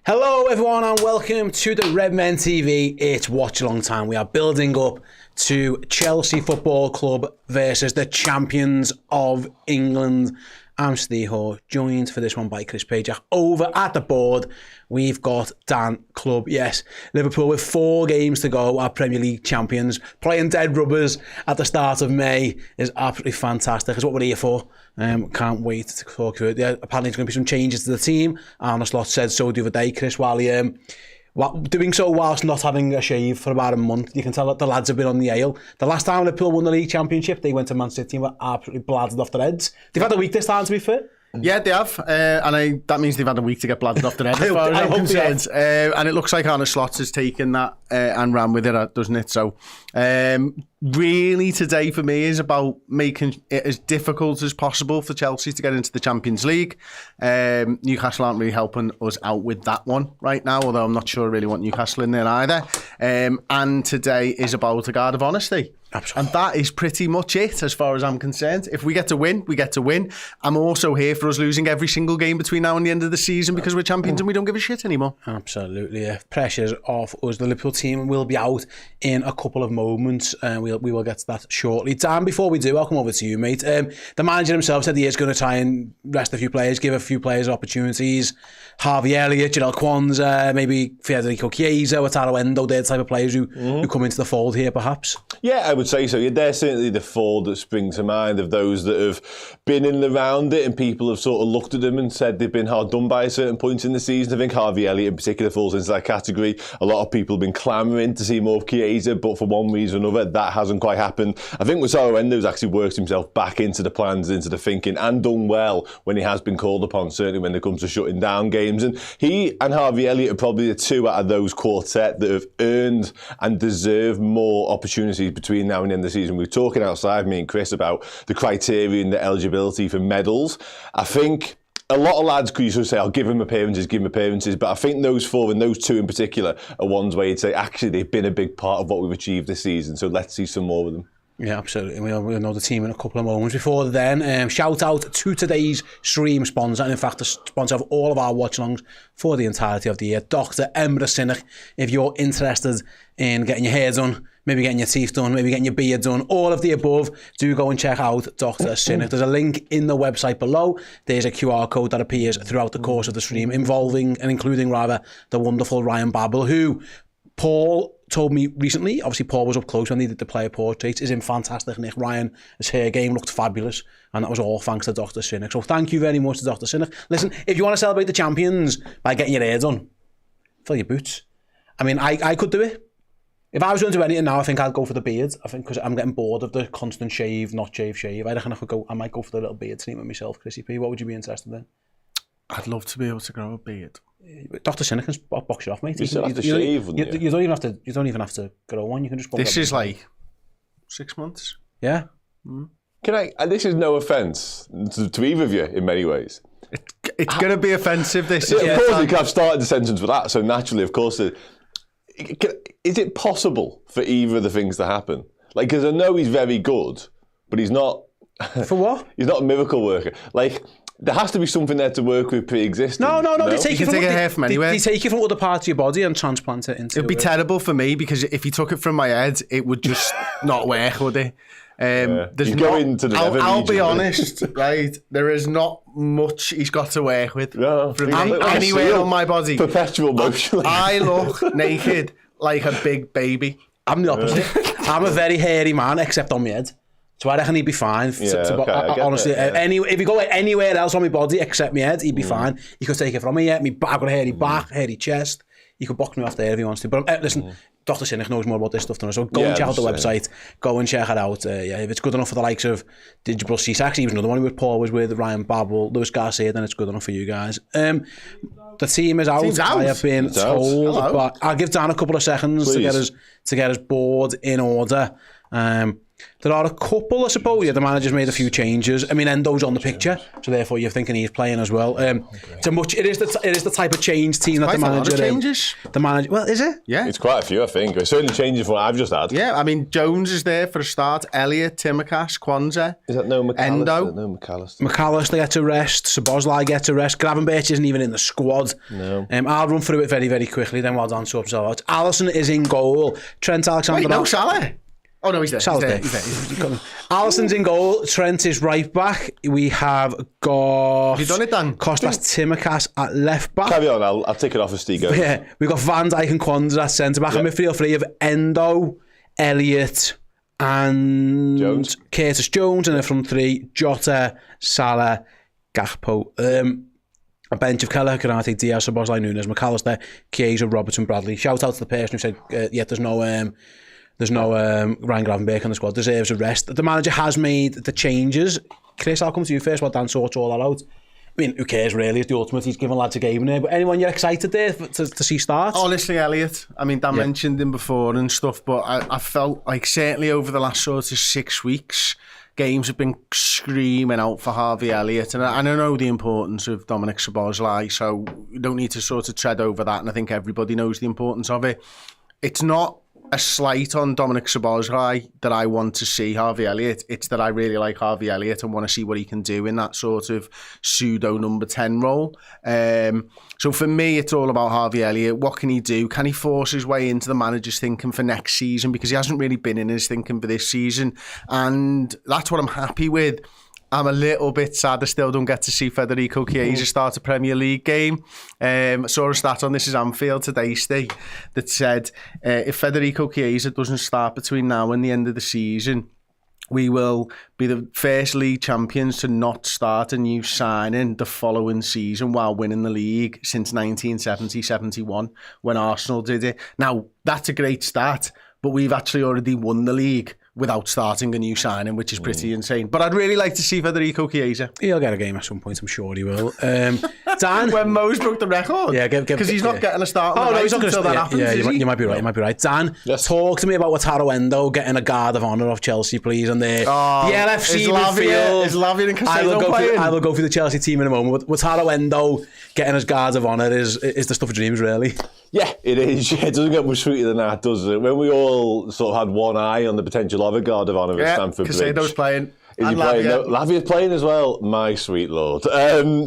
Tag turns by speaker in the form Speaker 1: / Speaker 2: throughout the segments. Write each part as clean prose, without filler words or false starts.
Speaker 1: Hello everyone and welcome to the Redmen TV. It's Watchalong time. We are building up to Chelsea Football Club versus the champions of England. I'm Ste, joined for this one by Chris Pajak. Over at the board, we've got Dan Club. Yes, Liverpool with 4 games to go, our Premier League champions. Playing dead rubbers at the start of May is absolutely fantastic. It's what we're here for. Can't wait to talk to it. Yeah, apparently there's going to be some changes to the team. Arne Slot said so the other day, Chris, while doing so whilst not having a shave for about a month. You can tell that the lads have been on the ale. The last time Liverpool won the league championship, they went to Man City and were absolutely bladdered off their heads. They've had a week this time, to be fair.
Speaker 2: Yeah, they have, that means they've had a week to get bladdered off their head, as far as I'm concerned. And it looks like Arne Slot has taken that and ran with it, doesn't it? So, really today for me is about making it as difficult as possible for Chelsea to get into the Champions League. Newcastle aren't really helping us out with that one right now, although I'm not sure I really want Newcastle in there either. And today is about a guard of honesty. Absolutely. And that is pretty much it as far as I'm concerned. If we get to win, we get to win. I'm also here for us losing every single game between now and the end of the season because we're champions and we don't give a shit anymore. Absolutely,
Speaker 1: yeah. Pressure's off us. The Liverpool team will be out in a couple of moments. We will get to that shortly. Dan, before we do, I'll come over to you, mate. The manager himself said he is going to try and rest a few players, give a few players opportunities. Harvey Elliott, Jarell Kwanzaa, maybe Federico Chiesa, Wataru Endo, they're the type of players who come into the fold here, perhaps.
Speaker 3: Yeah, I would say so. Yeah, they're certainly the 4 that spring to mind of those that have been in and around it, and people have sort of looked at them and said they've been hard done by at certain points in the season. I think Harvey Elliott in particular falls into that category. A lot of people have been clamouring to see more of Chiesa, but for one reason or another, that hasn't quite happened. I think Wataru Endo's actually worked himself back into the plans, into the thinking, and done well when he has been called upon, certainly when it comes to shutting down games. And he and Harvey Elliott are probably the 2 out of those quartet that have earned and deserve more opportunities between now and the end of the season. We were talking outside, me and Chris, about the criteria and the eligibility for medals. I think a lot of lads could usually say, I'll give him appearances, but I think those 4 and those 2 in particular are ones where you'd say, actually, they've been a big part of what we've achieved this season, so let's see some more of them.
Speaker 1: Yeah, absolutely. We'll know the team in a couple of moments. Before then, shout out to today's stream sponsor, and in fact the sponsor of all of our watch-alongs for the entirety of the year, Dr. Emre Sinach. If you're interested in getting your hair done, maybe getting your teeth done, maybe getting your beard done, all of the above, do go and check out Dr. Sinach. There's a link in the website below. There's a QR code that appears throughout the course of the stream, including the wonderful Ryan Babel, who Paul told me recently, obviously Paul was up close when they did the player portraits, is in fantastic nick. Ryan, his hair game looked fabulous, and that was all thanks to Dr. Sinach. So thank you very much to Dr. Sinach. Listen, if you want to celebrate the champions by getting your hair done, fill your boots. I mean, I could do it. If I was going to do anything now, I think I'd go for the beard. I think because I'm getting bored of the constant shave, not shave. I reckon I might go for the little beard treatment myself, Chrissy P. What would you be interested in?
Speaker 2: I'd love to be able to grow a beard.
Speaker 1: Dr. Sinach can box you off, mate.
Speaker 3: You still have to shave, wouldn't you?
Speaker 1: You don't even have to grow one. You can just go.
Speaker 2: This is like 6 months.
Speaker 1: Yeah.
Speaker 3: Can I? And this is no offence to either of you in many ways.
Speaker 2: It's going to be offensive. This
Speaker 3: is. Of course, you could have started the sentence with that. So naturally, of course, is it possible for either of the things to happen? Like, because I know he's very good, but he's not.
Speaker 1: For what?
Speaker 3: He's not a miracle worker. Like. There has to be something there to work with pre-existing.
Speaker 1: No. They take
Speaker 2: you can take a hair from anywhere.
Speaker 1: They take it from other parts of your body and transplant it into...
Speaker 2: It'd be terrible for me because if he took it from my head, it would just not work, would it?
Speaker 3: You go into the
Speaker 2: I'll be honest, right? There is not much he's got to work with from anywhere on my body.
Speaker 3: Perpetual motion.
Speaker 2: I look naked like a big baby.
Speaker 1: I'm the opposite. I'm a very hairy man, except on my head. So I reckon he'd be fine. Honestly, if you go anywhere else on my body except my head, he'd be fine. You could take it from me. I've got a hairy back, hairy chest. You could box me off there if he wants to. But listen, Dr. Sinach knows more about this stuff than us. So go and check out the website. Go and check it out. If it's good enough for the likes of Digital Cease, actually even another one with Paul was with Ryan Babel, Lewis Garcia, then it's good enough for you guys. The team is out. I have been told, but I'll give Dan a couple of seconds to get his board in order. There are a couple, I suppose. Yeah, the manager's made a few changes. I mean, Endo's on the picture, so therefore you're thinking he's playing as well. It is the type of change team that the manager.
Speaker 2: Quite a lot of changes.
Speaker 1: The manager, well, is it?
Speaker 2: Yeah,
Speaker 3: it's quite a few, I think. It's certainly changes from what I've just had.
Speaker 2: Yeah, I mean, Jones is there for a start. Elliott, Timikas, Kwanzaa.
Speaker 3: Is that no McAllister?
Speaker 2: Endo.
Speaker 3: No McAllister.
Speaker 1: McAllister gets a rest. Szoboszlai gets a rest. Gravenberch isn't even in the squad.
Speaker 3: No.
Speaker 1: I'll run through it very, very quickly. Then while Dan sorts it out. Alisson is in goal. Trent Alexander.
Speaker 2: Wait, no, Salah. Oh no, he's there.
Speaker 1: Salah's
Speaker 2: He's there.
Speaker 1: Alisson's in goal. Trent is right back. We have got.
Speaker 2: Have you done it, Dan?
Speaker 1: Kostas Tsimikas at left back.
Speaker 3: Carry on, I'll take it off as Steve goes.
Speaker 1: Yeah, we've got Van Dijk and Kwanzaa at centre back. And midfield three of Endo, Elliott, and Curtis Jones. And then from three, Jota, Salah, Gakpo. A bench of Kelleher, Konate, Diaz, Szoboszlai, Nunes, McAllister, Chiesa, Robertson, Bradley. Shout out to the person who said, there's no Ryan Gravenberch on the squad, deserves a rest. The manager has made the changes. Chris, I'll come to you first while Dan sorts all that out. I mean, who cares really? It's the ultimate. He's giving lads a game there. But anyone you're excited there to see start?
Speaker 2: Honestly, Elliott. I mean, Dan mentioned him before and stuff, but I felt like certainly over the last sort of 6 weeks, games have been screaming out for Harvey Elliott. And I know the importance of Dominic Szoboszlai, so you don't need to sort of tread over that. And I think everybody knows the importance of it. It's not a slight on Dominic Szoboszlai that I want to see Harvey Elliott. It's that I really like Harvey Elliott and want to see what he can do in that sort of pseudo number 10 role. So for me, it's all about Harvey Elliott. What can he do? Can he force his way into the manager's thinking for next season? Because he hasn't really been in his thinking for this season. And that's what I'm happy with. I'm a little bit sad I still don't get to see Federico Chiesa start a Premier League game. I saw a stat on This Is Anfield today, Steve, that said if Federico Chiesa doesn't start between now and the end of the season, we will be the first league champions to not start a new signing the following season while winning the league since 1970-71 when Arsenal did it. Now, that's a great start, but we've actually already won the league without starting a new signing, which is pretty insane. But I'd really like to see Federico Chiesa.
Speaker 1: He'll get a game at some point, I'm sure he will. Dan?
Speaker 2: When Mo's broke the record?
Speaker 1: Yeah,
Speaker 2: because he's not getting a start on
Speaker 1: he's not
Speaker 2: until that happens,
Speaker 1: you might be right, you might be right. Dan, talk to me about Wataru Endo getting a guard of honour off Chelsea, please, and the LFC midfield.
Speaker 2: Is Lavia and Caicedo playing?
Speaker 1: I will go through the Chelsea team in a moment. Wataru Endo getting his guard of honour is the stuff of dreams, really.
Speaker 3: Yeah, it is. Yeah, it doesn't get much sweeter than that, does it? When we all sort of had one eye on the potential of a guard of honour at Stamford Bridge.
Speaker 2: Caicedo's playing.
Speaker 3: Is he playing? No, Lavia's playing as well. My sweet lord.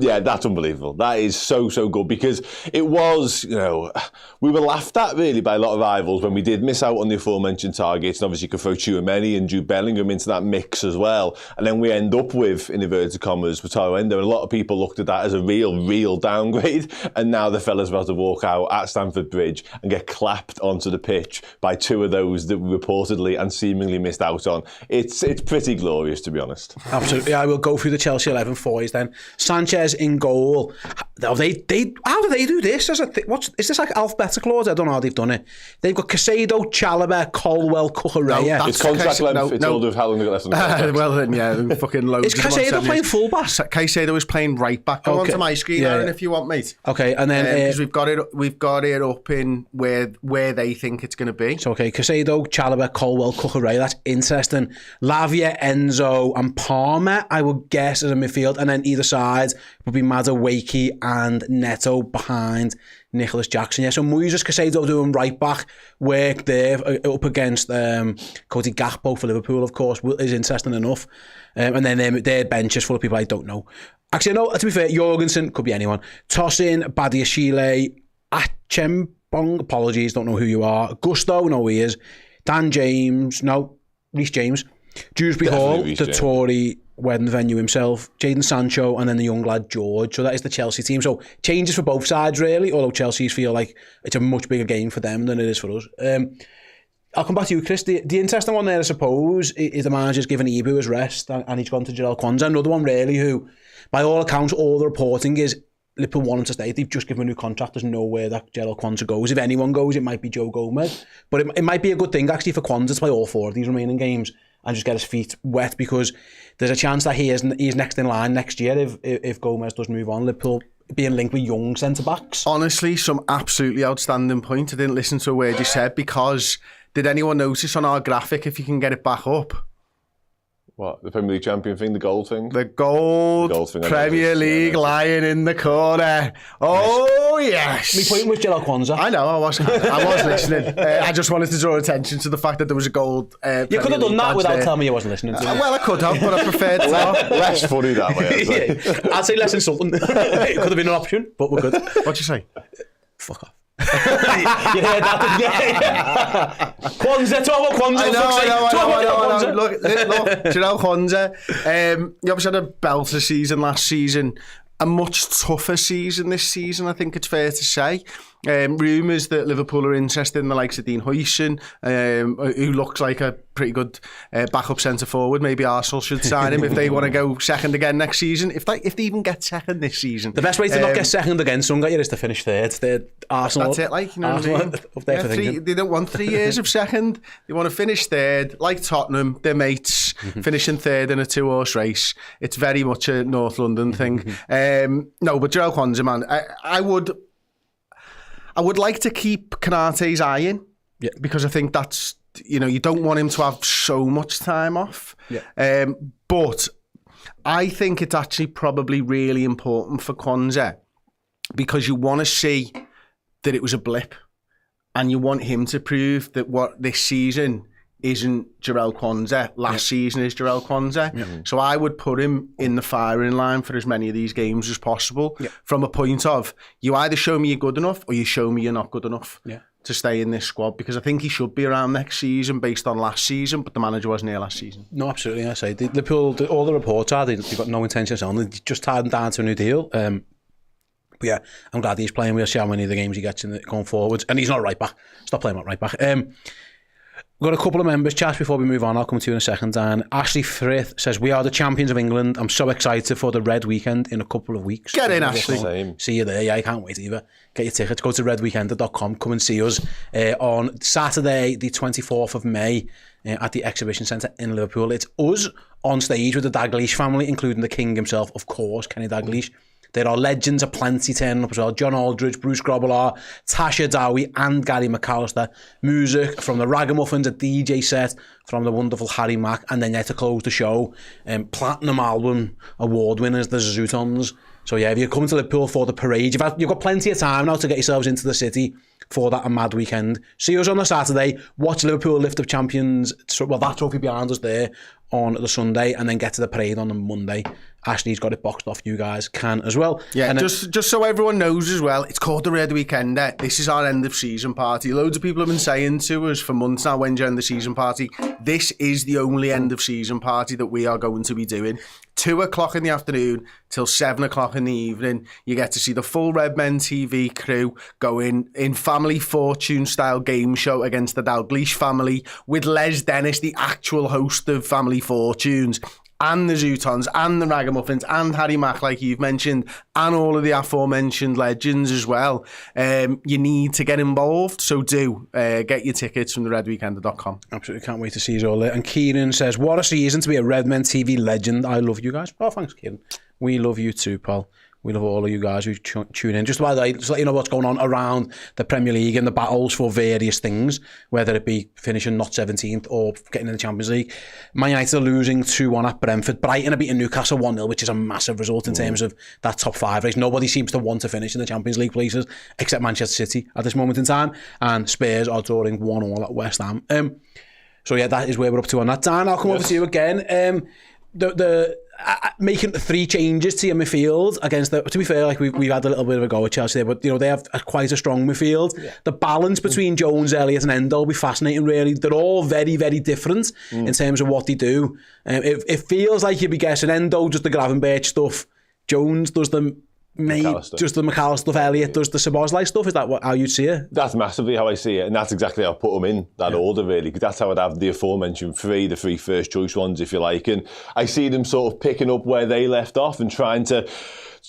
Speaker 3: Yeah, that's unbelievable. That is so good because it was, we were laughed at really by a lot of rivals when we did miss out on the aforementioned targets. And obviously you could throw Tchouameni and Jude Bellingham into that mix as well. And then we end up with, in inverted commas, Wataru Endo. And a lot of people looked at that as a real downgrade. And now the fella's about to walk out at Stamford Bridge and get clapped onto the pitch by two of those that we reportedly and seemingly missed out on. It's pretty glorious, to be honest.
Speaker 1: Absolutely. I will go through the Chelsea 11 for you then. Sanchez in goal. How do they do this? Is this like alphabetical order? I don't know how they've done it. They've got Caicedo, Chalobah, Colwell, Cucurella.
Speaker 3: No, it's contract length. It's all of how long they've got left on the contract.
Speaker 2: Well then, yeah, fucking loads.
Speaker 1: Is Caicedo playing full back?
Speaker 2: Caicedo is playing right back. Go onto my screen, Aaron, if you want, mate.
Speaker 1: Okay, and then
Speaker 2: because we've got it up in where they think it's going to be.
Speaker 1: So okay, Caicedo, Chalobah, Colwell, Cucurella. That's interesting. Lavia, Enzo, and Palmer, I would guess, as a midfield, and then either side would be Madueke and Neto behind Nicholas Jackson. Yeah, so Moises Caicedo doing right back work there up against Cody Gakpo for Liverpool, of course, is interesting enough. And then their bench is full of people I don't know. Actually, no, to be fair, Jorgensen could be anyone. Tosin, Badiashile, Achembong, apologies, don't know who you are. Gusto, no, he is. Dan James, no, Reece James. Dewsbury Hall, the Tory wedding venue himself, Jadon Sancho, and then the young lad George. So that is the Chelsea team. So changes for both sides, really, although Chelsea's feel like it's a much bigger game for them than it is for us. I'll come back to you, Chris. The interesting one there, I suppose, is the manager's given Ibu his rest and he's gone to Jarell Kwanzaa. Another one, really, who, by all accounts, all the reporting is Liverpool want him to stay. They've just given him a new contract. There's nowhere that Jarell Kwanzaa goes. If anyone goes, it might be Joe Gomez. But it might be a good thing, actually, for Kwanzaa to play all four of these remaining games and just get his feet wet, because there's a chance that he's next in line next year if Gomez does move on. Liverpool being linked with young centre-backs.
Speaker 2: Honestly, some absolutely outstanding point. I didn't listen to a word you said, because did anyone notice on our graphic, if you can get it back up,
Speaker 3: What, the Premier League champion thing, the gold thing?
Speaker 2: The gold
Speaker 3: thing,
Speaker 2: Premier League lion in the corner. Oh, yes.
Speaker 1: My point was Gerald Kwanzaa.
Speaker 2: I know, I was listening. I just wanted to draw attention to the fact that there was a gold
Speaker 1: You could have done that without telling me you wasn't listening to me.
Speaker 2: Well, I could have, but I preferred to not.
Speaker 3: Less funny that way.
Speaker 1: I'd say less insulting. It could have been an option, but we're good.
Speaker 2: What'd you say?
Speaker 1: Fuck off. You heard that, didn't you? Kwanzaa, talk about Kwanzaa.
Speaker 2: I know. Look, Gerald Kwanzaa. He obviously had a belter season last season. A much tougher season this season, I think it's fair to say. Rumours that Liverpool are interested in the likes of Dean Huijsen, who looks like a pretty good backup centre forward. Maybe Arsenal should sign him if they want to go second again next season. If they even get second this season,
Speaker 1: the best way to not get second again, Sunga, is to finish third. They're Arsenal.
Speaker 2: That's it, like, you know
Speaker 1: Arsenal,
Speaker 2: what I mean?
Speaker 1: up there for
Speaker 2: they don't want 3 years of second. They want to finish third, like Tottenham. They're mates, finishing third in a 2-horse race. It's very much a North London thing. No, but Gerald Kwanzaa, man, I would like to keep Kanate's eye in, because I think that's, you don't want him to have so much time off. But I think it's actually probably really important for Kwanzaa, because you want to see that it was a blip, and you want him to prove that what this season isn't Gerald Kwanzaa. Last season is Gerald Kwanzaa. So I would put him in the firing line for as many of these games as possible, from a point of, you either show me you're good enough or you show me you're not good enough to stay in this squad, because I think he should be around next season based on last season, but the manager wasn't here last season.
Speaker 1: No, absolutely. I say Liverpool, all the reports are they've got no intention of selling. They just tied him down to a new deal. But yeah, I'm glad he's playing. We'll see how many of the games he gets going forwards. And he's not right back. Stop playing at right back. We've got a couple of members, chats, before we move on. I'll come to you in a second. And Ashley Frith says, we are the champions of England. I'm so excited for the Red Weekend in a couple of weeks.
Speaker 2: Get in, Ashley.
Speaker 3: Same.
Speaker 1: See you there. Yeah, I can't wait either. Get your tickets. Go to redweekender.com. Come and see us on Saturday, the 24th of May at the Exhibition Centre in Liverpool. It's us on stage with the Dalglish family, including the King himself, of course, Kenny Dalglish. There are legends aplenty turning up as well. John Aldridge, Bruce Grobbelaar, Tasha Dowie and Gary McAllister. Music from the Ragamuffins, a DJ set from the wonderful Harry Mack. And then to close the show, Platinum Album award winners, the Zootons. So yeah, if you're coming to Liverpool for the parade, you've got plenty of time now to get yourselves into the city for that mad weekend. See us on the Saturday, watch Liverpool lift up champions, well, that trophy behind us there on the Sunday, and then get to the parade on the Monday. Ashley's got it boxed off, you guys can as well.
Speaker 2: Yeah,
Speaker 1: and
Speaker 2: just so everyone knows as well, it's called the Red Weekend. This is our end of season party. Loads of people have been saying to us for months now, when's your end of season party? This is the only end of season party that we are going to be doing. 2:00 in the afternoon till 7:00 in the evening. You get to see the full Redmen TV crew going in family fortune style game show against the Dalglish family, with Les Dennis, the actual host of Family Fortunes, and the Zootons, and the Ragamuffins, and Harry Mack, like you've mentioned, and all of the aforementioned legends as well. You need to get involved, so do. Get your tickets from theredweekender.com.
Speaker 1: Absolutely can't wait to see you all there. And Kieran says, what a season to be a Redmen TV legend. I love you guys. Oh, thanks, Kieran. We love you too, pal. We love all of you guys who tune in. Just by the way, just let you know what's going on around the Premier League and the battles for various things, whether it be finishing not 17th or getting in the Champions League. Man United are losing 2-1 at Brentford. Brighton are beating Newcastle 1-0, which is a massive result in terms of that top 5 race. Nobody seems to want to finish in the Champions League places except Manchester City at this moment in time. And Spurs are drawing 1-1 at West Ham. So yeah, that is where we're up to on that. Dan, I'll come over to you again. Making 3 changes to your midfield against to be fair, like we've had a little bit of a go at Chelsea there, but they have quite a strong midfield. The balance between Jones, Elliott and Endo will be fascinating, really. They're all very, very different in terms of what they do. It feels like you'd be guessing Endo does the Gravenberch stuff, Jones does the McAllister stuff, Elliott does the Szoboszlai stuff. Is that how you'd see it?
Speaker 3: That's massively how I see it, and that's exactly how I put them in that order, really, because that's how I'd have the aforementioned the 3 first choice ones, if you like, and I see them sort of picking up where they left off and trying to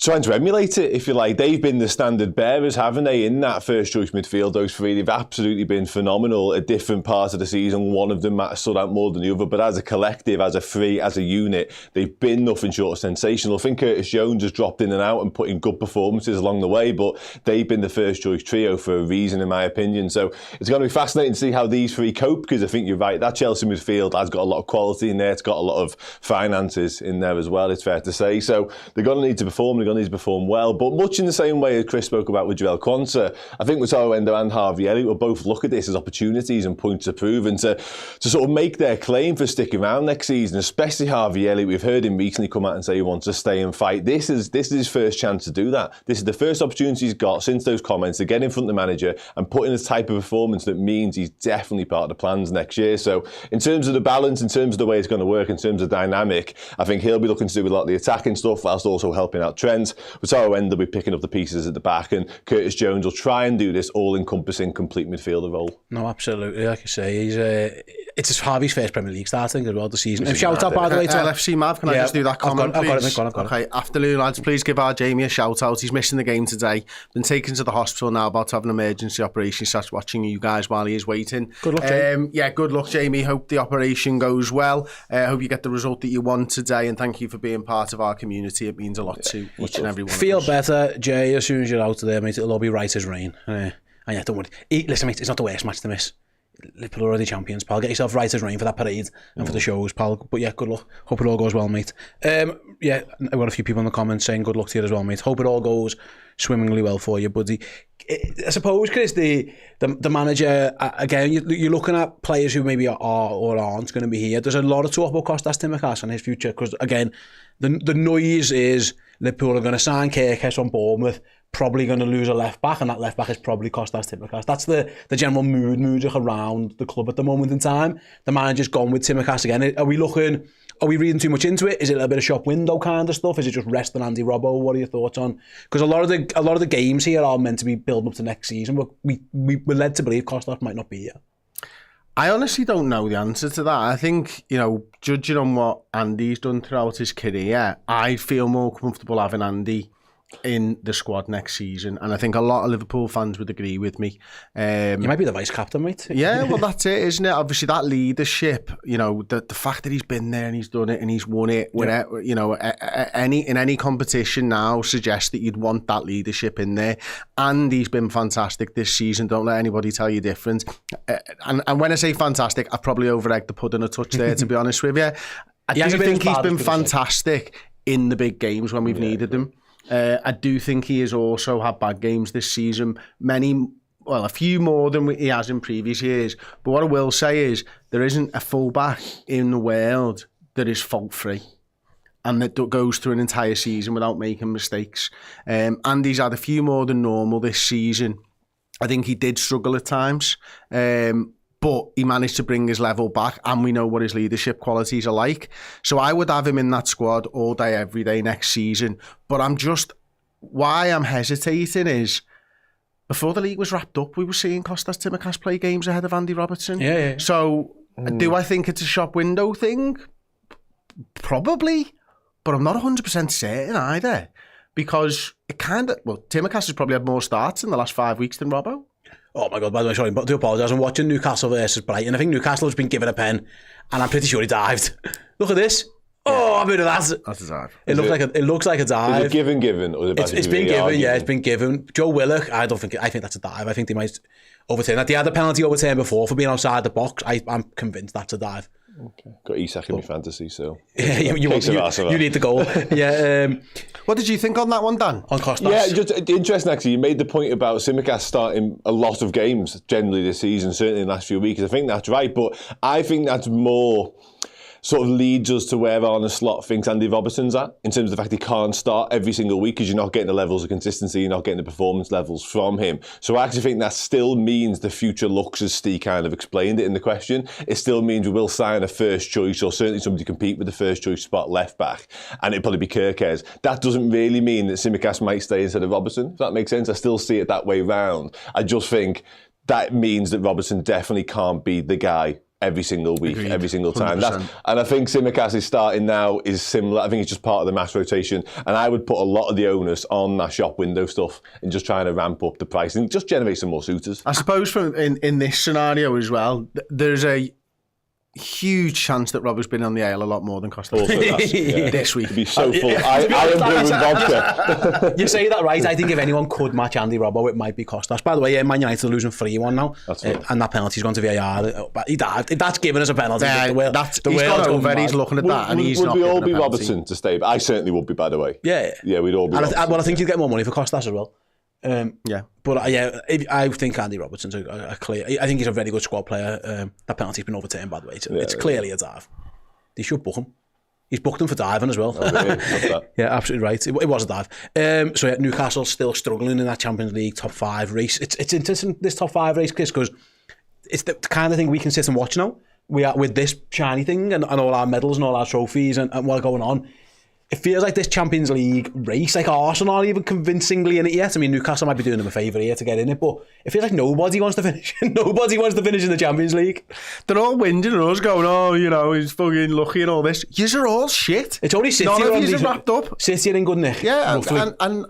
Speaker 3: trying to emulate it, if you like. They've been the standard bearers, haven't they, in that first choice midfield? Those three, they've absolutely been phenomenal at different parts of the season. One of them might have stood out more than the other, but as a collective, as a three, as a unit, they've been nothing short of sensational. I think Curtis Jones has dropped in and out and put in good performances along the way, but they've been the first choice trio for a reason, in my opinion. So it's going to be fascinating to see how these three cope, because I think you're right, that Chelsea midfield has got a lot of quality in there, it's got a lot of finances in there as well, it's fair to say. So they're going to need to perform, they're going to need to perform well, but much in the same way as Chris spoke about with Joel Quansah, I think Wataru Endo and Harvey Elliott will both look at this as opportunities and points to prove, and to sort of make their claim for sticking around next season, especially Harvey Elliott. We've heard him recently come out and say he wants to stay and fight. This is his first chance to do that. This is the first opportunity he's got since those comments to get in front of the manager and put in a type of performance that means he's definitely part of the plans next year. So in terms of the balance, in terms of the way it's going to work, in terms of dynamic, I think he'll be looking to do a lot of the attacking stuff whilst also helping out Trent. Wataru Endo will be picking up the pieces at the back, and Curtis Jones will try and do this all-encompassing complete midfielder role.
Speaker 1: No, absolutely. Like you say, it's Harvey's first Premier League starting as well this season. And shout out, by the way, to
Speaker 2: LFC Mav, can I just do that comment, please?
Speaker 1: I've got it.
Speaker 2: Okay, afternoon, lads. Please give our Jamie a shout out. He's missing the game today. Been taken to the hospital now, about to have an emergency operation. He starts watching you guys while he is waiting.
Speaker 1: Good luck, Jamie.
Speaker 2: Yeah, good luck, Jamie. Hope the operation goes well. Hope you get the result that you want today, and thank you for being part of our community. It means a lot to each and every one of us.
Speaker 1: Feel better, Jay, as soon as you're out of there, mate. It'll all be right as rain. And yeah, don't worry. Listen, mate, it's not the worst match to miss. Liverpool are already champions, pal. Get yourself right as rain for that parade and for the shows, pal. But yeah, good luck. Hope it all goes well, mate. Yeah, I've got a few people in the comments saying good luck to you as well, mate. Hope it all goes swimmingly well for you, buddy. I suppose, Chris, the manager, again, you're looking at players who maybe are or aren't going to be here. There's a lot of talk about Kostas Tsimikas and his future, because, again, the noise is Liverpool are going to sign Kirkes from Bournemouth, probably going to lose a left back, and that left back is probably Kostas Tsimikas. That's the general mood around the club at the moment in time. The manager's gone with Tsimikas again. Are we reading too much into it? Is it a little bit of shop window kind of stuff? Is it just resting Andy Robbo? What are your thoughts on? Because a lot of the games here are meant to be building up to next season, but we're led to believe Kostas might not be here.
Speaker 2: I honestly don't know the answer to that. I think, judging on what Andy's done throughout his career, I feel more comfortable having Andy in the squad next season, and I think a lot of Liverpool fans would agree with me.
Speaker 1: You might be the vice captain, mate.
Speaker 2: Yeah, well, that's it, isn't it? Obviously, that leadership, the fact that he's been there and he's done it and he's won it, in any competition now suggests that you'd want that leadership in there. And he's been fantastic this season. Don't let anybody tell you different. And when I say fantastic, I've probably over-egged the pudding a touch there, to be honest with you. I do think he's been fantastic in the big games when we've needed him. I do think he has also had bad games this season, a few more than he has in previous years. But what I will say is there isn't a fullback in the world that is fault-free and that goes through an entire season without making mistakes. Andy's had a few more than normal this season. I think he did struggle at times, but he managed to bring his level back, and we know what his leadership qualities are like. So I would have him in that squad all day, every day next season. But why I'm hesitating is, before the league was wrapped up, we were seeing Kostas Tsimikas play games ahead of Andy Robertson.
Speaker 1: Yeah.
Speaker 2: So do I think it's a shop window thing? Probably, but I'm not 100% certain either. Because Tsimikas has probably had more starts in the last 5 weeks than Robbo.
Speaker 1: Oh my God, by the way, sorry, but I do apologise. I'm watching Newcastle versus Brighton. I think Newcastle has been given a pen, and I'm pretty sure he dived. Look at this. Oh, I'm into that.
Speaker 2: That's a dive.
Speaker 1: It looks like a dive.
Speaker 3: Is it given? Or
Speaker 1: it's been given, yeah, it's been given. Joe Willock, I think that's a dive. I think they might overturn that. They had the penalty overturned before for being outside the box. I'm convinced that's a dive.
Speaker 3: Okay. Got Isak in my fantasy, so
Speaker 1: yeah, you need the goal. Yeah.
Speaker 2: What did you think on that one, Dan?
Speaker 1: On Kostas?
Speaker 3: Yeah, just interesting actually. You made the point about Tsimikas starting a lot of games generally this season, certainly in the last few weeks. I think that's right, but I think that's more sort of leads us to where Arne Slot thinks Andy Robertson's at, in terms of the fact he can't start every single week because you're not getting the levels of consistency, you're not getting the performance levels from him. So I actually think that still means the future looks, as Steve kind of explained it in the question, it still means we will sign a first choice, or certainly somebody to compete with the first choice spot left back, and it'll probably be Kirkes. That doesn't really mean that Tsimikas might stay instead of Robertson, if that makes sense. I still see it that way round. I just think that means that Robertson definitely can't be the guy every single week,
Speaker 2: Agreed.
Speaker 3: every single time.
Speaker 2: 100%.
Speaker 3: And I think Tsimikas is starting now is similar. I think it's just part of the mass rotation. And I would put a lot of the onus on that shop window stuff and just trying to ramp up the price and just generate some more suitors.
Speaker 2: I suppose from in this scenario as well, there's a huge chance that Robert's been on the ale a lot more than Costa this week.
Speaker 3: It'd be so full. I am brewing vodka.
Speaker 1: You say that right. I think if anyone could match Andy Robbo, it might be Costas. By the way, Man United are losing 3-1 now. And that penalty's gone to VAR. But that's given us a penalty.
Speaker 2: Yeah, he's gone over, he's looking at that, and he's not.
Speaker 3: Would we all be
Speaker 2: giving a penalty.
Speaker 3: Robertson to stay? I certainly would be, by the way.
Speaker 1: Yeah,
Speaker 3: we'd all be.
Speaker 1: Well, I think you'd get more money for Costas as well.
Speaker 2: Yeah,
Speaker 1: but I think Andy Robertson's a clear. I think he's a very good squad player. That penalty's been overturned, by the way. It's clearly a dive. They should book him. He's booked him for diving as well.
Speaker 3: Oh, really?
Speaker 1: Yeah, absolutely right. It was a dive. So Newcastle still struggling in that Champions League top 5 race. It's interesting, this top 5 race, Chris, because it's the kind of thing we can sit and watch now. We are with this shiny thing and all our medals and all our trophies and what's going on. It feels like this Champions League race, like Arsenal aren't even convincingly in it yet. I mean, Newcastle might be doing them a favour here to get in it, but it feels like nobody wants to finish. Nobody wants to finish in the Champions League.
Speaker 2: They're all whinging and us going, he's fucking lucky and all this. Yous are all shit.
Speaker 1: It's only City.
Speaker 2: None of yous are wrapped up.
Speaker 1: City are in good nick.
Speaker 2: Yeah, and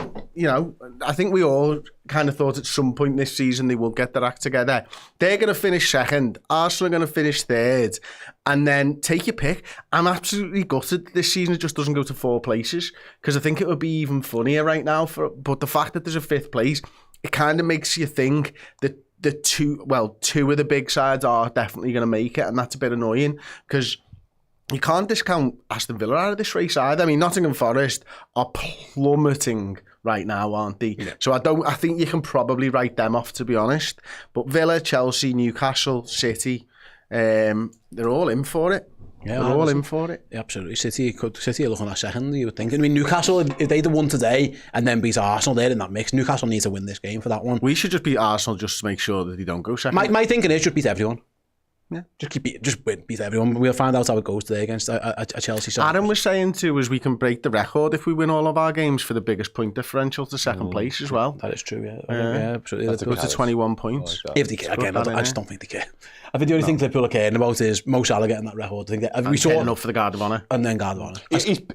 Speaker 2: I think we all kind of thought at some point this season they will get their act together. They're going to finish second. Arsenal are going to finish third. And then take your pick. I'm absolutely gutted this season it just doesn't go to 4 places because I think it would be even funnier right now. But the fact that there's a 5th place, it kind of makes you think that two of the big sides are definitely going to make it, and that's a bit annoying because you can't discount Aston Villa out of this race either. I mean, Nottingham Forest are plummeting right now, aren't they? Yeah. So I think you can probably write them off, to be honest. But Villa, Chelsea, Newcastle, City, they're all in for it. Yeah, they're all in for it.
Speaker 1: Yeah, absolutely. City are looking at second, you would think. I mean, Newcastle, if they'd have won today and then beat Arsenal, they're in that mix. Newcastle needs to win this game for that one.
Speaker 2: We should just beat Arsenal just to make sure that they don't go second.
Speaker 1: My thinking is just beat everyone.
Speaker 2: Yeah,
Speaker 1: beat everyone. We'll find out how it goes today against a Chelsea side.
Speaker 2: Adam was saying too is we can break the record if we win all of our games for the biggest point differential to second place as well.
Speaker 1: That is true. Yeah, absolutely.
Speaker 2: That's go to 21 points.
Speaker 1: Like if they care, again, I just don't think they care. I think the only thing Liverpool are caring about is Mo Salah getting that record. I think we saw
Speaker 2: enough for the Guard of Honour,
Speaker 1: and then Guard of Honour.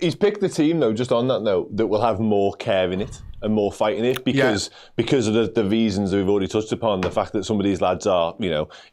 Speaker 3: He's picked the team though. Just on that note, that will have more care in it and more fight in it because of the reasons that we've already touched upon. The fact that some of these lads are,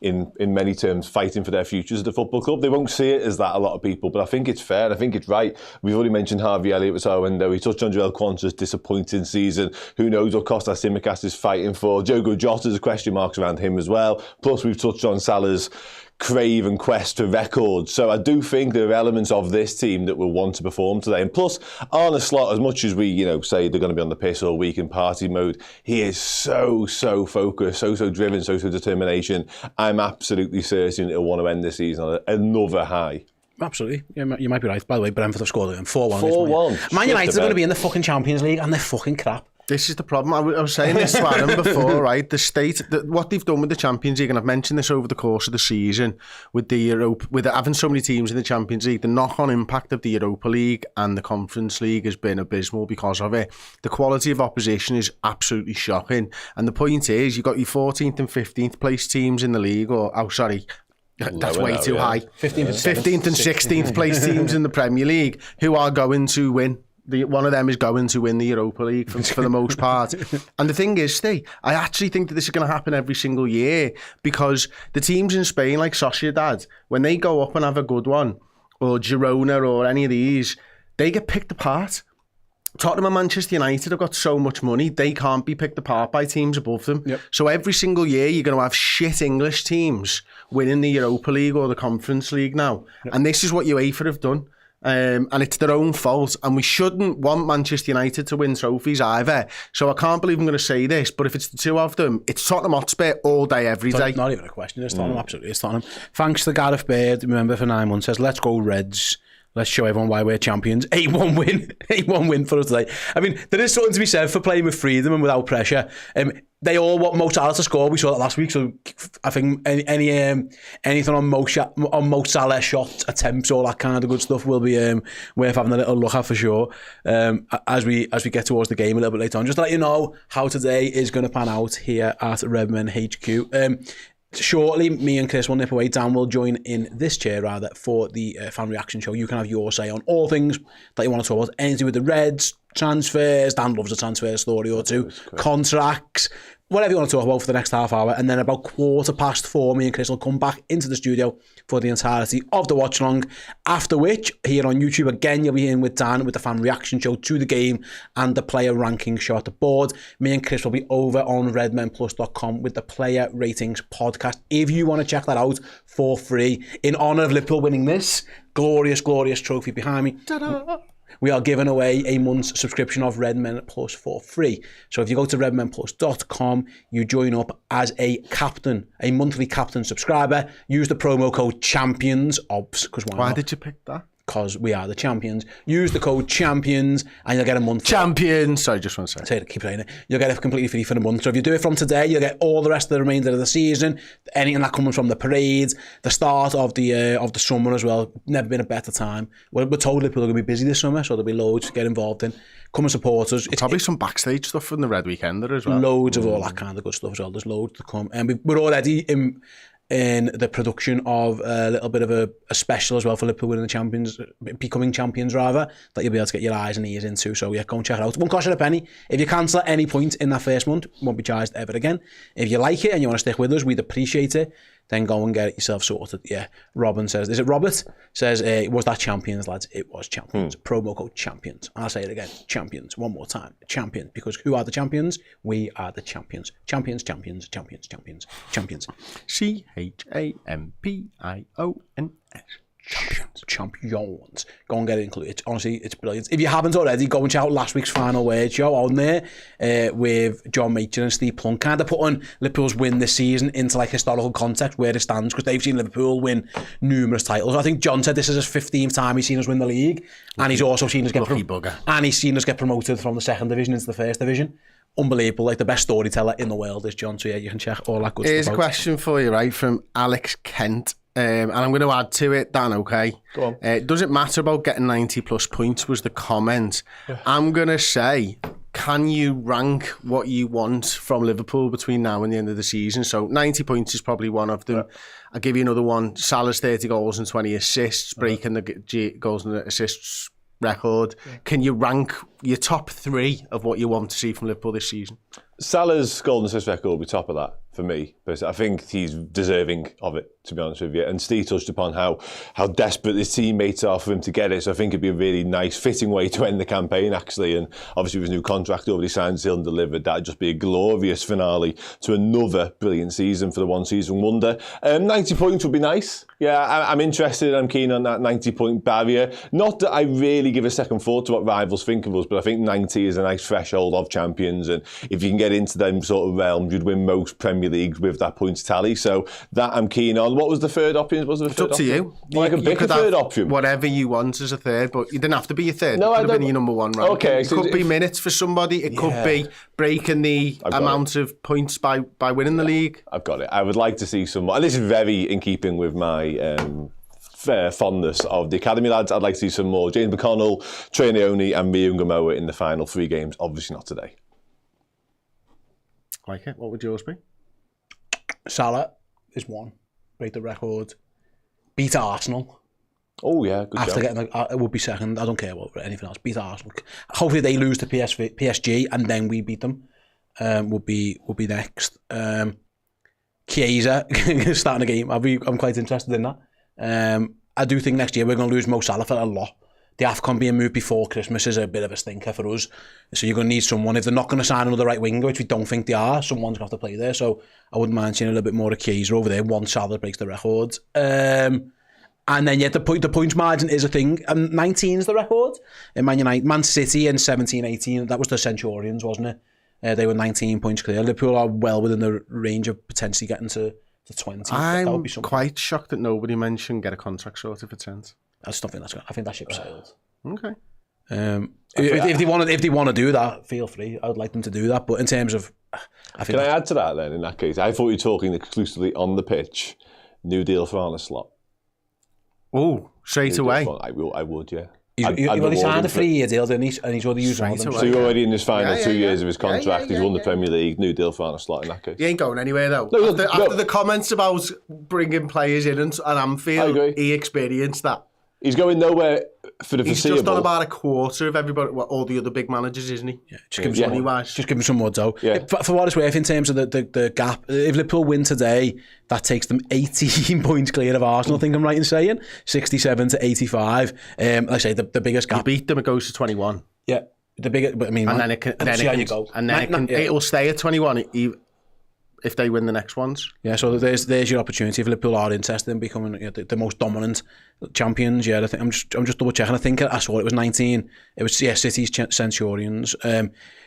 Speaker 3: in many terms, fighting for their futures at the football club. They won't see it as that, a lot of people, but I think it's fair. I think it's right. We've already mentioned Harvey Elliott was our window. We touched on Joel Quanta's disappointing season. Who knows what Costas Tsimikas is fighting for? Diogo Jota's question marks around him as well. Plus, we've touched on Salah's crave and quest for records. So I do think there are elements of this team that will want to perform today. And plus, Arne Slot, as much as we, say they're going to be on the piss all week in party mode, he is so focused, so driven, so determination. I'm absolutely certain he'll want to end this season on another high.
Speaker 1: Absolutely. You might be right. By the way, Brentford have scored 4-1.
Speaker 3: 4-1.
Speaker 1: Man United are going to be in the fucking Champions League and they're fucking crap.
Speaker 2: This is the problem. I was saying this to Aaron before, right? What they've done with the Champions League, and I've mentioned this over the course of the season, with having so many teams in the Champions League, the knock-on impact of the Europa League and the Conference League has been abysmal because of it. The quality of opposition is absolutely shocking. And the point is, you've got your 14th and 15th place teams in the league, that's way too high. 15th and 16th place teams in the Premier League who are going to win. One of them is going to win the Europa League for the most part. And the thing is, I actually think that this is going to happen every single year because the teams in Spain, like Sociedad, when they go up and have a good one, or Girona or any of these, they get picked apart. Tottenham and Manchester United have got so much money, they can't be picked apart by teams above them. Yep. So every single year, you're going to have shit English teams winning the Europa League or the Conference League now. Yep. And this is what UEFA have done. And it's their own fault, and we shouldn't want Manchester United to win trophies either. So I can't believe I'm going to say this, but if it's the two of them, it's Tottenham Hotspur all day, every day.
Speaker 1: Not even a question. It's Tottenham, absolutely. It's Tottenham. Thanks to Gareth Baird, remember for 9 months, says, let's go Reds. Let's show everyone why we're champions. 8-1 win. 8-1 win for us today. I mean, there is something to be said for playing with freedom and without pressure. They all want Mo Salah to score. We saw that last week. So I think anything on Mo Salah shot attempts, all that kind of good stuff will be worth having a little look at for sure. As we get towards the game a little bit later on, just to let you know how today is going to pan out here at Redmen HQ. shortly, me and Chris will nip away. Dan will join in this chair, rather, for the fan reaction show. You can have your say on all things that you want to talk about. Anything with the Reds, transfers. Dan loves a transfer story or two. Contracts. Whatever you want to talk about for the next half hour. And then about 4:15, me and Chris will come back into the studio for the entirety of the watch-along. After which, here on YouTube, again, you'll be in with Dan with the fan reaction show to the game and the player ranking show at the board. Me and Chris will be over on redmenplus.com with the player ratings podcast. If you want to check that out for free, in honour of Liverpool winning this glorious, glorious trophy behind me. Ta-da! We are giving away a month's subscription of Redmen Plus for free. So if you go to redmenplus.com, you join up as a captain, a monthly captain subscriber. Use the promo code CHAMPIONS.
Speaker 2: Why did you pick that?
Speaker 1: Because we are the champions. Use the code CHAMPIONS and you'll get a month.
Speaker 2: Champions! Sorry, just want to say.
Speaker 1: Keep saying it. You'll get it completely free for the month. So if you do it from today, you'll get all the rest of the remainder of the season. Anything that comes from the parades, the start of the summer as well. Never been a better time. We're told people are going to be busy this summer, so there'll be loads to get involved in. Come and support us. It's
Speaker 2: probably some backstage stuff from the Red Weekender as well.
Speaker 1: Loads of all that kind of good stuff as well. There's loads to come. And we're already in the production of a little bit of a special as well for Liverpool winning the champions, becoming champions rather, that you'll be able to get your eyes and ears into. So yeah, go and check it out. It won't cost you a penny. If you cancel at any point in that first month, won't be charged ever again. If you like it and you want to stick with us, we'd appreciate it. Then go and get it yourself sorted. Yeah, Robin says, is it Robert? Says, was that champions, lads? It was champions. Promo code champions. I'll say it again, champions. One more time, champions. Because who are the champions? We are the champions. Champions, champions, champions, champions, champions.
Speaker 2: CHAMPIONS.
Speaker 1: Champions. Go and get it included. Honestly, it's brilliant. If you haven't already, go and check out last week's Final Word show on there with John Machin and Steve Plunk, kind of putting Liverpool's win this season into like historical context where it stands, because they've seen Liverpool win numerous titles. I think John said this is his 15th time he's seen us win the league, and he's also seen us get promoted from the second division into the first division. Unbelievable, like the best storyteller in the world is John. So yeah, you can check all that good stuff out.
Speaker 2: Here's a question for you, right, from Alex Kent. And I'm going to add to it, Dan, okay?
Speaker 3: Go on.
Speaker 2: Does it matter about getting 90 plus points, was the comment. Yeah. I'm going to say, can you rank what you want from Liverpool between now and the end of the season? So 90 points is probably one of them. Yeah. I'll give you another one. Salah's 30 goals and 20 assists, breaking the goals and assists record. Yeah. Can you rank your top three of what you want to see from Liverpool this season?
Speaker 3: Salah's goal and assist record will be top of that for me. But I think he's deserving of it, to be honest with you. And Steve touched upon how desperate his teammates are for him to get it. So I think it'd be a really nice, fitting way to end the campaign, actually. And obviously with his new contract already signed, sealed and delivered, that'd just be a glorious finale to another brilliant season for the one-season wonder. 90 points would be nice. Yeah, I'm interested. I'm keen on that 90-point barrier. Not that I really give a second thought to what rivals think of us, but I think 90 is a nice threshold of champions. And if you can get into them sort of realms, you'd win most Premier Leagues with that points tally. So that I'm keen on. What was the third option?
Speaker 2: It's up to you.
Speaker 3: Well, I can pick a third option.
Speaker 2: Whatever you want as a third, but you didn't have to be a third.
Speaker 3: No,
Speaker 2: it could have been your number one rank.
Speaker 3: Okay,
Speaker 2: it could be minutes for somebody. It could be breaking the amount of points by winning the league.
Speaker 3: I've got it. I would like to see some more. And this is very in keeping with my fondness of the academy lads. I'd like to see some more James McConnell, Trey Naoni and Mia Ngamoa in the final 3 games. Obviously not today.
Speaker 2: Like it. What would yours be?
Speaker 1: Salah is one. Break the record. Beat Arsenal.
Speaker 3: Oh yeah, good
Speaker 1: After
Speaker 3: job.
Speaker 1: Getting, it would be second. I don't care about anything else. Beat Arsenal. Hopefully they lose to PSG and then we beat them. Would be next. Chiesa starting a game. I'm quite interested in that. I do think next year we're going to lose Mo Salah for a lot. The AFCON being moved before Christmas is a bit of a stinker for us. So you're going to need someone. If they're not going to sign another right winger, which we don't think they are, someone's going to have to play there. So I wouldn't mind seeing a little bit more of Chiesa over there once Salah breaks the record. And then, yeah, the points margin is a thing. 19 is the record. In Man City in 17-18, that was the Centurions, wasn't it? They were 19 points clear. Liverpool are well within the range of potentially getting to 20.
Speaker 2: I'm quite shocked that nobody mentioned get a contract sorted for 10.
Speaker 1: I just don't think that's good. I think that ship sailed.
Speaker 2: Okay.
Speaker 1: If they want to do that, feel free. I would like them to do that. But in terms of,
Speaker 3: can I add to that then? In that case, I thought you were talking exclusively on the pitch. New deal for Arne Slot.
Speaker 2: Oh, straight away.
Speaker 3: I would, yeah.
Speaker 1: He signed a 3-year deal, didn't he? And he's already used one of them.
Speaker 3: So he's already in his final 2 years of his contract. He's won the Premier League. New deal for Arne Slot in that case.
Speaker 2: He ain't going anywhere though. After the comments about bringing players in and Anfield, he experienced that.
Speaker 3: He's going nowhere for the foreseeable.
Speaker 2: He's just on about a quarter of everybody, all the other big managers, isn't he?
Speaker 1: Yeah, just give him some more dough.
Speaker 3: Yeah.
Speaker 1: For what it's worth, in terms of the gap, if Liverpool win today, that takes them 18 points clear of Arsenal, I think I'm right in saying. 67 to 85. Like I say, the biggest gap.
Speaker 2: You beat them, it goes to 21.
Speaker 1: Yeah. The biggest, but I mean,
Speaker 2: and then it'll stay at 21 if they win the next ones.
Speaker 1: Yeah, so there's your opportunity. If Liverpool are interested in becoming the most dominant champions, I think I'm just double checking. I think I saw it was 19. It was City's Centurions.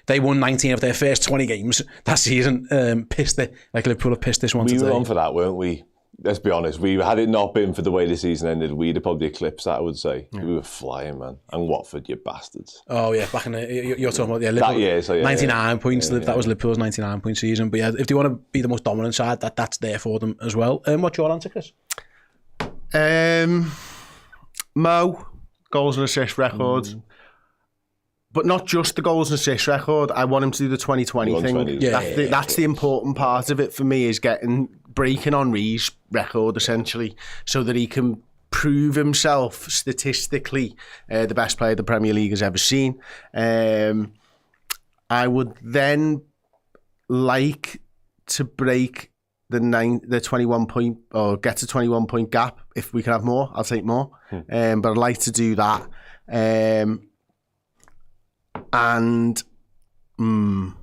Speaker 1: They won 19 of their first 20 games that season. Liverpool have pissed this one today.
Speaker 3: We were on for that, weren't we? Let's be honest. Had it not been for the way the season ended, we'd have probably eclipsed that, I would say. Yeah. We were flying, man. And Watford, you bastards.
Speaker 1: Oh, yeah. Back in you're talking about Liverpool.
Speaker 3: That year, so
Speaker 1: 99 points. That was Liverpool's 99-point season. But yeah, if they want to be the most dominant side, that's there for them as well. What's your answer, Chris?
Speaker 2: Mo, goals and assist record. But not just the goals and assist record. I want him to do the 2020 thing. That's the important part of it for me, is breaking Henry's record, essentially, so that he can prove himself statistically the best player the Premier League has ever seen. I would then like to break the 21 point, or get to 21 point gap. If we can have more, I'll take more. But I'd like to do that. And I'm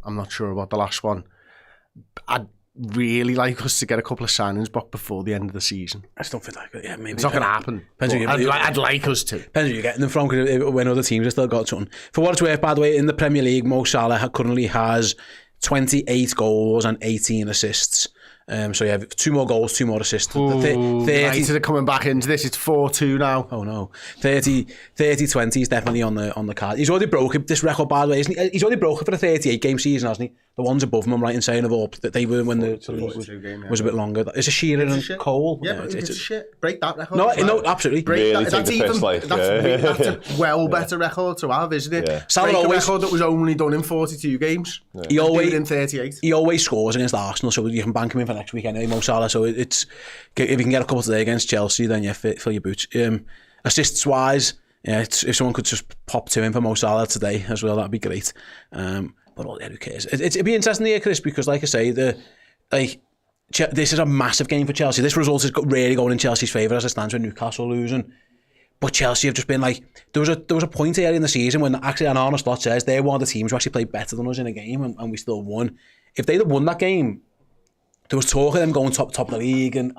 Speaker 2: not sure about the last one. I'd really like us to get a couple of signings back before the end of the season.
Speaker 1: I still feel like maybe
Speaker 2: it's not going to happen. I'd like us to.
Speaker 1: Depends who you're getting them from, when other teams have still got something. For what it's worth, by the way, in the Premier League, Mo Salah currently has 28 goals and 18 assists. So yeah, 2 more goals, 2 more assists.
Speaker 2: United are coming back into this. It's 4-2 now.
Speaker 1: Oh no, 30-20 is definitely on the card. He's already broken this record, by the way, isn't he? He's already broken for a 38-game season, hasn't he? The ones above him, I'm right in saying, of all that they were when the league was a bit longer. It's a Shearer and Cole.
Speaker 2: Yeah, but it's shit. Break that record.
Speaker 1: No, absolutely.
Speaker 3: Break that.
Speaker 2: That's a better record to have, isn't it?
Speaker 3: Yeah.
Speaker 2: Break a record that was only done in 42 games. Yeah. He always in 38.
Speaker 1: He always scores against Arsenal, so you can bank him in for next week anyway, Mo Salah. So it's, if you can get a couple today against Chelsea, then yeah, fill your boots. Assists wise, yeah, if someone could just pop 2 in for Mo Salah today as well, that'd be great. But who cares? It'd be interesting to hear, Chris, because like I say, this is a massive game for Chelsea. This result is really going in Chelsea's favour as it stands with Newcastle losing. But Chelsea have just been like, there was a point earlier in the season when actually Arne Slot says they're one of the teams who actually played better than us in a game, and we still won. If they'd have won that game, there was talk of them going top of the league, and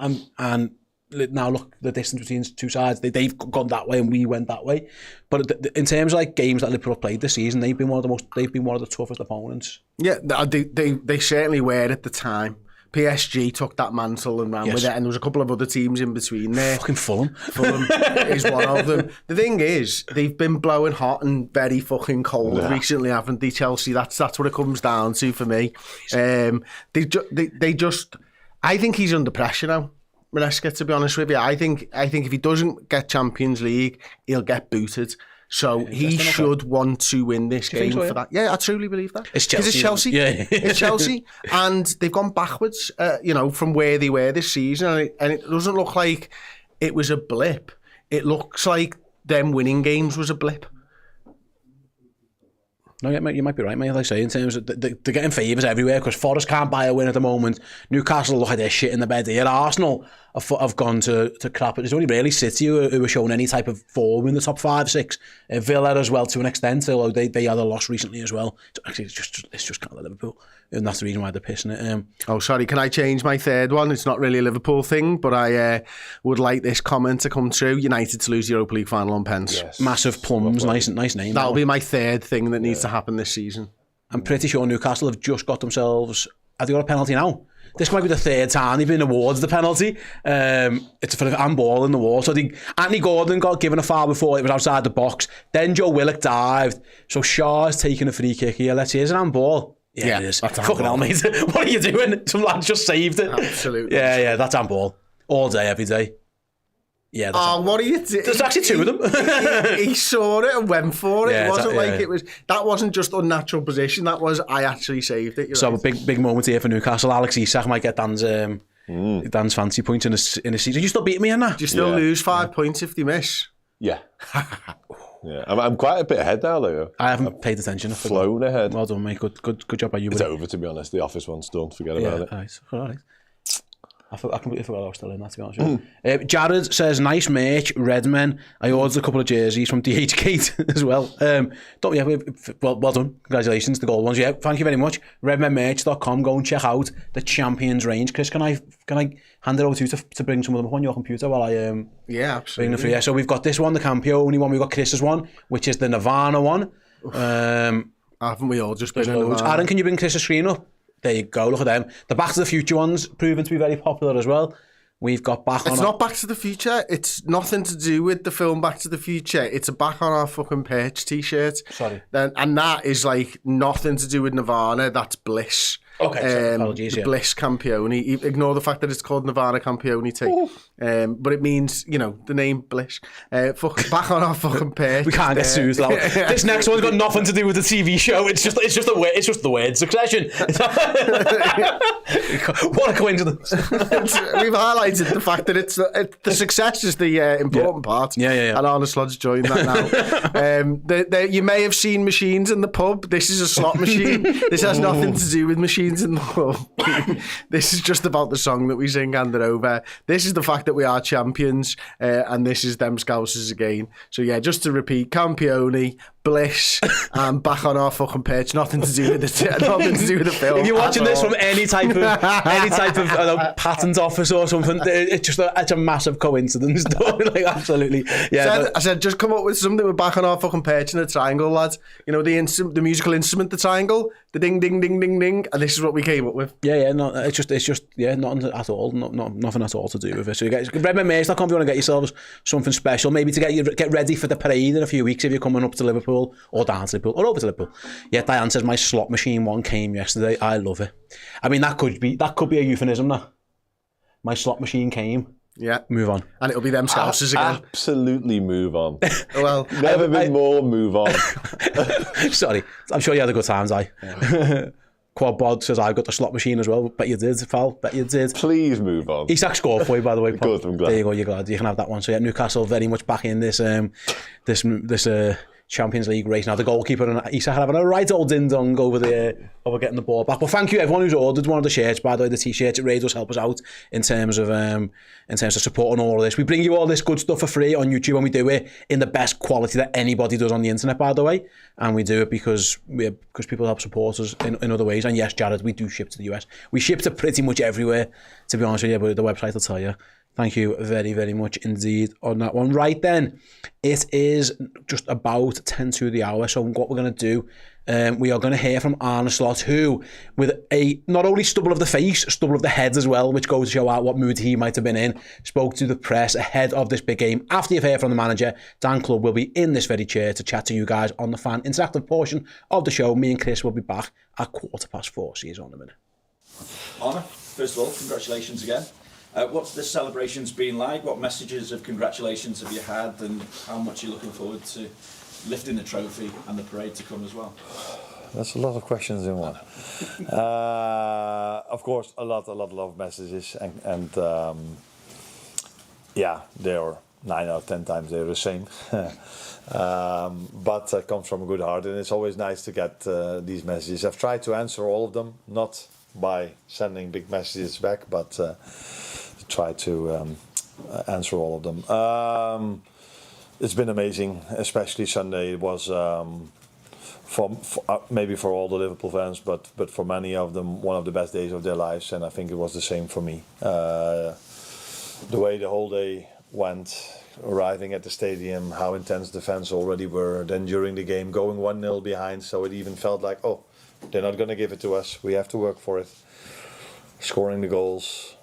Speaker 1: now look, the distance between two sides, they've gone that way and we went that way. But in terms of like games that Liverpool have played this season, they've been one of the toughest opponents. Yeah,
Speaker 2: they certainly were at the time. PSG took that mantle and ran with it, and there was a couple of other teams in between there.
Speaker 1: Fucking Fulham.
Speaker 2: Fulham is one of them. The thing is, they've been blowing hot and very fucking cold recently, haven't they, Chelsea? That's what it comes down to for me. They just, I think he's under pressure now, Maresca, to be honest with you. I think if he doesn't get Champions League, he'll get booted. So he should want to win this game for that. Yeah, I truly believe that.
Speaker 1: It's Chelsea.
Speaker 2: It's Chelsea.
Speaker 1: Yeah.
Speaker 2: It's Chelsea. And they've gone backwards, from where they were this season. And it doesn't look like it was a blip. It looks like them winning games was a blip.
Speaker 1: No, you might be right, mate. Like I say, in terms of they're getting favours everywhere because Forest can't buy a win at the moment. Newcastle look like they're shit in the bed here. Arsenal have gone to crap. It's only really City who are showing any type of form in the top 5-6. Villa as well to an extent, although they had a loss recently as well. Actually, it's just kind of Liverpool, and that's the reason why they're pissing it.
Speaker 2: Oh, sorry. Can I change my third one? It's not really a Liverpool thing, but I would like this comment to come true. United to lose the Europa League final on pens.
Speaker 1: Yes. Massive plums. Nice name.
Speaker 2: That'll be my third thing that needs to happen this season.
Speaker 1: I'm pretty sure Newcastle have just got themselves. Have they got a penalty now? This might be the third time they've been awards the penalty. It's for the handball in the wall. So Anthony Gordon got given a foul before, it was outside the box. Then Joe Willock dived. So Shaw's taking a free kick here. Here's an handball. Yeah, it is. Fucking hell, mate. What are you doing? Some lad just saved it.
Speaker 2: Absolutely.
Speaker 1: Yeah, that's handball. All day, every day. Yeah.
Speaker 2: What are you doing?
Speaker 1: There's actually two of them.
Speaker 2: He saw it and went for it.
Speaker 1: Yeah,
Speaker 2: it wasn't like
Speaker 1: yeah.
Speaker 2: it was. That wasn't just unnatural position. That was I actually saved it. You're
Speaker 1: So
Speaker 2: right.
Speaker 1: a big moment here for Newcastle. Alex Isak might get Dan's fancy points in the season. You still beat me in that?
Speaker 2: Do you still lose 5 points if they miss?
Speaker 3: Yeah. Yeah, I'm quite a bit ahead now, though.
Speaker 1: I haven't paid attention.
Speaker 3: Flown ahead.
Speaker 1: Well done, mate. Good job by you.
Speaker 3: It's over, to be honest. The office one's done. Forget about it.
Speaker 1: Nice. All right. I completely forgot I was still in that, to be honest with you. Jared says, nice merch, Redmen. I ordered a couple of jerseys from DHgate as well. Well done. Congratulations, the gold ones. Yeah, thank you very much. Redmenmerch.com. Go and check out the Champions range. Chris, can I hand it over to you to bring some of them up on your computer while I
Speaker 2: Yeah, absolutely.
Speaker 1: bring them for you? So we've got this one, the Campione one. We've got Chris's one, which is the Nirvana one.
Speaker 2: Haven't we all just been in
Speaker 1: Loads. Aaron, can you bring Chris's screen up? There you go, look at them. The Back to the Future ones proven to be very popular as well. We've got
Speaker 2: It's not Back to the Future. It's nothing to do with the film Back to the Future. It's a Back on Our Fucking Perch t-shirt.
Speaker 1: Sorry.
Speaker 2: And that is like nothing to do with Nirvana. That's Bliss.
Speaker 1: Okay, sorry, apologies, yeah.
Speaker 2: Bliss Campione. Ignore the fact that it's called Nirvana Campione too. But it means, the name Bliss. Back on Our Fucking Perch.
Speaker 1: We can't get sued. This next one's got nothing to do with the TV show. It's just the word Succession. What a coincidence.
Speaker 2: We've highlighted the fact that the success is the important part.
Speaker 1: Yeah.
Speaker 2: And Arne Slot's joined that now. You may have seen machines in the pub. This is a slot machine. This has nothing to do with machines in the pub. This is just about the song that we sing hand it over. This is the fact that we are champions, and this is them Scousers again. So yeah, just to repeat, Campione, Bliss, and Back on Our Fucking Perch. Nothing to do with the film.
Speaker 1: If you're watching this from any type of patent office or something, it's a massive coincidence. Like, absolutely. Yeah.
Speaker 2: I said, just come up with something with Back on Our Fucking Perch and a triangle, lads. The musical instrument, the triangle, the ding, ding, ding, ding, ding, and this is what we came up with.
Speaker 1: Yeah. No, it's just nothing at all. Nothing at all to do with it. So you guys, redmenmerch.com if you want to get yourselves something special, maybe to get ready for the parade in a few weeks if you're coming up to Liverpool or down to Liverpool or over to Liverpool. Yeah, Diane says my slot machine one came yesterday. I love it. I mean, that could be a euphemism. That my slot machine came.
Speaker 2: Yeah.
Speaker 1: Move on.
Speaker 2: And it'll be them Scousers again.
Speaker 3: Absolutely move on.
Speaker 2: Well,
Speaker 3: Never been more move on.
Speaker 1: Sorry. I'm sure you had a good time, Yeah. Quad Bod says, I've got the slot machine as well. Bet you did, pal. Bet you did.
Speaker 3: Please move on.
Speaker 1: Isak scored for you, by the way.
Speaker 3: Good, I'm glad.
Speaker 1: There you go, you're glad. You can have that one. So yeah, Newcastle very much back in this Champions League race. Now the goalkeeper and Isak having a right old ding-dong over getting the ball back. But thank you everyone who's ordered one of the shirts. By the way, the t-shirts, it really does help us out in terms of supporting all of this. We bring you all this good stuff for free on YouTube, and we do it in the best quality that anybody does on the internet, by the way. And we do it because people help support us in other ways. And yes, Jared, we do ship to the US. We ship to pretty much everywhere, to be honest with you, but the website will tell you. Thank you very, very much indeed on that one. Right then, it is just about 10 to the hour. So what we're going to do, we are going to hear from Arne Slot, who, with a not only stubble of the face, stubble of the head as well, which goes to show out what mood he might have been in, spoke to the press ahead of this big game. After you've heard from the manager, Dan Clubb will be in this very chair to chat to you guys on the fan interactive portion of the show. Me and Chris will be back at 4:15. See you on in a minute.
Speaker 4: Arne, first of all, congratulations again. What's the celebrations been like? What messages of congratulations have you had, and how much are you looking forward to lifting the trophy and the parade to come as well?
Speaker 5: That's a lot of questions in one. Of course, a lot of messages, and yeah, they are 9 out of 10 times they're the same. But it comes from a good heart, and it's always nice to get these messages. I've tried to answer all of them, not by sending big messages back, but try to answer all of them. It's been amazing, especially Sunday. It was maybe for all the Liverpool fans, but for many of them, one of the best days of their lives, and I think it was the same for me. The way the whole day went, arriving at the stadium, how intense the fans already were, then during the game going 1-0 behind, so it even felt like, oh, they're not going to give it to us, we have to work for it. Scoring the goals,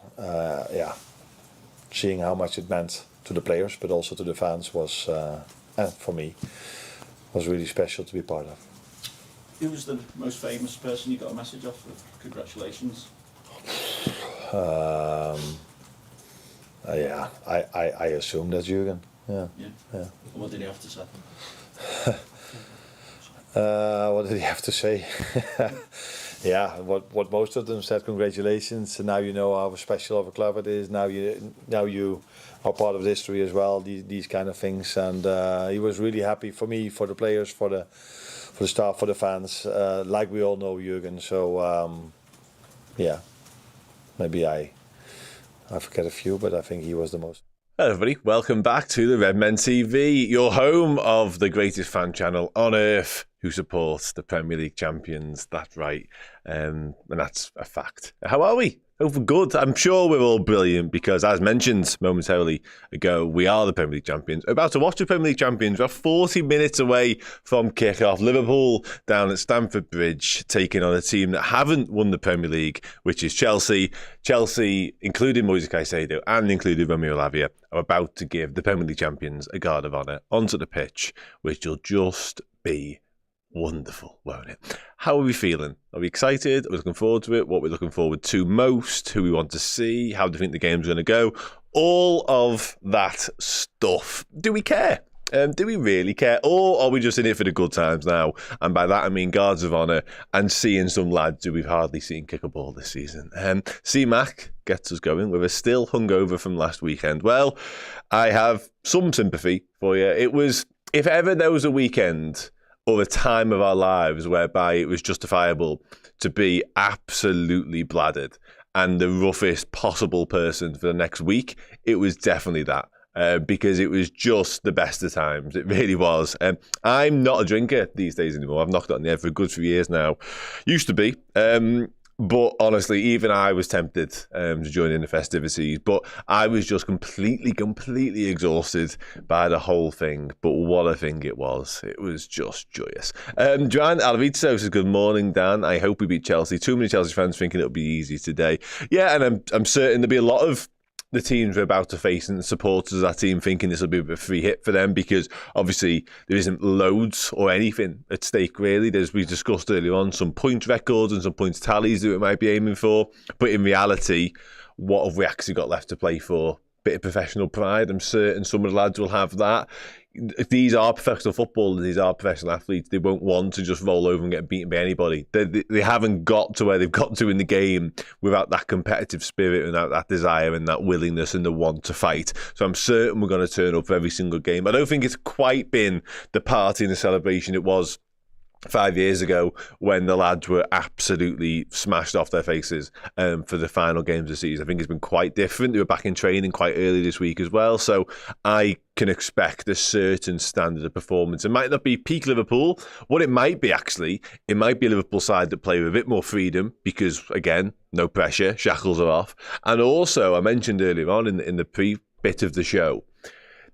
Speaker 5: seeing how much it meant to the players, but also to the fans was, and for me, was really special to be part of.
Speaker 4: Who was the most famous person you got a message off of? Congratulations.
Speaker 5: Yeah, I assume that's Jurgen. Yeah.
Speaker 4: And what did he have to say?
Speaker 5: What did he have to say? Yeah, what most of them said, congratulations. Now you know how special of a club it is. Now you are part of the history as well. These kind of things, and he was really happy for me, for the players, for the staff, for the fans. Like we all know Jurgen. So yeah, maybe I forget a few, but I think he was the most.
Speaker 3: Hello everybody, welcome back to the Redmen TV, your home of the greatest fan channel on earth who supports the Premier League champions. That's right, and that's a fact. How are we? Hope we're good. I'm sure we're all brilliant because, as mentioned momentarily ago, we are the Premier League champions. We're about to watch the Premier League champions. We're 40 minutes away from kickoff. Liverpool down at Stamford Bridge taking on a team that haven't won the Premier League, which is Chelsea. Chelsea, including Moise Caicedo and including Romeo Lavia, are about to give the Premier League champions a guard of honour onto the pitch, which will just be wonderful, won't it? How are we feeling? Are we excited? Are we looking forward to it? What we're looking forward to most? Who we want to see? How do we think the game's going to go? All of that stuff. Do we care? Do we really care? Or are we just in it for the good times now? And by that I mean guards of honour and seeing some lads who we've hardly seen kick a ball this season. C-Mac gets us going. We're still hungover from last weekend. Well, I have some sympathy for you. It was, if ever there was a weekend or a time of our lives whereby it was justifiable to be absolutely bladdered and the roughest possible person for the next week, it was definitely that. Because it was just the best of times. It really was. I'm not a drinker these days anymore. I've knocked it on the head for a good few years now. Used to be. But honestly, even I was tempted to join in the festivities. But I was just completely exhausted by the whole thing. But what a thing it was. It was just joyous. Joanne Alvito says, good morning, Dan. I hope we beat Chelsea. Too many Chelsea fans thinking it'll be easy today. Yeah, and I'm certain there'll be a lot of the teams we're about to face and the supporters of that team thinking this will be a free hit for them because obviously there isn't loads or anything at stake really. There's, we discussed earlier on, some point records and some points tallies that we might be aiming for, but in reality, what have we actually got left to play for? Bit of professional pride. I'm certain some of the lads will have that. These are professional footballers, these are professional athletes. They won't want to just roll over and get beaten by anybody. They haven't got to where they've got to in the game without that competitive spirit and that desire and that willingness and the want to fight. So I'm certain we're going to turn up for every single game. I don't think it's quite been the party and the celebration it was 5 years ago when the lads were absolutely smashed off their faces for the final games of the season. I think it's been quite different. They were back in training quite early this week as well. So I can expect a certain standard of performance. It might not be peak Liverpool. What it might be actually, it might be a Liverpool side that play with a bit more freedom because, again, no pressure, shackles are off. And also, I mentioned earlier on in the pre-bit of the show,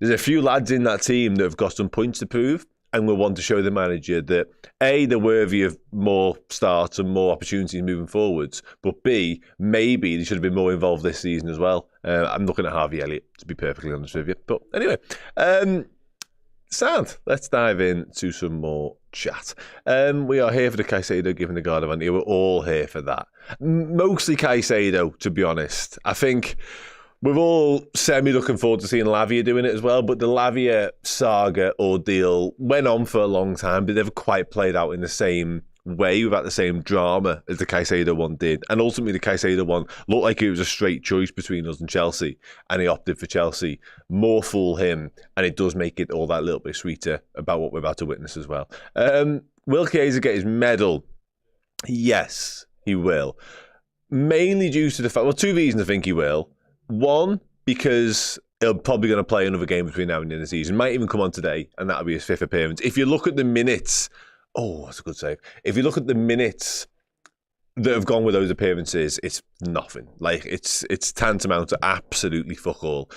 Speaker 3: there's a few lads in that team that have got some points to prove and will want to show the manager that A, they're worthy of more starts and more opportunities moving forwards, but B, maybe they should have been more involved this season as well. I'm looking at Harvey Elliott, to be perfectly honest with you. But anyway, sound. Let's dive into some more chat. We are here for the Caicedo giving the guard of honour. We're all here for that. Mostly Caicedo, to be honest. I think we're all semi-looking forward to seeing Lavia doing it as well, but the Lavia saga ordeal went on for a long time, but never quite played out in the same way, without the same drama as the Caicedo one did. And ultimately, the Caicedo one looked like it was a straight choice between us and Chelsea, and he opted for Chelsea. More fool him, and it does make it all that little bit sweeter about what we're about to witness as well. Will Chiesa get his medal? Yes, he will. Mainly due to the fact, well, two reasons I think he will. One, because he'll probably going to play another game between now and the end of the season. Might even come on today, and that'll be his fifth appearance. If you look at the minutes, oh, that's a good save. If you look at the minutes that have gone with those appearances, it's nothing. Like, it's tantamount to absolutely fuck all.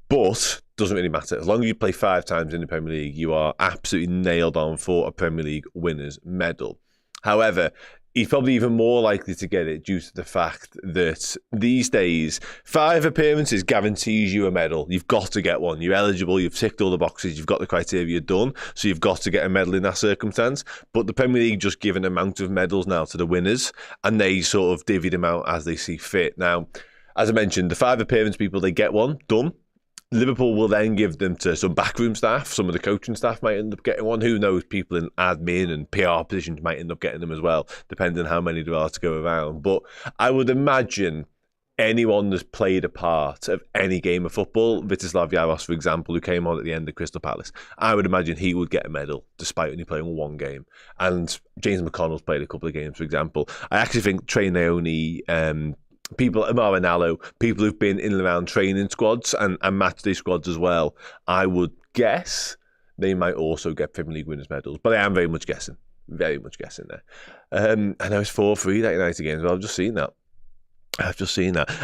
Speaker 3: But doesn't really matter. As long as you play 5 times in the Premier League, you are absolutely nailed on for a Premier League winner's medal. However, he's probably even more likely to get it due to the fact that these days, 5 appearances guarantees you a medal. You've got to get one. You're eligible. You've ticked all the boxes. You've got the criteria done. So you've got to get a medal in that circumstance. But the Premier League just give an amount of medals now to the winners, and they sort of divvy them out as they see fit. Now, as I mentioned, the 5 appearance people, they get one, done. Liverpool will then give them to some backroom staff. Some of the coaching staff might end up getting one. Who knows? People in admin and PR positions might end up getting them as well, depending on how many there are to go around. But I would imagine anyone that's played a part of any game of football, Vítězslav Jaros, for example, who came on at the end of Crystal Palace, I would imagine he would get a medal, despite only playing one game. And James McConnell's played a couple of games, for example. I actually think Trey Naoni, people, Marinello, people who've been in and around training squads and match day squads as well, I would guess they might also get Premier League winners' medals. But I am very much guessing there. I know it's 4-3 that United game as well. I've just seen that.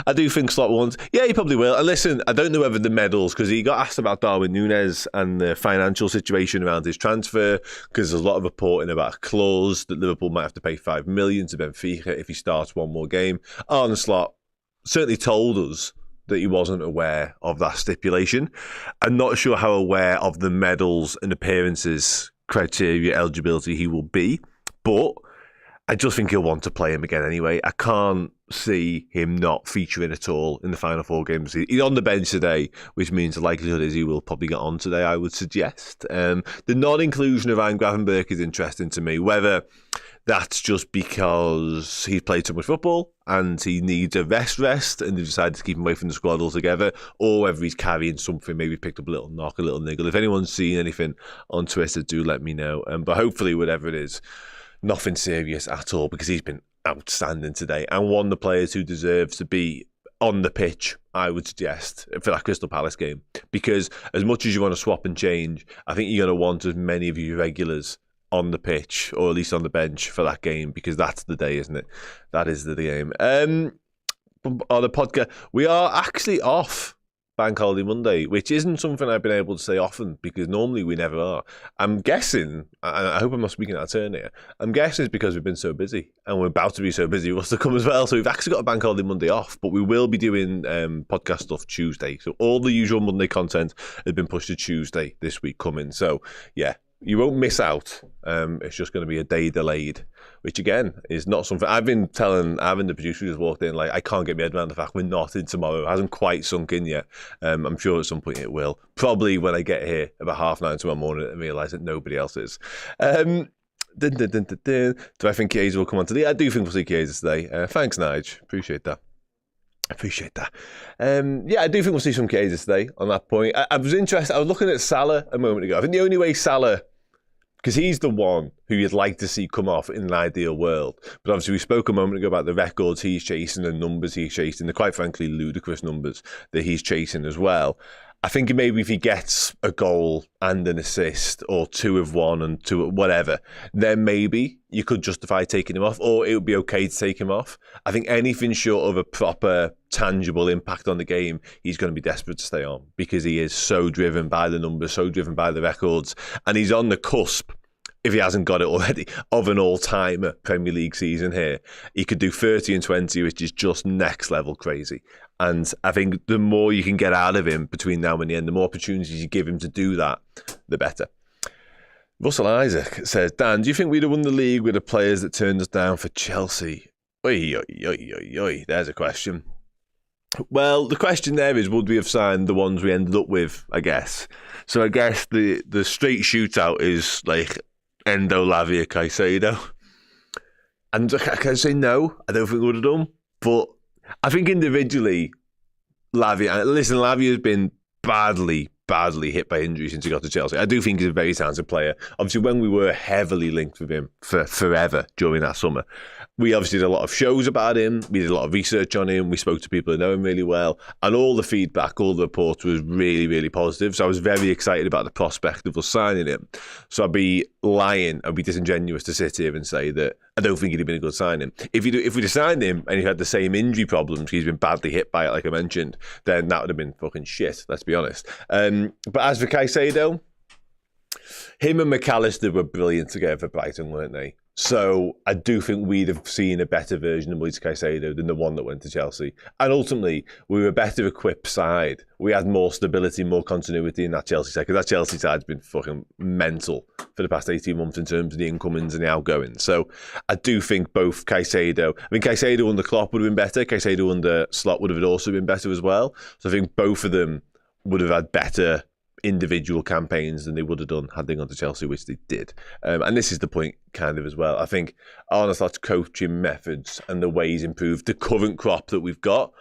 Speaker 3: I do think Slot wants. Yeah, he probably will. And listen, I don't know whether the medals, because he got asked about Darwin Núñez and the financial situation around his transfer, because there's a lot of reporting about a clause that Liverpool might have to pay $5 million to Benfica if he starts one more game. Arne Slot certainly told us that he wasn't aware of that stipulation. I'm not sure how aware of the medals and appearances criteria eligibility he will be, but I just think he'll want to play him again anyway. I can't see him not featuring at all in the final 4 games. He's on the bench today, which means the likelihood is he will probably get on today, I would suggest. The non-inclusion of Ryan Gravenberch is interesting to me, whether that's just because he's played so much football and he needs a rest and they decided to keep him away from the squad altogether, or whether he's carrying something, maybe picked up a little knock, a little niggle. If anyone's seen anything on Twitter, do let me know. But hopefully, whatever it is, nothing serious at all, because he's been outstanding today and one of the players who deserves to be on the pitch, I would suggest, for that Crystal Palace game. Because as much as you want to swap and change, I think you're going to want as many of your regulars on the pitch, or at least on the bench for that game, because that's the day, isn't it? That is the game. On the podcast, we are actually off Bank Holiday Monday, which isn't something I've been able to say often, because normally we never are. I'm guessing, I hope I'm not speaking out of turn here, I'm guessing it's because we've been so busy, and we're about to be so busy what's to come as well. So we've actually got a Bank Holiday Monday off, but we will be doing podcast stuff Tuesday. So all the usual Monday content has been pushed to Tuesday this week coming. So yeah, you won't miss out. It's just going to be a day delayed, which again is not something I've been telling. Having the producer just walked in, like, I can't get my head around the fact we're not in tomorrow. It hasn't quite sunk in yet. I'm sure at some point it will. Probably when I get here about 9:30 tomorrow morning and realise that nobody else is. Do I think Chiesa will come on today? I do think we'll see Chiesa today. Thanks, Nige. Appreciate that. Yeah, I do think we'll see some Chiesa today on that point. I was interested. I was looking at Salah a moment ago. I think the only way Salah, because he's the one who you'd like to see come off in an ideal world. But obviously we spoke a moment ago about the records he's chasing, the numbers he's chasing, the quite frankly ludicrous numbers that he's chasing as well. I think maybe if he gets a goal and an assist, or 2 of 1 and 2 of whatever, then maybe you could justify taking him off, or it would be okay to take him off. I think anything short of a proper, tangible impact on the game, he's going to be desperate to stay on, because he is so driven by the numbers, so driven by the records, and he's on the cusp, if he hasn't got it already, of an all-time Premier League season here. He could do 30 and 20, which is just next level crazy. And I think the more you can get out of him between now and the end, the more opportunities you give him to do that, the better. Russell Isaac says, Dan, do you think we'd have won the league with the players that turned us down for Chelsea? Oi, there's a question. Well, the question there is, would we have signed the ones we ended up with, I guess. So I guess the straight shootout is like Endo, Lavia, Caicedo. And I can say no, I don't think we would have done. But I think individually, Lavia's been badly hit by injury since he got to Chelsea. I do think he's a very talented player. Obviously, when we were heavily linked with him for forever during that summer, we obviously did a lot of shows about him. We did a lot of research on him. We spoke to people who know him really well. And all the feedback, all the reports was really, really positive. So I was very excited about the prospect of us signing him. So I'd be lying, I'd be disingenuous to sit here and say that I don't think he'd have been a good signing. If we'd have signed him and he had the same injury problems, he's been badly hit by it, like I mentioned, then that would have been fucking shit, let's be honest. But as for Caicedo, him and McAllister were brilliant together for Brighton, weren't they? So I do think we'd have seen a better version of Moise Caicedo than the one that went to Chelsea. And ultimately, we were a better equipped side. We had more stability, more continuity in that Chelsea side, because that Chelsea side's been fucking mental for the past 18 months in terms of the incomings and the outgoings. So I do think both Caicedo under Klopp would have been better. Caicedo under Slot would have also been better as well. So I think both of them would have had better individual campaigns than they would have done had they gone to Chelsea, which they did. And this is the point kind of as well. I think Arne Slot's coaching methods and the way he's improved the current crop that we've got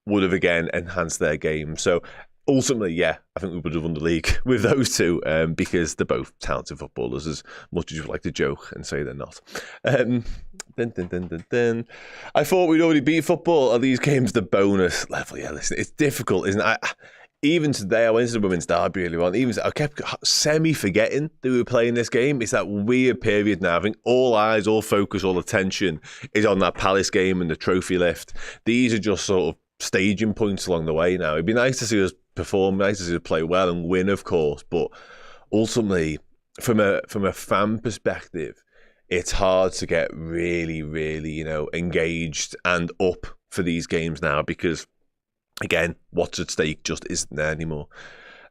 Speaker 3: would have again enhanced their game. So ultimately, yeah, I think we would have won the league with those two because they're both talented footballers, as much as you like to joke and say they're not. I thought we'd already beat football. Are these games the bonus level? Yeah, listen, it's difficult, isn't it? Even today, I went to the women's derby earlier on. I kept semi-forgetting that we were playing this game. It's that weird period now. I think all eyes, all focus, all attention is on that Palace game and the trophy lift. These are just sort of staging points along the way now. It'd be nice to see us perform, nice to see us play well and win, of course. But ultimately, from a fan perspective, it's hard to get really, really, engaged and up for these games now because, again, what's at stake just isn't there anymore.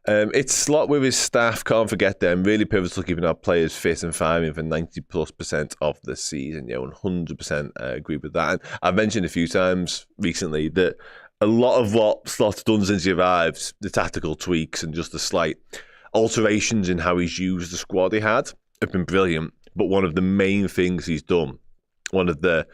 Speaker 3: It's Slot with his staff, can't forget them. Really pivotal keeping our players fit and firing for 90+% of the season. 100% agree with that. And I've mentioned a few times recently that a lot of what Slot's done since he arrived, the tactical tweaks and just the slight alterations in how he's used the squad he had, have been brilliant. But one of the main things he's done, one of the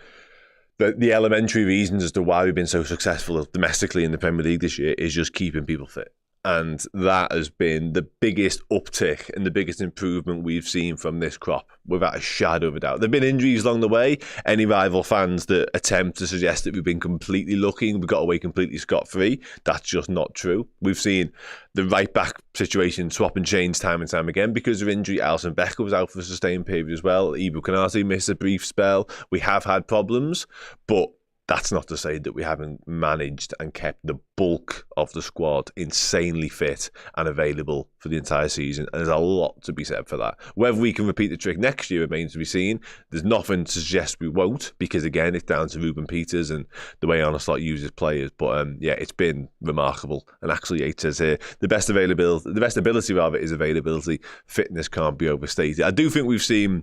Speaker 3: elementary reasons as to why we've been so successful domestically in the Premier League this year is just keeping people fit. And that has been the biggest uptick and the biggest improvement we've seen from this crop, without a shadow of a doubt. There have been injuries along the way. Any rival fans that attempt to suggest that we've been completely lucky and we got away completely scot-free, that's just not true. We've seen the right-back situation swap and change time and time again because of injury. Alisson Becker was out for a sustained period as well. Ibu Konate missed a brief spell. We have had problems, but that's not to say that we haven't managed and kept the bulk of the squad insanely fit and available for the entire season. And there's a lot to be said for that. Whether we can repeat the trick next year remains to be seen. There's nothing to suggest we won't, because again, it's down to Ruben Peters and the way Arne Slot uses players. But yeah, it's been remarkable. And actually, it says here, the best ability rather is availability. Fitness can't be overstated. I do think we've seen,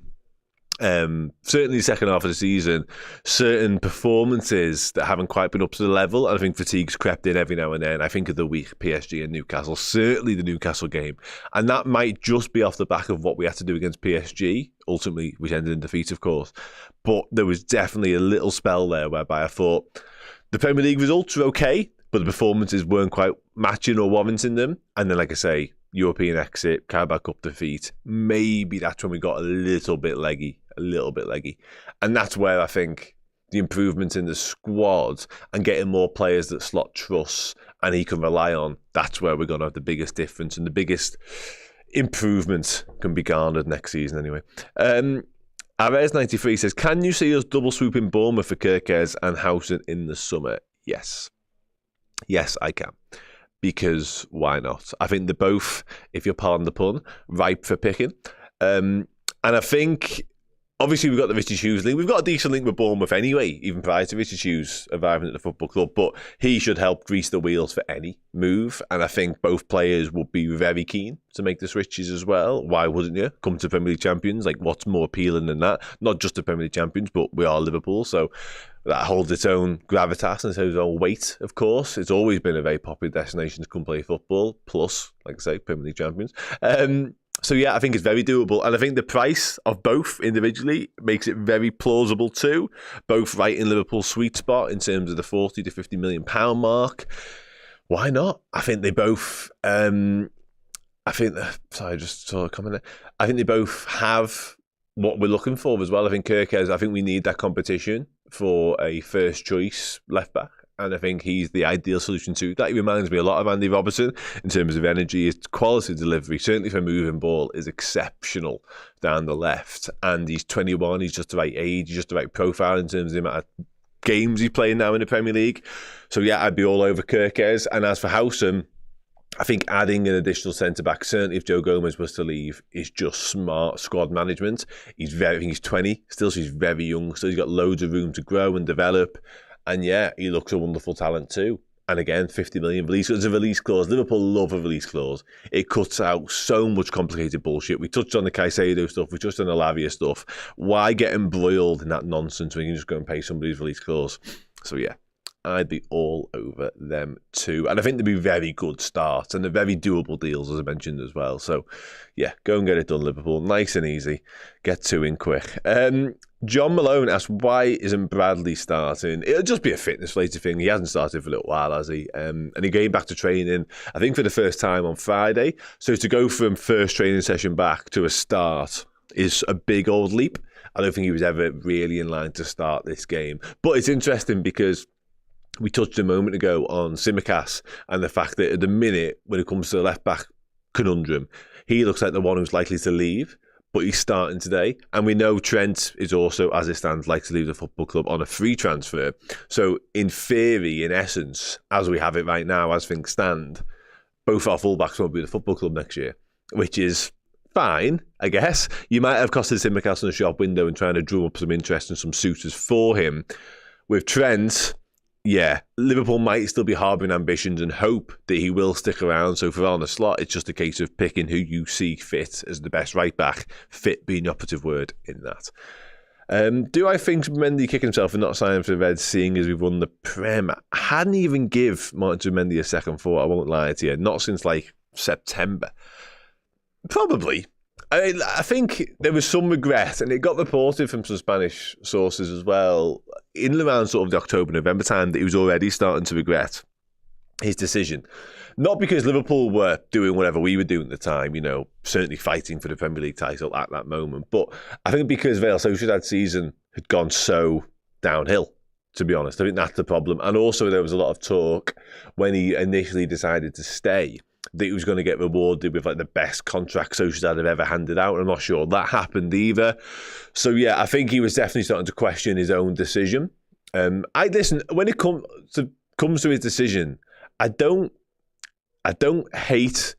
Speaker 3: certainly the second half of the season, certain performances that haven't quite been up to the level. And I think fatigue's crept in every now and then. I think of the week PSG and Newcastle, certainly the Newcastle game. And that might just be off the back of what we had to do against PSG, ultimately, which ended in defeat, of course. But there was definitely a little spell there whereby I thought the Premier League results were okay, but the performances weren't quite matching or warranting them. And then, like I say, European exit, Carabao Cup defeat, maybe that's when we got a little bit leggy. And that's where I think the improvement in the squad and getting more players that Slot trusts and he can rely on, that's where we're going to have the biggest difference and the biggest improvement can be garnered next season anyway. Ares93 says, can you see us double swooping Bournemouth for Kirkes and Housen in the summer? Yes, I can. Because why not? I think they're both, if you'll pardon the pun, ripe for picking. And I think, obviously, we've got the Richard Hughes link. We've got a decent link with Bournemouth anyway, even prior to Richard Hughes arriving at the football club. But he should help grease the wheels for any move. And I think both players would be very keen to make the switches as well. Why wouldn't you? Come to Premier League champions. Like, what's more appealing than that? Not just the Premier League champions, but we are Liverpool. So that holds its own gravitas and its own weight, of course. It's always been a very popular destination to come play football. Plus, like I say, Premier League champions. So yeah, I think it's very doable. And I think the price of both individually makes it very plausible too. Both right in Liverpool's sweet spot in terms of the 40 to 50 million pound mark. Why not? I think they both, sorry, I just saw a comment there. I think they both have what we're looking for as well. I think Kirkes, I think we need that competition for a first choice left back. And I think he's the ideal solution to that. He reminds me a lot of Andy Robertson in terms of energy. His quality delivery, certainly for moving ball, is exceptional down the left. And he's 21, he's just the right age, he's just the right profile in terms of the amount of games he's playing now in the Premier League. So yeah, I'd be all over Kirkes. And as for Housen, I think adding an additional centre-back, certainly if Joe Gomez was to leave, is just smart squad management. I think he's 20 still, so he's very young. So he's got loads of room to grow and develop. And yeah, he looks a wonderful talent too. And again, 50 million release. There's a release clause. Liverpool love a release clause. It cuts out so much complicated bullshit. We touched on the Caicedo stuff. We touched on the Lavia stuff. Why get embroiled in that nonsense when you can just go and pay somebody's release clause? So yeah, I'd be all over them too. And I think they'd be very good starts and they're very doable deals, as I mentioned as well. So yeah, go and get it done, Liverpool. Nice and easy. Get two in quick. John Malone asked, why isn't Bradley starting? It'll just be a fitness-related thing. He hasn't started for a little while, has he? And he came back to training, I think, for the first time on Friday. So to go from first training session back to a start is a big old leap. I don't think he was ever really in line to start this game. But it's interesting because we touched a moment ago on Tsimikas and the fact that at the minute, when it comes to the left-back conundrum, he looks like the one who's likely to leave, but he's starting today. And we know Trent is also, as it stands, like to leave the football club on a free transfer. So in theory, in essence, as we have it right now, as things stand, both our fullbacks won't be the football club next year, which is fine, I guess. You might have costed Tsimikas in the shop window and trying to drum up some interest and some suitors for him. With Trent, yeah, Liverpool might still be harbouring ambitions and hope that he will stick around. So for on the slot, it's just a case of picking who you see fit as the best right back. Fit being the operative word in that. Do I think Mendy kicked himself for not signing for the Reds, seeing as we've won the Prem? I hadn't even give Martin Mendy a second thought, I won't lie to you. Not since like September. Probably. I think there was some regret, and it got reported from some Spanish sources as well, in around sort of the October, November time, that he was already starting to regret his decision. Not because Liverpool were doing whatever we were doing at the time, you know, certainly fighting for the Premier League title at that moment, but I think because Real Sociedad season had gone so downhill, to be honest. I think that's the problem. And also there was a lot of talk when he initially decided to stay that he was going to get rewarded with like the best contract Sociedad have ever handed out. I'm not sure that happened either. So yeah, I think he was definitely starting to question his own decision. I listen, when it comes to his decision, I don't hate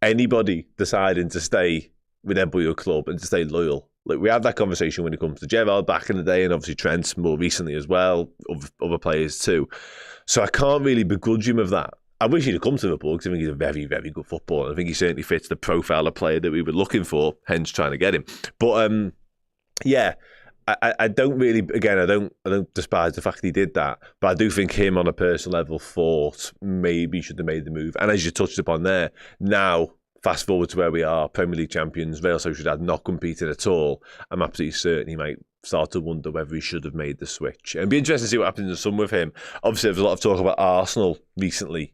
Speaker 3: anybody deciding to stay with their boyhood club and to stay loyal. Like, we had that conversation when it comes to Gerrard back in the day, and obviously Trent more recently as well, other players too. So I can't really begrudge him of that. I wish he'd have come to Liverpool because I think he's a very, very good footballer. I think he certainly fits the profile of player that we were looking for, hence trying to get him. But yeah, I don't really, again, I don't despise the fact that he did that, but I do think him on a personal level thought maybe he should have made the move. And as you touched upon there, now fast forward to where we are, Premier League champions, Real Sociedad not competed at all. I'm absolutely certain he might start to wonder whether he should have made the switch. And it'd be interesting to see what happens in the summer with him. Obviously, there's a lot of talk about Arsenal recently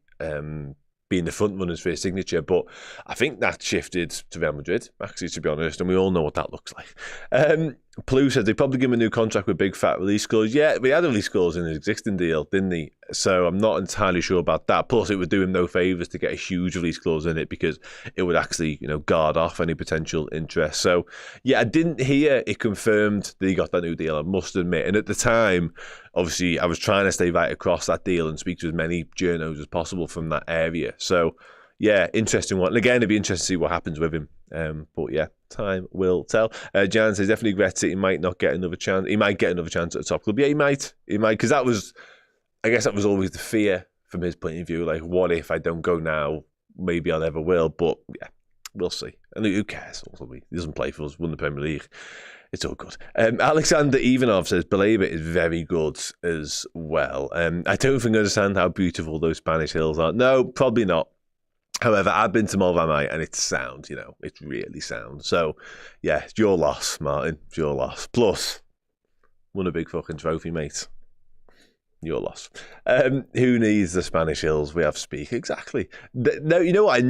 Speaker 3: being the front runners for his signature, but I think that shifted to Real Madrid, actually, to be honest, and we all know what that looks like. Plu says they probably give him a new contract with big fat release clause. Yeah, we had a release clause in his existing deal, didn't he? So I'm not entirely sure about that. Plus, it would do him no favours to get a huge release clause in it because it would actually, you know, guard off any potential interest. So yeah, I didn't hear it confirmed that he got that new deal, I must admit. And at the time, obviously, I was trying to stay right across that deal and speak to as many journos as possible from that area. So yeah, interesting one. And again, it'd be interesting to see what happens with him. But yeah, time will tell. Jan says definitely regrets it. He might not get another chance. He might get another chance at the top club. Yeah, he might. Because that was, I guess that was always the fear from his point of view. Like, what if I don't go now? Maybe I never will. But yeah, we'll see. And who cares? Ultimately, he doesn't play for us. Won the Premier League. It's all good. Alexander Ivanov says Belabor is very good as well. I don't think I understand how beautiful those Spanish hills are. No, probably not. However, I've been to Malvamai and it's sound, you know, it's really sound. So, yeah, it's your loss, Martin. It's your loss. Plus, won a big fucking trophy, mate. Your loss. Who needs the Spanish hills? We have speak. Exactly. No, you know what?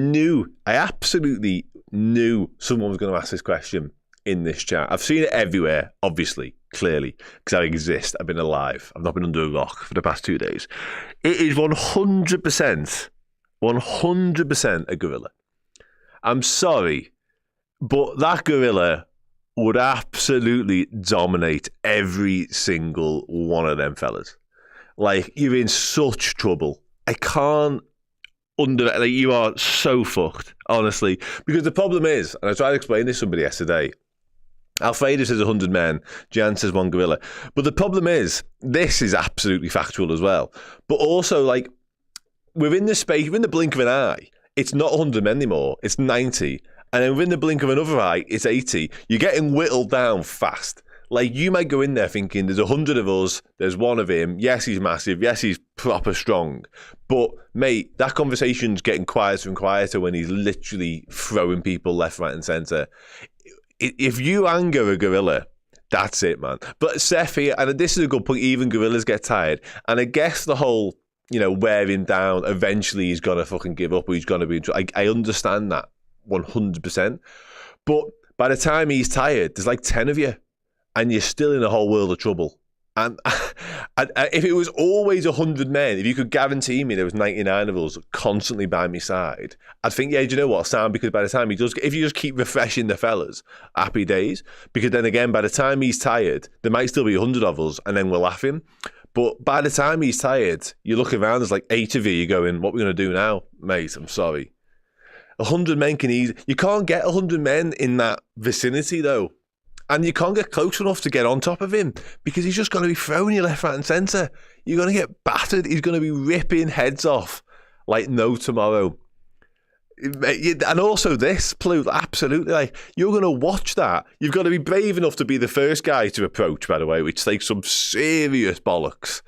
Speaker 3: I absolutely knew someone was going to ask this question in this chat. I've seen it everywhere, obviously, clearly, because I exist. I've been alive. I've not been under a rock for the past 2 days. It is 100%. 100% a gorilla. I'm sorry, but that gorilla would absolutely dominate every single one of them fellas. Like, you're in such trouble. I can't you are so fucked, honestly. Because the problem is, and I tried to explain this to somebody yesterday, Alfredo says 100 men, Jan says one gorilla. But the problem is, this is absolutely factual as well. But also, like, within the blink of an eye, it's not 100 men anymore, it's 90. And then within the blink of another eye, it's 80. You're getting whittled down fast. Like, you might go in there thinking, there's 100 of us, there's one of him, yes, he's massive, yes, he's proper strong. But, mate, that conversation's getting quieter and quieter when he's literally throwing people left, right and centre. If you anger a gorilla, that's it, man. But Seth here, and this is a good point, even gorillas get tired. And I guess the whole, wear him down, eventually he's going to fucking give up or he's going to be... I understand that 100%. But by the time he's tired, there's like 10 of you and you're still in a whole world of trouble. And if it was always 100 men, if you could guarantee me there was 99 of us constantly by my side, I'd think, yeah, do you know what, Sam? Because by the time he does, if you just keep refreshing the fellas, happy days. Because then again, by the time he's tired, there might still be 100 of us, and then we'll laugh him. But by the time he's tired, you look around, there's like 8 of you. You're going, what are we going to do now, mate? I'm sorry. 100 men can easily. You can't get 100 men in that vicinity though. And you can't get close enough to get on top of him because he's just going to be throwing you left, right and centre. You're going to get battered. He's going to be ripping heads off like no tomorrow. And also this, Plu, absolutely. Like, you're going to watch that. You've got to be brave enough to be the first guy to approach, by the way, which takes some serious bollocks.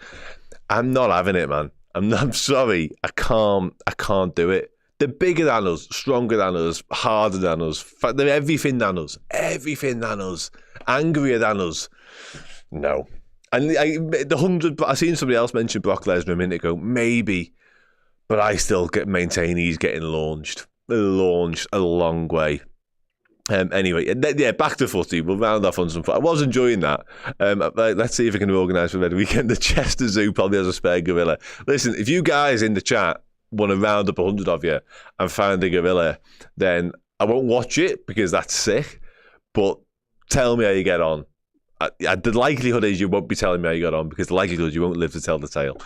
Speaker 3: I'm not having it, man. I'm sorry. I can't do it. They're bigger than us, stronger than us, harder than us. They're everything than us, angrier than us. No. And the 100, I seen somebody else mention Brock Lesnar a minute ago, maybe, but I still maintain he's getting launched a long way. Anyway, yeah, back to footy. We'll round off on some fun. I was enjoying that. Let's see if we can organise for the weekend. The Chester Zoo probably has a spare gorilla. Listen, if you guys in the chat want to round up 100 of you and find a gorilla, then I won't watch it because that's sick, but tell me how you get on. The likelihood is you won't be telling me how you got on because the likelihood is you won't live to tell the tale.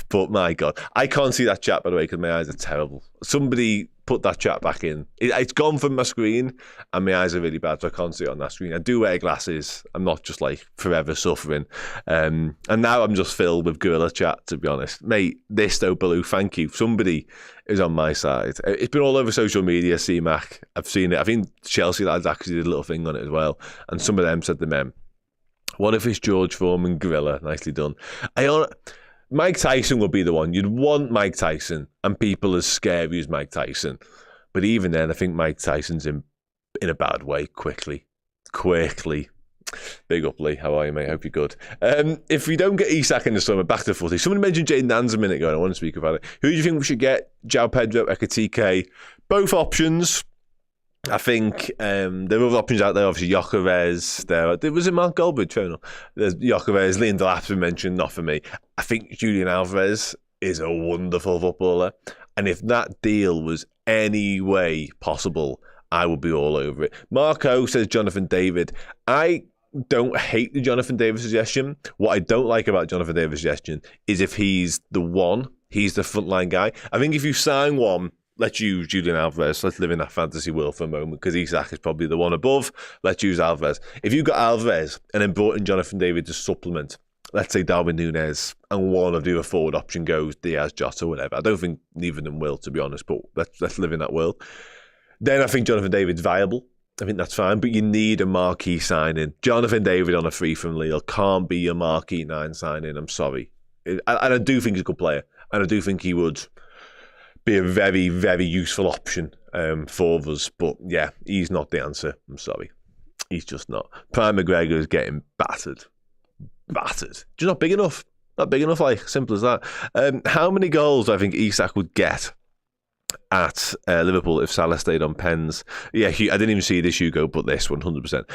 Speaker 3: But my God, I can't see that chat, by the way, because my eyes are terrible. Somebody put that chat back in. It's gone from my screen and my eyes are really bad, so I can't see it on that screen. I do wear glasses. I'm not just like forever suffering. And now I'm just filled with gorilla chat, to be honest. Mate, this though, Baloo, thank you. Somebody is on my side. It's been all over social media, C-Mac. I've seen it. I think Chelsea lads actually did a little thing on it as well. And some of them said to them, what if it's George Foreman gorilla? Nicely done. Mike Tyson would be the one. You'd want Mike Tyson and people as scary as Mike Tyson. But even then, I think Mike Tyson's in a bad way quickly. Big up, Lee. How are you, mate? Hope you're good. If we don't get Isak in the summer, back to footy. Somebody mentioned Ste and Dan's a minute ago and I want to speak about it. Who do you think we should get? João Pedro, Ekitike? Both options. I think there are other options out there. Obviously, Gyökeres. There was a Mark Goldbridge. Fair enough. There's Gyökeres. Liam Delap's been mentioned. Not for me. I think Julian Alvarez is a wonderful footballer, and if that deal was any way possible, I would be all over it. Marco says Jonathan David. I don't hate the Jonathan David suggestion. What I don't like about Jonathan David's suggestion is if he's the one, he's the frontline guy. I think if you sign one, let's use Julian Alvarez. Let's live in that fantasy world for a moment because Isak is probably the one above. Let's use Alvarez. If you've got Alvarez and then brought in Jonathan David to supplement, let's say Darwin Núñez, and one of the other forward option goes Diaz, Jota, whatever. I don't think neither of them will, to be honest, but let's live in that world. Then I think Jonathan David's viable. I think that's fine, but you need a marquee signing. Jonathan David on a free from Lille can't be your marquee 9 signing. I'm sorry. And I do think he's a good player, and I do think he would be a very, very useful option for us. But yeah, he's not the answer. I'm sorry. He's just not. Prime McGregor is getting battered. Just not big enough. Not big enough, like, simple as that. How many goals do I think Isak would get at Liverpool if Salah stayed on pens? Yeah, I didn't even see this, Hugo, but this 100%.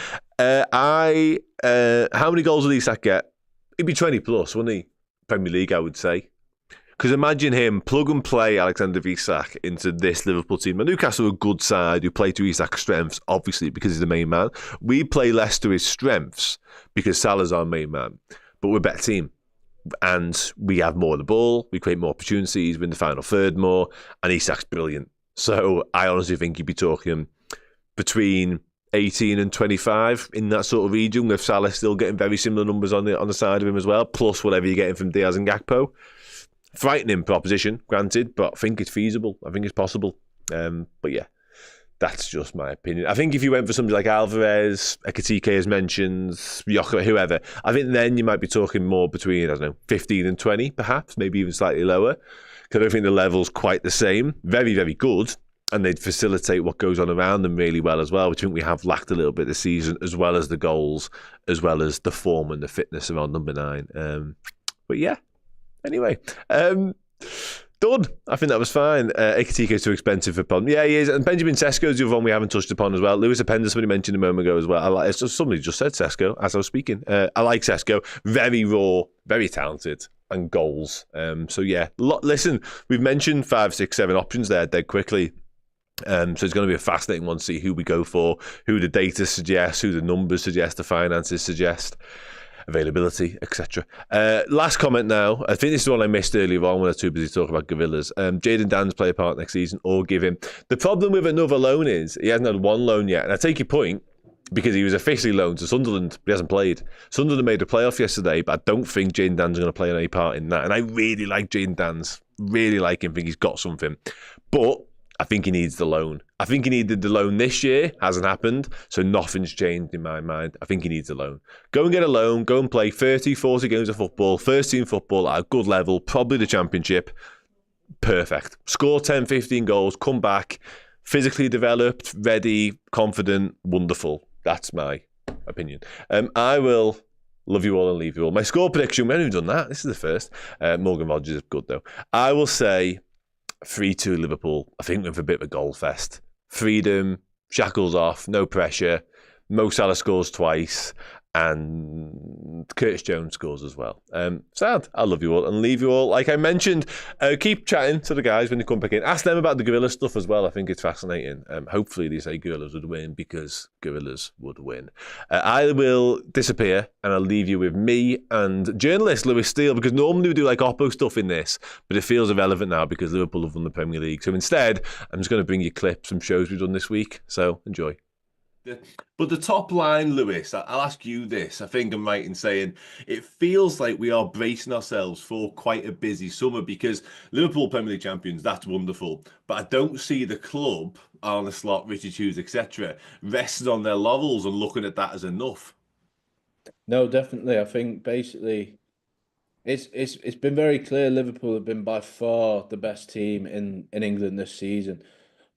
Speaker 3: How many goals would Isak get? He'd be 20 plus, wouldn't he? Premier League, I would say. Because imagine him plug and play Alexander Isak into this Liverpool team. Now, Newcastle are a good side who play to Isak's strengths, obviously, because he's the main man. We play less to his strengths because Salah's our main man. But we're a better team. and we have more of the ball, we create more opportunities, win the final third more, and Isak's brilliant. So I honestly think you'd be talking between 18 and 25 in that sort of region, with Salah still getting very similar numbers on the side of him as well, plus whatever you're getting from Diaz and Gakpo. Frightening proposition, granted, but I think it's feasible. I think it's possible. But yeah, that's just my opinion. I think if you went for somebody like Alvarez, Ekitike as mentioned, Yoka, whoever, I think then you might be talking more between, 15 and 20 perhaps, maybe even slightly lower, because I don't think the level's quite the same. Very, very good, and they'd facilitate what goes on around them really well as well, which I think we have lacked a little bit this season, as well as the goals, as well as the form and the fitness around number 9. But yeah, anyway, done. I think that was fine. Ekitike is too expensive for Pond. Yeah, he is. And Benjamin Sesko's the other one we haven't touched upon as well. Lewis Appender, somebody mentioned a moment ago as well. Somebody just said Sesko as I was speaking. I like Sesko. Very raw, very talented, and goals. So yeah, listen, we've mentioned 5, 6, 7 options there dead quickly. So it's going to be a fascinating one to see who we go for, who the data suggests, who the numbers suggest, the finances suggest, availability, etc. Last comment now. I think this is the one I missed earlier on when I was too busy talking about Gorillas. Jaden Dan's play a part next season, or give him. The problem with another loan is he hasn't had one loan yet. And I take your point, because he was officially loaned to Sunderland, but he hasn't played. Sunderland made a playoff yesterday, but I don't think Jaden Dan's going to play any part in that. And I really like Jaden Dan's. Really like him. Think he's got something. But I think he needs the loan. I think he needed the loan this year. Hasn't happened. So nothing's changed in my mind. I think he needs a loan. Go and get a loan. Go and play 30, 40 games of football. First team football at a good level. Probably the Championship. Perfect. Score 10, 15 goals. Come back. Physically developed. Ready. Confident. Wonderful. That's my opinion. I will love you all and leave you all. My score prediction. We haven't even done that. This is the first. Morgan Rogers is good though. I will say 3-2 Liverpool. I think we're for a bit of a goal fest. Freedom, shackles off, no pressure. Mo Salah scores twice, and Curtis Jones scores as well. Sad. I love you all and leave you all. Like I mentioned, keep chatting to the guys when they come back in. Ask them about the Gorilla stuff as well. I think it's fascinating. Hopefully they say Gorillas would win, because Gorillas would win. I will disappear and I'll leave you with me and journalist Lewis Steele, because normally we do like Oppo stuff in this, but it feels irrelevant now because Liverpool have won the Premier League. So instead, I'm just going to bring you clips from shows we've done this week. So enjoy. But the top line, Lewis, I'll ask you this. I think I'm right in saying it feels like we are bracing ourselves for quite a busy summer, because Liverpool Premier League champions, that's wonderful. But I don't see the club, Arne Slot, Richard Hughes, etc., resting on their laurels and looking at that as enough.
Speaker 6: No, definitely. I think basically it's been very clear Liverpool have been by far the best team in England this season.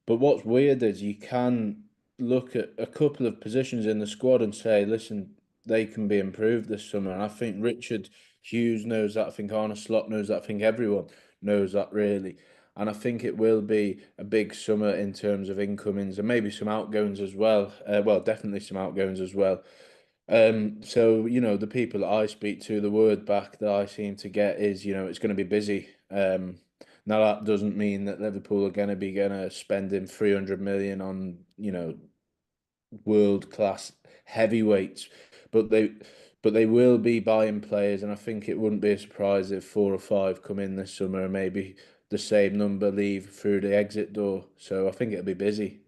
Speaker 6: But what's weird is you can look at a couple of positions in the squad and say, listen, they can be improved this summer. And I think Richard Hughes knows that. I think Arne Slot knows that. I think everyone knows that, really. And I think it will be a big summer in terms of incomings and maybe some outgoings as well. Well, definitely some outgoings as well. So, the people that I speak to, the word back that I seem to get is, it's going to be busy. Now, that doesn't mean that Liverpool are going to be spending 300 million on, world-class heavyweights, but they will be buying players, and I think it wouldn't be a surprise if 4 or 5 come in this summer and maybe the same number leave through the exit door. So I think it'll be busy.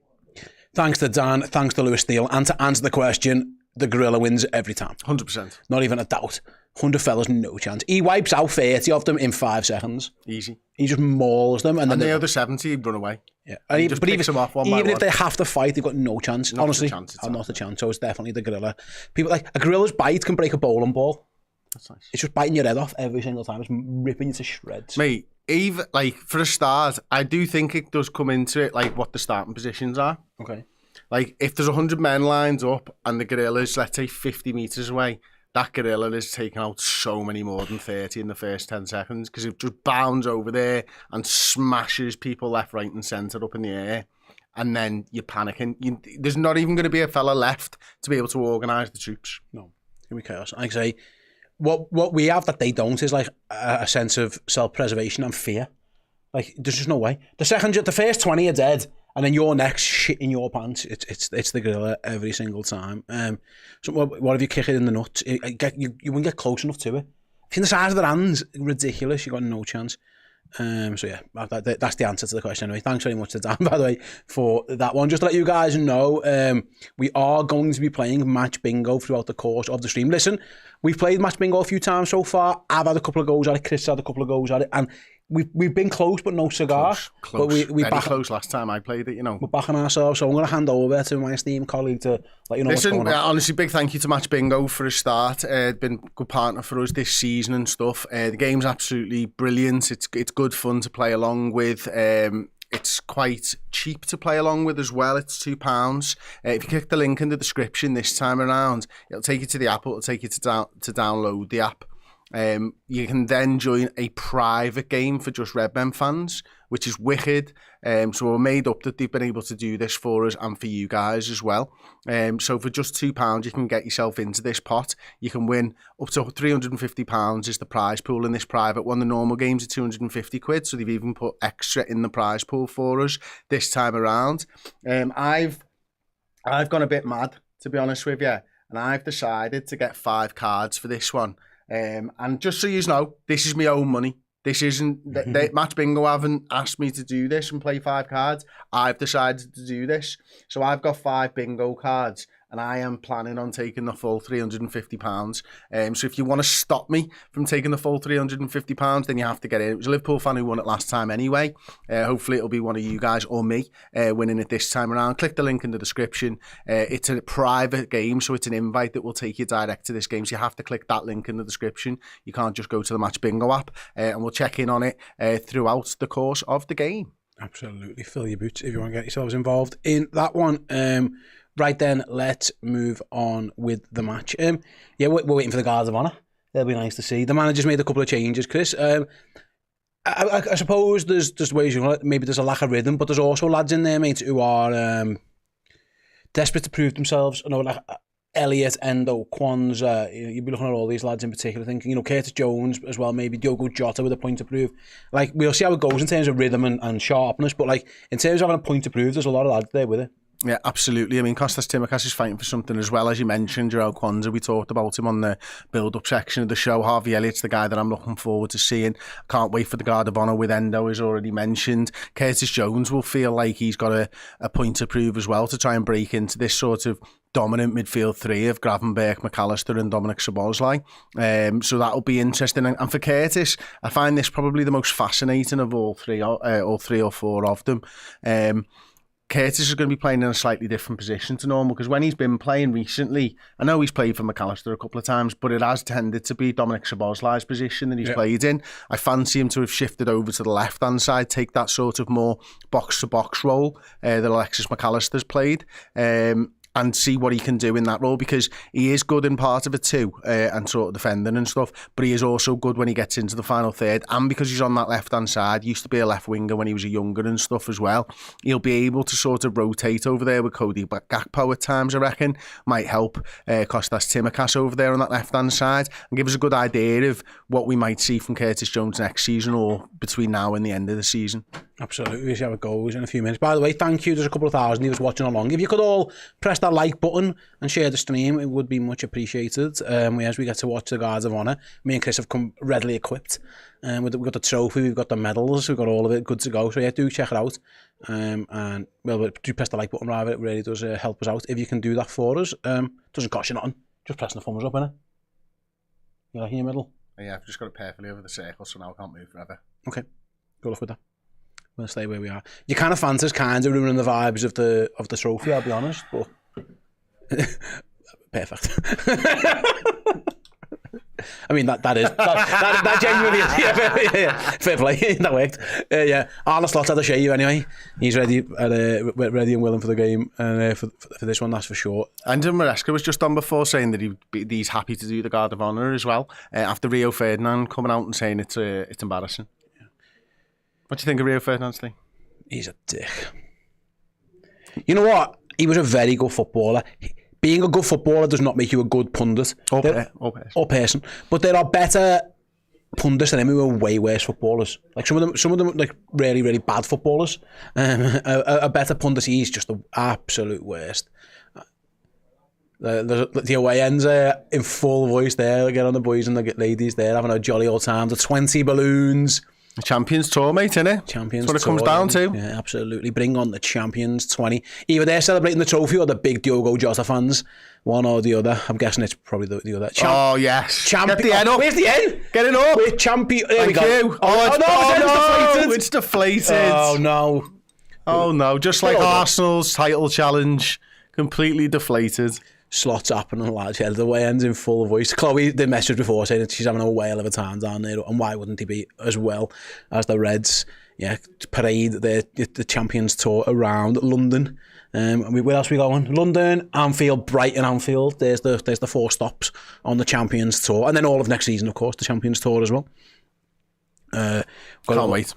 Speaker 1: Thanks to Dan, thanks to Lewis Steele, and to answer the question, the Gorilla wins every time.
Speaker 2: 100%.
Speaker 1: Not even a doubt. 100 fellas, no chance. He wipes out 30 of them in 5 seconds.
Speaker 2: Easy.
Speaker 1: He just mauls them. And then
Speaker 2: the other 70 run away.
Speaker 1: Yeah.
Speaker 2: And he just picks them off one by one.
Speaker 1: Even if they have to fight, they've got no chance. Honestly, not a chance. So it's definitely the Gorilla. People like a Gorilla's bite can break a bowling ball.
Speaker 2: That's nice.
Speaker 1: It's just biting your head off every single time. It's ripping you to shreds.
Speaker 2: Mate, even for a start, I do think it does come into it what the starting positions are.
Speaker 1: Okay.
Speaker 2: If there's 100 men lined up and the Gorilla's, let's say, 50 metres away, that Gorilla is taking out so many more than 30 in the first 10 seconds, because it just bounds over there and smashes people left, right and centre up in the air. And then you're panicking. There's not even going to be a fella left to be able to organise the troops.
Speaker 1: No. Here we chaos. Like I say, what we have that they don't is a sense of self-preservation and fear. There's just no way. The first 20 are dead, and then you're next, shit in your pants. It's the Gorilla every single time. So what if you kick it in the nuts? You wouldn't get close enough to it. If you're the size of their hands, ridiculous. You got no chance. So yeah, that's the answer to the question anyway. Thanks very much to Dan, by the way, for that one. Just to let you guys know, we are going to be playing match bingo throughout the course of the stream. Listen, we've played match bingo a few times so far. I've had a couple of goes at it, Chris had a couple of goes at it, and we've been close, but no cigar.
Speaker 2: Close.
Speaker 1: But we
Speaker 2: Very close last time I played it, you know.
Speaker 1: We're backing ourselves, so I'm going to hand over to my esteemed colleague to let you know what's going on.
Speaker 2: Honestly, big thank you to Match Bingo for a start. Been a good partner for us this season and stuff. The game's absolutely brilliant. It's good fun to play along with. It's quite cheap to play along with as well. It's £2. If you click the link in the description this time around, it'll take you to the app. It'll take you to download the app. You can then join a private game for just Redmen fans, which is wicked. So we're made up that they've been able to do this for us and for you guys as well. So for just £2, you can get yourself into this pot. You can win up to £350 is the prize pool in this private one. The normal games are 250 quid, so they've even put extra in the prize pool for us this time around. I've gone a bit mad, to be honest with you, and I've decided to get 5 cards for this one. And just so you know, this is my own money. This isn't Match Bingo haven't asked me to do this and play 5 cards. I've decided to do this. So I've got 5 bingo cards and I am planning on taking the full £350. So if you want to stop me from taking the full £350, then you have to get in. It was a Liverpool fan who won it last time anyway. Hopefully it'll be one of you guys or me winning it this time around. Click the link in the description. It's a private game, so it's an invite that will take you direct to this game. So you have to click that link in the description. You can't just go to the Match Bingo app, and we'll check in on it throughout the course of the game.
Speaker 1: Absolutely. Fill your boots if you want to get yourselves involved in that one. Right then, let's move on with the match. Yeah, we're waiting for the guards of honour. They'll be nice to see. The manager's made a couple of changes, Chris. I suppose there's ways you know, maybe there's a lack of rhythm, but there's also lads in there, mate, who are desperate to prove themselves. You know, like Elliot, Endo, Kwanzaa. You'd be looking at all these lads in particular, thinking, you know, Curtis Jones as well, maybe Diogo Jota with a point to prove. Like, we'll see how it goes in terms of rhythm and sharpness, but like in terms of having a point to prove, there's a lot of lads there with it.
Speaker 2: Yeah, absolutely. I mean, Kostas Tsimikas is fighting for something as well. As you mentioned, Joel Kwanzaa, we talked about him on the build-up section of the show. Harvey Elliott's the guy that I'm looking forward to seeing. Can't wait for the Guard of Honour with Endo, as already mentioned. Curtis Jones will feel like he's got a point to prove as well to try and break into this sort of dominant midfield three of Gravenberch, McAllister and Dominic Szoboszlai. So that'll be interesting. And for Curtis, I find this probably the most fascinating of all three or four of them. Curtis is going to be playing in a slightly different position to normal, because when he's been playing recently, I know he's played for McAllister a couple of times, but it has tended to be Dominic Szoboszlai's position that he's played in. I fancy him to have shifted over to the left-hand side, take that sort of more box-to-box role that Alexis McAllister's played. And see what he can do in that role, because he is good in part of it too, and sort of defending and stuff, but he is also good when he gets into the final third, and because he's on that left-hand side, used to be a left winger when he was younger and stuff as well, he'll be able to sort of rotate over there with Cody Gakpo at times, I reckon. Might help Kostas Tsimikas over there on that left-hand side, and give us a good idea of what we might see from Curtis Jones next season, or between now and the end of the season. Absolutely,
Speaker 1: we'll see how it goes in a few minutes. By the way, thank you, there's a couple of thousand of you watching along. If you could all press that like button and share the stream, it would be much appreciated. As we get to watch the Guards of Honour, me and Chris have come readily equipped. We've got the trophy, we've got the medals, we've got all of it good to go. So yeah, do check it out. And well, do press the like button, rather. It really does help us out. If you can do that for us, doesn't cost you nothing. Just pressing the thumbs up, innit? You like in your middle?
Speaker 2: Yeah, I've just got it perfectly over the circle, so now I can't move forever.
Speaker 1: Okay, good luck with that. We'll stay where we are. Your can of Fanta's kind of ruining the vibes of the trophy, I'll be honest, but perfect. I mean, that genuinely is. Yeah, fair play. That worked. Yeah, Arne Slot had a shave anyway. He's ready and willing for the game, and for this one, that's for sure.
Speaker 2: And Maresca was just on before saying that he's happy to do the Guard of Honour as well, after Rio Ferdinand coming out and saying it's embarrassing. What do you think of Rio Ferdinand, Steve?
Speaker 1: He's a dick. You know what? He was a very good footballer. Being a good footballer does not make you a good pundit or person. But there are better pundits than him who are way worse footballers. Like some of them like really, really bad footballers. A better pundit, he's just the absolute worst. The away ends in full voice there. Again on the boys and the ladies there having a jolly old time. The 20 balloons.
Speaker 2: The Champions Tour, mate, innit?
Speaker 1: Champions
Speaker 2: That's what it
Speaker 1: Tour,
Speaker 2: comes down to.
Speaker 1: Yeah, absolutely. Bring on the Champions 20. Either they're celebrating the trophy or the big Diogo Jota fans. One or the other. I'm guessing it's probably the other.
Speaker 2: Oh, yes. Get the end up.
Speaker 1: Where's the end?
Speaker 2: Get it up.
Speaker 1: We're champion. There we
Speaker 2: Thank
Speaker 1: go.
Speaker 2: you. It's deflated.
Speaker 1: Oh, no.
Speaker 2: Oh, no. Just like Arsenal's title challenge. Completely deflated.
Speaker 1: Slots happening, lads. Yeah, the way ends in full voice. Chloe did message before saying that she's having a whale of a time down there, and why wouldn't he be as well as the Reds? Yeah, parade the Champions Tour around London. Where else we going? London, Anfield, Brighton, Anfield. There's the 4 stops on the Champions Tour, and then all of next season, of course, the Champions Tour as well.
Speaker 2: Can't wait.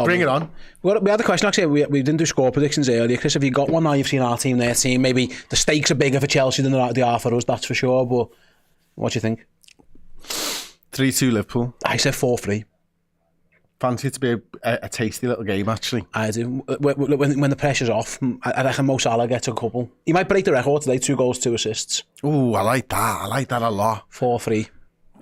Speaker 2: Bring it on.
Speaker 1: We had a question actually. We didn't do score predictions earlier. Chris, have you got one now? You've seen our team, their team. Maybe the stakes are bigger for Chelsea than they are for us, that's for sure. But what do you think?
Speaker 2: 3-2 Liverpool.
Speaker 1: I said 4-3.
Speaker 2: Fancy it to be a tasty little game, actually.
Speaker 1: I do. When the pressure's off, I reckon Mo Salah gets a couple. He might break the record today. 2 goals, 2 assists.
Speaker 2: Ooh, I like that. I like that a lot.
Speaker 1: 4-3.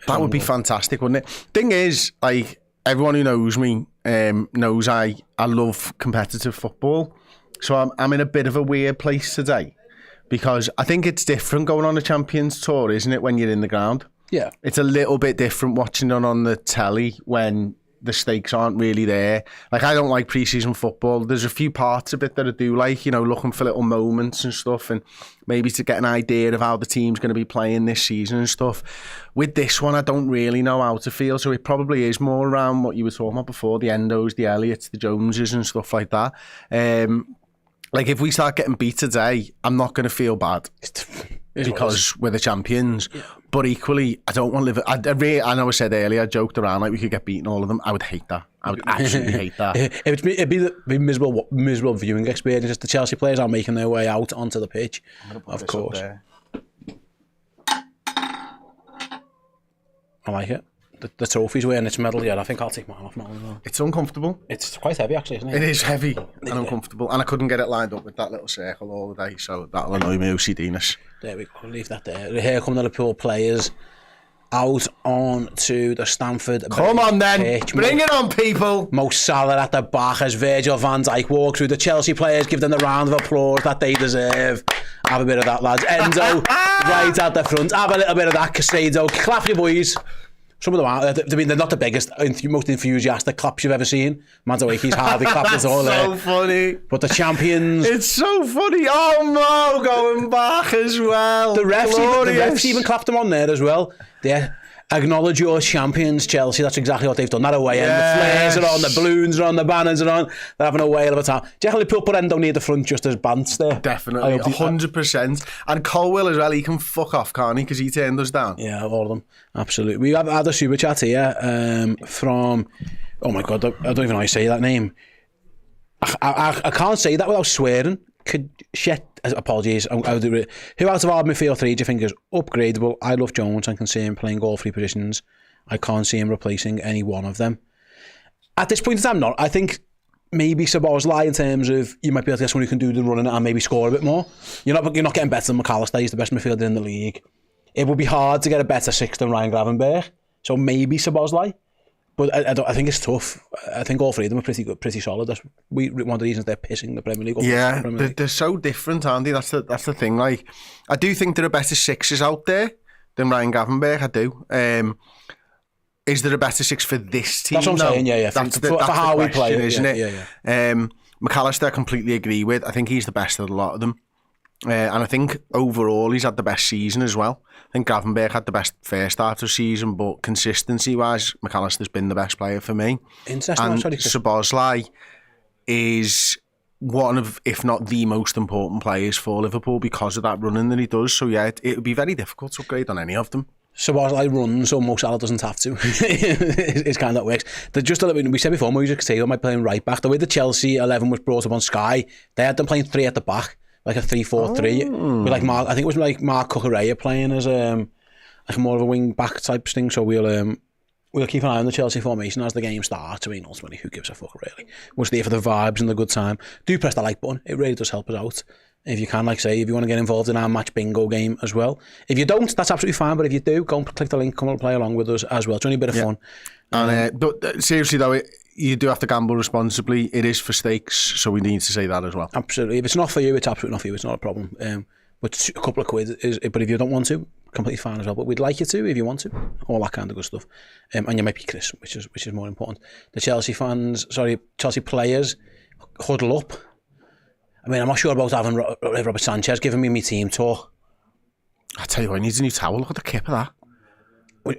Speaker 2: That would be fantastic, wouldn't it? Thing is, like, everyone who knows me knows I love competitive football. So I'm in a bit of a weird place today because I think it's different going on a Champions Tour, isn't it, when you're in the ground?
Speaker 1: Yeah.
Speaker 2: It's a little bit different watching it on the telly when the stakes aren't really there. Like, I don't like pre-season football. There's a few parts of it that I do like, you know, looking for little moments and stuff, and maybe to get an idea of how the team's going to be playing this season and stuff. With this one, I don't really know how to feel, so it probably is more around what you were talking about before, the Endos, the Elliots, the Joneses and stuff like that. Like, if we start getting beat today, I'm not going to feel bad because we're the champions. Yeah. But equally, I don't want to live. I know I said earlier, I joked around like we could get beaten all of them. I would hate that. I would absolutely hate that.
Speaker 1: It'd be miserable viewing experience. Just the Chelsea players are making their way out onto the pitch, of course. I like it. The trophy's wearing its medal. Yeah, I think I'll take mine off now.
Speaker 2: It's uncomfortable.
Speaker 1: It's quite heavy, actually, isn't it?
Speaker 2: It is heavy and uncomfortable, and I couldn't get it lined up with that little circle all the day, so that'll annoy me, OCD-ness.
Speaker 1: There we go. Leave that there. Here come the Liverpool players out on to the Stamford.
Speaker 2: Come on then, pitch. Bring it on, people.
Speaker 1: Mo Salah at the back as Virgil van Dijk walks through. The Chelsea players give them the round of applause that they deserve. Have a bit of that, lads. Enzo right at the front. Have a little bit of that. Casado. Clap your boys. Some of them are. I mean, they're not the biggest, most enthusiastic claps you've ever seen. Manzawaki's hardly clapped at all.
Speaker 2: That's so funny.
Speaker 1: But the champions.
Speaker 2: It's so funny. Oh, Mo going back as well.
Speaker 1: The refs even clapped them on there as well. They acknowledge your champions, Chelsea. That's exactly what they've done. That away end. The flares are on, the balloons are on, the banners are on. They're having a whale of a time. Do you reckon Liverpool put Endo near the front just as bants there?
Speaker 2: Definitely, 100%. And Colwell as well, he can fuck off, can't he? Because he turned us down.
Speaker 1: Yeah, all of them. Absolutely. We have had a super chat here from, oh my God, I don't even know how you say that name. I can't say that without swearing. Apologies. I'll do it. Who out of our midfield 3 do you think is upgradable? I love Jones and can see him playing all 3 positions. I can't see him replacing any one of them. At this point in time, not. I think maybe Szoboszlai in terms of you might be able to get someone who can do the running and maybe score a bit more. You're not getting better than McAllister. He's the best midfielder in the league. It would be hard to get a better 6 than Ryan Gravenberch. So maybe Szoboszlai. But I think it's tough. I think all 3 of them are pretty good, pretty solid. That's one of the reasons they're pissing the Premier League.
Speaker 2: Yeah, they're so different, aren't they? That's the thing. Like, I do think there are better 6s out there than Ryan Gravenberch. I do. Is there a better 6 for this team?
Speaker 1: That's what I'm saying. Yeah.
Speaker 2: That's
Speaker 1: for how we play,
Speaker 2: isn't it?
Speaker 1: Yeah.
Speaker 2: McAllister, I completely agree with. I think he's the best of a lot of them. And I think overall he's had the best season as well. I think Gravenberch had the best first start of season, but consistency-wise, McAllister's been the best player for me. And Szoboszlai is one of, if not the most important players for Liverpool because of that running that he does. So yeah, it would be very difficult to upgrade on any of them.
Speaker 1: Szoboszlai runs, so Mo Salah doesn't have to. It's kind of that works. Just a little bit, we said before, Moise Caicedo might play right back. The way the Chelsea 11 was brought up on Sky, they had them playing 3 at the back. Like a 3-4-3 with like Mark. I think it was like Mark Cucurella playing as like more of a wing back type thing. So we'll keep an eye on the Chelsea formation as the game starts. I mean, ultimately, who gives a fuck really? We're there for the vibes and the good time. Do press the like button; it really does help us out. If you can, like say, if you want to get involved in our match bingo game as well. If you don't, that's absolutely fine. But if you do, go and click the link, come and play along with us as well. It's only a bit of fun.
Speaker 2: And but seriously though, you do have to gamble responsibly. It is for stakes, so we need to say that as well.
Speaker 1: Absolutely. If it's not for you, it's absolutely not for you. It's not a problem. But a couple of quid is. But if you don't want to, completely fine as well. But we'd like you to if you want to. All that kind of good stuff. And you might be Chris, which is more important. The Chelsea players huddle up. I mean, I'm not sure about having Robert Sanchez giving me my team tour.
Speaker 2: I tell you what, he needs a new towel. Look at the kip of that.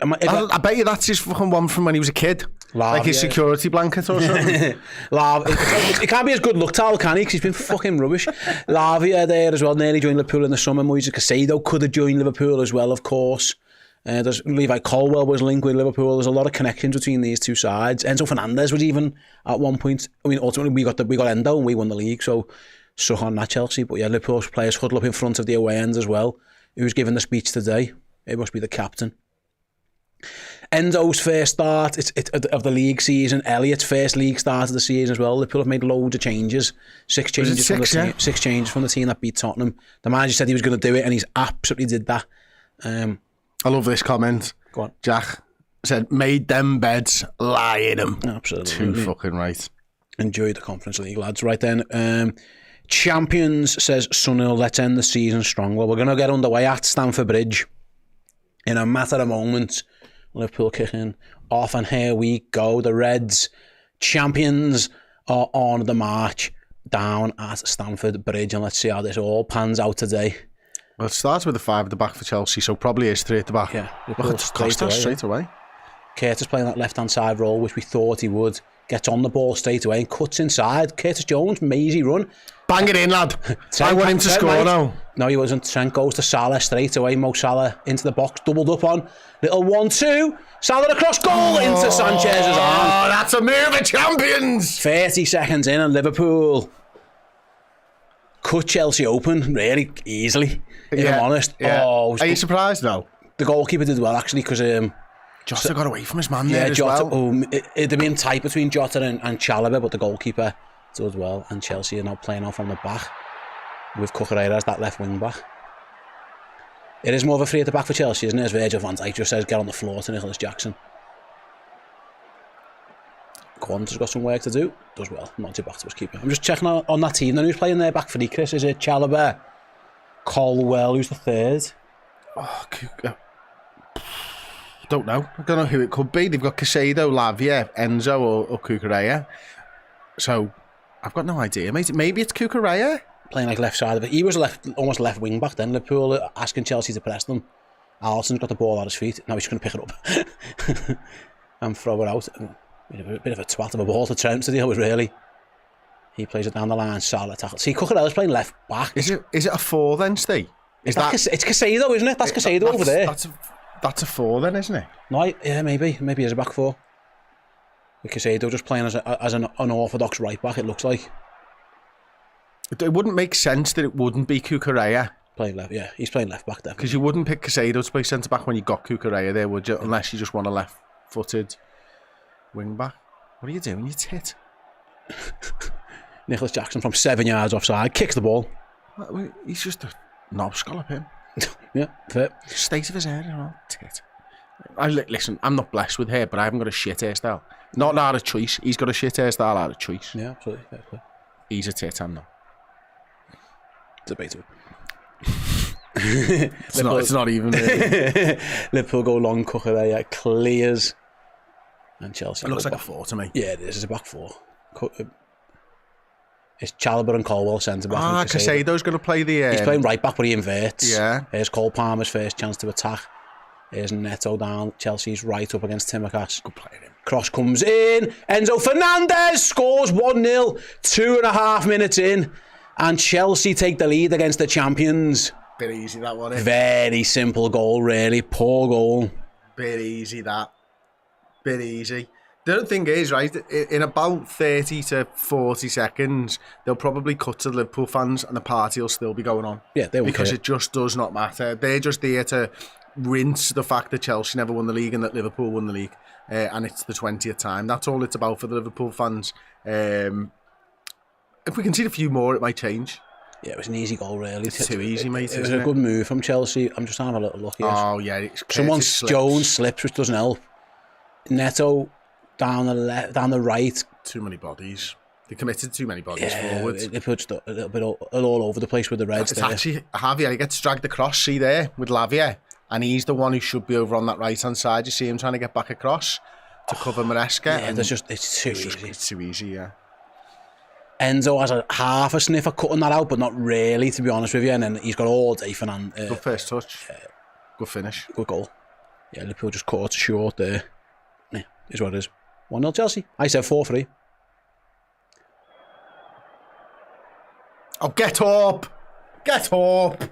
Speaker 2: I bet you that's his fucking one from when he was a kid. Like his security blanket or something.
Speaker 1: It can't be as good luck towel, can he? Because he's been fucking rubbish. Lavia there as well, nearly joined Liverpool in the summer. Moise Caicedo could have joined Liverpool as well, of course. There's Levi Colwill was linked with Liverpool. There's a lot of connections between these two sides. Enzo Fernandez was even at one point. I mean, ultimately we got Endo and we won the league, so suck on that, Chelsea. But yeah, Liverpool's players huddle up in front of the away end as well. Who's giving the speech today? It must be the captain. Endo's first start of the league season. Elliott's first league start of the season as well. Liverpool have made loads of changes. Six changes from the team that beat Tottenham. The manager said he was going to do it, and he's absolutely did that.
Speaker 2: I love this comment.
Speaker 1: Go on.
Speaker 2: Jack said, "Made them beds, lie in them."
Speaker 1: Absolutely.
Speaker 2: Too fucking right.
Speaker 1: Enjoy the Conference League, lads. Right then. Champions says Sunil, let's end the season strong. Well, we're going to get underway at Stamford Bridge in a matter of moments. Liverpool kicking off, and here we go. The Reds, champions, are on the march down at Stamford Bridge, and let's see how this all pans out today.
Speaker 2: Well, it starts with a 5 at the back for Chelsea, so probably is 3 at the back.
Speaker 1: Yeah,
Speaker 2: look at Costa straight away.
Speaker 1: Curtis playing that left-hand side role, which we thought he would. Gets on the ball straight away and cuts inside. Curtis Jones, mazy run.
Speaker 2: Bang it in, lad. I want him to score now.
Speaker 1: No, he wasn't. Trent goes to Salah straight away. Mo Salah into the box, doubled up on. Little 1-2. Salah across goal into Sanchez's arm.
Speaker 2: Oh, that's a move of champions.
Speaker 1: 30 seconds in and Liverpool cut Chelsea open really easily, if I'm honest.
Speaker 2: Yeah. Are you surprised though?
Speaker 1: The goalkeeper did well actually because...
Speaker 2: Jota got away from his man there as Jota,
Speaker 1: well. It'd have been tight between Jota and Chalobah, but the goalkeeper does well. And Chelsea are now playing off on the back with Cucurella as that left wing back. It is more of a 3 at the back for Chelsea, isn't it? As Virgil van Dijk just says, get on the floor to Nicholas Jackson. Quanta's got some work to do. Does well. Not too back to his keeper. I'm just checking on that team then. Who's playing there back for the Chris? Is it Chalobah? Colwell, who's the third?
Speaker 2: Oh, don't know. I don't know who it could be. They've got Caicedo, Lavia, Enzo or Cucurella. So I've got no idea. Maybe it's Cucurella.
Speaker 1: Playing like left side of it. He was almost left wing back then. Liverpool asking Chelsea to press them. Alisson's got the ball at his feet. Now he's going to pick it up and throw it out. A bit of a twat of a ball to Trent to deal with, really. He plays it down the line. Salah tackle. See, Cucurella's playing left back.
Speaker 2: Is it a 4 then, Steve?
Speaker 1: It's Caicedo, isn't it? That's Caicedo over there.
Speaker 2: That's a 4 then, isn't it?
Speaker 1: No, yeah, maybe it's a back 4. With Caicedo just playing as an unorthodox right back, it looks like.
Speaker 2: It wouldn't make sense that it wouldn't be Cucurella.
Speaker 1: Playing left, yeah. He's playing left back, definitely.
Speaker 2: Because you wouldn't pick Caicedo to play centre back when you got Cucurella there, would you? Unless you just want a left-footed wing back. What are you doing, you tit?
Speaker 1: Nicholas Jackson from 7 yards offside, kicks the ball.
Speaker 2: He's just a knob scallop, him.
Speaker 1: Yeah, fair.
Speaker 2: State of his hair, you know, tit. Listen, I'm not blessed with hair, but I haven't got a shit hairstyle. Not out of choice. He's got a shit hairstyle out of choice.
Speaker 1: Yeah, absolutely. Fair.
Speaker 2: He's a tit, I'm not.
Speaker 1: Debatable.
Speaker 2: It's not even really.
Speaker 1: Liverpool go long, Cucurella clears. And Chelsea.
Speaker 2: It looks like a 4 to me.
Speaker 1: Yeah, it is. It's a back 4. It's Chalobah and Colwell centre back.
Speaker 2: Caicedo's going to play the...
Speaker 1: He's playing right back, but he inverts.
Speaker 2: Yeah.
Speaker 1: Here's Cole Palmer's first chance to attack. Here's Neto down. Chelsea's right up against Timmercast.
Speaker 2: Good player.
Speaker 1: Cross comes in. Enzo Fernandez scores 1-0. 2.5 minutes in. And Chelsea take the lead against the champions.
Speaker 2: Bit easy, that one.
Speaker 1: Very simple goal, really. Poor goal.
Speaker 2: Bit easy, that. Bit easy. The other thing is, right, in about 30 to 40 seconds, they'll probably cut to the Liverpool fans and the party will still be going on.
Speaker 1: Yeah, they will.
Speaker 2: Because it just does not matter. They're just there to rinse the fact that Chelsea never won the league and that Liverpool won the league. And it's the 20th time. That's all it's about for the Liverpool fans. If we concede a few more, it might change.
Speaker 1: Yeah, it was an easy goal, really.
Speaker 2: It's too easy, mate.
Speaker 1: It was a good move from Chelsea. I'm just having a little look here.
Speaker 2: Oh, yeah.
Speaker 1: Jones slips, which doesn't help. Neto down the right.
Speaker 2: Too many bodies. They committed too many bodies forwards.
Speaker 1: They put a little bit all over the place with the Reds.
Speaker 2: It's actually Javier. He gets dragged across, see there, with Lavia. And he's the one who should be over on that right-hand side. You see him trying to get back across to cover Maresca.
Speaker 1: Yeah, it's too easy.
Speaker 2: It's too easy, yeah.
Speaker 1: Enzo has half a sniff of cutting that out, but not really, to be honest with you. And then he's got all day for
Speaker 2: good first touch. Good finish.
Speaker 1: Good goal. Yeah, Liverpool just caught it short there. Yeah, is what it is. 1-0 Chelsea. I said 4-3.
Speaker 2: Oh, get up! Get up!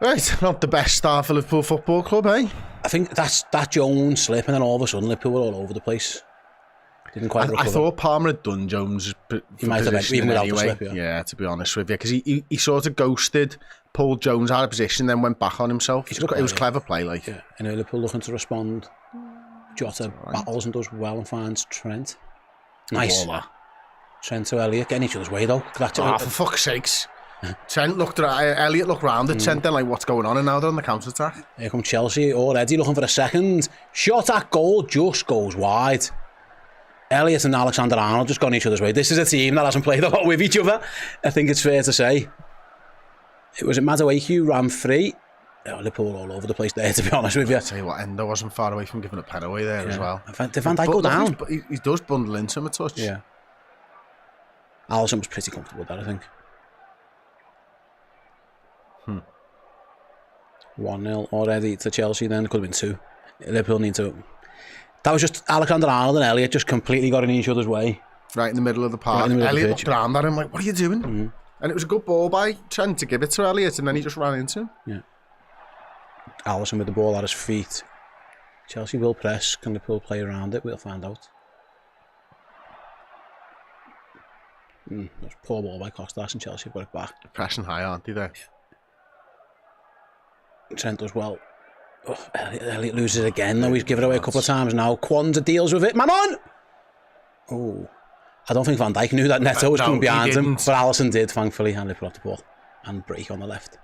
Speaker 2: Right, not the best start for Liverpool Football Club, eh?
Speaker 1: I think that's that Jones slip, and then all of a sudden Liverpool were all over the place. Didn't quite recover.
Speaker 2: I thought Palmer had done Jones'
Speaker 1: He might have even without
Speaker 2: anyway.
Speaker 1: the slip,
Speaker 2: yeah, to be honest with you, because he sort of ghosted, pulled Jones out of position, then went back on himself. It was clever play, like.
Speaker 1: Yeah, and Liverpool looking to respond. Jota battles and does well and finds Trent. Nice. Trent to Elliott, getting each other's way though.
Speaker 2: For fuck's sakes. Elliott looked round at Trent then, like, what's going on? And now they're on the counter-attack.
Speaker 1: Here come Chelsea already looking for a second. Shot at goal just goes wide. Elliott and Alexander-Arnold just gone each other's way. This is a team that hasn't played a lot with each other. I think it's fair to say. It was Madueke who ran free. Liverpool all over the place there, to be honest with you.
Speaker 2: I'll tell you what, Endo wasn't far away from giving a pen away there as well.
Speaker 1: Did Van Dijk go down?
Speaker 2: He does bundle into him a touch.
Speaker 1: Yeah. Alisson was pretty comfortable with that, I think. 1-0 already to Chelsea then. It could have been 2. Liverpool need to... That was just Alexander-Arnold and Elliott just completely got in each other's way.
Speaker 2: Right in the middle of the park. Elliott looked around at him like, what are you doing? Mm-hmm. And it was a good ball by Trent to give it to Elliott, and then he just ran into him.
Speaker 1: Yeah. Alisson with the ball at his feet. Chelsea will press. Can Liverpool play around it? We'll find out. That's poor ball by Costas and Chelsea got it back.
Speaker 2: Pressing high, aren't they there?
Speaker 1: Yeah. Trent does well. Oh, Elliott loses again though. He's given it away a couple of times now. Kwanzaa deals with it. Man on! Oh, I don't think Van Dijk knew that Neto was coming behind him, but Alisson did, thankfully, and Liverpool off the ball and break on the left.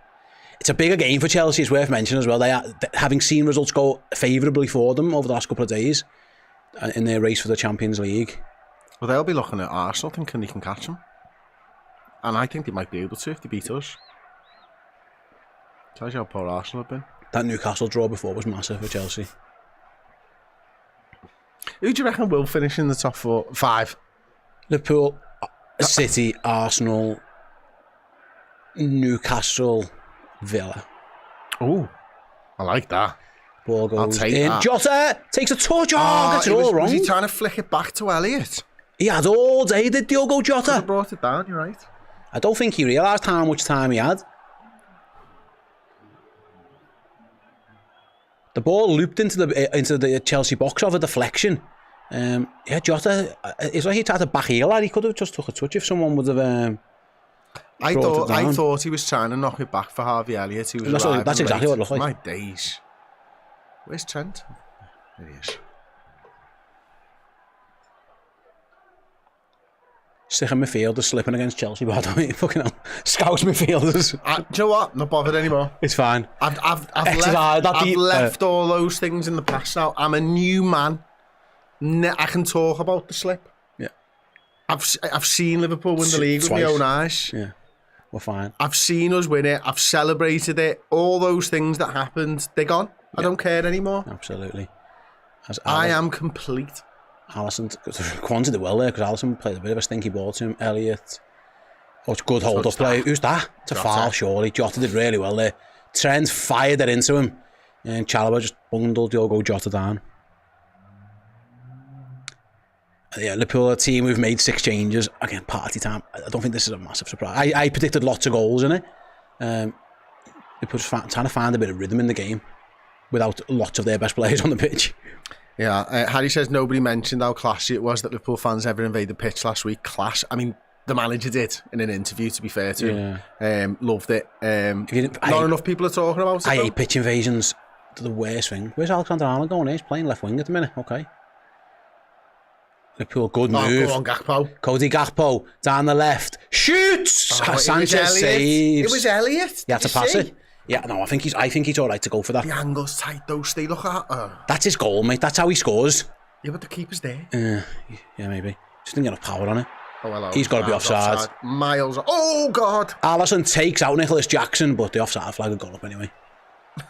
Speaker 1: It's a bigger game for Chelsea. It's worth mentioning as well. They are having seen results go favourably for them over the last couple of days in their race for the Champions League.
Speaker 2: Well, they'll be looking at Arsenal thinking they can catch them, and I think they might be able to if they beat us. Tells you how poor Arsenal have been.
Speaker 1: That Newcastle draw before was massive for Chelsea.
Speaker 2: Who do you reckon will finish in the top 5?
Speaker 1: Liverpool, City, Arsenal, Newcastle, Villa.
Speaker 2: Oh, I like that.
Speaker 1: Ball goes
Speaker 2: I'll take
Speaker 1: in.
Speaker 2: That.
Speaker 1: Jota takes a touch. Gets it all wrong.
Speaker 2: Was he trying to flick it back to Elliott?
Speaker 1: He had all day, did Diogo Jota.
Speaker 2: He brought it down, you're right.
Speaker 1: I don't think he realised how much time he had. The ball looped into the Chelsea box off a deflection. Jota, it's like he tried to back heel that. He could have just took a touch if someone would have.
Speaker 2: I thought he was trying to knock it back for Harvey Elliott.
Speaker 1: That's exactly what it looked like.
Speaker 2: My days. Where's Trent? There he is.
Speaker 1: Sick of midfielders slipping against Chelsea, by the way. Fucking hell. Scouts midfielders.
Speaker 2: Do you know what? Not bothered anymore.
Speaker 1: It's fine.
Speaker 2: I've left all those things in the past now. I'm a new man. I can talk about the slip.
Speaker 1: Yeah.
Speaker 2: I've seen Liverpool win the league with my own eyes.
Speaker 1: Yeah. We're fine.
Speaker 2: I've seen us win it. I've celebrated it. All those things that happened, they're gone. I don't care anymore.
Speaker 1: Absolutely.
Speaker 2: I am complete.
Speaker 1: Alisson, Kwanzaa did well there because Alisson played a bit of a stinky ball to him. Elliott, it's good hold up play. Who's that? It's a foul, surely. Jota did really well there. Trent fired it into him, and Chalobah just bundled Diogo Jota down. Yeah, Liverpool, a team who've made 6 changes. Again, party time. I don't think this is a massive surprise. I predicted lots of goals in it. Liverpool's trying to find a bit of rhythm in the game without lots of their best players on the pitch.
Speaker 2: Yeah, Harry says nobody mentioned how classy it was that Liverpool fans ever invaded the pitch last week. Class. I mean, the manager did in an interview, to be fair to him. Loved it. Not enough people are talking about it.
Speaker 1: I hate pitch invasions. They're the worst thing. Where's Alexander-Arnold going? He's playing left wing at the minute. Okay. Liverpool, good move.
Speaker 2: Go on, Gakpo.
Speaker 1: Cody Gakpo, down the left. Shoots! Sanchez saves.
Speaker 2: It was Elliot.
Speaker 1: You had to pass it. Yeah, no, I think he's all right to go for that.
Speaker 2: The angle's tight though, Steve. Look at
Speaker 1: That's his goal, mate. That's how he scores.
Speaker 2: Yeah, but the keeper's there.
Speaker 1: Yeah, maybe. Just didn't get enough power on it.
Speaker 2: Oh, hello.
Speaker 1: He's got to be offside.
Speaker 2: Miles. Oh, God.
Speaker 1: Alisson takes out Nicholas Jackson, but the offside flag had gone up anyway.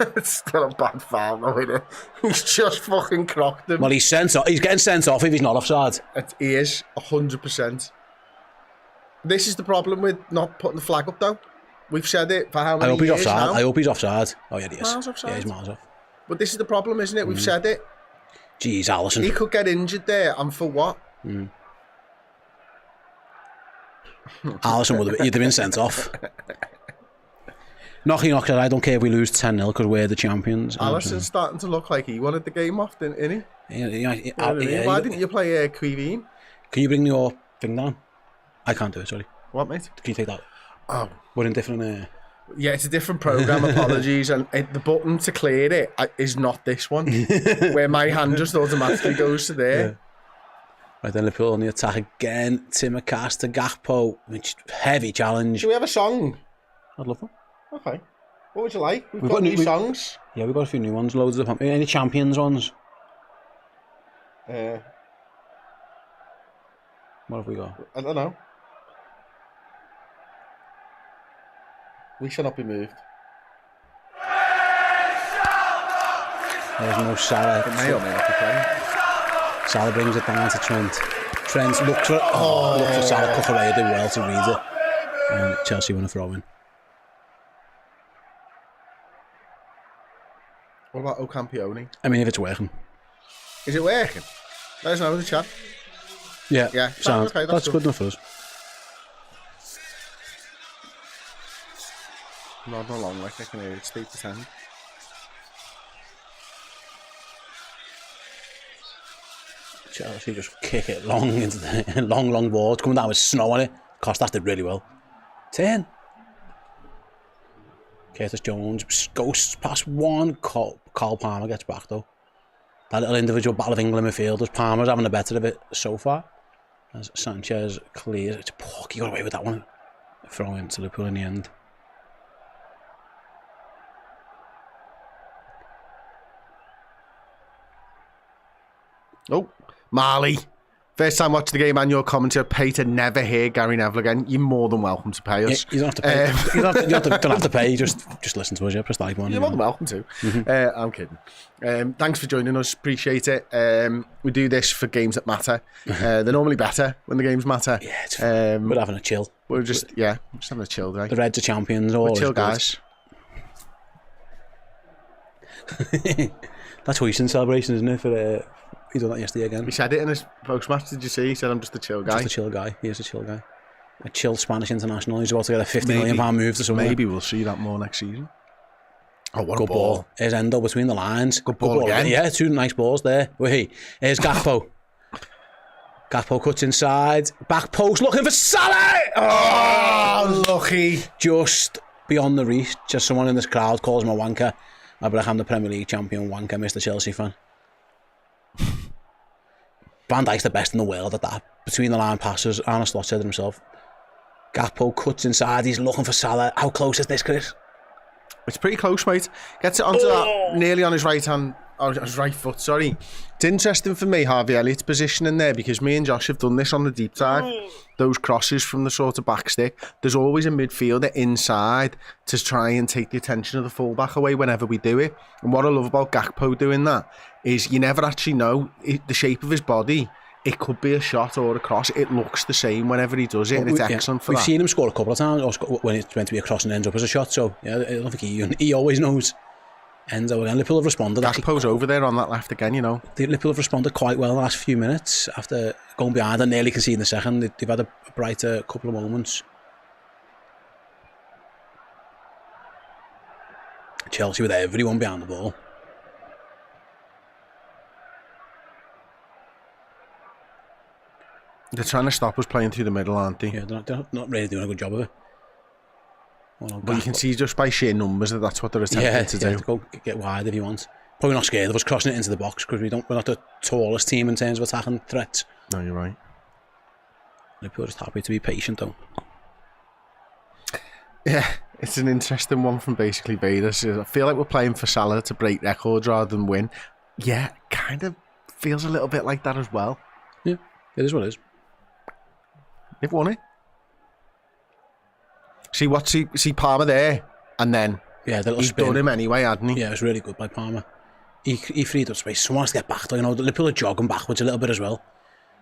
Speaker 2: It's still a bad foul, though, isn't it? He's just fucking crocked him.
Speaker 1: Well, he's getting sent off if he's not offside.
Speaker 2: He is, 100%. This is the problem with not putting the flag up, though. We've said it for how many years now?
Speaker 1: I hope he's offside. Oh, yeah, he is.
Speaker 2: Miles offside?
Speaker 1: Yeah, he's miles off.
Speaker 2: But this is the problem, isn't it? We've said it.
Speaker 1: Jeez, Alisson.
Speaker 2: He could get injured there, and for what?
Speaker 1: Alisson you'd have been sent off. Knocky, I don't care if we lose 10-0 because we're the champions.
Speaker 2: Alisson's starting to look like he wanted the game off, didn't he? Why didn't you play Quivine?
Speaker 1: Can you bring your thing down? I can't do it, sorry.
Speaker 2: What, mate?
Speaker 1: Can you take that?
Speaker 2: Oh.
Speaker 1: We're in different...
Speaker 2: Yeah, it's a different programme, apologies. And the button to clear it is not this one, where my hand just automatically goes to there. Yeah.
Speaker 1: Right, then Liverpool on the attack again. Timmercast to Gakpo. Heavy challenge.
Speaker 2: Do we have a song?
Speaker 1: I'd love one.
Speaker 2: Okay. What would you like? We've got new songs.
Speaker 1: Yeah, we've got a few new ones. Loads of them. Any champions ones?
Speaker 2: What
Speaker 1: have we got?
Speaker 2: I don't know. We shall not be moved.
Speaker 1: There's no Salah.
Speaker 2: It may or may not be playing.
Speaker 1: Salah brings it down to Trent. Trent looks for Salah. Cucurella did well to read it. And Chelsea won a throw in.
Speaker 2: What about Ocampione?
Speaker 1: I mean, if it's working.
Speaker 2: Is it working? Let us know in the chat.
Speaker 1: Yeah.
Speaker 2: Okay,
Speaker 1: that's good enough for us.
Speaker 2: Not long, like I can hear it. Stay pretend.
Speaker 1: Chelsea just kick it long into the long board, coming down with snow on it. Costas did really well. 10. Curtis Jones goes past one. Carl Palmer gets back though. That little individual battle of England midfielders. Palmer's having the better of it so far. As Sanchez clears. It's a pork. He got away with that one. Throw into Liverpool in the end.
Speaker 2: Oh, Marley. First time watching the game and your commentary, pay to never hear Gary Neville again. You're more than welcome to pay us.
Speaker 1: Yeah, you don't have to pay. You don't have to pay. Just listen to us. Yeah, press like one.
Speaker 2: You're more than welcome to. I'm kidding. Thanks for joining us. Appreciate it. We do this for games that matter. They're normally better when the games matter.
Speaker 1: Yeah, it's fun. We're having a chill.
Speaker 2: We're just having a chill day.
Speaker 1: The Reds are champions. We're
Speaker 2: chill guys.
Speaker 1: That's Houston celebration, isn't it? For he done that yesterday again.
Speaker 2: He said it in his post-match, did you see? He said, I'm just a chill guy.
Speaker 1: Just a chill guy. He is a chill guy. A chill Spanish international. He's about to get a £50 million move to somewhere.
Speaker 2: Maybe we'll see that more next season. Oh, what
Speaker 1: good
Speaker 2: a ball.
Speaker 1: Here's Endo between the lines.
Speaker 2: Good ball again.
Speaker 1: Yeah, two nice balls there. Wait, here's Gakpo. Gakpo cuts inside. Back post looking for Salah!
Speaker 2: Oh, lucky.
Speaker 1: Just beyond the reach. Just someone in this crowd calls him a wanker. I bet I'm the Premier League champion wanker, Mr. Chelsea fan. Van Dijk's the best in the world at that. Between the line passes, Arne Slot said it himself. Gakpo cuts inside, he's looking for Salah. How close is this, Chris?
Speaker 2: It's pretty close, mate. Gets it onto that, nearly on his right hand, on his right foot, sorry. It's interesting for me, Harvey Elliott's position in there, because me and Josh have done this on the deep side. Those crosses from the sort of back stick. There's always a midfielder inside to try and take the attention of the fullback away whenever we do it. And what I love about Gakpo doing that is you never actually know the shape of his body. It could be a shot or a cross. It looks the same whenever he does it, and it's excellent for that.
Speaker 1: We've seen him score a couple of times when it's meant to be a cross and ends up as a shot. So yeah, I don't think he always knows. Endo again. Liverpool have responded.
Speaker 2: Gakpo's over there on that left again, you know.
Speaker 1: Liverpool have responded quite well in the last few minutes after going behind and nearly conceding the second. They've had a brighter couple of moments. Chelsea with everyone behind the ball.
Speaker 2: They're trying to stop us playing through the middle, aren't they?
Speaker 1: Yeah, they're not really doing a good job of it.
Speaker 2: But you can see just by sheer numbers that that's what they're attempting to do.
Speaker 1: To go get wide if you want. Probably not scared of us crossing it into the box because we're not the tallest team in terms of attacking threats.
Speaker 2: No, you're right.
Speaker 1: Liverpool are just happy to be patient though.
Speaker 2: Yeah, it's an interesting one from basically Vedas. I feel like we're playing for Salah to break records rather than win. Yeah, kind of feels a little bit like that as well.
Speaker 1: Yeah, it is what it is.
Speaker 2: They've won it. See Palmer there, and then he's done him anyway, hadn't he?
Speaker 1: Yeah, it was really good by Palmer. He freed up space. Someone has to get back though. You know, Liverpool are jogging backwards a little bit as well.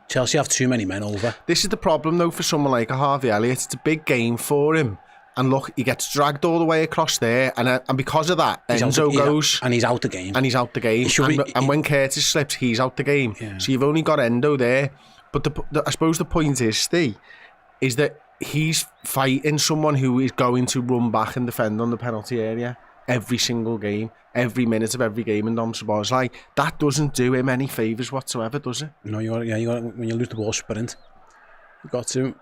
Speaker 1: Chelsea have too many men over.
Speaker 2: This is the problem though for someone like a Harvey Elliott. It's a big game for him. And look, he gets dragged all the way across there, and because of that, Enzo goes...
Speaker 1: And he's out the game.
Speaker 2: And he's out the game. And when Curtis slips, he's out the game. Yeah. So you've only got Endo there. But I suppose the point is, Steve, is that he's fighting someone who is going to run back and defend on the penalty area every single game, every minute of every game in Dom Sabah's like, that doesn't do him any favours whatsoever, does it?
Speaker 1: No, you got when you lose the ball, sprint. You've got to...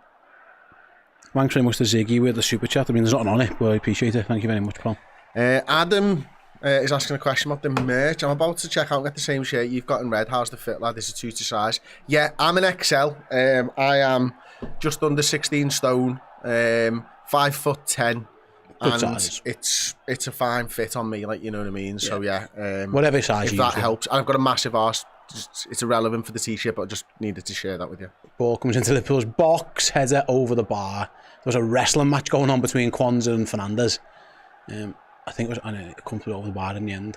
Speaker 1: Thanks very much to Ziggy with the super chat. I mean, there's nothing on it, but I appreciate it. Thank you very much, Paul.
Speaker 2: Adam is asking a question about the merch. I'm about to check out and get the same shirt you've got in red. How's the fit, lad? This is 2 to size. Yeah, I'm an XL. I am just under 16 stone, 5'10", and it's a fine fit on me, like, you know what I mean. So yeah,
Speaker 1: whatever size.
Speaker 2: If that helps, and I've got a massive arse. It's irrelevant for the t-shirt, but I just needed to share that with you.
Speaker 1: Ball comes into Liverpool's box, header over the bar. There was a wrestling match going on between Kwanzaa and Fernandes. I think it was, and it come through over the bar in the end.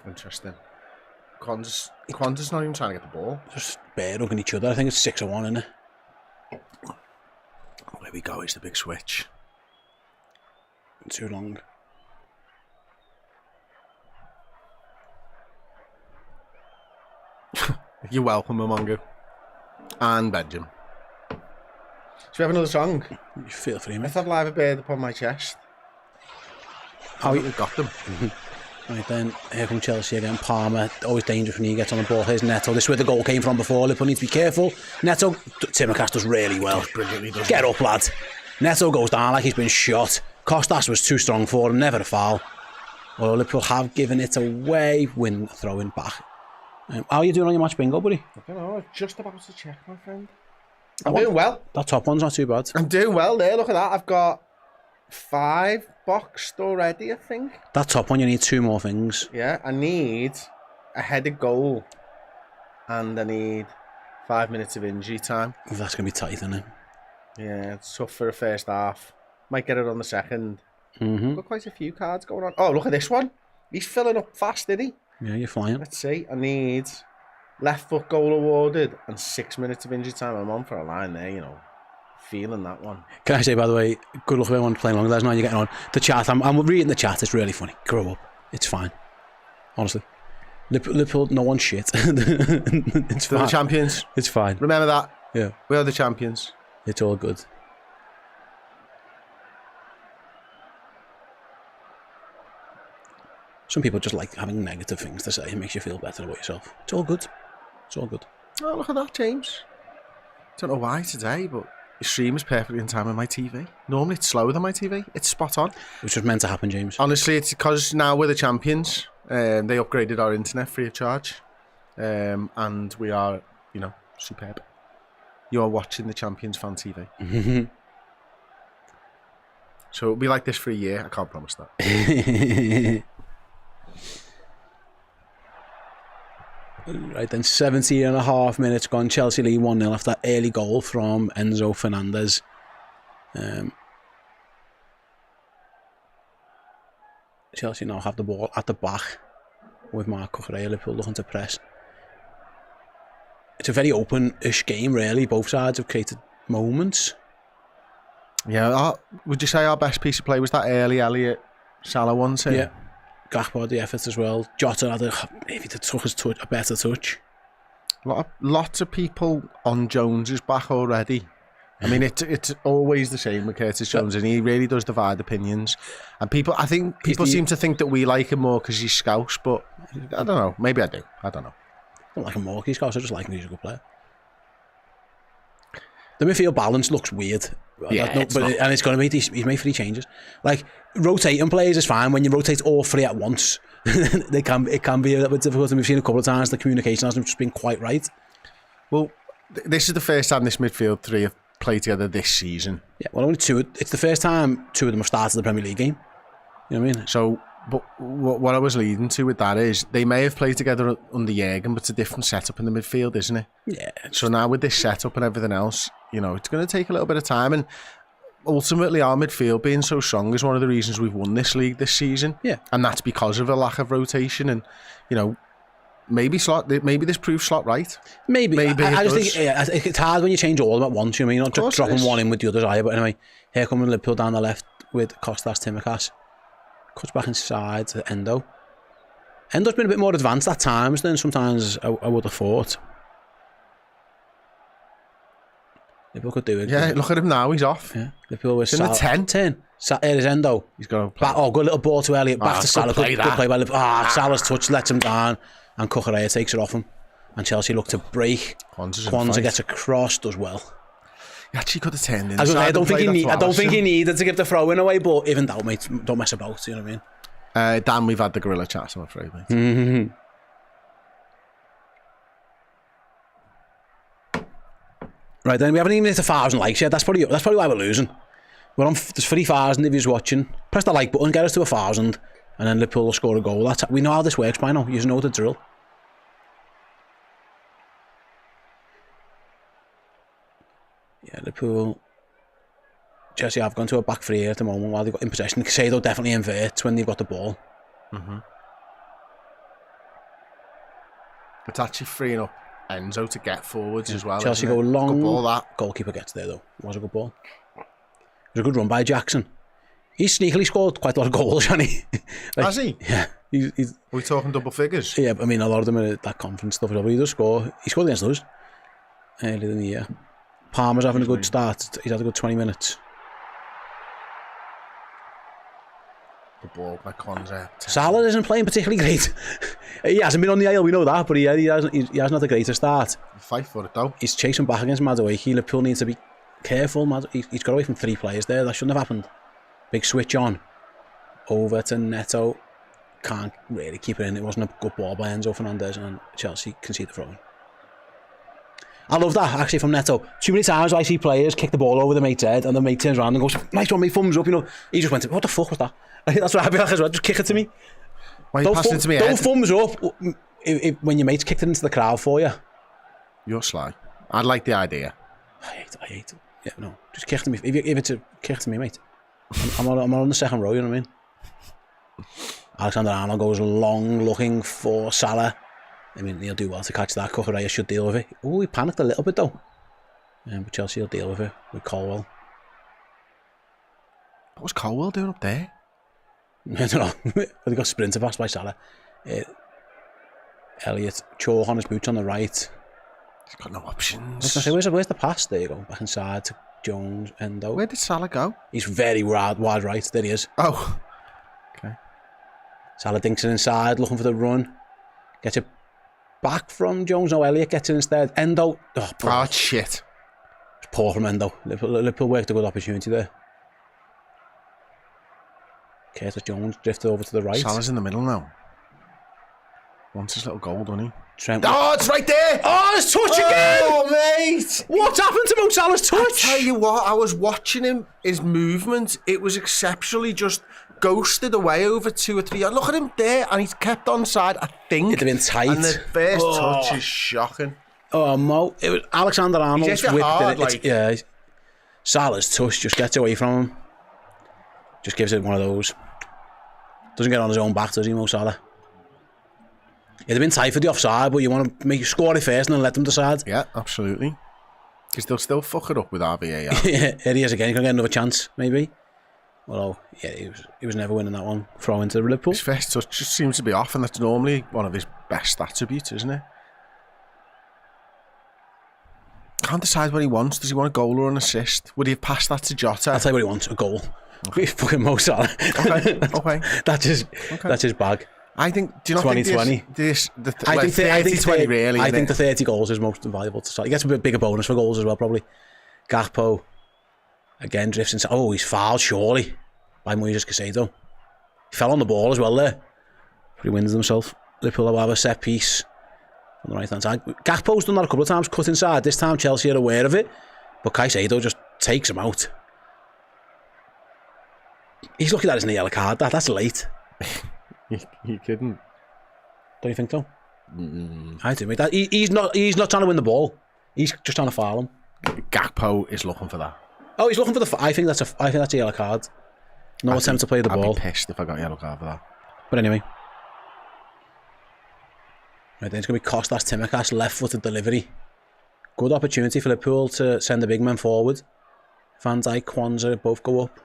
Speaker 2: Interesting. Kwanzaa's not even trying to get the ball.
Speaker 1: Just bear hugging each other. I think it's 6-1, isn't it?
Speaker 2: There we go, it's the big switch.
Speaker 1: Too long.
Speaker 2: You're welcome, Amongo. And Benjamin. Should we have another song?
Speaker 1: You feel free, mate.
Speaker 2: Let's have Live a Bird upon my chest.
Speaker 1: Oh,
Speaker 2: we've got them.
Speaker 1: Right then, here come Chelsea again. Palmer, always dangerous when he gets on the ball. Here's Neto. This is where the goal came from before. Liverpool need to be careful. Neto, Timmercast does really well.
Speaker 2: Brilliantly does.
Speaker 1: Get up, lad. Neto goes down like he's been shot. Costas was too strong for him, never a foul. Well, Liverpool have given it away. Win throwing back. How are you doing on your match bingo, buddy?
Speaker 2: I don't know, just about to check, my friend. I'm doing well.
Speaker 1: That top one's not too bad.
Speaker 2: I'm doing well there, look at that. I've got 5 boxed already, I think.
Speaker 1: That top one, you need 2 more things.
Speaker 2: Yeah, I need a headed goal and I need 5 minutes of injury time.
Speaker 1: That's going to be tight, isn't it?
Speaker 2: Yeah, it's tough for the first half. Might get it on the second. Got quite a few cards going on. Oh, look at this one. He's filling up fast, did he?
Speaker 1: Yeah, you're flying.
Speaker 2: Let's see. I need left foot goal awarded and 6 minutes of injury time. I'm on for a line there, you know. Feeling that one.
Speaker 1: Can I say, by the way, good luck with everyone playing along. Let us know how you're getting on. The chat, I'm reading the chat. It's really funny. Grow up. It's fine. Honestly. Liverpool, no one's shit. It's fine.
Speaker 2: They're the champions.
Speaker 1: It's fine.
Speaker 2: Remember that.
Speaker 1: Yeah.
Speaker 2: We are the champions.
Speaker 1: It's all good. Some people just like having negative things to say. It makes you feel better about yourself. It's all good. It's all good.
Speaker 2: Oh, look at that, James. Don't know why today, but the stream is perfectly in time with my TV. Normally it's slower than my TV. It's spot on.
Speaker 1: Which was meant to happen, James.
Speaker 2: Honestly, it's because now we're the champions. They upgraded our internet free of charge. And we are, you know, superb. You are watching the Champions Fan TV. So it'll be like this for a year. I can't promise that.
Speaker 1: Right then, 17.5 minutes gone. Chelsea lead 1-0 after that early goal from Enzo Fernandez. Chelsea now have the ball at the back with Marc Cucurella. Liverpool looking to press. It's a very open-ish game, really. Both sides have created moments.
Speaker 2: Yeah, would you say our best piece of play was that early Elliott Salah one?
Speaker 1: Yeah. Gakpo had the effort as well. Jota had maybe a better touch.
Speaker 2: Lots of people on Jones's back already. I mean, it's always the same with Curtis Jones, and he really does divide opinions. And I think people seem to think that we like him more because he's Scouse, but I don't know. Maybe I do. I don't know.
Speaker 1: I don't like him more because he's Scouse. I just like him because he's a good player. The midfield balance looks weird.
Speaker 2: Yeah,
Speaker 1: and it's going to be, he's made 3 changes. Like, rotating players is fine. When you rotate all 3 at once, it can be a little bit difficult. And we've seen a couple of times the communication hasn't just been quite right.
Speaker 2: Well, this is the first time this midfield 3 have played together this season.
Speaker 1: Yeah, well, only 2. It's the first time 2 of them have started the Premier League game. You know what I mean?
Speaker 2: So, but what I was leading to with that is they may have played together under Jurgen, but it's a different setup in the midfield, isn't it?
Speaker 1: Yeah.
Speaker 2: So now with this setup and everything else, you know, it's going to take a little bit of time. And ultimately, our midfield being so strong is one of the reasons we've won this league this season.
Speaker 1: Yeah.
Speaker 2: And that's because of a lack of rotation. And, you know, maybe this proves Slot right.
Speaker 1: Maybe I just
Speaker 2: does.
Speaker 1: think it's hard when you change all of them at once. You know, you're not just dropping one in with the others either. But anyway, here comes Liverpool down the left with Kostas Tsimikas. Cuts back inside to Endo. Endo's been a bit more advanced at times than sometimes I would have thought. Liverpool could do it.
Speaker 2: Yeah, look at him now. He's off.
Speaker 1: Yeah, Liverpool was
Speaker 2: in the 10.
Speaker 1: Here is Endo.
Speaker 2: He's got to play.
Speaker 1: Good little ball to Elliott. Back to Salah.
Speaker 2: Good
Speaker 1: play by Liverpool. Salah's touch lets him down, and Cucurella takes it off him. And Chelsea look to break. Kwanzaa gets across, does well.
Speaker 2: He actually could have turned inside.
Speaker 1: I don't think he needed to give the throw in away, but even that, mate, don't mess about. You know what I mean?
Speaker 2: Dan, we've had the gorilla chat, I'm afraid, mate.
Speaker 1: Mm-hmm. Right then, we haven't even hit 1,000 likes yet. That's probably why we're losing. There's 3,000 if you're watching. Press the like button, get us to 1,000, and then Liverpool will score a goal. We know how this works by now. You know the drill. Yeah, Liverpool. Chelsea have gone to a back 3 at the moment while they've got in possession. Casado definitely inverts when they've got the ball.
Speaker 2: Mm-hmm. It's actually freeing up Enzo to get forwards as well.
Speaker 1: Chelsea go long.
Speaker 2: Good ball, that.
Speaker 1: Goalkeeper gets there though. It was a good ball. It was a good run by Jackson. He's sneakily scored quite a lot of goals, hasn't he?
Speaker 2: Has he?
Speaker 1: Yeah. He's,
Speaker 2: Are we talking double figures?
Speaker 1: Yeah, I mean, a lot of them are that conference stuff. But he does score. He scored against us earlier in the year. Palmer's having a good start. He's had a good 20 minutes.
Speaker 2: The ball by Kwanzaa.
Speaker 1: Salah isn't playing particularly great. He hasn't been on the aisle, we know that, but he hasn't had the greatest start.
Speaker 2: Fight for it though.
Speaker 1: He's chasing back against Madueke. Liverpool needs to be careful. He's got away from 3 players there. That shouldn't have happened. Big switch on. Over to Neto. Can't really keep it in. It wasn't a good ball by Enzo Fernandez, and Chelsea concede the throw-in. I love that, actually, from Neto. Too many times I see players kick the ball over the mate's head, and the mate turns around and goes, nice one, mate, thumbs up, you know. He just went, what the fuck was that? That's what I'd be like as well, just kick it to me.
Speaker 2: Why are you passing it to me?
Speaker 1: Don't thumbs up when your mate's kicked it into the crowd for you.
Speaker 2: You're sly. I'd like the idea.
Speaker 1: I hate it. Yeah, no, just kick to me. If it's a kick to me, mate. I'm on the second row, you know what I mean? Alexander-Arnold goes long, looking for Salah. I mean, he'll do well to catch that. Cucurella should deal with it. Oh, he panicked a little bit though. But Chelsea will deal with it with Colwell.
Speaker 2: What was Colwell doing up there?
Speaker 1: I don't know. They got sprinter pass by Salah. Elliott, chalk on his boots on the right.
Speaker 2: He's got no options.
Speaker 1: I was going to say, where's the pass? There you go. Back inside to Jones, Endo.
Speaker 2: Where did Salah go?
Speaker 1: He's very wide right. There he is.
Speaker 2: Oh. Okay.
Speaker 1: Salah dinks it inside, looking for the run. Gets it back from Jones. No, Elliott gets it instead. Endo.
Speaker 2: Oh, shit.
Speaker 1: It's poor from Endo. Liverpool worked a good opportunity there. Curtis Jones drifted over to the right.
Speaker 2: Salah's in the middle now. Wants his little goal, doesn't he?
Speaker 1: Oh,
Speaker 2: it's right there!
Speaker 1: Oh, it's touch again!
Speaker 2: Oh, mate!
Speaker 1: What happened to Mo Salah's touch?
Speaker 2: I tell you what, I was watching him, his movement, it was exceptionally just ghosted away over 2 or 3 yards. Look at him there, and he's kept on side, I think.
Speaker 1: It'd have been tight.
Speaker 2: And the first touch is shocking.
Speaker 1: Oh, Mo. It was Alexander-Arnold's whip.
Speaker 2: Hard,
Speaker 1: yeah. Salah's touch just gets away from him. Just gives it one of those. Doesn't get on his own back, does he, Mo Salah? It'd have been tight for the offside, but you want to score it first and then let them decide.
Speaker 2: Yeah, absolutely. Because they'll still fuck it up with RVAR.
Speaker 1: Yeah, here he is again. He's going to get another chance, maybe. Well, yeah, he was never winning that one. Throw into Liverpool.
Speaker 2: His first touch just seems to be off, and that's normally one of his best attributes, isn't it? can't decide what he wants. Does he want a goal or an assist? Would he have passed that to Jota?
Speaker 1: I'll tell you what he wants, a goal. He's fucking Mo Salah.
Speaker 2: Okay.
Speaker 1: That's his bag.
Speaker 2: I think, do you not
Speaker 1: 2020.
Speaker 2: think this
Speaker 1: I think
Speaker 2: 30-20 really,
Speaker 1: I think the 30 goals is most valuable to Salah. He gets a bit bigger bonus for goals as well, probably. Gakpo, again, drifts inside. Oh, he's fouled, surely, by Moises Caicedo. He fell on the ball as well there. But he wins himself. Liverpool will have a set piece on the right-hand side. Gakpo's done that a couple of times, cut inside. This time Chelsea are aware of it, but Caicedo just takes him out. He's lucky that isn't a yellow card. That's late.
Speaker 2: You kidding?
Speaker 1: Don't you think so? I do, mate. He's not trying to win the ball. He's just trying to foul him.
Speaker 2: Gakpo is looking for that.
Speaker 1: Oh, he's looking for the. I think that's a yellow card. No attempt to play the ball.
Speaker 2: I'd be pissed if I got a yellow card for that.
Speaker 1: But anyway, right then it's going to be Kostas Tsimikas, left-footed delivery. Good opportunity for Liverpool to send the big men forward. Van Dijk, Kwanzaa both go up.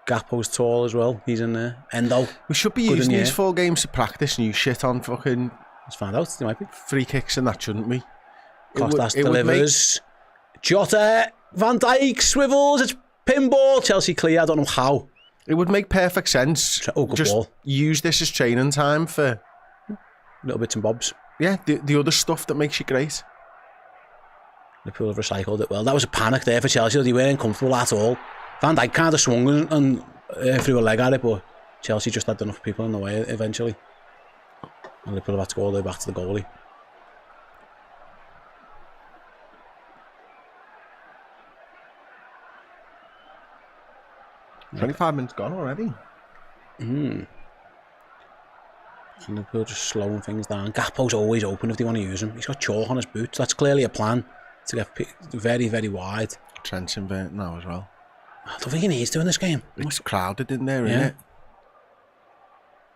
Speaker 1: Gakpo's tall as well. He's in there. Endo.
Speaker 2: We should be using these 4 games to practice new shit on fucking.
Speaker 1: Let's find out. They might be
Speaker 2: free kicks and that, shouldn't we?
Speaker 1: Kostas delivers. Jota, Van Dijk swivels. It's pinball. Chelsea clear. I don't know how.
Speaker 2: It would make perfect sense.
Speaker 1: Oh, good
Speaker 2: just
Speaker 1: ball.
Speaker 2: Use this as training time for
Speaker 1: little bits and bobs.
Speaker 2: Yeah, the other stuff that makes you great.
Speaker 1: Liverpool have recycled it well. That was a panic there for Chelsea. They weren't comfortable at all. Van Dijk kind of swung and threw a leg at it, but Chelsea just had enough people in the way eventually. And Liverpool have had to go all the way back to the goalie.
Speaker 2: Yeah. 25 minutes gone already.
Speaker 1: So Liverpool just slowing things down. Gakpo's always open if they want to use him. He's got chalk on his boots. That's clearly a plan to get very, very wide.
Speaker 2: Trent's inverted now as well.
Speaker 1: I don't think he needs to in this game.
Speaker 2: It's crowded in there, isn't it?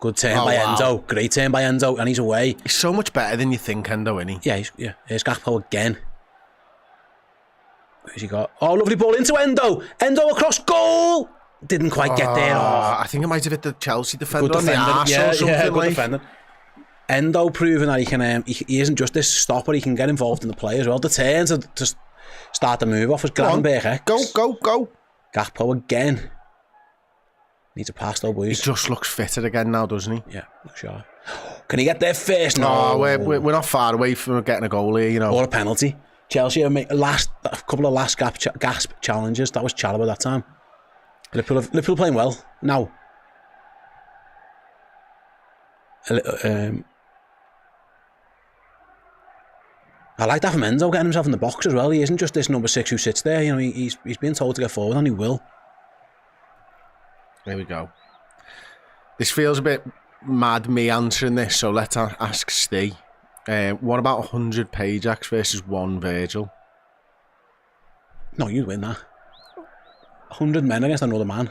Speaker 1: Good turn by Endo. Great turn by Endo, and he's away.
Speaker 2: He's so much better than you think, Endo, isn't he?
Speaker 1: Yeah. Here's Gakpo again. Where's he got? Oh, lovely ball into Endo. Endo across goal. Didn't quite get there. Oh.
Speaker 2: I think it might have hit the Chelsea defender
Speaker 1: Good
Speaker 2: on the arse or something
Speaker 1: good defender. Endo proving that he can. He isn't just this stopper. He can get involved in the play as well. The turn to start the move off was Gravenberg.
Speaker 2: Go.
Speaker 1: Gakpo again. Needs a pass though, boys.
Speaker 2: He just looks fitter again now, doesn't he?
Speaker 1: Yeah, looks sharp. Can he get there first?
Speaker 2: No, we're not far away from getting a goal here, you know.
Speaker 1: Or a penalty. Chelsea have made a couple of last gasp challenges. That was Chalobah that time. Liverpool playing well now. I like that from Enzo getting himself in the box as well. He isn't just this number 6 who sits there. You know, he's being told to get forward, and he will.
Speaker 2: There we go. This feels a bit mad, me answering this, so let's ask Ste. What about 100 Pajax versus 1 Virgil?
Speaker 1: No, you'd win that. 100 men against another man.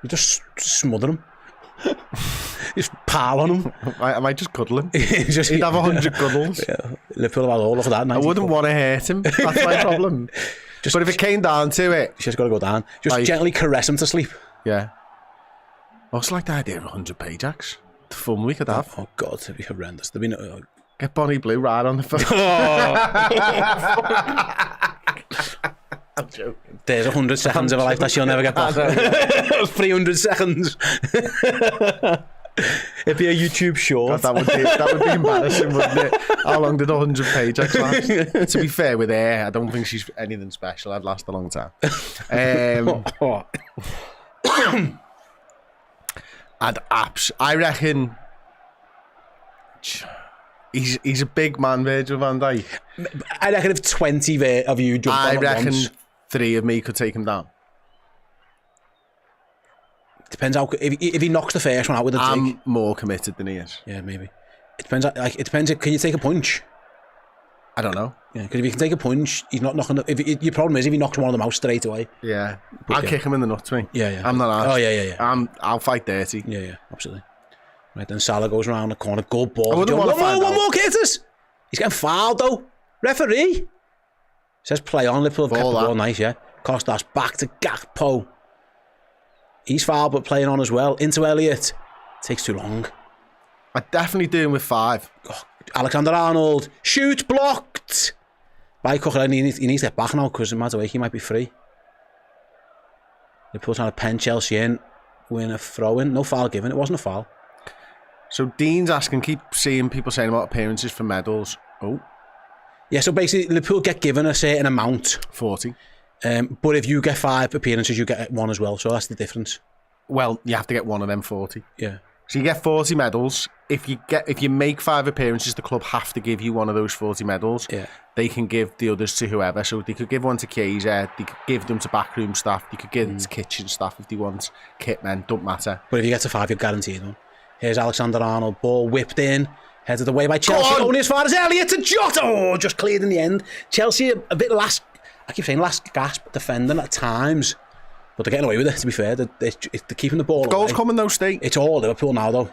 Speaker 1: You just smother him. Just pile on him.
Speaker 2: I might just cuddle him. He'd have 100 cuddles.
Speaker 1: Yeah. Liverpool have all of that.
Speaker 2: I wouldn't want to hurt him. That's my problem. But if it came down to it...
Speaker 1: She's got to go down. Just gently caress him to sleep.
Speaker 2: Yeah. I also like the idea of 100 Pajax. The fun we could have.
Speaker 1: Oh God, it'd be horrendous. There'd be no...
Speaker 2: Get Bonnie Blue right on the phone. I'm joking.
Speaker 1: There's 100 seconds of a life that she'll never get back. 300 seconds. It'd be a YouTube short.
Speaker 2: God, that would be embarrassing, wouldn't it? How long did 100 Pajax last? To be fair with her, I don't think she's anything special. I'd last a long time. And apps. I reckon he's a big man, Virgil van Dijk.
Speaker 1: I reckon if 20 of you jump on at once,
Speaker 2: 3 of me could take him down.
Speaker 1: Depends how if he knocks the first one out with a dig.
Speaker 2: I'm more committed than he is.
Speaker 1: Yeah, maybe. It depends. It depends. Can you take a punch?
Speaker 2: I don't know.
Speaker 1: Yeah, because if you can take a punch, he's not knocking. Your problem is if he knocks one of them out straight away.
Speaker 2: Yeah, I'll kick him in the nuts, mate.
Speaker 1: Yeah.
Speaker 2: I'm not arsed.
Speaker 1: Oh yeah.
Speaker 2: I'll fight dirty.
Speaker 1: Yeah, absolutely. Right then, Salah goes around the corner. Good ball.
Speaker 2: One
Speaker 1: more, Curtis. He's getting fouled though. Referee says play on. Liverpool have kept the ball nice. Yeah. Kostas back to Gakpo. He's fouled but playing on as well. Into Elliott. Takes too long.
Speaker 2: I'd definitely do him with 5.
Speaker 1: Oh, Alexander-Arnold. Shoot blocked. By Cucurella, he needs to get back now because no matter way he might be free. Liverpool trying to pen Chelsea in, win a throw-in. No foul given, it wasn't a foul.
Speaker 2: So Dean's asking, keep seeing people saying about appearances for medals. Oh.
Speaker 1: Yeah, so basically Liverpool get given a certain amount.
Speaker 2: 40.
Speaker 1: But if you get 5 appearances, you get 1 as well. So that's the difference.
Speaker 2: Well, you have to get one of them 40.
Speaker 1: Yeah.
Speaker 2: So you get 40 medals. If you make 5 appearances, the club have to give you one of those 40 medals.
Speaker 1: Yeah.
Speaker 2: They can give the others to whoever. So they could give one to Chiesa, they could give them to backroom staff, they could give them to kitchen staff if they want, kit men, don't matter.
Speaker 1: But if you get to 5, you're guaranteed one. Here's Alexander-Arnold, ball whipped in, headed away by Chelsea, only as far as Elliott to Jota. Oh, just cleared in the end. Chelsea a bit last gasp defending at times. But they're getting away with it, to be fair. They're keeping the ball
Speaker 2: Goals
Speaker 1: away.
Speaker 2: coming though, Ste.
Speaker 1: It's all Liverpool now, though.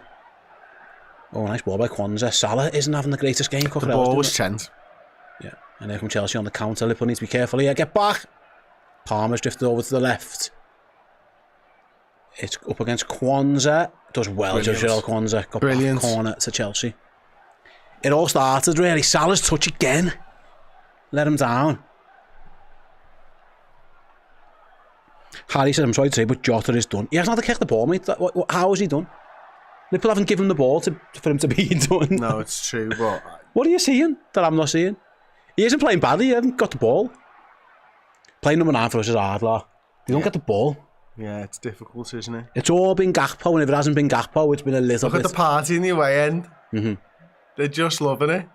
Speaker 1: Oh, nice ball by Kwanzaa. Salah isn't having the greatest game.
Speaker 2: The ball was 10.
Speaker 1: Yeah, and there comes Chelsea on the counter. Liverpool needs to be careful here. Get back. Palmer's drifted over to the left. It's up against Kwanzaa. Does well, Joshua Kwanzaa. Got back corner to Chelsea. It all started, really. Salah's touch again. Let him down. Harry said, I'm sorry to say, but Jota is done. He hasn't had to kick the ball, mate. How is he done? Liverpool haven't given him the ball for him to be done.
Speaker 2: No, it's true, but...
Speaker 1: What are you seeing that I'm not seeing? He isn't playing badly, he hasn't got the ball. Playing number 9 for us is hard, lad. You don't get the ball.
Speaker 2: Yeah, it's difficult, isn't it?
Speaker 1: It's all been Gakpo, and if it hasn't been Gakpo, it's been a little bit...
Speaker 2: Look at the party in the away end. Mm-hmm. They're just loving it.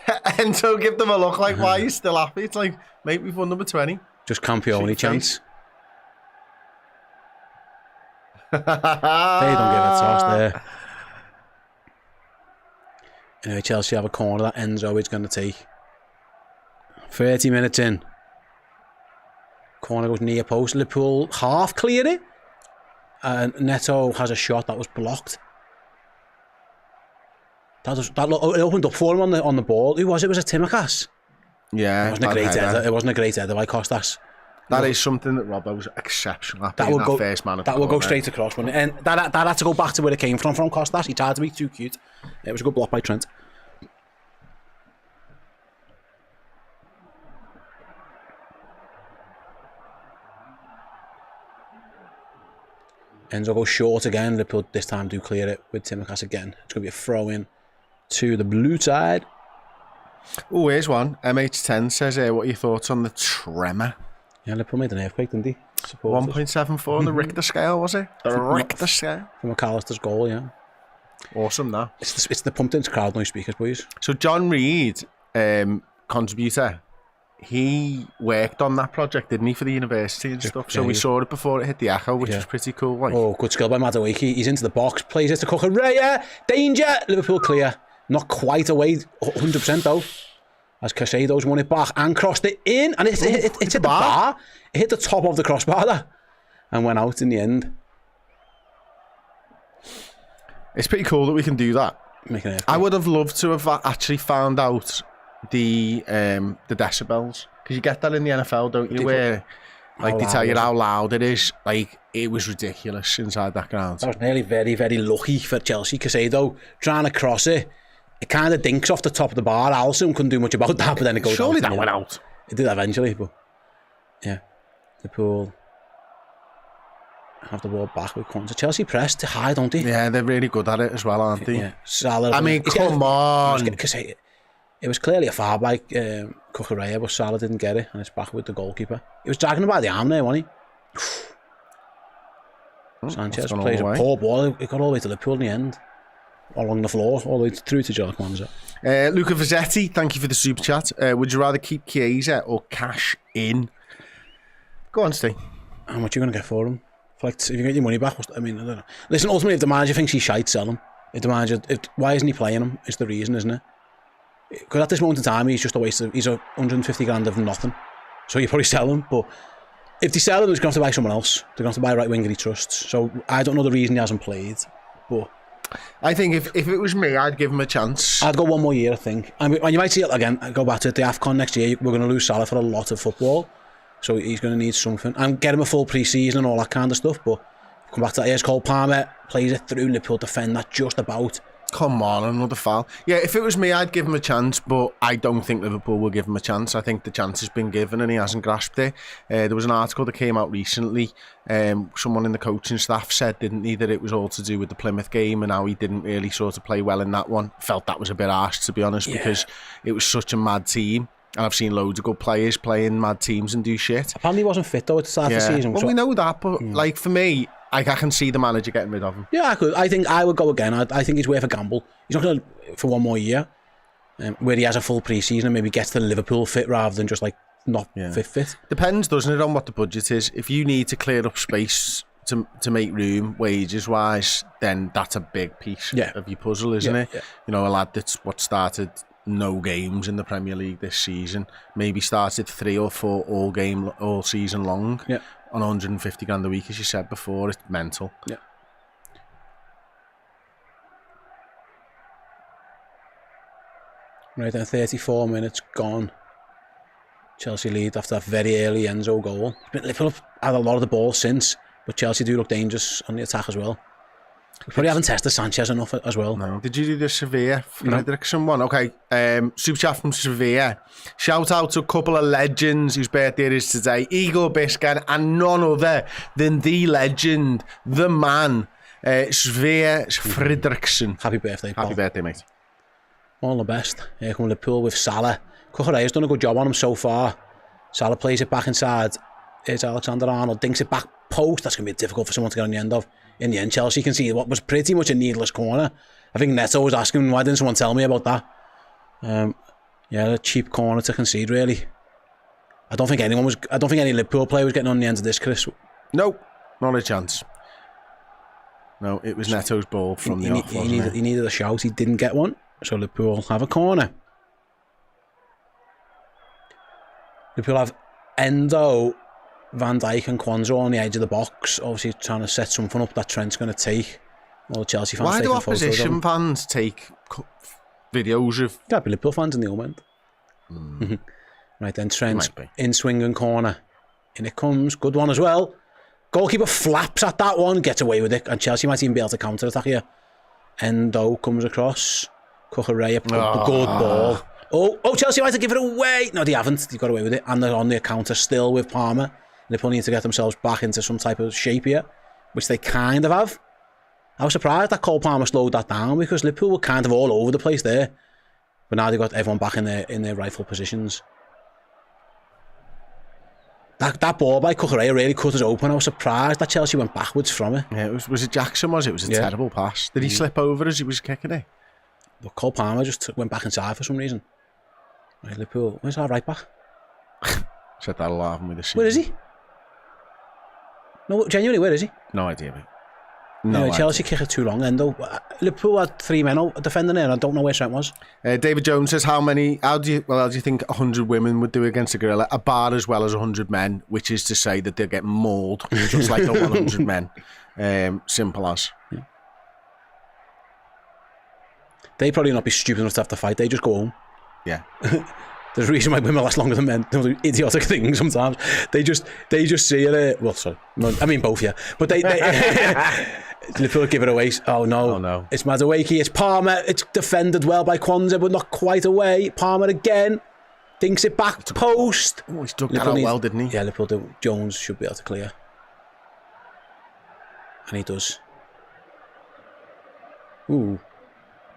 Speaker 2: Enzo give them a look like, why are you still happy? It's like, mate, we've won number 20.
Speaker 1: Just Campione chance. They don't give a toss there. Anyway, Chelsea have a corner that Enzo is going to take. 30 minutes in. Corner goes near post. Liverpool half cleared it. And Neto has a shot that was blocked. It opened up for him on the ball. Who was it? Was it Timikas?
Speaker 2: Yeah.
Speaker 1: It wasn't a great header. It wasn't a great header by Costas.
Speaker 2: That is something that Robbo was exceptional at. That first man.
Speaker 1: That will go straight across. And that had to go back to where it came from Costas. He tried to be too cute. It was a good block by Trent. Enzo goes short again. Liverpool this time do clear it with Timikas again. It's going to be a throw in to the blue side.
Speaker 2: Oh, here's one. MH10 says, what are your thoughts on the tremor?
Speaker 1: Yeah, Liverpool made an earthquake, didn't he?
Speaker 2: 1.74 on the Richter scale, was it? The Richter scale?
Speaker 1: From McAllister's goal, yeah.
Speaker 2: Awesome, that.
Speaker 1: It's the pumped into crowd noise speakers, boys.
Speaker 2: So John Reed, contributor, he worked on that project, didn't he, for the university and stuff? So we saw it before it hit the echo, which was pretty cool. Like.
Speaker 1: Oh, good skill by Madueke. He's into the box, plays it to Cucurella. Danger! Liverpool clear. Not quite away, 100% though. As Casado's won it back and crossed it in, and it hit the bar. It hit the top of the crossbar there, and went out in the end.
Speaker 2: It's pretty cool that we can do that. I would have loved to have actually found out the decibels, because you get that in the NFL, don't you? Where like they tell you how loud it is. Like, it was ridiculous inside that ground.
Speaker 1: That was nearly very, very lucky for Chelsea. Casado trying to cross it. It kind of dinks off the top of the bar. Alisson couldn't do much about that, but then it goes
Speaker 2: Surely
Speaker 1: out.
Speaker 2: That went out.
Speaker 1: It did eventually, but yeah. Liverpool have the ball back with Kwanzaa. Chelsea press to high, don't they?
Speaker 2: Yeah, they're really good at it as well, aren't they?
Speaker 1: Yeah. Salah,
Speaker 2: I mean, come on.
Speaker 1: It was clearly a foul by Cucurella, but Salah didn't get it, and it's back with the goalkeeper. He was dragging him by the arm there, wasn't he? Sanchez plays a poor ball. It got all the way to Liverpool in the end. Along the floor, all the way through to Joe Kwanzaa.
Speaker 2: Luca Vazzetti, thank you for the super chat. Would you rather keep Chiesa or cash in? Go on, Steve.
Speaker 1: How much are you going to get for him? If you get your money back, I don't know. Listen, ultimately, if the manager thinks he's shite, sell him. If the manager, why isn't he playing him? Is the reason, isn't it? Because at this moment in time, he's just a waste of. He's 150 grand of nothing. So you probably sell him, but if they sell him, he's going to have to buy someone else. They're going to have to buy a right winger he trusts. So I don't know the reason he hasn't played, but.
Speaker 2: I think if it was me, I'd give him a chance.
Speaker 1: I'd go one more year, I think. I mean, you might see it again. Go back to the AFCON next year. We're going to lose Salah for a lot of football, so he's going to need something. And get him a full pre-season and all that kind of stuff. But come back to that. Here's Cole Palmer, plays it through. Liverpool defend that just about.
Speaker 2: come on, another foul. Yeah, if it was me, I'd give him a chance, but I don't think Liverpool will give him a chance. I think the chance has been given and he hasn't grasped it. There was an article that came out recently. Someone in the coaching staff said, didn't he, that it was all to do with the Plymouth game and how he didn't really sort of play well in that one. Felt that was a bit harsh, to be honest, because it was such a mad team. And I've seen loads of good players play in mad teams and do shit.
Speaker 1: Apparently he wasn't fit though at the start of the season.
Speaker 2: Well, we know that, but like for me, I can see the manager getting rid of him.
Speaker 1: Yeah, I could. I think I would go again. I think he's worth a gamble. He's not going to for one more year, where he has a full pre-season and maybe gets the Liverpool fit rather than just like not fit.
Speaker 2: Depends, doesn't it, on what the budget is. If you need to clear up space to make room wages wise, then that's a big piece of your puzzle, isn't it? Yeah. You know, a lad that's started no games in the Premier League this season, maybe started 3 or 4 all season long on 150 grand a week, as you said before. It's mental.
Speaker 1: Yeah. Right then, 34 minutes gone. Chelsea lead after that very early Enzo goal. Liverpool have had a lot of the ball since, but Chelsea do look dangerous on the attack as well. We probably haven't tested Sanchez enough as well.
Speaker 2: No. Did you do the Sevilla Fredrickson one? Okay. Super chat from Sevilla. Shout out to a couple of legends whose birthday it is today. Igor Biscan and none other than the legend, the man, Sevilla Fredrickson.
Speaker 1: Happy birthday, Paul.
Speaker 2: Happy birthday, mate.
Speaker 1: All the best. Here come Liverpool with Salah. Cucurella's done a good job on him so far. Salah plays it back inside. Here's Alexander-Arnold. Dinks it back post. That's going to be difficult for someone to get on the end of. In the end, Chelsea can see what was pretty much a needless corner. I think Neto was asking, why didn't someone tell me about that? A cheap corner to concede, really. I don't think any Liverpool player was getting on the end of this, Chris.
Speaker 2: No, not a chance. No, it was Neto's ball from the off,
Speaker 1: he needed a shout. He didn't get one, so Liverpool have a corner. Liverpool have Endo, Van Dijk and Kwanzaa on the edge of the box, obviously trying to set something up that Trent's going to take. All the Chelsea fans.
Speaker 2: Why do opposition fans take videos of?
Speaker 1: That'd be Liverpool fans in the moment. Right then, Trent in swinging corner, in it comes, good one as well. Goalkeeper flaps at that one, gets away with it, and Chelsea might even be able to counter attack here. Endo comes across, Cucurella, good ball. Oh, Chelsea might have given it away. No, they haven't. They got away with it, and they're on the counter still with Palmer. Liverpool need to get themselves back into some type of shape here, which they kind of have. I was surprised that Cole Palmer slowed that down because Liverpool were kind of all over the place there. But now they've got everyone back in their rightful positions. That ball by Cucurella really cut us open. I was surprised that Chelsea went backwards from it.
Speaker 2: Yeah, was it Jackson, was it? It was a terrible pass. Did he slip over as he was kicking it?
Speaker 1: But Cole Palmer just went back inside for some reason. Right, Liverpool, where's our right back?
Speaker 2: Said that a lot with the season.
Speaker 1: Where is he? No, genuinely, where is he?
Speaker 2: No idea, mate.
Speaker 1: No, Chelsea kick it too long, Endo. Liverpool had 3 men defending there. I don't know where Trent was.
Speaker 2: David Jones says, how do you think 100 women would do against a gorilla? About as well as 100 men, which is to say that they'll get mauled just like the 100 men. Simple as. Yeah. They'd
Speaker 1: probably not be stupid enough to have to fight. They just go home.
Speaker 2: Yeah.
Speaker 1: There's a reason why women last longer than men. They do idiotic things sometimes. They just see it. Well, sorry. No, I mean both, yeah. But they Liverpool give it away. Oh no. It's Madueke. It's Palmer. It's defended well by Kwanzaa, but not quite away. Palmer again. Dinks it back post.
Speaker 2: Oh, he stuck that out well, didn't he?
Speaker 1: Yeah, Liverpool. Jones should be able to clear. And he does. Ooh.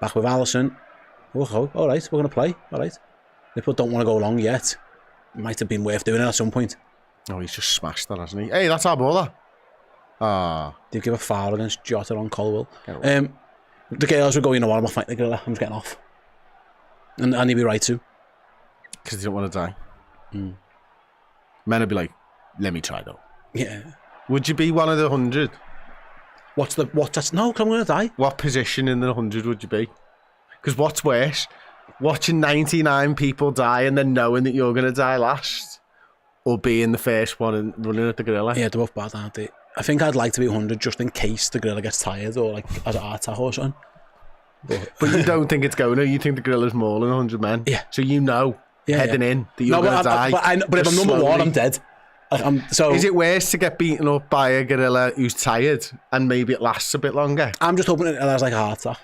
Speaker 1: Back with Alisson. Oh, all right. We're going to play. All right. Liverpool don't want to go long yet. Might have been worth doing it at some point.
Speaker 2: Oh, he's just smashed that, hasn't he? Hey, that's our ball, that.
Speaker 1: Did give a foul against Jota on Colwell. The girls were going, you know what, I'm not fighting the gorilla. I'm just getting off. And he'd be right too.
Speaker 2: Because they don't want to die. Men would be like, let me try though.
Speaker 1: Yeah.
Speaker 2: Would you be one of the 100?
Speaker 1: No, I'm going to die.
Speaker 2: What position in the 100 would you be? Because what's worse? Watching 99 people die and then knowing that you're going to die last, or being the first one and running at the gorilla.
Speaker 1: Yeah, they're both bad, aren't they? I think I'd like to be 100 just in case the gorilla gets tired or like as a heart attack or something.
Speaker 2: But you don't think it's going to? You think the gorilla's more than 100 men?
Speaker 1: Yeah.
Speaker 2: So you know, heading in, that you're going to die.
Speaker 1: But if I'm number one, I'm dead. So
Speaker 2: is it worse to get beaten up by a gorilla who's tired and maybe it lasts a bit longer?
Speaker 1: I'm just hoping it has like a heart attack.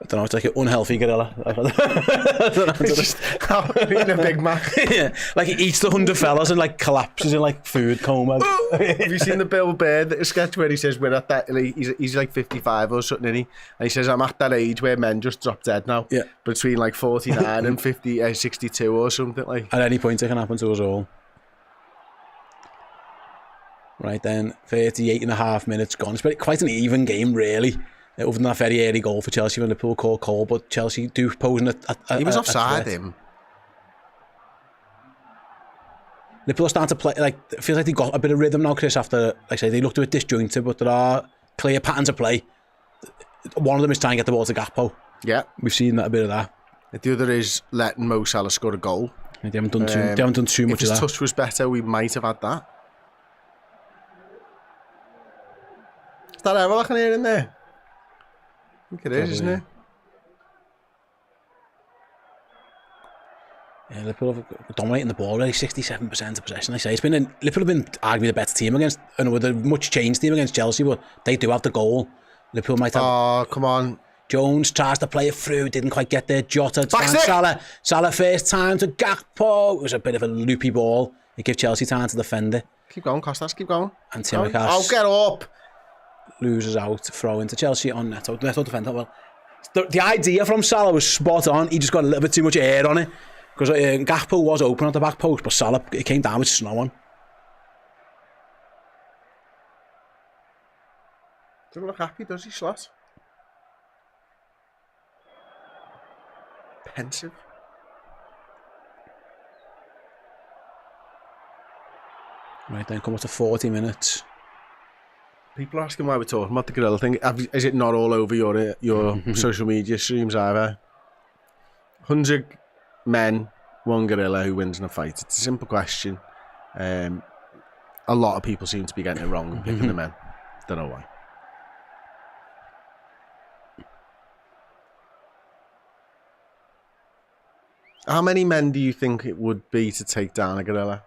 Speaker 1: don't know, it's like an unhealthy gorilla.
Speaker 2: It's just eating a Big Mac.
Speaker 1: Yeah, like he eats the 100 fellas and like collapses in like food coma.
Speaker 2: Have you seen the Bill Burr sketch where he says we're at that, he's like 55 or something, and he says I'm at that age where men just drop dead now.
Speaker 1: Yeah.
Speaker 2: Between like 49 and 62 or something like.
Speaker 1: At any point it can happen to us all. Right then, 38 and a half minutes gone. It's been quite an even game, really. Other than that very early goal for Chelsea when Liverpool called Cole, but Chelsea do pose
Speaker 2: he was offside him.
Speaker 1: Liverpool are starting to play, like, it feels like they got a bit of rhythm now, Chris, after, like I say, they looked a bit disjointed, but there are clear patterns of play. One of them is trying to get the ball to Gakpo.
Speaker 2: Yeah.
Speaker 1: We've seen that, a bit of that.
Speaker 2: The other is letting Mo Salah score a goal.
Speaker 1: They haven't done too much of that.
Speaker 2: If his touch was better, we might have had that. Is that ever looking here in there? I think it is, isn't it?
Speaker 1: Yeah, Liverpool have dominating the ball really, 67% of possession. I say Liverpool have been arguably the better team against, and with a much changed team against Chelsea, but they do have the goal. Liverpool might have.
Speaker 2: Oh, come on!
Speaker 1: Jones tries to play it through, didn't quite get there. Jota, Salah first time to Gakpo. It was a bit of a loopy ball. It gave Chelsea time to defend it.
Speaker 2: Keep going, Costas. Keep going.
Speaker 1: And Tsimikas.
Speaker 2: Oh, get up!
Speaker 1: Loses out, throw into Chelsea on Neto. Neto defender well. The idea from Salah was spot on. He just got a little bit too much air on it. Because Gakpo was open at the back post, but Salah, it came down with snow on.
Speaker 2: Doesn't look happy, does he, Slot? Pensive.
Speaker 1: Right then, come up to 40 minutes.
Speaker 2: People are asking why we're talking about the gorilla thing. Is it not all over your social media streams either? 100 men, one gorilla who wins in a fight. It's a simple question. A lot of people seem to be getting it wrong and picking the men. Don't know why. How many men do you think it would be to take down a gorilla?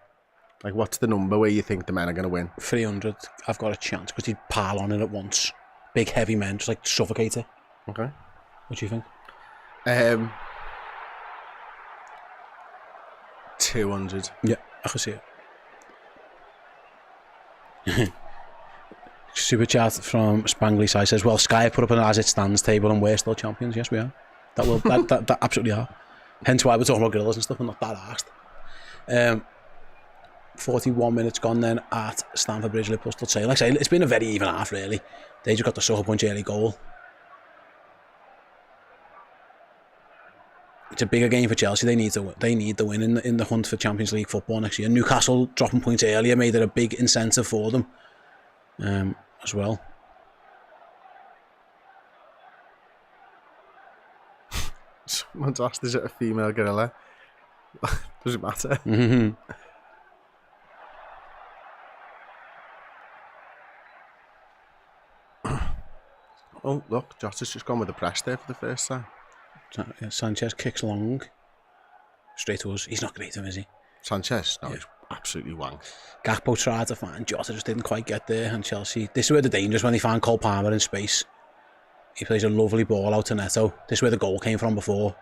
Speaker 2: Like, what's the number where you think the men are going to win?
Speaker 1: 300. I've got a chance because he'd pile on it at once. Big, heavy men, just like suffocate it.
Speaker 2: Okay.
Speaker 1: What do you think?
Speaker 2: 200.
Speaker 1: Yeah, I can see it. Super chat from Spangly Side says, well, Sky put up an as it stands table and we're still champions. Yes, we are. That absolutely are. Hence why we're talking about gorillas and stuff and not that arsed. 41 minutes gone then at Stamford Bridge. Liverpool still saying, like I say, it's been a very even half really. They just got the sucker punch early goal. It's a bigger game for Chelsea. They need the win in the hunt for Champions League football next year. Newcastle dropping points earlier made it a big incentive for them as well.
Speaker 2: Someone's asked, is it a female gorilla? Does it matter?
Speaker 1: Mm-hmm.
Speaker 2: Oh, look, Jota's just gone with the press there for the first time.
Speaker 1: Sanchez kicks long. Straight to us. He's not great, is he?
Speaker 2: Sanchez? No, he's absolutely wank.
Speaker 1: Gakpo tried to find Jota, just didn't quite get there. And Chelsea, this is where the danger is when they find Cole Palmer in space. He plays a lovely ball out to Neto. This is where the goal came from before.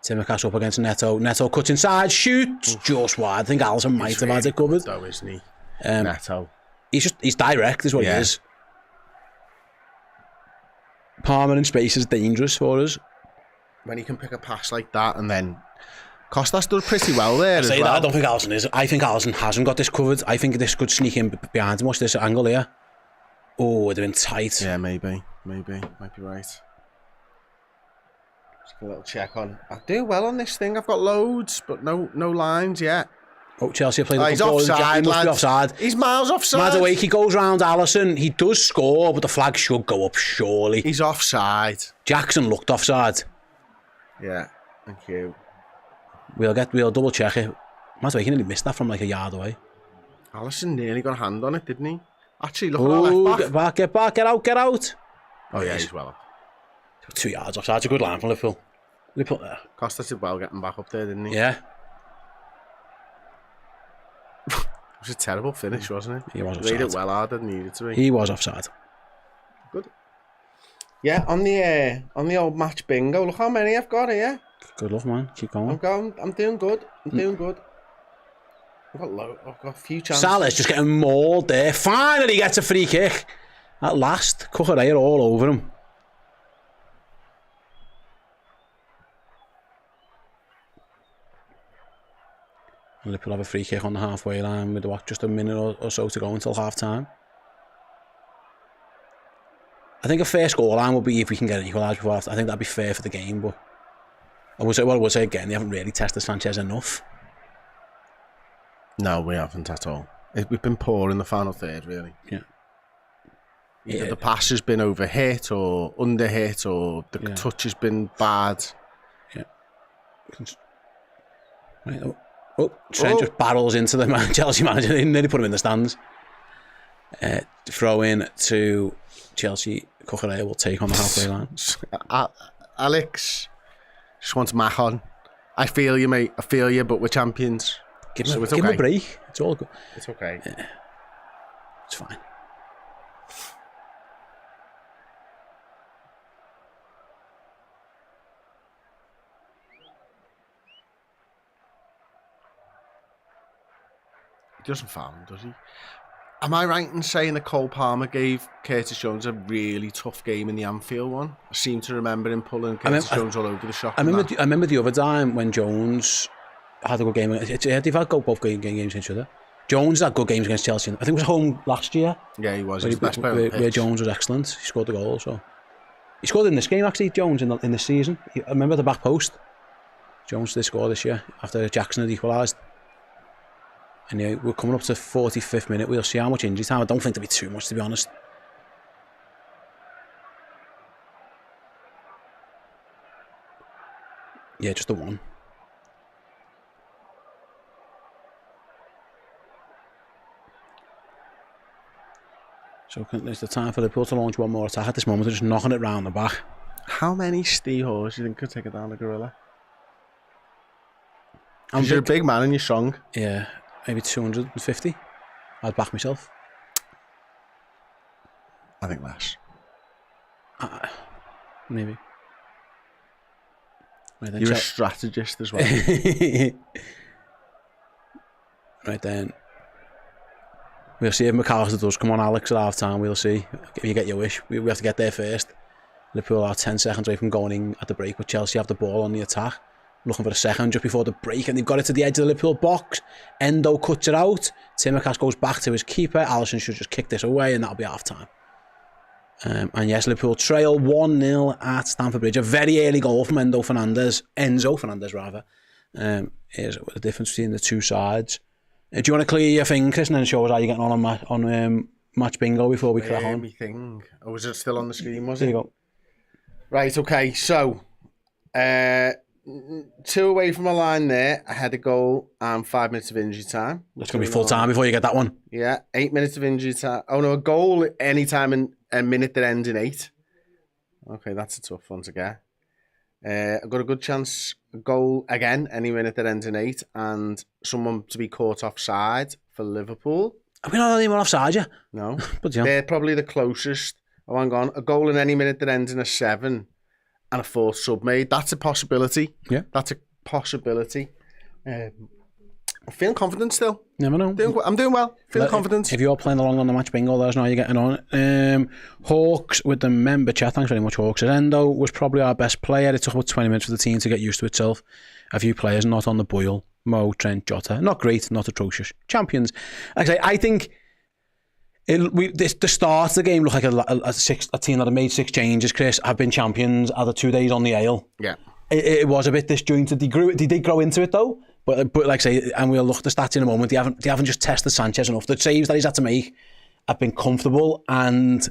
Speaker 1: Tsimikas up against Neto. Neto cuts inside, shoots just wide. I think Alisson might have had it covered.
Speaker 2: Though, isn't he? Neto.
Speaker 1: He's direct, is what he is. Palmer in space is dangerous for us.
Speaker 2: When he can pick a pass like that and then Costas does pretty well there as well.
Speaker 1: I don't think Alisson is. I think Alisson hasn't got this covered. I think this could sneak in behind him. Watch this angle here. Oh, they're in tight.
Speaker 2: Yeah, maybe. Might be right. Just a little check on. I do well on this thing. I've got loads, but no lines yet.
Speaker 1: Oh, Chelsea played the
Speaker 2: he's offside,
Speaker 1: he must be offside.
Speaker 2: He's miles offside.
Speaker 1: Madueke, he goes round Alisson. He does score, but the flag should go up, surely.
Speaker 2: He's offside.
Speaker 1: Jackson looked offside.
Speaker 2: Yeah, thank you.
Speaker 1: We'll double check it. Madueke nearly missed that from like a yard away.
Speaker 2: Alisson nearly got a hand on it, didn't he? Actually, look at our left back.
Speaker 1: Get back, get out.
Speaker 2: Oh yeah, he's well up.
Speaker 1: 2 yards offside. It's a good line from Liverpool.
Speaker 2: Costas did well getting back up there, didn't he?
Speaker 1: Yeah.
Speaker 2: It was a terrible finish, wasn't it?
Speaker 1: He was offside.
Speaker 2: Made it well hard and needed to be.
Speaker 1: He was offside.
Speaker 2: Good. Yeah, on the old match bingo. Look how many I've got here.
Speaker 1: Good luck, man. Keep going.
Speaker 2: I'm doing good. I'm doing good. I've got a few chances.
Speaker 1: Salah's just getting mauled there. Finally gets a free kick. At last, Cucurella all over him. Liverpool have a free kick on the halfway line with just a minute or so to go until half time. I think a fair scoreline would be if we can get an equaliser before half. I think that'd be fair for the game, but I would say again, they haven't really tested Sanchez enough.
Speaker 2: No, we haven't at all. We've been poor in the final third, really.
Speaker 1: Yeah.
Speaker 2: Either the pass has been overhit or underhit, or the touch has been bad.
Speaker 1: Yeah. Right, Trent just barrels into the Chelsea manager. They nearly put him in the stands. Throw in to Chelsea. Cucurella will take on the halfway line.
Speaker 2: Alex just wants Mach on. I feel you, mate. I feel you, but we're champions.
Speaker 1: Give him a break. It's all good.
Speaker 2: It's okay.
Speaker 1: Yeah. It's fine.
Speaker 2: He doesn't foul him, does he? Am I right in saying that Cole Palmer gave Curtis Jones a really tough game in the Anfield one? I seem to remember him pulling Curtis Jones all over the shop.
Speaker 1: I remember the other time when Jones had a good game. They've had both good games against each other. Jones had good games against Chelsea. I think it was home last year.
Speaker 2: Yeah, he was. He was the best player on the pitch.
Speaker 1: Where Jones was excellent. He scored the goal. So he scored in this game actually. Jones in the season. I remember the back post. Jones did score this year after Jackson had equalised. And yeah, we're coming up to 45th minute. We'll see how much injury time. I don't think there'll be too much, to be honest. Yeah, just the one. So it's the time for Liverpool to launch one more attack. At this moment, they're just knocking it round the back.
Speaker 2: How many Steelers do you think could take it down the gorilla? You're a big man and you're strong.
Speaker 1: Yeah, maybe 250. I'd back myself.
Speaker 2: I think less.
Speaker 1: Maybe. Right then,
Speaker 2: you're a strategist as well.
Speaker 1: Right then. We'll see if McAllister does come on, Alex, at half time. We'll see if you get your wish. We have to get there first. Liverpool are 10 seconds away from going in at the break, but Chelsea have the ball on the attack. Looking for a second just before the break, and they've got it to the edge of the Liverpool box. Endo cuts it out. Tsimikas goes back to his keeper. Alisson should just kick this away, and that'll be half time. And yes, Liverpool trail 1-0 at Stamford Bridge. A very early goal from Enzo Fernandez rather. Here's the difference between the two sides. Do you want to clear your thing, Chris, and then show us how you're getting on match bingo before we crack on?
Speaker 2: My thing. Oh, was it still on the screen, was
Speaker 1: There
Speaker 2: it?
Speaker 1: you go.
Speaker 2: Right, okay, so 2 away from a line there, I had a goal and 5 minutes of injury time.
Speaker 1: It's going to be full time before you get that one.
Speaker 2: Yeah, 8 minutes of injury time. Oh no, a goal any time in a minute that ends in 8. Okay, that's a tough one to get. I've got a good chance, a goal again, any minute that ends in 8, and someone to be caught offside for Liverpool.
Speaker 1: Are we not anyone offside yet?
Speaker 2: No,
Speaker 1: But yeah.
Speaker 2: They're probably the closest. Oh, hang on, a goal in any minute that ends in a 7 and a 4th sub made. That's a possibility.
Speaker 1: Yeah.
Speaker 2: That's a possibility. I'm feeling confident still.
Speaker 1: Never know.
Speaker 2: I'm doing well. Feeling confident.
Speaker 1: If you're playing along on the match bingo, let us know how you're getting on. Hawks with the member chat. Thanks very much, Hawks. Endo was probably our best player. It took about 20 minutes for the team to get used to itself. A few players not on the boil. Mo, Trent, Jota. Not great, not atrocious. Champions. Like I say, I think the start of the game looked like a team that had made 6 changes, Chris. Have been champions after 2 days on the ale.
Speaker 2: Yeah.
Speaker 1: It was a bit disjointed. They did grow into it though. But like I say, and we'll look at the stats in a moment, they haven't just tested Sanchez enough. The saves that he's had to make have been comfortable, and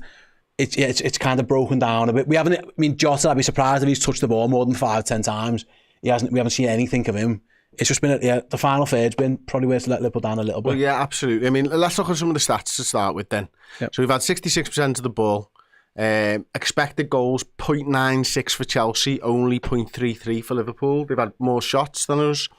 Speaker 1: it's kind of broken down a bit. Jota, I'd be surprised if he's touched the ball more than 5-10 times. We haven't seen anything of him. It's just been, the final third's been probably where to let Liverpool down a little bit.
Speaker 2: Well, yeah, absolutely. I mean, let's look at some of the stats to start with then. Yep. So we've had 66% of the ball. Expected goals, 0.96 for Chelsea, only 0.33 for Liverpool. They've had more shots than us.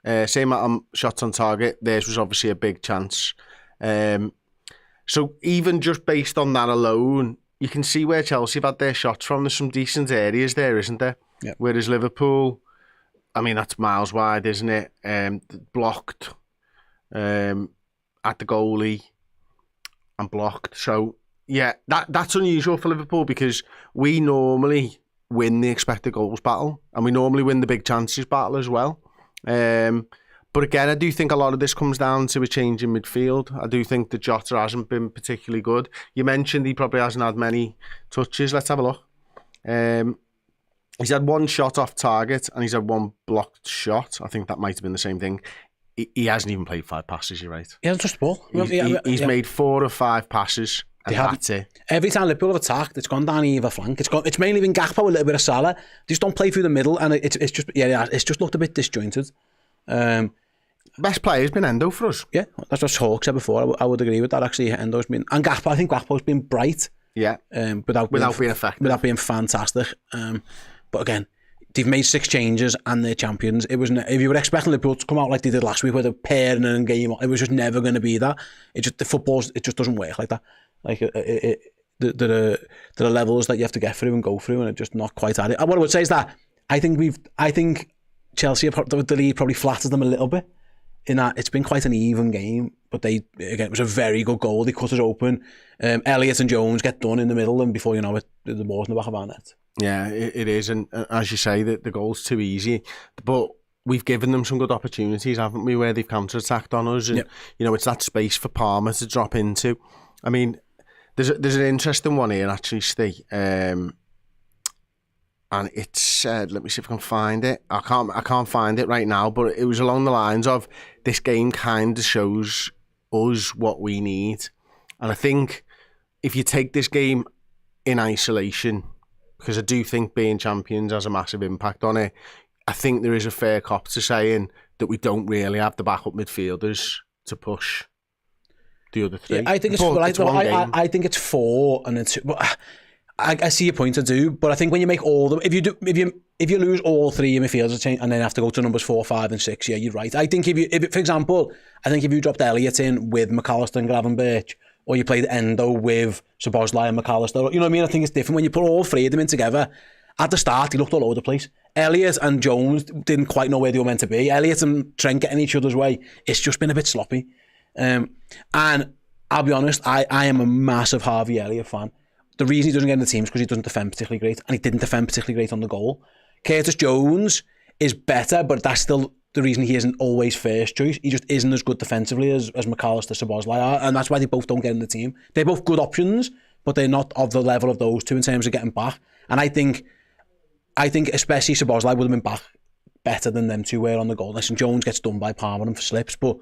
Speaker 2: Same amount of shots on target. Theirs was obviously a big chance. So even just based on that alone, you can see where Chelsea have had their shots from. There's some decent areas there, isn't there?
Speaker 1: Yep.
Speaker 2: Whereas Liverpool, I mean, that's miles wide, isn't it? Blocked at the goalie and blocked. So, yeah, that's unusual for Liverpool because we normally win the expected goals battle and we normally win the big chances battle as well. But again, I do think a lot of this comes down to a change in midfield. I do think that Jota hasn't been particularly good. You mentioned he probably hasn't had many touches. Let's have a look. He's had one shot off target and he's had one blocked shot. I think that might have been the same thing. He hasn't even played 5 passes, you're right.
Speaker 1: He hasn't touched the ball.
Speaker 2: He's made 4 or 5 passes and that's it.
Speaker 1: Every time Liverpool have attacked, it's gone down either flank. It's mainly been Gakpo, a little bit of Salah. They just don't play through the middle and it's just looked a bit disjointed.
Speaker 2: Best player has been Endo for us.
Speaker 1: Yeah, that's what Hawk said before. I would agree with that, actually. Endo's been... And Gakpo, I think Gakpo's been bright.
Speaker 2: Yeah.
Speaker 1: Without being effective. Without being fantastic. But again, they've made 6 changes and they're champions. It wasn't... If you were expecting Liverpool to come out like they did last week with a pair and a game, it was just never going to be that. It just doesn't work like that. Like, there are levels that you have to get through and go through and it's just not quite at it. And what I would say is that I think Chelsea, the lead probably flatters them a little bit. In that it's been quite an even game, but it was a very good goal. They cut us open. Elliott and Jones get done in the middle, and before you know it, the ball's in the back of our net. Yeah,
Speaker 2: it is, and as you say, the goal's too easy. But we've given them some good opportunities, haven't we, where they've counter-attacked on us, and
Speaker 1: yep.
Speaker 2: It's that space for Palmer to drop into. I mean, there's an interesting one here actually, Ste. And it's let me see if I can find it. I can't find it right now, but it was along the lines of this game kind of shows us what we need. And I think if you take this game in isolation, because I do think being champions has a massive impact on it, I think there is a fair cop to saying that we don't really have the backup midfielders to push the other 3.
Speaker 1: Yeah, I think I think it's 4 and it's... I see your point, I do, but I think when you make all them, if you lose all 3 midfielders and then have to go to numbers 4, 5 and 6, yeah, you're right. I think if for example, if you dropped Elliott in with McAllister and Gravenberch, or you played Endo with Szoboszlai and McAllister, you know what I mean? I think it's different when you put all 3 of them in together. At the start, they looked all over the place. Elliott and Jones didn't quite know where they were meant to be. Elliott and Trent getting each other's way. It's just been a bit sloppy. And I'll be honest, I am a massive Harvey Elliott fan. The reason he doesn't get in the team is because he doesn't defend particularly great, and he didn't defend particularly great on the goal. Curtis Jones is better, but that's still the reason he isn't always first choice. He just isn't as good defensively as McAllister, Szoboszlai are, and that's why they both don't get in the team. They're both good options, but they're not of the level of those 2 in terms of getting back. And I think especially Szoboszlai would have been back better than them 2 were on the goal. Listen, Jones gets done by Palmer and for slips, but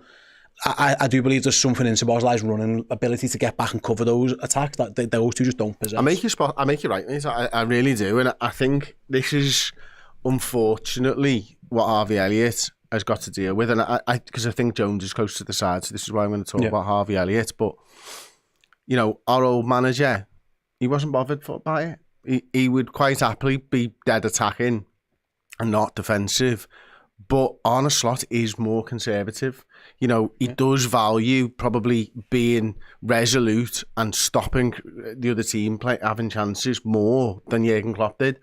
Speaker 1: I do believe there's something in Szoboszlai's running ability to get back and cover those attacks that those 2 just don't possess.
Speaker 2: I make you right, mate. I really do, and I think this is unfortunately what Harvey Elliott has got to deal with, and because I think Jones is close to the side, so this is why I'm going to talk about Harvey Elliott. But our old manager, he wasn't bothered by it. He would quite happily be dead attacking and not defensive. But Arne Slot is more conservative. He does value probably being resolute and stopping the other team having chances more than Jurgen Klopp did.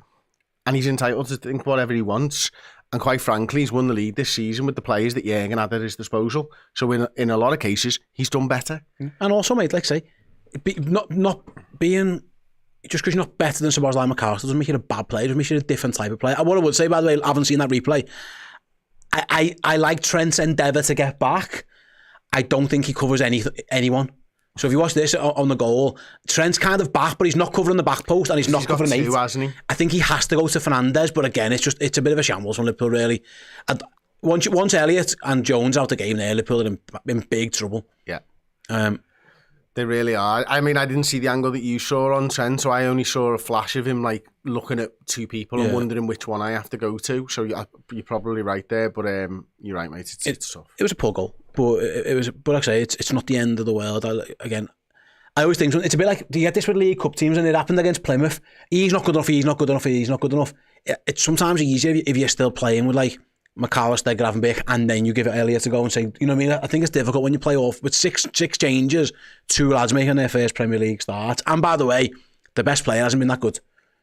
Speaker 2: And he's entitled to think whatever he wants. And quite frankly, he's won the league this season with the players that Jurgen had at his disposal. So in a lot of cases, he's done better.
Speaker 1: And also, mate, like I say, not being... Just because you're not better than Szoboszlai and McAllister doesn't make you a bad player. It doesn't make you a different type of player. What I would say, by the way, I haven't seen that replay. I like Trent's endeavour to get back. I don't think he covers anyone. So if you watch this on the goal, Trent's kind of back, but he's not covering the back post and he's not covering 8.
Speaker 2: Hasn't he?
Speaker 1: I think he has to go to Fernandes, but again, it's a bit of a shambles from Liverpool, really. And once Elliott and Jones out the game there, Liverpool are in big trouble.
Speaker 2: Yeah. They really are. I mean, I didn't see the angle that you saw on Trent, so I only saw a flash of him like looking at 2 people and wondering which one I have to go to. So you're probably right there, but you're right, mate. It's tough.
Speaker 1: It was a poor goal, but But like I say, it's not the end of the world. I always think it's a bit like, do you get this with League Cup teams, and it happened against Plymouth? He's not good enough. He's not good enough. He's not good enough. It's sometimes easier if you're still playing with like McAllister, Gravenberch, and then you give it Elliott to go and say, you know what I mean? I think it's difficult when you play off with six changes, 2 lads making their first Premier League start. And by the way, the best player hasn't been that good.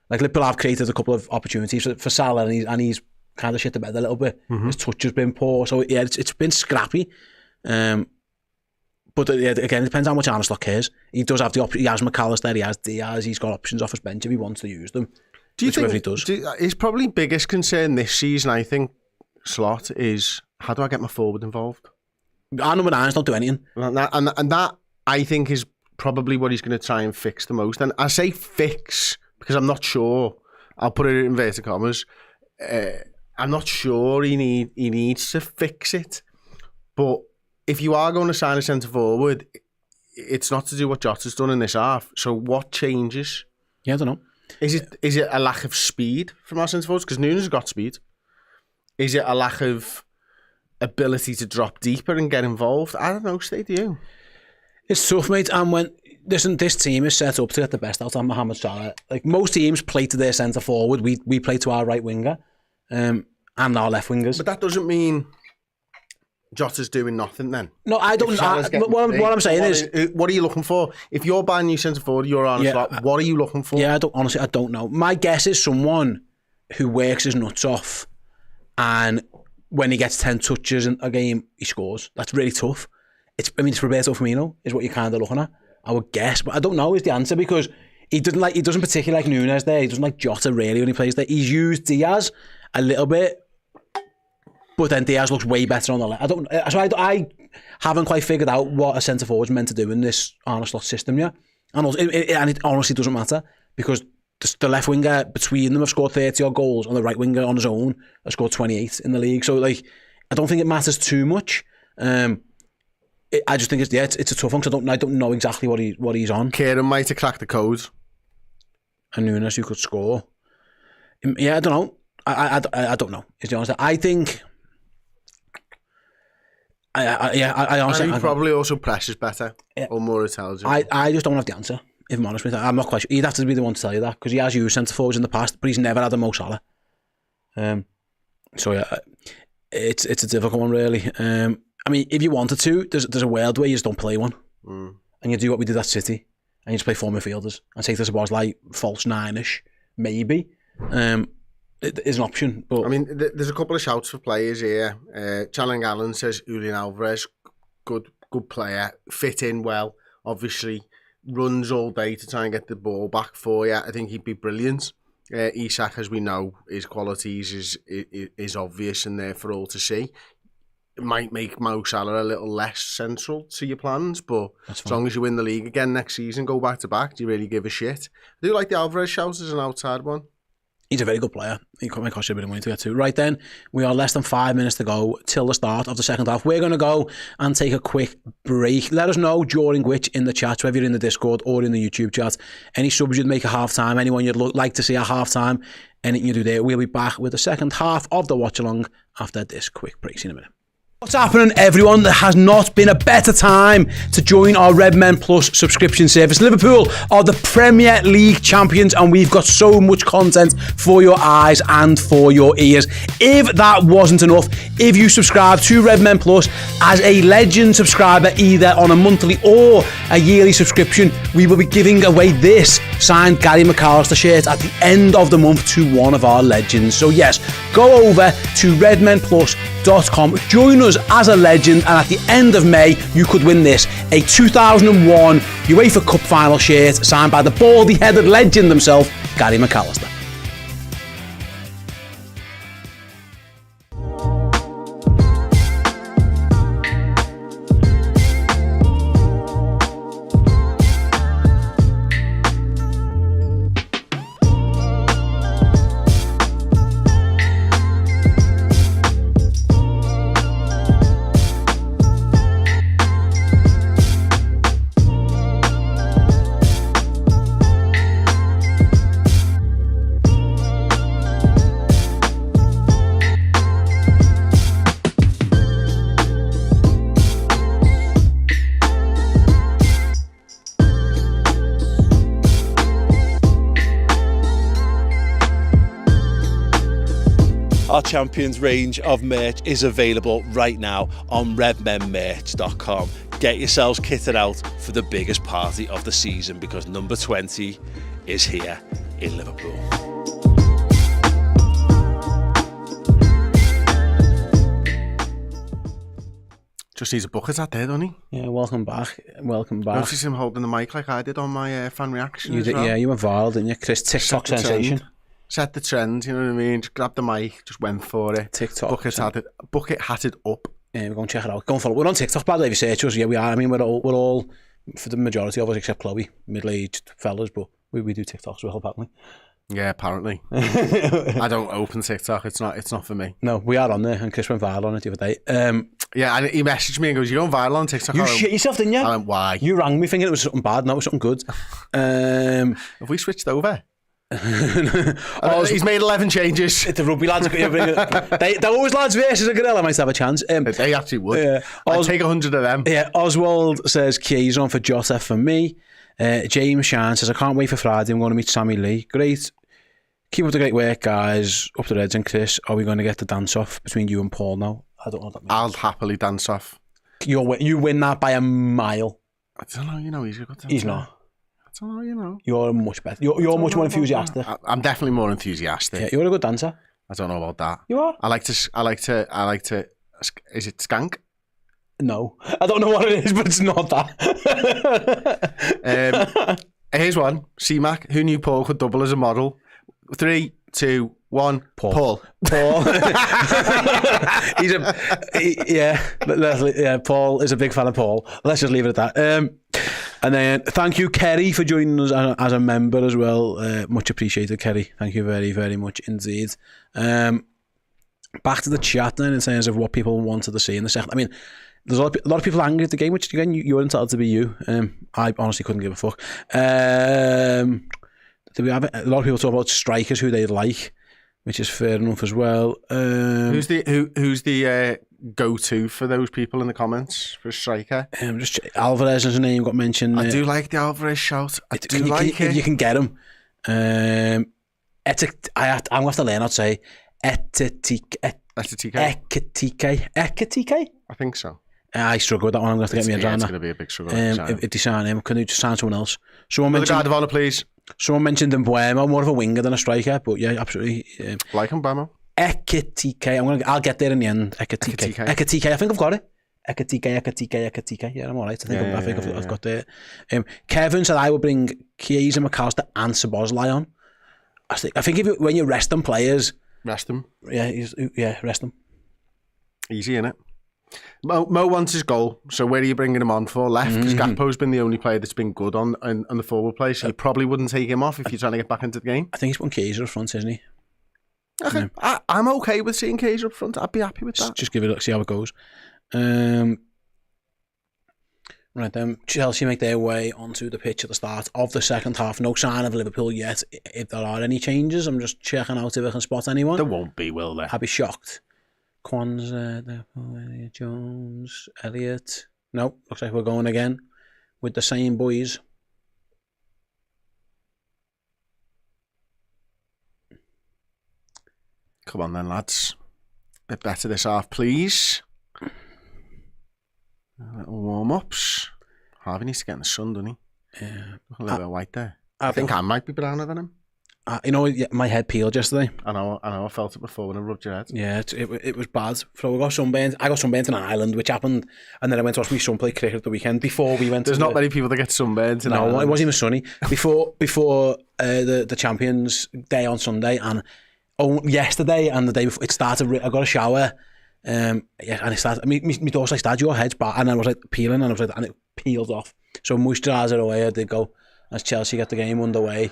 Speaker 1: Like Liverpool have created a couple of opportunities for Salah, and he's kind of shit the bed a little bit. His touch has been poor, so yeah, it's been scrappy. But again, it depends how much Arne Slot cares. He does have the option. He has McAllister, he has Diaz, he's got options off his bench if he wants to use them.
Speaker 2: Do you think
Speaker 1: he does?
Speaker 2: His probably biggest concern this season, I think, Slot, is how do I get my forward involved?
Speaker 1: Our number 9s don't do anything.
Speaker 2: And that, I think, is probably what he's going to try and fix the most. And I say fix because I'm not sure. I'll put it in inverted commas. I'm not sure he needs to fix it. But if you are going to sign a centre forward, it's not to do what Jota's done in this half. So what changes?
Speaker 1: Yeah, I don't know.
Speaker 2: Is it a lack of speed from our centre forwards? Because Nunes has got speed. Is it a lack of ability to drop deeper and get involved? I don't know. Stay to you.
Speaker 1: It's tough, mate. And when this team is set up to get the best out of Mohamed Salah. Like most teams play to their centre forward. We play to our right winger, and our left wingers.
Speaker 2: But that doesn't mean Jota's doing nothing then.
Speaker 1: No, I don't. What I'm saying is,
Speaker 2: what are you looking for? If you're buying new centre forward, you're on a slot. What are you looking for?
Speaker 1: Yeah, I don't know. My guess is someone who works his nuts off, and when he gets 10 touches in a game, he scores. That's really tough. It's Roberto Firmino is what you're kind of looking at. I would guess, but I don't know is the answer because he doesn't particularly like Nunes there. He doesn't like Jota really when he plays there. He's used Diaz a little bit, but then Diaz looks way better on the left. I haven't quite figured out what a centre forward's meant to do in this Arne Slot system yet. And it honestly doesn't matter because the left winger between them have scored 30 odd goals, and the right winger on his own has scored 28 in the league. So like, I don't think it matters too much. I just think it's a tough one because I don't know exactly what he's on.
Speaker 2: Kieran might have cracked the code.
Speaker 1: And Nunes who could score. Yeah, I don't know. I don't know. Is the honest. I think. I honestly.
Speaker 2: And he probably also presses better or more intelligent.
Speaker 1: I just don't have the answer. If I'm honest with you, I'm not quite sure. He'd have to be the one to tell you that because he has used centre forwards in the past, but he's never had a Mo Salah. So yeah, it's a difficult one really. I mean, if you wanted to, there's a world where you just don't play one, and you do what we did at City, and you just play 4 midfielders and take this was like false 9-ish, maybe. It is an option, but
Speaker 2: I mean, there's a couple of shouts for players here. Channing Allen says Julian Alvarez, good player, fit in well. Obviously, runs all day to try and get the ball back for you. I think he'd be brilliant. Isak, as we know, his qualities is obvious and there for all to see. It might make Mo Salah a little less central to your plans, but as long as you win the league again next season, go back to back, do you really give a shit? I do like the Alvarez shout as an outside one.
Speaker 1: He's a very good player. He might cost you a bit of money to get to. Right then, we are less than 5 minutes to go till the start of the second half. We're going to go and take a quick break. Let us know during which in the chat, whether you're in the Discord or in the YouTube chat, any subs you'd make a half-time, anyone you'd like to see a half-time, anything you do there. We'll be back with the second half of the watch-along after this quick break. See you in a minute. What's happening, everyone? There has not been a better time to join our Redmen Plus subscription service. Liverpool are the Premier League champions, and we've got so much content for your eyes and for your ears. If that wasn't enough, if you subscribe to Redmen Plus as a legend subscriber, either on a monthly or a yearly subscription, we will be giving away this signed Gary McAllister shirt at the end of the month to one of our legends. So yes, go over to redmenplus.com, join us as a legend, and at the end of May you could win this, a 2001 UEFA Cup final shirt signed by the baldy headed legend himself, Gary McAllister.
Speaker 7: Our Champions range of merch is available right now on redmenmerch.com. Get yourselves kitted out for the biggest party of the season because number 20 is here in Liverpool.
Speaker 2: Just needs a bucket hat there, doesn't he?
Speaker 1: Yeah, welcome back. Welcome back.
Speaker 2: Notice him holding the mic like I did on my fan reaction.
Speaker 1: You
Speaker 2: as
Speaker 1: did,
Speaker 2: well.
Speaker 1: yeah, you were viral, didn't you? Chris, TikTok sensation.
Speaker 2: Set the trend, you know what I mean? Just grabbed the mic, just went for it.
Speaker 1: TikTok.
Speaker 2: Bucket hatted up.
Speaker 1: Yeah, we're going to check it out. Go and follow. We're on TikTok, by the way, if you search us. Yeah, we are. I mean, we're all for the majority of us, except Chloe, middle-aged fellas, but we do TikToks as well, apparently.
Speaker 2: Yeah, apparently. I don't open TikTok. It's not for me.
Speaker 1: No, we are on there, and Chris went viral on it the other day.
Speaker 2: Yeah, and he messaged me and goes, "You're going viral on TikTok."
Speaker 1: You shit yourself, didn't you?
Speaker 2: I went, "Why?"
Speaker 1: You rang me thinking it was something bad, no, it was something good.
Speaker 2: Have we switched over? He's made 11 changes.
Speaker 1: The rugby lads, they're always lads versus a gorilla, might have a chance.
Speaker 2: They actually would.
Speaker 1: Yeah.
Speaker 2: I'd take 100 of them.
Speaker 1: Yeah, Oswald says Key's on for Jota for me. James Shan says, I can't wait for Friday. I'm going to meet Sammy Lee. Great. Keep up the great work, guys. Up the Reds and Chris. Are we going to get the dance off between you and Paul now? I don't know what that means.
Speaker 2: I'll happily dance off.
Speaker 1: You win that by a mile.
Speaker 2: I don't know, you know, he's a good dancer.
Speaker 1: He's not.
Speaker 2: I don't know, you know.
Speaker 1: You're much better. You're much more enthusiastic.
Speaker 2: I'm definitely more enthusiastic.
Speaker 1: Yeah, you're a good dancer.
Speaker 2: I don't know about that.
Speaker 1: You are?
Speaker 2: I like to, is it skank?
Speaker 1: No. I don't know what it is, but it's not that.
Speaker 2: Here's one. C-Mac, who knew Paul could double as a model? 3, 2, 1. Paul.
Speaker 1: Paul is a big fan of Paul. Let's just leave it at that. And then thank you, Kerry, for joining us as a member as well. Much appreciated, Kerry. Thank you very, very much indeed. Back to the chat then in terms of what people wanted to see in the second. I mean, there's a lot of people angry at the game, which again, you're entitled to be you. I honestly couldn't give a fuck. Do we have a lot of people talk about strikers who they like, which is fair enough as well.
Speaker 2: Who's the go-to for those people in the comments for a striker?
Speaker 1: Just Alvarez as a name got mentioned.
Speaker 2: I do like the Alvarez shout.
Speaker 1: You can get him. I'm going to have to learn how to say Ekitike.
Speaker 2: I think so.
Speaker 1: I struggle with that one. I'm going to have to get me a drama.
Speaker 2: It's going to be a big struggle.
Speaker 1: If they sign him, can you just sign someone else?
Speaker 2: Another guard of honour, please.
Speaker 1: Someone mentioned Mbuemo, more of a winger than a striker, but yeah, absolutely.
Speaker 2: Like Mbuemo.
Speaker 1: Ekitike. I'll get there in the end. Ekitike. I think I've got it. Ekitike. Yeah, I'm all right. I think I've got there. Kevin said I would bring Chiesa, McAllister and Szoboszlai on. I think when you rest them players...
Speaker 2: Rest them?
Speaker 1: Yeah, rest them.
Speaker 2: Easy, innit? Mo wants his goal, so where are you bringing him on for? Left, because Gakpo's been the only player that's been good on the forward play, so you probably wouldn't take him off if you're trying to get back into the game.
Speaker 1: I think he's put Chiesa up front, isn't he?
Speaker 2: Okay. I'm okay with seeing Chiesa up front. I'd be happy with that.
Speaker 1: Just give it a look, see how it goes. Right then, Chelsea make their way onto the pitch at the start of the second half. No sign of Liverpool yet. If there are any changes, I'm just checking out if I can spot anyone.
Speaker 2: There won't be, will there?
Speaker 1: I'd be shocked. Kwanzaa, Jones, Elliott. No, looks like we're going again with the same boys.
Speaker 2: Come on then, lads. Bit better this half, please. Little warm-ups. Harvey needs to get in the sun, doesn't he?
Speaker 1: Yeah.
Speaker 2: A little bit white there. I think I might be browner than him.
Speaker 1: My head peeled yesterday.
Speaker 2: I know. I felt it before when I rubbed your head.
Speaker 1: Yeah, it was bad. So I got sunburned in Ireland, which happened, and then I went to watch my son play cricket the weekend before we went.
Speaker 2: There's not many people that get sunburned in
Speaker 1: Ireland.
Speaker 2: No,
Speaker 1: it wasn't even sunny. Before the Champions Day on Sunday, and yesterday and the day before, it started. I got a shower. And it started. My daughter's like, "Dad, your head's bad," and I was like peeling, and it peeled off. So moisturiser away, I did go as Chelsea get the game underway.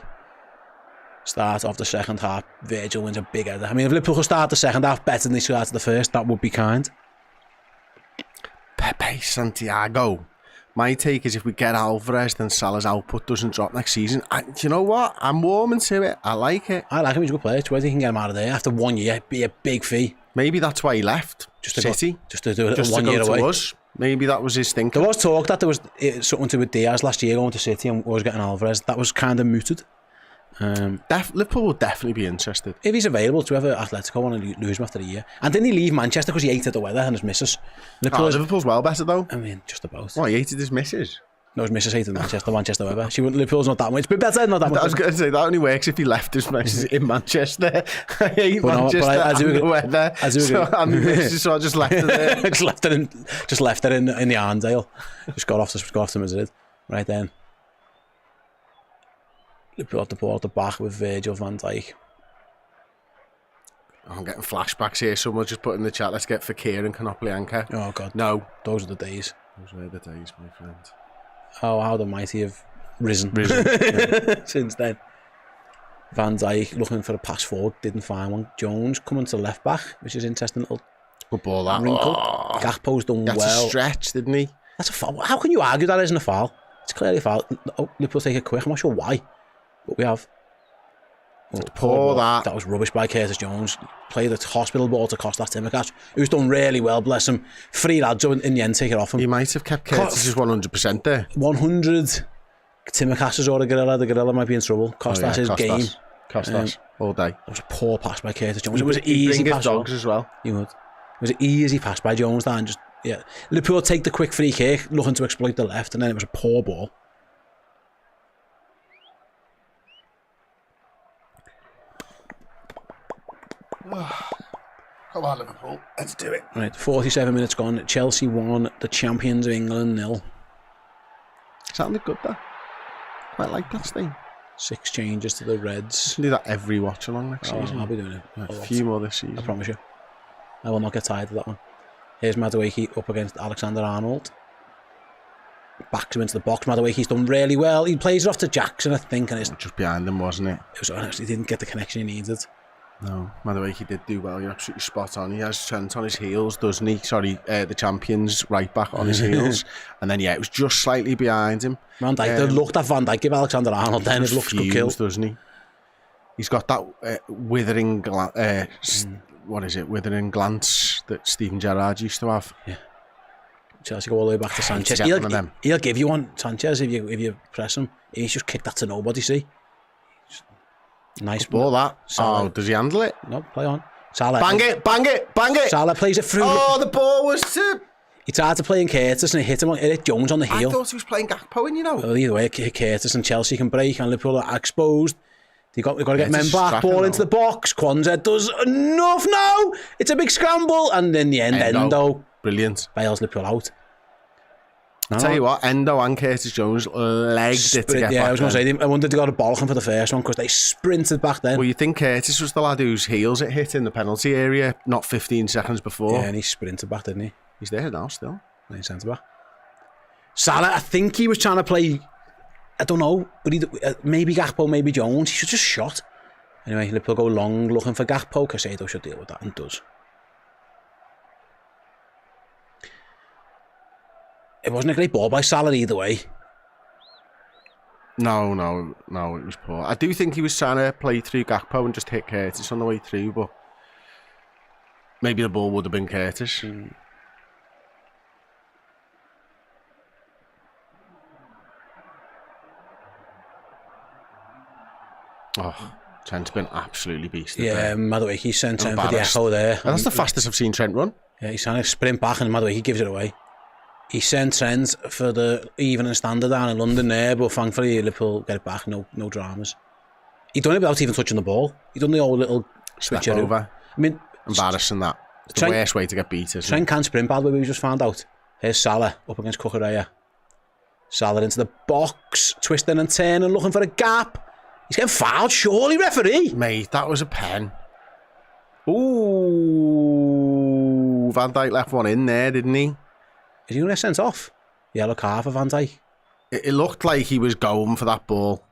Speaker 1: Start of the second half, Virgil wins a big header. I mean, if Liverpool could start the second half better than they started the first, that would be kind.
Speaker 2: Pepe Santiago. My take is if we get Alvarez, then Salah's output doesn't drop next season. Do you know what? I'm warming to it. I like it.
Speaker 1: I like him. He's a good player. It's whether he can get him out of there after 1 year. Be a big fee.
Speaker 2: Maybe that's why he left City.
Speaker 1: Just to do it 1 year away.
Speaker 2: Us. Maybe that was his thinking.
Speaker 1: There was talk that there was something to do with Diaz last year going to City and was getting Alvarez. That was kind of mooted.
Speaker 2: Liverpool would definitely be interested.
Speaker 1: If he's available to ever Atletico want to lose him after a year. And didn't he leave Manchester because he hated the weather and his missus?
Speaker 2: Liverpool's well better though.
Speaker 1: I mean, just about.
Speaker 2: Well, he hated his missus.
Speaker 1: No, it's Mrs. hated Manchester ever. Liverpool's not that much. It's been better, not that much.
Speaker 2: I was going to say, that only works if he left his missus in Manchester. I hate Manchester and the weather. So I just left it there.
Speaker 1: just left it in the Arndale. Just got off to Madrid. Right then. Liverpool had the ball at the back with Virgil van Dijk.
Speaker 2: I'm getting flashbacks here. Someone just put in the chat, let's get Fekir and Konoplyanka.
Speaker 1: Oh, God.
Speaker 2: No.
Speaker 1: Those are the days.
Speaker 2: Those were the days, my friend.
Speaker 1: Oh, how the mighty have risen. Since then. Van Dijk looking for a pass forward, didn't find one. Jones coming to left back, which is interesting. Little
Speaker 2: good ball, that.
Speaker 1: Wrinkle. Gakpo's done well.
Speaker 2: That's a stretch, didn't he?
Speaker 1: That's a foul. How can you argue that isn't a foul? It's clearly a foul. Oh, Liverpool take it quick. I'm not sure why, but we have.
Speaker 2: Poor that.
Speaker 1: That was rubbish by Curtis Jones. Played the hospital ball to Kostas Tsimikas, who's done really well, bless him. 3 lads in the end take it off him.
Speaker 2: He might have kept Curtis's 100% there.
Speaker 1: 100 Tsimikas or the gorilla might be in trouble. Kostas is game.
Speaker 2: Kostas, all day.
Speaker 1: That was a poor pass by Curtis Jones. It was an easy pass.
Speaker 2: Dogs as well.
Speaker 1: You would. It was an easy pass by Jones there, and just, yeah. Liverpool take the quick free kick, looking to exploit the left, and then it was a poor ball.
Speaker 2: Come on, Liverpool. Let's do it.
Speaker 1: Right, 47 minutes gone. Chelsea won. The champions of England 0.
Speaker 2: Sounded good, though. Quite like that thing.
Speaker 1: 6 changes to the Reds.
Speaker 2: Do that every watch along next season.
Speaker 1: I'll be doing it.
Speaker 2: A few more this season.
Speaker 1: I promise you. I will not get tired of that one. Here's Madueke up against Alexander-Arnold. Backs him into the box. Madueke's done really well. He plays it off to Jackson, I think. And it's
Speaker 2: just behind him, wasn't it?
Speaker 1: It was honestly, he didn't get the connection he needed.
Speaker 2: No, Madueke did do well. You're absolutely spot on. He has Trent on his heels, doesn't he? Sorry, the champions right back on his heels. And then, yeah, it was just slightly behind him.
Speaker 1: Van Dijk, they looked at Van Dijk, give Alexander-Arnold, then it looks good kill.
Speaker 2: Doesn't he? He's got that withering, what is it, withering glance that Steven Gerrard used to have.
Speaker 1: Yeah. Chelsea go all the way back to Sanchez. He'll give you one, Sanchez, if you press him. He's just kicked that to nobody, see? Nice
Speaker 2: ball, that.
Speaker 1: Salah.
Speaker 2: Oh, does he handle it?
Speaker 1: No, play on. Salah.
Speaker 2: Bang it!
Speaker 1: Salah plays it through.
Speaker 2: Oh, the ball was to...
Speaker 1: He tried to play in Curtis and it hit Jones on the heel.
Speaker 2: I thought he was playing Gakpo in, you know.
Speaker 1: Well, either way, Curtis and Chelsea can break and Liverpool are exposed. They've got to get men back, ball into the box. Kwanzaa does enough now. It's a big scramble. And in the end, Endo.
Speaker 2: Brilliant.
Speaker 1: Bails Liverpool out.
Speaker 2: No. Tell you what, Endo and Curtis Jones legged it to get back.
Speaker 1: I was going to say, I wondered they got a bollocking for the first one because they sprinted back then.
Speaker 2: Well, you think Curtis was the lad whose heels it hit in the penalty area not 15 seconds before?
Speaker 1: Yeah, and he sprinted back, didn't he?
Speaker 2: He's there now still.
Speaker 1: He's centre back. Salah, I think he was trying to play, I don't know, but maybe Gakpo, maybe Jones. He should just shot. Anyway, Liverpool go long looking for Gakpo. Caicedo should deal with that and does. It wasn't a great ball by Salah either way.
Speaker 2: No, it was poor. I do think he was trying to play through Gakpo and just hit Curtis on the way through, but maybe the ball would have been Curtis. Oh, Trent's been absolutely beastly.
Speaker 1: Yeah, Madueke sent Trent for the echo there.
Speaker 2: And that's the fastest I've seen Trent run.
Speaker 1: Yeah, he's trying to sprint back and Madueke gives it away. He sent Trent for the evening standard down in London there, but thankfully Liverpool get it back, no dramas. He done it without even touching the ball. He done the old little switch
Speaker 2: over.
Speaker 1: I mean,
Speaker 2: embarrassing that. It's the worst way to get beat, isn't
Speaker 1: Trent can't sprint, by the way, we just found out. Here's Salah up against Cucurella. Salah into the box, twisting and turning, looking for a gap. He's getting fouled, surely, referee.
Speaker 2: Mate, that was a pen. Ooh, Van Dijk left one in there, didn't he?
Speaker 1: Is he going to get sent off? Yellow card for Van Dijk.
Speaker 2: It looked like he was going for that ball.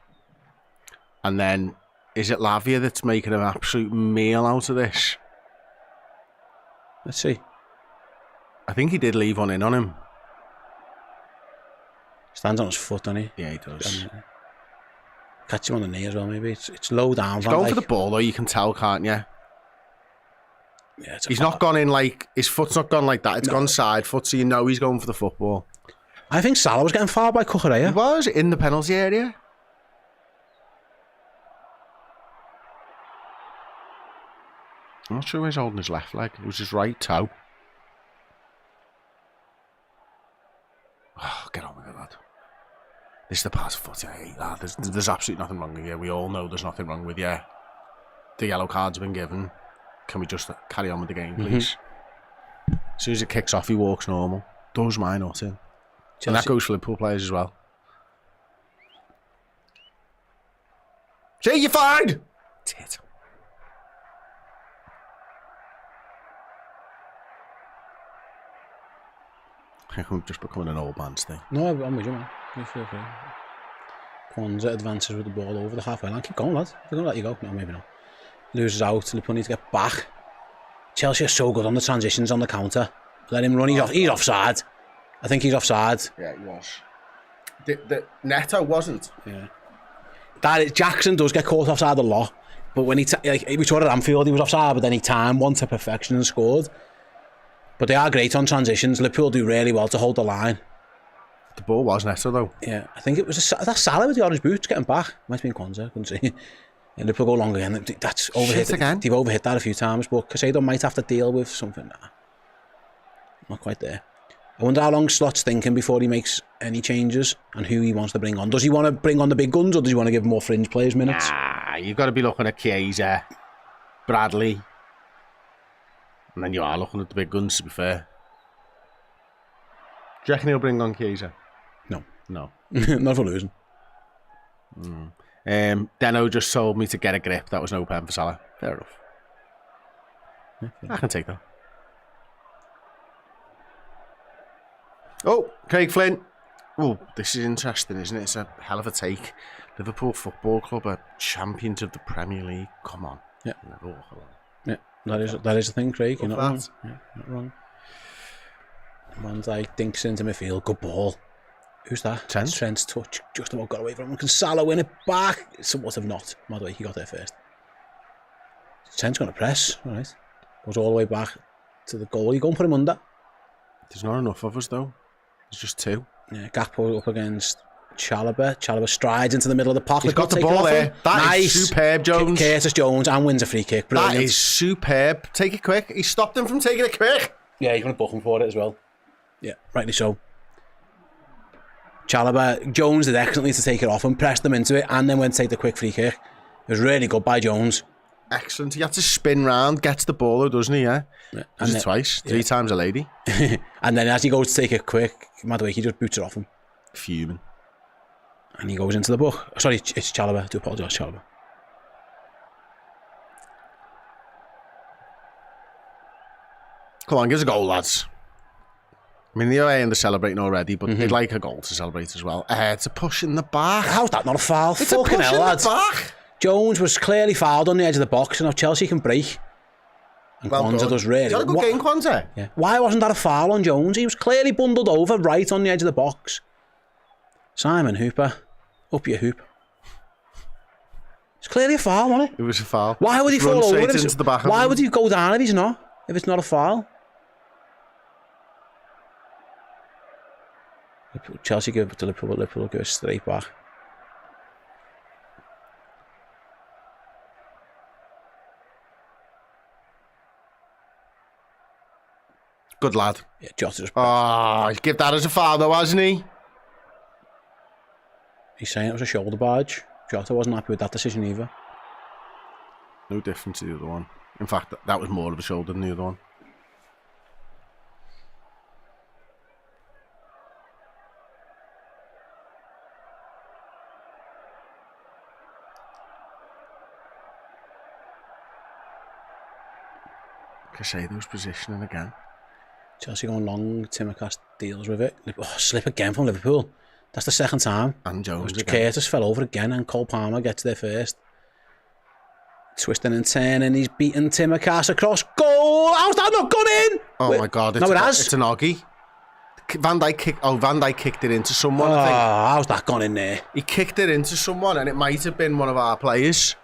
Speaker 2: And then, is it Lavia that's making an absolute meal out of this?
Speaker 1: Let's see.
Speaker 2: I think he did leave one in on him.
Speaker 1: Stands on his foot, doesn't he?
Speaker 2: Yeah, he does.
Speaker 1: Catch him on the knee as well, maybe. It's low down.
Speaker 2: He's going for the ball, though, you can tell, can't you?
Speaker 1: Yeah,
Speaker 2: he's not gone in like, his foot's not gone like that. It's gone side foot, so you know he's going for the football.
Speaker 1: I think Salah was getting fouled by Cucurella.
Speaker 2: He was in the penalty area. I'm not sure he's holding his left leg. It was his right toe. Oh, get on with it, lad. This is the past footy. I hate that. There's absolutely nothing wrong with you. We all know there's nothing wrong with you. The yellow card's been given. Can we just carry on with the game, please? As soon as it kicks off, he walks normal. Does my nut in. And that goes for Liverpool players as well. See, you're fine! Tit. I think I'm just becoming an old man, Steve.
Speaker 1: No, I'm with you, man. You feel okay. Kwanzaa advances with the ball over the halfway line. Keep going, lad. They're going to let you go. No, maybe not. Loses out. Liverpool need to get back. Chelsea are so good on the transitions on the counter. Let him run. He's offside. I think he's offside.
Speaker 2: Yeah, he was. The Neto wasn't.
Speaker 1: Yeah. Jackson does get caught offside a lot. But when we saw it at Anfield, he was offside, but then he timed one to perfection and scored. But they are great on transitions. Liverpool do really well to hold the line.
Speaker 2: The ball was Neto, though.
Speaker 1: Yeah, I think it was that Salah with the orange boots getting back. Might have been Kwanzaa, couldn't see. And Liverpool go long again. That's overhit. Again. They've overhit that a few times, but Casado might have to deal with something. Nah, not quite there. I wonder how long Slot's thinking before he makes any changes and who he wants to bring on. Does he want to bring on the big guns or does he want to give more fringe players minutes?
Speaker 2: Nah, you've got to be looking at Chiesa, Bradley, and then you are looking at the big guns, to be fair. Do you reckon he'll bring on Chiesa?
Speaker 1: No.
Speaker 2: Not
Speaker 1: for losing.
Speaker 2: Deno just told me to get a grip. That was no pen for Salah. Fair enough. I can take that. Oh, Craig Flynn. Oh, this is interesting, isn't it? It's a hell of a take. Liverpool Football Club are champions of the Premier League. Come on.
Speaker 1: Yeah. Yeah, that is the thing, Craig. You're not wrong. Yeah, not wrong. Van Dijk dinks into midfield. Good ball. Who's that? Trent's touch. Just about got away from him. Can Salah win it back? Somewhat of not. By the way, he got there first. Trent's going to press. All right. Goes all the way back to the goal. You go and put him under.
Speaker 2: There's not enough of us, though. There's just two.
Speaker 1: Yeah, Gakpo up against Chalobah. Chalobah strides into the middle of the pocket.
Speaker 2: He's got the ball there. That is superb, Jones.
Speaker 1: Curtis Jones and wins a free kick. Brilliant.
Speaker 2: That is superb. Take it quick. He stopped him from taking it quick.
Speaker 1: Yeah, he's going to book him for it as well. Yeah, rightly so. Chalobah, Jones did excellently to take it off and pressed them into it and then went to take the quick free kick. It was really good by Jones.
Speaker 2: Excellent. He had to spin round, gets the ball, doesn't he? Yeah. Does it twice, 3 times a lady.
Speaker 1: And then as he goes to take it quick, Madueke just boots it off him.
Speaker 2: Fuming.
Speaker 1: And he goes into the book. Sorry, it's Chalobah. I do apologise, Chalobah.
Speaker 2: Come on, give us a goal, lads. I mean, the away and they're celebrating already, but they'd like a goal to celebrate as well. It's a push in the back.
Speaker 1: How's that not a foul?
Speaker 2: It's fucking a push in the back.
Speaker 1: Jones was clearly fouled on the edge of the box, and now Chelsea can break. And well Kwanzaa does really.
Speaker 2: Is that a good game, Kwanzaa?
Speaker 1: Yeah. Why wasn't that a foul on Jones? He was clearly bundled over right on the edge of the box. Simon Hooper, up your hoop. It's clearly a foul, wasn't it?
Speaker 2: It was a foul.
Speaker 1: Why would he fall over?
Speaker 2: Into the back
Speaker 1: why would he go down if he's not? If it's not a foul? Chelsea give it to Liverpool, but Liverpool go straight back.
Speaker 2: Good lad.
Speaker 1: Yeah, Jota's.
Speaker 2: He'd give that as a foul though, hasn't he?
Speaker 1: He's saying it was a shoulder barge. Jota wasn't happy with that decision either.
Speaker 2: No different to the other one. In fact, that was more of a shoulder than the other one. Casado's positioning again.
Speaker 1: Chelsea going long, Timmercast deals with it. Slip again from Liverpool. That's the second time.
Speaker 2: And Jones again.
Speaker 1: Curtis fell over again and Cole Palmer gets there first. Twisting and turning, he's beaten Timmercast across goal. How's that not gone in?
Speaker 2: Oh my God,
Speaker 1: it has.
Speaker 2: It's an Oggy. Van Dijk kicked it into someone, I think.
Speaker 1: How's that gone in there?
Speaker 2: He kicked it into someone and it might have been one of our players.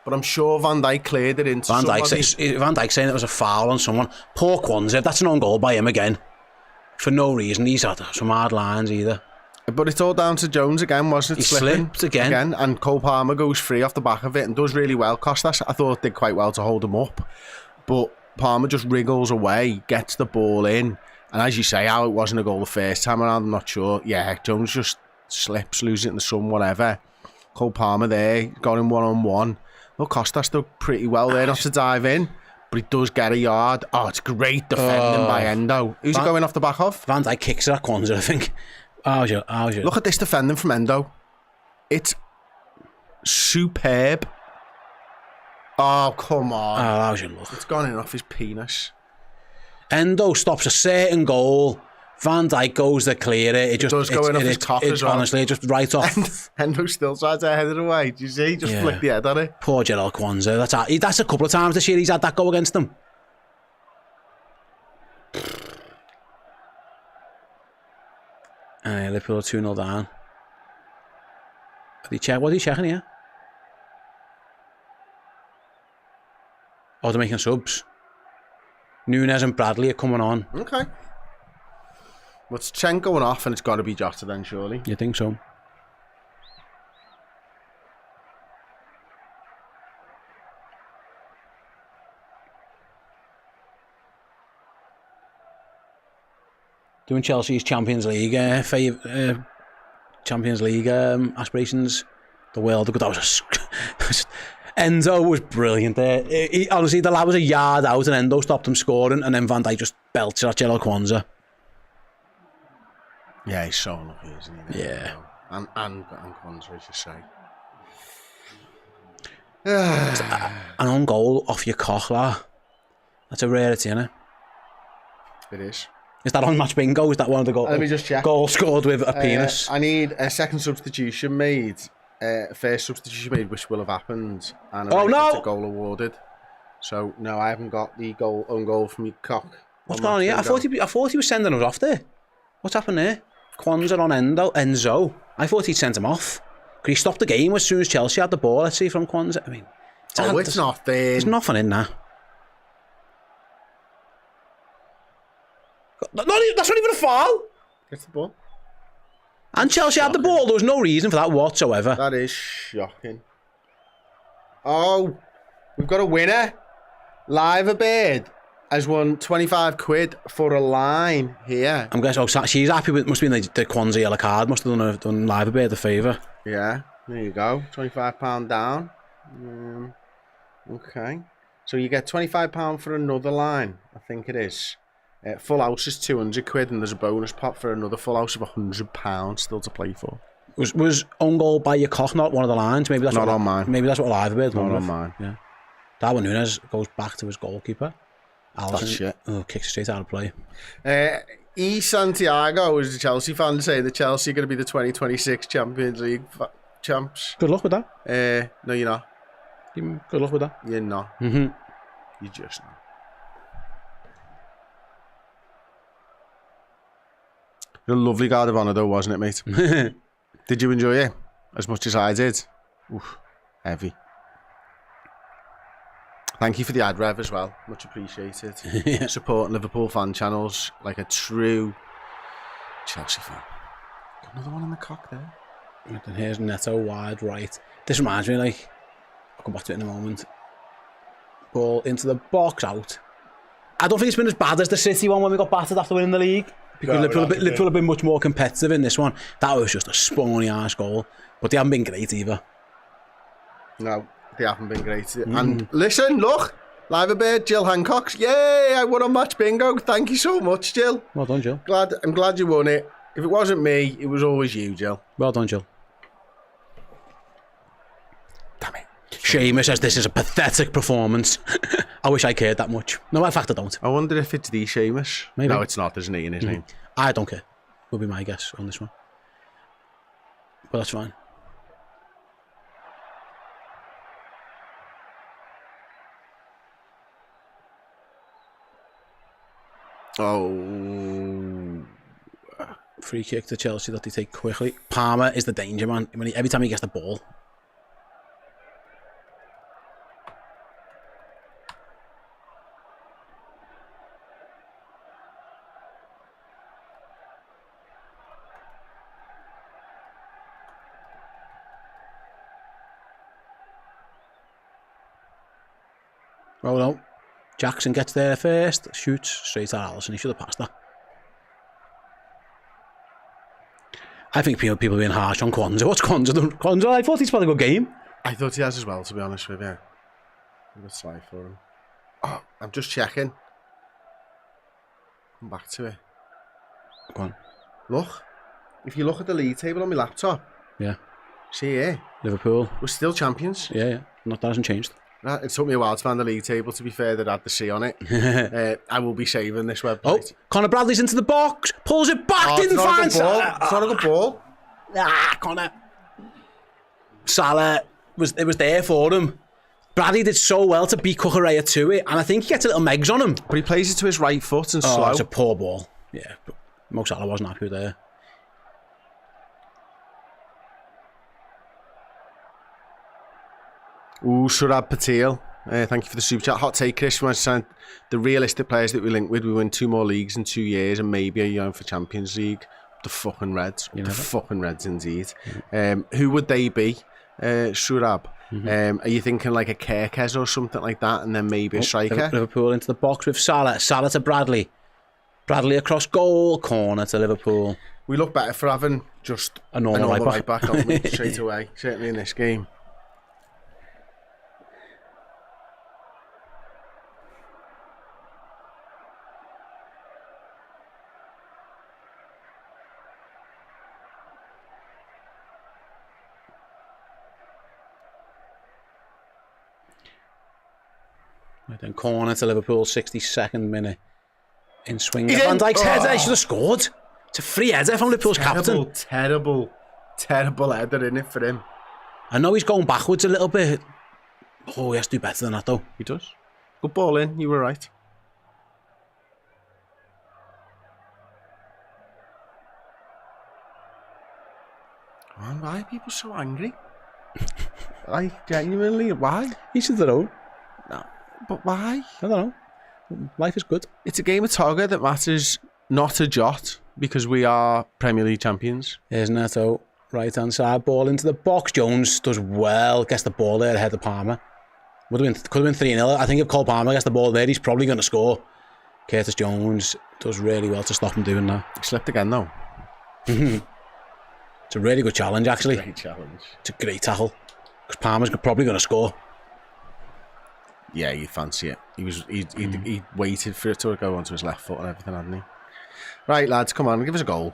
Speaker 2: But I'm sure Van Dijk cleared it into somebody.
Speaker 1: Van Dijk saying it was a foul on someone. Poor Kwanzaa, that's an own goal by him again. For no reason. He's had some hard lines either.
Speaker 2: But it's all down to Jones again, wasn't it?
Speaker 1: He slipped again.
Speaker 2: And Cole Palmer goes free off the back of it and does really well. Costas, I thought, did quite well to hold him up. But Palmer just wriggles away, gets the ball in. And as you say, how it wasn't a goal the first time around, I'm not sure. Yeah, Jones just slips, loses it in the sun, whatever. Cole Palmer there, got him one-on-one. Look, Costa's still pretty well there, not to dive in, but he does get a yard. Oh, it's great defending by Endo. Who's he going off the back of?
Speaker 1: Van Dijk kicks it at Kwanzaa, I think. How's you?
Speaker 2: Look at this defending from Endo. It's superb. Oh, come on.
Speaker 1: How's you look?
Speaker 2: It's gone in off his penis.
Speaker 1: Endo stops a certain goal. Van Dijk goes to clear it. It just
Speaker 2: does go in off his cock as well.
Speaker 1: Honestly, it just right off.
Speaker 2: Endo still tries to head it away. Do you see? Just flick the head on it.
Speaker 1: Poor Gerald Kwanzaa. That's a couple of times this year he's had that go against him. Liverpool 2-0 down. What are you checking here? Oh, they're making subs. Nunes and Bradley are coming on.
Speaker 2: Okay. Well, it's Chen going off and it's got to be Jota then, surely.
Speaker 1: You think so? Doing Chelsea's Champions League aspirations. The world. That was Endo was brilliant there. Honestly, the lad was a yard out and Endo stopped him scoring, and then Van Dijk just belts it at Gerald Kwanzaa.
Speaker 2: Yeah, he's so lucky, isn't he?
Speaker 1: Yeah.
Speaker 2: And Kwanzaa, I should say.
Speaker 1: An own goal off your cock, lad. That's a rarity, isn't it?
Speaker 2: It is.
Speaker 1: Is that on match bingo? Is that one of the
Speaker 2: Let me just check.
Speaker 1: goals scored with a penis?
Speaker 2: I need a second substitution made. First substitution made, which will have happened. And a goal awarded. So, no, I haven't got the own goal from your cock.
Speaker 1: What's going on here? I thought he was sending us off there. What's happened there? Kwanzaa on Enzo. I thought he'd sent him off. Because he stopped the game as soon as Chelsea had the ball, let's see, from Kwanzaa. I mean,
Speaker 2: it's nothing.
Speaker 1: There's nothing in that. That's not even a foul.
Speaker 2: Get the ball.
Speaker 1: And Chelsea had the ball. There was no reason for that whatsoever.
Speaker 2: That is shocking. Oh, we've got a winner. Liverpool has won 25 quid for a line here.
Speaker 1: I'm guessing she's happy with, must have been the Kwanzaa yellow card, must have done Liverpool the favour.
Speaker 2: Yeah, there you go. £25 down. Okay. So you get £25 for another line, I think it is. Full house is 200 quid and there's a bonus pot for another full house of £100 still to play for.
Speaker 1: Was own goal by your cock not one of the lines? Maybe that's
Speaker 2: not on mine.
Speaker 1: Maybe that's what Liverpool done.
Speaker 2: Not on mine.
Speaker 1: Yeah. Darwin Núñez goes back to his goalkeeper. Alisson,
Speaker 2: that's shit.
Speaker 1: Kicks straight out of play.
Speaker 2: Santiago is a Chelsea fan saying that Chelsea are going to be the 2026 Champions League champs.
Speaker 1: Good luck with that.
Speaker 2: No, you're not.
Speaker 1: Good luck with that.
Speaker 2: You're not.
Speaker 1: Mm-hmm.
Speaker 2: You're just not. You're a lovely guard of honour though, wasn't it, mate? Did you enjoy it as much as I did? Oof, heavy. Thank you for the ad rev as well. Much appreciated. Yeah. Supporting Liverpool fan channels like a true Chelsea fan. Got another one in the cock there.
Speaker 1: And here's Neto wide right. This reminds me, like, I'll come back to it in a moment. Ball into the box out. I don't think it's been as bad as the City one when we got battered after winning the league. Because Liverpool have been much more competitive in this one. That was just a spony ass goal. But they haven't been great either.
Speaker 2: No, they haven't been great. And listen, look, Liverpool, Jill Hancock's. Yay, I won a match bingo. Thank you so much, Jill.
Speaker 1: Well done, Jill.
Speaker 2: I'm glad you won it. If it wasn't me, it was always you, Jill.
Speaker 1: Well done, Jill.
Speaker 2: Damn it.
Speaker 1: Seamus says this is a pathetic performance. I wish I cared that much. No, in fact, I don't.
Speaker 2: I wonder if it's the Seamus.
Speaker 1: Maybe.
Speaker 2: No, it's not. There's an E in his name.
Speaker 1: I don't care. Will be my guess on this one. But that's fine.
Speaker 2: Oh.
Speaker 1: Free kick to Chelsea that they take quickly. Palmer is the danger man. Every time he gets the ball. Oh no. Jackson gets there first, shoots straight at Alisson. He should have passed that. I think people are being harsh on Kwanzaa. What's Kwanzaa done? Kwanzaa, I thought he's played a good game.
Speaker 2: I thought he has as well, to be honest with you. I'm a slide for him. Oh, I'm just checking. Come back to it.
Speaker 1: Go on.
Speaker 2: Look. If you look at the league table on my laptop.
Speaker 1: Yeah.
Speaker 2: See here.
Speaker 1: Liverpool.
Speaker 2: We're still champions.
Speaker 1: Yeah. That hasn't changed.
Speaker 2: It took me a while to find the league table, to be fair, that had the C on it. I will be saving this website.
Speaker 1: Connor Bradley's into the box. Pulls it back. Didn't find Salah.
Speaker 2: It's not a good ball.
Speaker 1: Connor. Salah, it was there for him. Bradley did so well to beat Cucurella to it, and I think he gets a little megs on him.
Speaker 2: But he plays it to his right foot and slow.
Speaker 1: It's a poor ball. Yeah, but Mo Salah wasn't happy with there.
Speaker 2: Ooh, Surab Patel. Thank you for the super chat. Hot take, Chris. We want to sign the realistic players that we link with. We win 2 more leagues in 2 years and maybe a year for Champions League. The fucking Reds. The fucking Reds, indeed. Who would they be? Surab. Are you thinking like a Kerkez or something like that, and then maybe a striker?
Speaker 1: Liverpool into the box with Salah. Salah to Bradley. Bradley across goal. Corner to Liverpool.
Speaker 2: We look better for having just
Speaker 1: a normal right
Speaker 2: back, don't we? Straight away. Certainly in this game.
Speaker 1: Then corner to Liverpool, 62nd minute. In swing. Van Dijk's header, he should have scored. It's a free header from Liverpool's captain.
Speaker 2: Terrible header, in it for him.
Speaker 1: I know he's going backwards a little bit. Oh, he has to do better than that, though.
Speaker 2: He does. Good ball in, you were right. Man, why are people so angry? Like, genuinely, why?
Speaker 1: Each of their own.
Speaker 2: No. But why?
Speaker 1: I don't know. Life is good.
Speaker 2: It's a game of Togger that matters not a jot because we are Premier League champions.
Speaker 1: Isn't it, though? Right hand side, ball into the box. Jones does well, gets the ball there ahead of Palmer. Could have been 3-0. I think if Cole Palmer gets the ball there, he's probably going to score. Curtis Jones does really well to stop him doing that.
Speaker 2: He slipped again, though.
Speaker 1: It's a really good challenge, actually.
Speaker 2: Great challenge.
Speaker 1: It's a great tackle. Because Palmer's probably going to score.
Speaker 2: Yeah, you'd fancy it. He waited for it to go onto his left foot and everything, hadn't he? Right, lads, come on, give us a goal.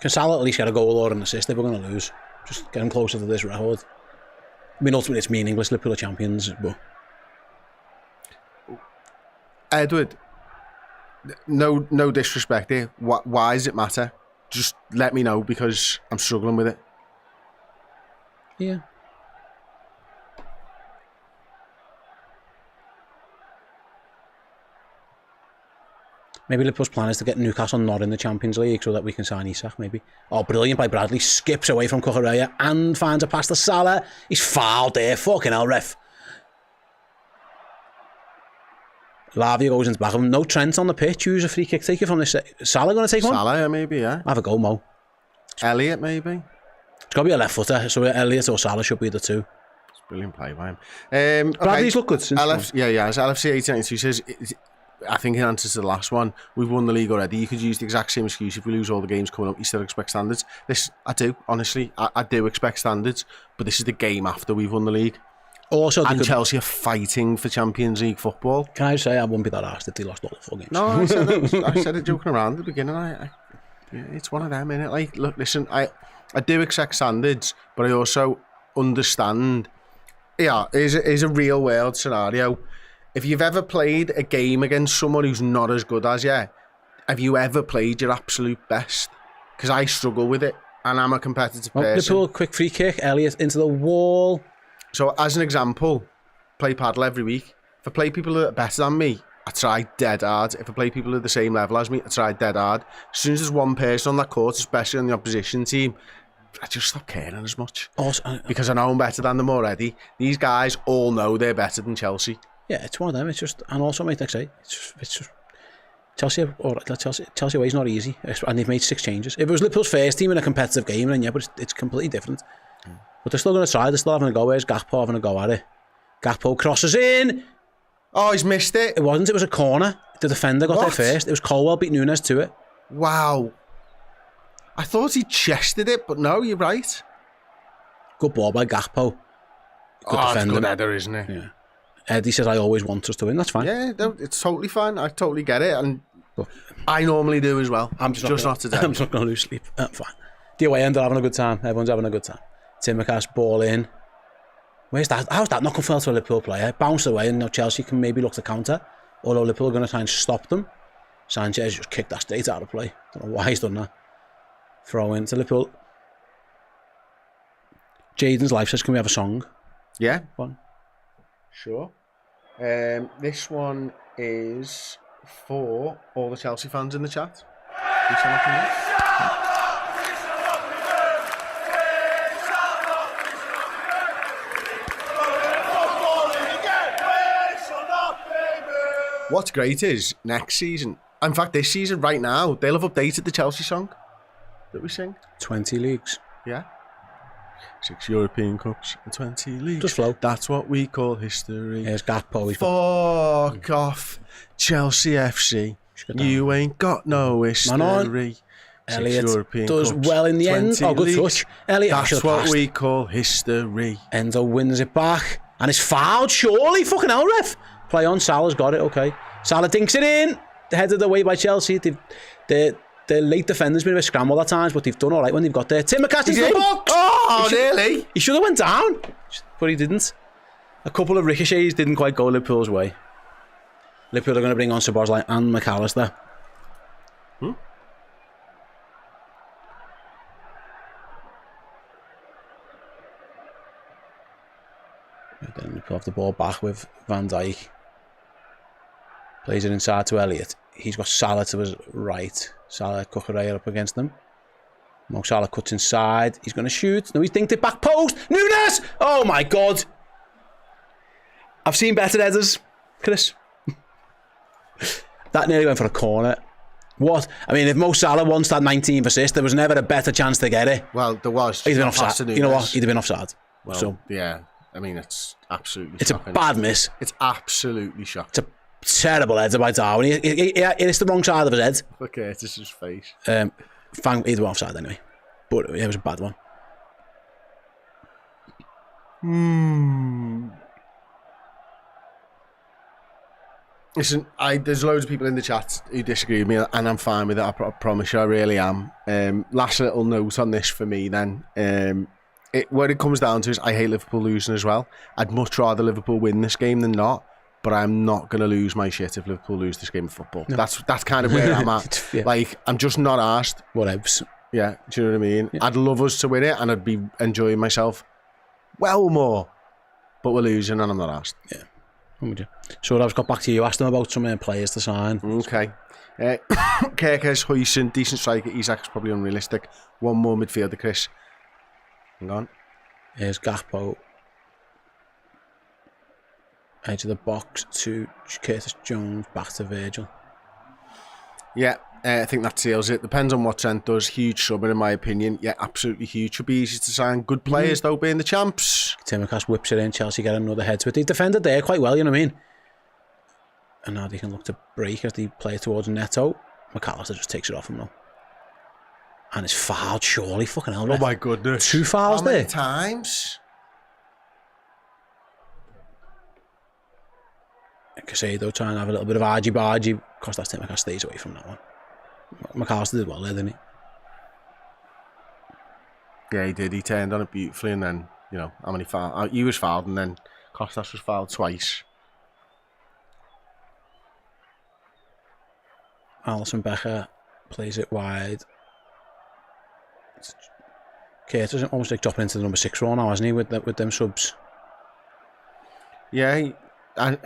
Speaker 1: Can Salah at least get a goal or an assist if we're going to lose? Just get him closer to this record. I mean, ultimately it's meaningless. Liverpool are champions, but...
Speaker 2: Edward, no disrespect here. Why does it matter? Just let me know because I'm struggling with it.
Speaker 1: Yeah. Maybe Liverpool's plan is to get Newcastle not in the Champions League so that we can sign Isak, maybe. Oh, brilliant by Bradley. Skips away from Cucurella and finds a pass to Salah. He's fouled there. Fucking hell, ref. Lavia goes into back of him. No Trent on the pitch. Use a free kick taker from this. Salah going to take one?
Speaker 2: Salah, maybe, yeah.
Speaker 1: Have a go, Mo.
Speaker 2: Elliot, maybe.
Speaker 1: It's got to be a left footer, so Elliot or Salah should be the two.
Speaker 2: It's brilliant play by him.
Speaker 1: Bradley's looked good since.
Speaker 2: Yeah. As LFC 1892 says, I think in answer to the last one, we've won the league already. You could use the exact same excuse if we lose all the games coming up. You still expect standards. This, I do, honestly. I do expect standards, but this is the game after we've won the league.
Speaker 1: Also,
Speaker 2: and Chelsea are fighting for Champions League football.
Speaker 1: Can I say I wouldn't be that arsed if they lost all the 4 games?
Speaker 2: No, I said it joking around at the beginning. It's one of them, innit? Like, look, listen, I do expect standards, but I also understand. Yeah, is a real world scenario. If you've ever played a game against someone who's not as good as you, have you ever played your absolute best? Because I struggle with it, and I'm a competitive person.
Speaker 1: Liverpool, quick free kick, Elliot into the wall.
Speaker 2: So, as an example, play paddle every week. If I play people that are better than me, I try dead hard. If I play people at the same level as me, I try dead hard. As soon as there's one person on that court, especially on the opposition team, I just stop caring as much. Because I know I'm better than them already. These guys all know they're better than Chelsea.
Speaker 1: Yeah, it's one of them. It's just, and also, mate, like I say, it's just Chelsea away is not easy, and they've made 6 changes. If it was Liverpool's first team in a competitive game, then yeah, but it's completely different. But they're still going to try. They're still having a go. Where's Gakpo having a go at it? Gakpo crosses in.
Speaker 2: Oh, he's missed it.
Speaker 1: It wasn't. It was a corner. The defender got there first. It was Colwell beat Nunes to it.
Speaker 2: Wow. I thought he chested it, but no, you're right.
Speaker 1: Good ball by Gakpo. Good
Speaker 2: It's a
Speaker 1: defender.
Speaker 2: good header, isn't it?
Speaker 1: Yeah. Eddie says, I always want us to win. That's fine.
Speaker 2: Yeah, no, it's totally fine. I totally get it. And I normally do as well.
Speaker 1: I'm just not today. I'm just not going to lose sleep. Fine. The away end are having a good time. Everyone's having a good time. Tsimikas, ball in. Where's that? How's that not come to a Liverpool player? Bounce away, and now Chelsea can maybe look to counter. Although Liverpool are going to try and stop them. Sanchez just kicked that straight out of play. Don't know why he's done that. Throw in to Liverpool. Jaden's life says, can we have a song?
Speaker 2: Yeah.
Speaker 1: One.
Speaker 2: Sure. This one is for all the Chelsea fans in the chat. What's great is next season, in fact this season right now, they'll have updated the Chelsea song that we sing.
Speaker 1: 20 leagues.
Speaker 2: Yeah. 6 European Cups and 20 leagues.
Speaker 1: Just flow.
Speaker 2: That's what we call history.
Speaker 1: Here's Gakpo. He's
Speaker 2: Fuck off, Chelsea FC. You ain't got no history.
Speaker 1: Elliot does well in the end. Oh, good touch. Elliot,
Speaker 2: that's what we call history.
Speaker 1: Endo wins it back. And it's fouled, surely. Fucking hell, ref. Play on. Salah's got it, okay. Salah dinks it in. Headed away by Chelsea. The late defender's been a bit scrambled at times, but they've done all right when they've got there. Tsimikas is in the box.
Speaker 2: Oh, nearly.
Speaker 1: He should have went down, but he didn't. A couple of ricochets didn't quite go Liverpool's way. Liverpool are going to bring on Szoboszlai and McAllister. And then Liverpool have the ball back with Van Dijk. Plays it inside to Elliot. He's got Salah to his right. Salah, Cucurella up against them. Mo Salah cuts inside. He's going to shoot. No, he's dinked it back post. Nunes! Oh my God. I've seen better headers, Chris. That nearly went for a corner. What? I mean, if Mo Salah wants that 19th assist, there was never a better chance to get it.
Speaker 2: Well, there was.
Speaker 1: He'd have been offside. You know what? He'd have been offside.
Speaker 2: Well,
Speaker 1: so,
Speaker 2: yeah. I mean, it's absolutely
Speaker 1: it's
Speaker 2: shocking.
Speaker 1: A bad miss.
Speaker 2: It's absolutely shocking.
Speaker 1: It's a terrible header by Darwin. It's the wrong side of his head.
Speaker 2: Okay, it's just his face.
Speaker 1: Either one offside anyway. But yeah, it was a bad one.
Speaker 2: Listen, there's loads of people in the chat who disagree with me, and I'm fine with it. I promise you, I really am. Last little note on this for me then. What it comes down to is I hate Liverpool losing as well. I'd much rather Liverpool win this game than not. But I'm not going to lose my shit if Liverpool lose this game of football. No. That's kind of where I'm at. Yeah. Like, I'm just not arsed.
Speaker 1: Whatevs.
Speaker 2: Yeah, do you know what I mean? Yeah. I'd love us to win it and I'd be enjoying myself well more. But we're losing and I'm not arsed.
Speaker 1: Yeah, I'm with you. So I've got back to you. Asked them about some players to sign.
Speaker 2: Okay. Kerkers, Huijsen, decent striker. Isak's probably unrealistic. One more midfielder, Chris. Hang on.
Speaker 1: Here's Gakpo. Edge of the box to Curtis Jones, back to Virgil.
Speaker 2: Yeah, I think that seals it. Depends on what Trent does. Huge summer, in my opinion. Yeah, absolutely huge. Should be easy to sign. Good players, though, being the champs.
Speaker 1: Tsimikas whips it in. Chelsea get another head to it. They defended there quite well, you know what I mean? And now they can look to break as they play towards Neto. McAllister just takes it off him now. And it's fouled, surely. Fucking hell.
Speaker 2: Oh, my goodness.
Speaker 1: 2 fouls
Speaker 2: How many
Speaker 1: there.
Speaker 2: times?
Speaker 1: Casado trying to have a little bit of argy-bargy. Of course, that's Tsimikas stays away from that one. McAllister did well there, didn't he?
Speaker 2: Yeah, he did. He turned on it beautifully, and then, you know, how many fouls? He was fouled, and then Costas was fouled twice.
Speaker 1: Alisson Becker plays it wide. Curtis almost like dropping into the number 6 role now, hasn't he, with them subs?
Speaker 2: Yeah, and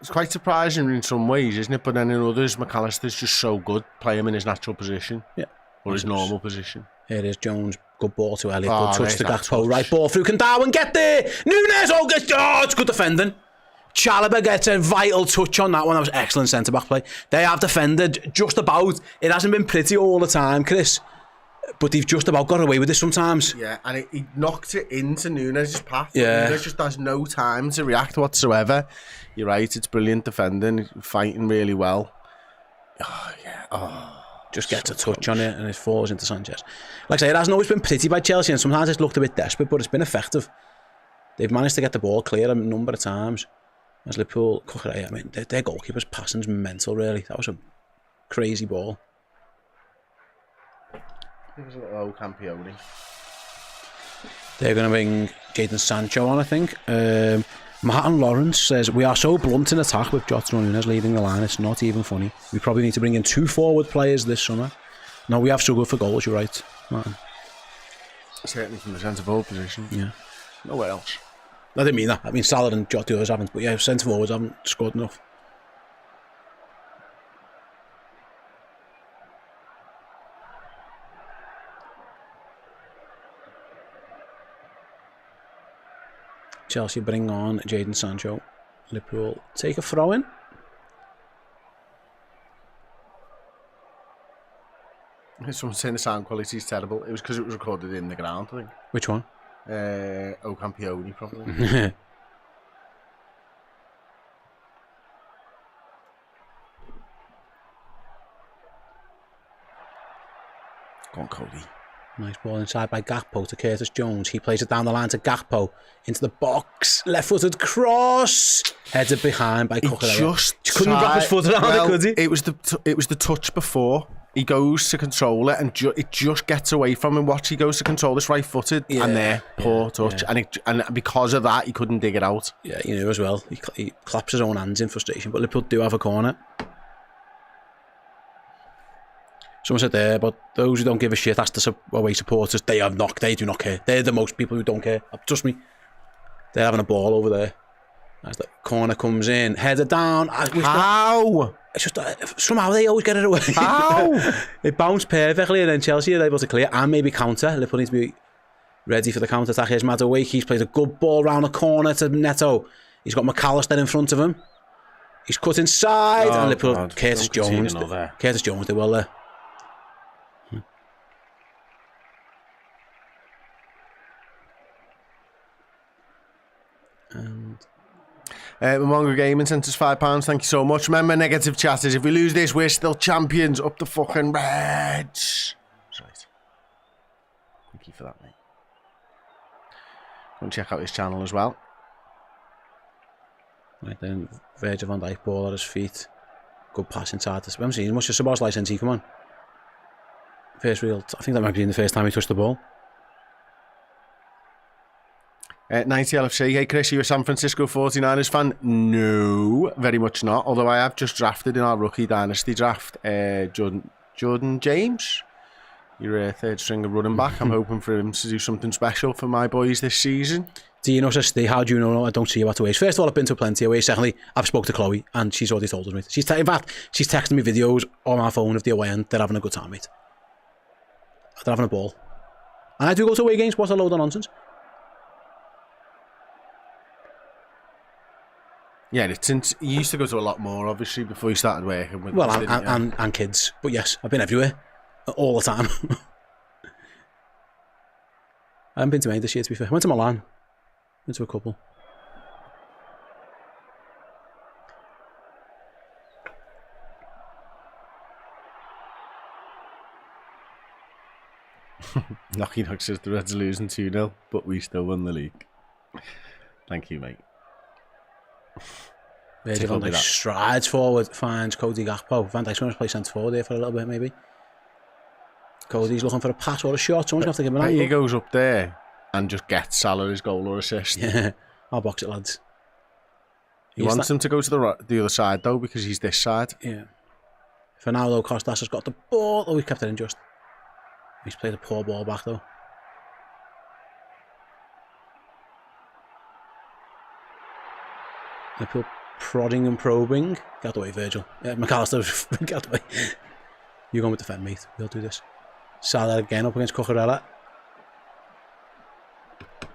Speaker 2: it's quite surprising in some ways, isn't it? But then in others, McAllister's just so good. Play him in his natural position.
Speaker 1: Yeah.
Speaker 2: Or his normal position.
Speaker 1: Here it is, Jones. Good ball to Elliot.
Speaker 2: Oh,
Speaker 1: good touch to Gakpo. Right ball through. Can Darwin get there? Nunes! Oh, it's good defending. Chalobah gets a vital touch on that one. That was excellent centre-back play. They have defended just about. It hasn't been pretty all the time, Chris. But they've just about got away with it sometimes.
Speaker 2: Yeah, and he knocked it into Nunes' path.
Speaker 1: Yeah.
Speaker 2: Nunes just has no time to react whatsoever. You're right, it's brilliant defending, fighting really well. Oh, yeah. Oh.
Speaker 1: just gets a touch on it and it falls into Sanchez. Like I say, it hasn't always been pretty by Chelsea, and sometimes it's looked a bit desperate, but it's been effective. They've managed to get the ball clear a number of times. As Liverpool, I mean, their goalkeeper's passing's mental, really. That was a crazy ball.
Speaker 2: It was a little Campione.
Speaker 1: They're going to bring Jadon Sancho on, I think. Martin Lawrence says, we are so blunt in attack with Jota and Nunes leading the line, it's not even funny. We probably need to bring in 2 forward players this summer. No, we have struggled for goals, you're right, Martin.
Speaker 2: Certainly from the centre-forward position.
Speaker 1: Yeah.
Speaker 2: Nowhere else.
Speaker 1: I didn't mean that. I mean, Salah and Jota haven't, but yeah, centre-forwards haven't scored enough. Chelsea bring on Jadon Sancho. Liverpool take a throw in.
Speaker 2: Someone saying the sound quality is terrible. It was because it was recorded in the ground, I think.
Speaker 1: Which one?
Speaker 2: O Campione, probably. Go on, Cody.
Speaker 1: Nice ball inside by Gakpo to Curtis Jones. He plays it down the line to Gakpo. Into the box. Left-footed cross. Headed behind by Cucurella. He couldn't wrap his foot around it, could he?
Speaker 2: It was the touch before. He goes to control it and it just gets away from him. Watch, he goes to control this right-footed and there, poor touch. Yeah. And because of that, he couldn't dig it out.
Speaker 1: Yeah, he knew as well. He claps his own hands in frustration. But Liverpool do have a corner. Someone said there, but those who don't give a shit, that's the away supporters. They do not care. They're the most people who don't care. Trust me. They're having a ball over there. As the corner comes in, header down.
Speaker 2: How?
Speaker 1: It's just somehow they always get it away.
Speaker 2: How?
Speaker 1: It bounced perfectly, and then Chelsea are able to clear and maybe counter. Liverpool needs to be ready for the counter attack. Here's Madueke. He's played a good ball round the corner to Neto. He's got McAllister in front of him. He's cut inside, and Liverpool.
Speaker 2: God.
Speaker 1: Curtis Jones. Curtis Jones did well there. And
Speaker 2: Momongo Gaming sent us £5. Thank you so much. Remember, negative chatters. If we lose this, we're still champions. Up the fucking Reds. That's right. Thank you for that, mate. Go and check out his channel as well.
Speaker 1: Right then, Virgil van Dijk ball at his feet. Good pass inside. I'm seeing much of Sabas license. Come on. First real. I think that might be the first time he touched the ball.
Speaker 2: 90 LFC. Hey Chris, are you a San Francisco 49ers fan? No, very much not. Although I have just drafted in our rookie dynasty draft Jordan James. You're a third stringer running back. I'm hoping for him to do something special for my boys this season.
Speaker 1: Dino says, Steve, how do you know I don't see you at Aways? First of all, I've been to plenty of Aways. Secondly, I've spoke to Chloe and she's already told us, mate. In fact, she's texting me videos on my phone of the away end. They're having a good time, mate. They're having a ball. And I do go to away games. What a load of nonsense.
Speaker 2: Yeah, since you used to go to a lot more, obviously, before you started working with
Speaker 1: and kids. But yes, I've been everywhere. All the time. I haven't been to many this year, to be fair. I went to Milan. Went to a couple.
Speaker 2: Knocky Knock says the Reds are losing 2-0, but we still won the league. Thank you, mate.
Speaker 1: Van Dijk strides forward, finds Cody Gakpo. Van Dijk's going to play centre forward here for a little bit, maybe. Cody's looking for a pass or a shot. Someone's going to have to give him an angle.
Speaker 2: He goes up there and just gets Salah his goal or assist.
Speaker 1: Yeah, I'll box it, lads.
Speaker 2: He wants him to go to the other side, though, because he's this side.
Speaker 1: Yeah. For now, though, Costas has got the ball. Oh, he kept it in just. He's played a poor ball back, though. Liverpool prodding and probing. Get away, Virgil. McAllister, get away. You're going with the defend, mate. We'll do this. Salah again up against Cucurella.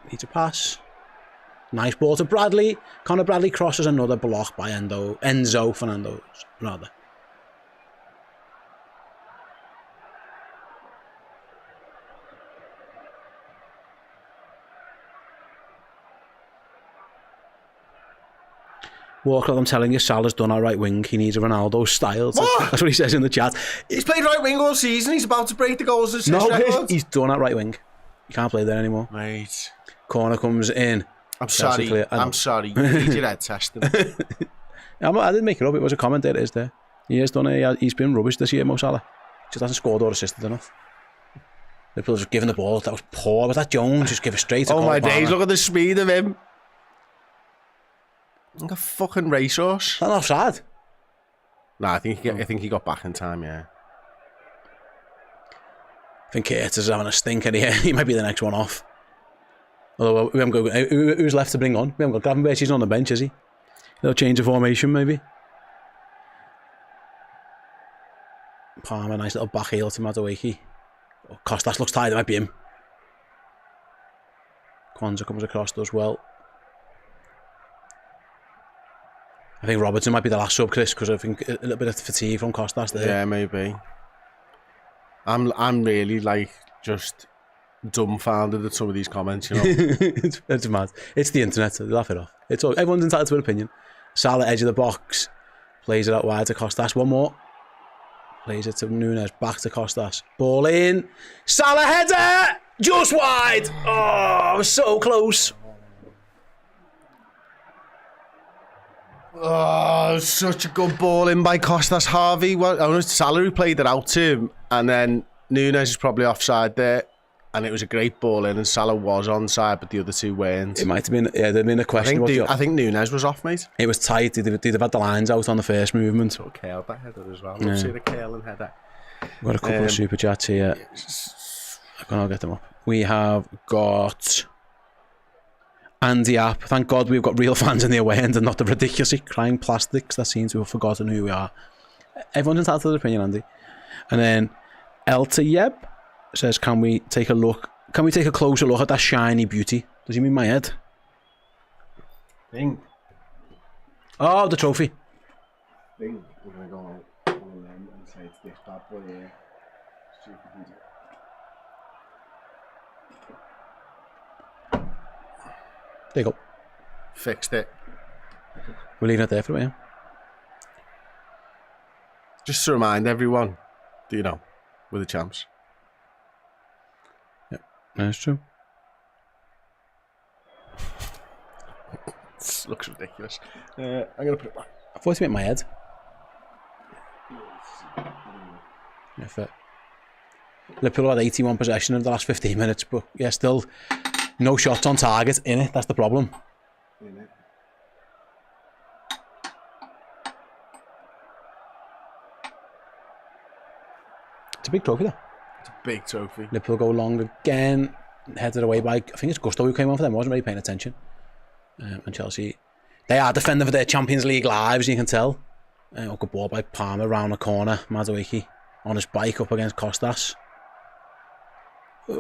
Speaker 1: Needs a pass. Nice ball to Bradley. Conor Bradley crosses another block by Enzo Fernandez, rather. Walker, I'm telling you, Salah's done our right wing. He needs a Ronaldo style. That's what he says in the chat.
Speaker 2: He's played right wing all season. He's about to break the goals assist record.
Speaker 1: He's done at right wing. He can't play there anymore.
Speaker 2: Mate.
Speaker 1: Corner comes in.
Speaker 2: I'm sorry. I'm sorry. You need your head testing.
Speaker 1: I didn't make it up. It was a comment there. It is there. He has done it. He's been rubbish this year, Mo Salah. Just hasn't scored or assisted enough. Liverpool just giving the ball. That was poor. Was that Jones? Just give it straight to Cole
Speaker 2: my
Speaker 1: Palmer.
Speaker 2: days. Look at the speed of him. Like a fucking racehorse.
Speaker 1: That's not offside.
Speaker 2: Nah, I think he got back in time, yeah.
Speaker 1: I think Curtis is having a stinker here. He might be the next one off. Although we haven't got who's left to bring on. We haven't got Gravenberch. He's on the bench, is he? They'll change the formation, maybe. Palmer, nice little back heel to Madueke. Oh, Costas looks tired. It might be him. Kwanzaa comes across, does well. I think Robertson might be the last sub, Chris, because I think a little bit of fatigue from Costas there.
Speaker 2: Yeah, maybe. I'm really like just dumbfounded at some of these comments, you know.
Speaker 1: it's mad. It's the internet, so laugh it off. It's all, everyone's entitled to an opinion. Salah, edge of the box, plays it out wide to Costas. One more. Plays it to Nunes, back to Costas. Ball in. Salah header! Just wide! Oh, so close.
Speaker 2: Oh, such a good ball in by Costas. Harvey, Salah who played it out to him, and then Nunes is probably offside there, and it was a great ball in, and Salah was onside, but the other two weren't.
Speaker 1: It might have been, yeah, there'd been a question.
Speaker 2: I think Nunes was off, mate.
Speaker 1: It was tight. They'd have had the lines out on the first movement.
Speaker 2: So curled that header as well. I've seen a curling header.
Speaker 1: We've got a couple of super chats here. I'll get them up. We have got Andy App. Thank God we've got real fans in the away end and not the ridiculously crying plastics that seem to have forgotten who we are. Everyone's entitled to their opinion, Andy. And then Elta Yeb says, can we take a closer look at that shiny beauty? Does he mean my head?
Speaker 2: Think.
Speaker 1: Oh, the trophy.
Speaker 2: Think we're going to go on them and say it's this bad boy here. See if we can do it.
Speaker 1: There you go.
Speaker 2: Fixed it.
Speaker 1: We're leaving it there for a minute.
Speaker 2: Just to remind everyone, you know, we're the champs.
Speaker 1: Yeah, that's true.
Speaker 2: This looks ridiculous. I'm going to put it back.
Speaker 1: I thought it meant my head. Yeah, fair. Liverpool had 81 possession in the last 15 minutes, but yeah, still no shots on target in it. That's the problem. It's a big trophy, though.
Speaker 2: It's a big trophy.
Speaker 1: Liverpool go long again, headed away by, I think it's Gusto who came on for them. Wasn't really paying attention. And Chelsea, they are defending for their Champions League lives, you can tell. Good ball by Palmer round the corner. Madueke on his bike up against Costas.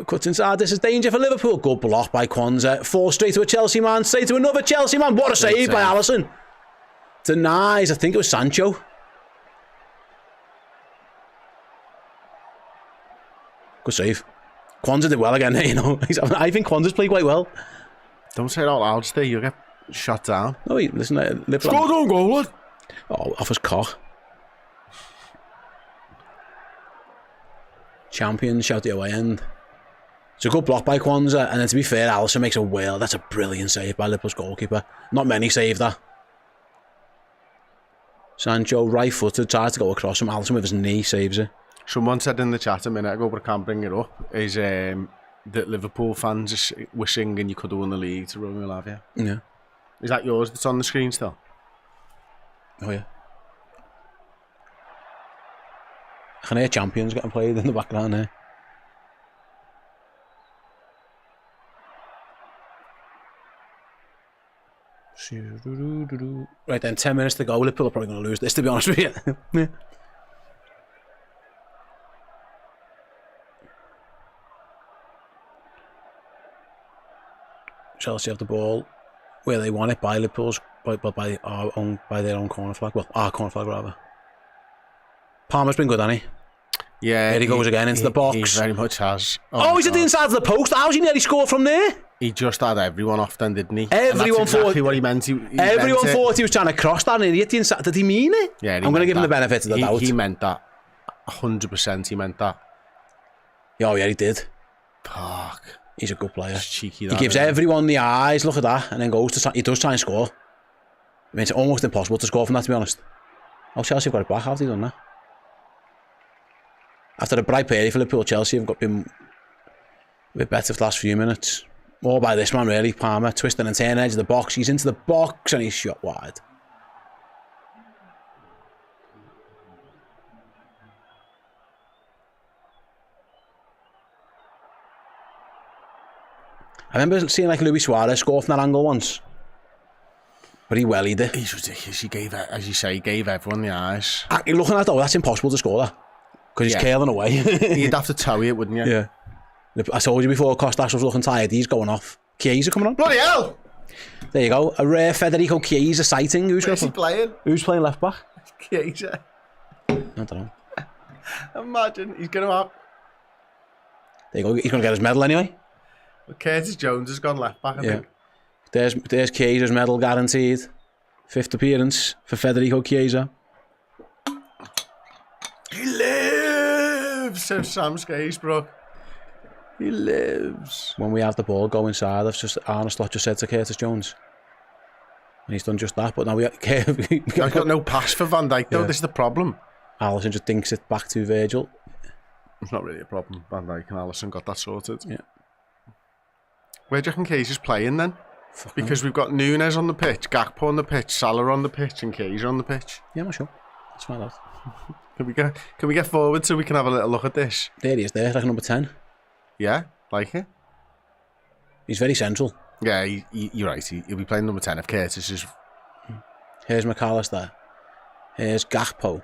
Speaker 1: Cuts inside. This is danger for Liverpool. Good block by Kwanzaa. Falls straight to a Chelsea man. Straight to another Chelsea man. What a save by Alisson. Denies. I think it was Sancho. Good save. Kwanzaa did well again. You know, I think Kwanzaa's played quite well.
Speaker 2: Don't say it out loud, Steve. You'll get shot down.
Speaker 1: No, listen. Liverpool.
Speaker 2: Score, don't go, lad.
Speaker 1: Oh, off his cock. Champions shout the away end. It's a good block by Kwanzaa, and then to be fair, Alisson makes a whale. That's a brilliant save by Liverpool's goalkeeper. Not many save that. Sancho, right-footed, tried to go across him. Alisson with his knee saves it.
Speaker 2: Someone said in the chat a minute ago, but I can't bring it up, is that Liverpool fans were singing "You Could Have Won the League" to Romeo Lavia.
Speaker 1: Yeah.
Speaker 2: Is that yours that's on the screen still?
Speaker 1: Oh, yeah. I can hear Champions getting played in the background there. Right then, 10 minutes to go. Liverpool are probably going to lose this, to be honest with you. Yeah. Chelsea have the ball where they want it by Liverpool's, by their own corner flag. Well, our corner flag rather. Palmer's been good, hasn't he?
Speaker 2: Yeah,
Speaker 1: There he goes again into the box.
Speaker 2: He very much has.
Speaker 1: Oh, he's at the inside of the post. How's he nearly scored from there?
Speaker 2: He just had everyone off then, didn't he?
Speaker 1: Everyone
Speaker 2: and that's exactly
Speaker 1: thought
Speaker 2: what he meant.
Speaker 1: Everyone
Speaker 2: meant
Speaker 1: thought he was trying to cross that, and idiot inside. Did he mean it?
Speaker 2: Yeah,
Speaker 1: I'm going to give him the benefit of the doubt.
Speaker 2: He meant that. 100% he meant that.
Speaker 1: Oh, yeah, he did.
Speaker 2: Fuck.
Speaker 1: He's a good player.
Speaker 2: It's cheeky.
Speaker 1: He gives everyone the eyes, look at that, and then goes to... He does try and score. I mean, it's almost impossible to score from that, to be honest. Oh, Chelsea have got it back. How have they done that? After a bright period for Liverpool, Chelsea have been a bit better for the last few minutes. More by this man, really. Palmer twisting and turning edge of the box. He's into the box and he's shot wide. I remember seeing like Luis Suarez score from that angle once. But he wellied it.
Speaker 2: He's ridiculous. He gave, as you say, he gave everyone the eyes.
Speaker 1: Looking at that, though, that's impossible to score that. Because he's curling away.
Speaker 2: You'd have to tow it, wouldn't you?
Speaker 1: Yeah. I told you before, Costas was looking tired. He's going off. Chiesa coming on.
Speaker 2: Bloody hell!
Speaker 1: There you go. A rare Federico Chiesa sighting. Who's
Speaker 2: he playing?
Speaker 1: Who's playing left back?
Speaker 2: Chiesa.
Speaker 1: I don't know.
Speaker 2: Imagine. He's going to have...
Speaker 1: There you go. He's going to get his medal anyway.
Speaker 2: Well, Curtis Jones has gone left back, I think.
Speaker 1: There's Chiesa's medal guaranteed. 5th appearance for Federico Chiesa.
Speaker 2: He lives, says Sam Skaysbrook. He lives.
Speaker 1: When we have the ball go inside, Arne Slot just said to Curtis Jones. And he's done just that, but now I've
Speaker 2: got no pass for Van Dijk, though. This is the problem.
Speaker 1: Alisson just dinks it back to Virgil.
Speaker 2: It's not really a problem. Van Dijk and Alisson got that sorted.
Speaker 1: Yeah.
Speaker 2: Where do you reckon Keiser's playing then? Because we've got Nunes on the pitch, Gakpo on the pitch, Salah on the pitch, and Keiser on the pitch.
Speaker 1: Yeah, I'm not sure. Let's find out.
Speaker 2: Can we get forward so we can have a little look at this?
Speaker 1: There he is, there, like number 10.
Speaker 2: Yeah, like it.
Speaker 1: He's very central.
Speaker 2: Yeah, you're right. He'll be playing number 10 if Curtis is...
Speaker 1: Here's McAllister. Here's Gakpo.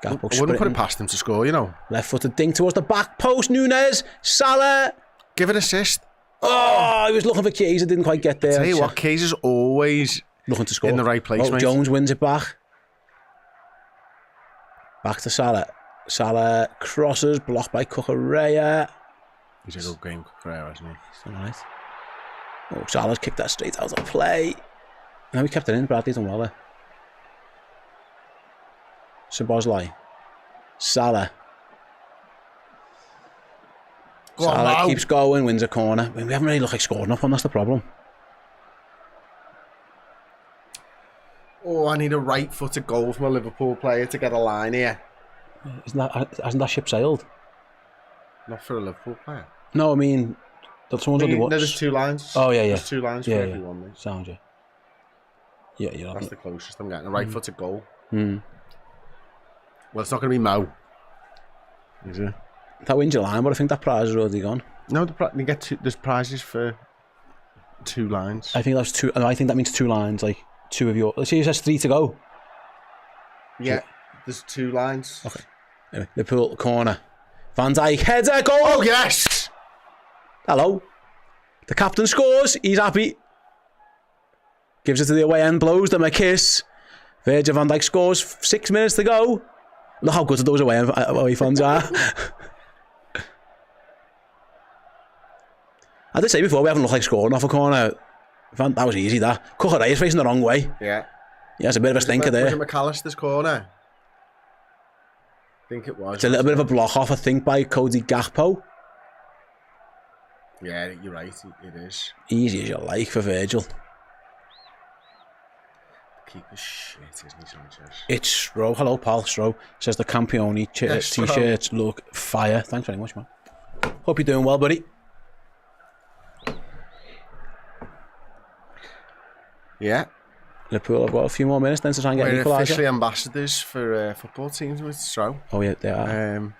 Speaker 2: I wouldn't put it past him to score, you know.
Speaker 1: Left-footed dink towards the back post. Nunes. Salah.
Speaker 2: Give an assist.
Speaker 1: Oh, he was looking for Chiesa, didn't quite get there.
Speaker 2: Tell you what, Keiser's always
Speaker 1: looking to score
Speaker 2: in the right place, mate.
Speaker 1: Jones wins it back. Back to Salah. Salah crosses, blocked by Cucurella.
Speaker 2: He's a good game, Cucurella, isn't he?
Speaker 1: He's done right. Oh, Salah's kicked that straight out of play. No, he kept it in. Bradley's done well there. Szoboszlai. Salah. Salah keeps going, wins a corner. We haven't really looked like scoring up on, that's the problem.
Speaker 2: Oh, I need a right-footed goal from a Liverpool player to get a line here.
Speaker 1: Hasn't that ship sailed?
Speaker 2: Not for a Liverpool player.
Speaker 1: No, I mean, someone's only watched.
Speaker 2: No, there's 2 lines.
Speaker 1: Oh, yeah.
Speaker 2: There's 2 lines for everyone. Mate.
Speaker 1: Sound, yeah. Yeah, you're
Speaker 2: That's the closest I'm getting. A right-footed goal.
Speaker 1: Mm.
Speaker 2: Well, it's not going to be Mo. Is it?
Speaker 1: That wins your line, but I think that prize is already gone.
Speaker 2: No, you get there's prizes for 2 lines.
Speaker 1: I think that's 2. I think that means 2 lines, like 2 of your. Let's see, it says 3 to go.
Speaker 2: Yeah, there's 2 lines.
Speaker 1: Okay. Anyway, Liverpool corner. Van Dijk header, goal.
Speaker 2: Oh yes.
Speaker 1: Hello. The captain scores. He's happy. Gives it to the away end. Blows them a kiss. Virgil van Dijk scores. 6 minutes to go. Look how good those away fans are. I did say before, we haven't looked like scoring off a corner. That was easy, that. Cucurella is facing the wrong way.
Speaker 2: Yeah.
Speaker 1: Yeah, it's a bit of a stinker there.
Speaker 2: Was it McAllister's corner? I think it was.
Speaker 1: It's a little bit of a block off, I think, by Cody Gakpo.
Speaker 2: Yeah, you're right, it is.
Speaker 1: Easy as you like for Virgil.
Speaker 2: Keeper's shit, isn't he, Sanchez?
Speaker 1: It's Stro. Hello, pal. Stro. Says the Campione t-shirts look fire. Thanks very much, man. Hope you're doing well, buddy.
Speaker 2: Yeah.
Speaker 1: Liverpool have got a few more minutes then to try and get an equaliser.
Speaker 2: We're officially ambassadors for football teams with Stro.
Speaker 1: Oh yeah, they are.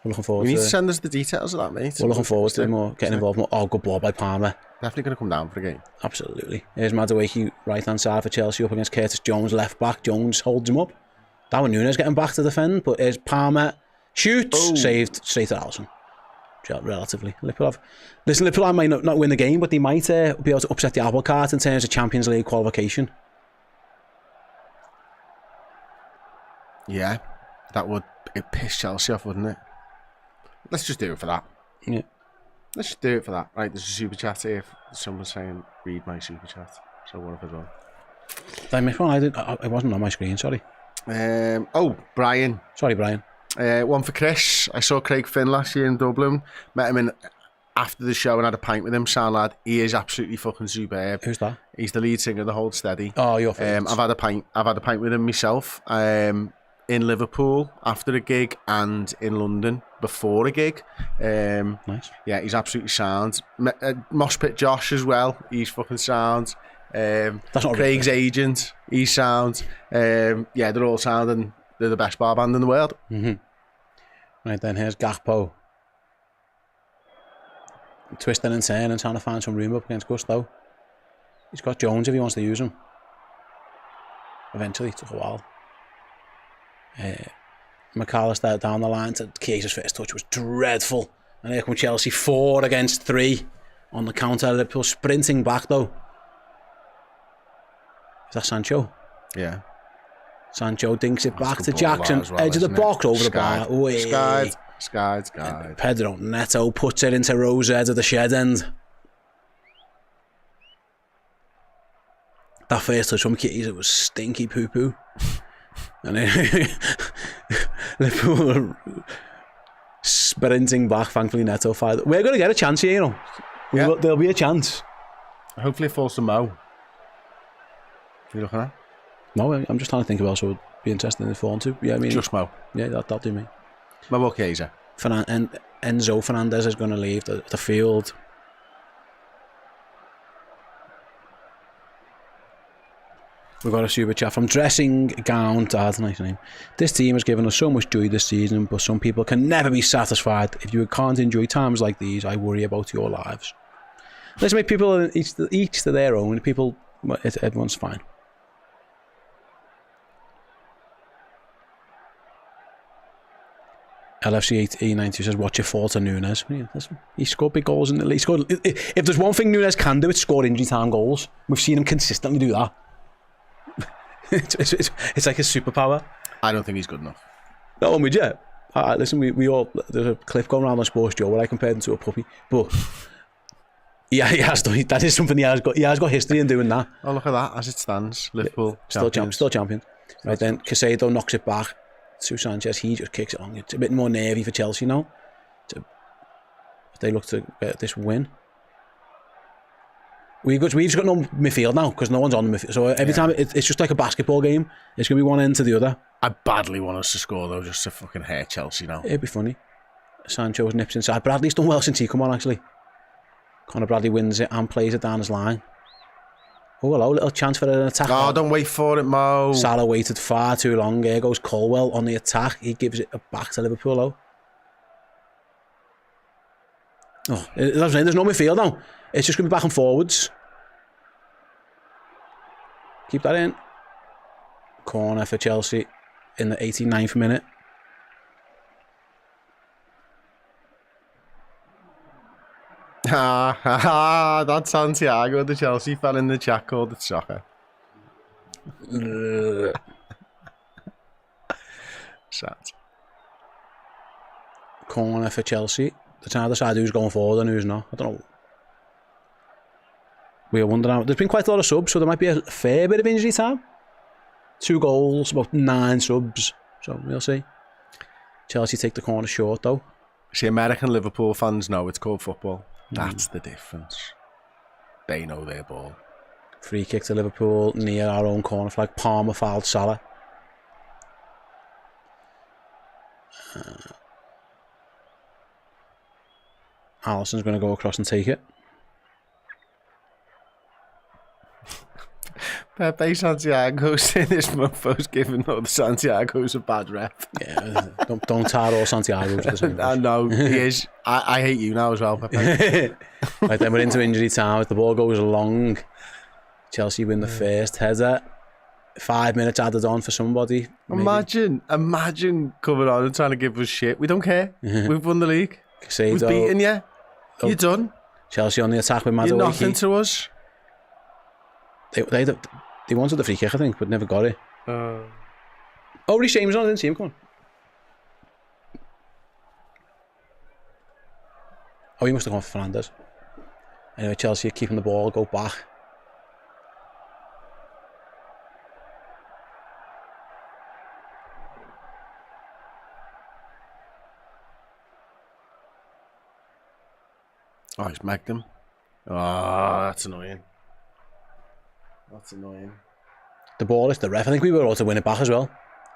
Speaker 1: We're looking forward to it.
Speaker 2: You need to send us the details of that, mate.
Speaker 1: We're looking forward to more, getting involved more. Oh, good ball by Palmer.
Speaker 2: Definitely going to come down for a game.
Speaker 1: Absolutely. Here's Madueke, right-hand side for Chelsea, up against Curtis Jones, left back. Jones holds him up. Darwin Nunes getting back to defend, but here's Palmer. Shoots. Saved straight to Alisson. Relatively. Liverpool might not win the game, but they might be able to upset the apple cart in terms of Champions League qualification.
Speaker 2: Yeah, that would It'd piss Chelsea off, wouldn't it? Let's just do it for that.
Speaker 1: Yeah.
Speaker 2: Let's just do it for that. Right, there's a super chat here. Someone's saying, read my super chat. So what have I done?
Speaker 1: Did I miss one? It wasn't on my screen, sorry.
Speaker 2: Brian.
Speaker 1: Sorry, Brian.
Speaker 2: One for Chris. I saw Craig Finn last year in Dublin. Met him after the show and had a pint with him. Sound lad, he is absolutely fucking superb.
Speaker 1: Who's that?
Speaker 2: He's the lead singer of the Hold Steady.
Speaker 1: Oh, your favourite.
Speaker 2: I've had a pint with him myself. In Liverpool after a gig and in London before a gig.
Speaker 1: Nice.
Speaker 2: Yeah, he's absolutely sound. Mosh Pit Josh as well. He's fucking sound.
Speaker 1: That's not
Speaker 2: Craig's agent. He's sound. Yeah, they're all sound and they're the best bar band in the world.
Speaker 1: Mm-hmm. Right then, here's Gakpo. Twisting and turning and trying to find some room up against Gusto. He's got Jones if he wants to use him. Eventually, it took a while. McAllister down the line to Kiesa's first touch was dreadful. And here come Chelsea 4 against 3 on the counter. Liverpool sprinting back though. Is that Sancho?
Speaker 2: Yeah.
Speaker 1: Sancho dinks it back to
Speaker 2: good ball
Speaker 1: Jackson,
Speaker 2: that as well,
Speaker 1: edge of the
Speaker 2: isn't it?
Speaker 1: box over
Speaker 2: Skied.
Speaker 1: the bar.
Speaker 2: Skied.
Speaker 1: Pedro Neto puts it into Rose edge of the shed end. That first touch from Kitties, it was stinky poo poo. And then Liverpool were sprinting back. Thankfully, Neto fired. We're going to get a chance here, you know.
Speaker 2: Yeah.
Speaker 1: There'll be a chance.
Speaker 2: Hopefully it falls to Mo. What are you looking at?
Speaker 1: No, I'm just trying to think of else would be interesting in form too. Yeah, I mean,
Speaker 2: Just Mo.
Speaker 1: Yeah, that'll do me.
Speaker 2: Mo Chiesa.
Speaker 1: Enzo Fernandez is going to leave the field. We've got a super chat from Dressing Gown. That's a nice name. This team has given us so much joy this season, but some people can never be satisfied. If you can't enjoy times like these, I worry about your lives. Let's make people each to their own. People, everyone's fine. LFC 8E92 says, "What's your fault on Nunes?" Yeah, he scored big goals in the league. If there's one thing Nunes can do, it's score injury time goals. We've seen him consistently do that. It's like a superpower.
Speaker 2: I don't think he's good enough.
Speaker 1: No, would you? Listen, we all, there's a clip going around on Sports Joe where I compared him to a puppy, but yeah, he has done. That is something he has got history in doing that.
Speaker 2: Oh, look at that as it stands. Liverpool
Speaker 1: still champion. Right then, Casado knocks it back to Sanchez. He just kicks it on. It's a bit more nervy for Chelsea now. They look to get this win. We've just got no midfield now because no one's on the midfield. So every time it's just like a basketball game. It's going to be one end to the other.
Speaker 2: I badly want us to score though, just to fucking hurt Chelsea now.
Speaker 1: It'd be funny. Sancho nips inside. Bradley's done well since he come on actually. Conor Bradley wins it and plays it down his line. Oh hello, little chance for an attack.
Speaker 2: Oh, don't wait for it, Mo.
Speaker 1: Salah waited far too long. Here goes Colwell on the attack. He gives it back to Liverpool. There's no midfield now. It's just going to be back and forwards. Keep that in. Corner for Chelsea in the 89th minute.
Speaker 2: That's Santiago, the Chelsea fan in the chat called it soccer. Sad.
Speaker 1: Corner for Chelsea. They're trying to decide who's going forward and who's not. I don't know. We're wondering. There's been quite a lot of subs, so there might be a fair bit of injury time. 2 goals, about 9 subs. So we'll see. Chelsea take the corner short though.
Speaker 2: See, American Liverpool fans know it's called football. That's the difference. They know their ball.
Speaker 1: Free kick to Liverpool near our own corner flag. Palmer fouled Salah. Alisson's going to go across and take it.
Speaker 2: Pepe Santiago saying this mofo's giving other Santiago's a bad rep.
Speaker 1: Yeah, don't tar all Santiago's the same.
Speaker 2: I know, he is. I hate you now as well, Pepe.
Speaker 1: Right then, we're into injury time. The ball goes long. Chelsea win the first header. 5 minutes added on for somebody.
Speaker 2: Imagine coming on and trying to give us shit. We don't care. We've won the league.
Speaker 1: Casado,
Speaker 2: we've beaten you. You're done.
Speaker 1: Chelsea on the attack with Madueke.
Speaker 2: You're nothing to us.
Speaker 1: They wanted the free kick, I think, but never got it. Reece James on, I didn't see him. Come on. Oh, he must have gone for Fernandez. Anyway, Chelsea are keeping the ball, go back.
Speaker 2: Oh, he's magged him. Oh, that's annoying. That's annoying.
Speaker 1: The ball is the ref. I think we were able to win it back as well.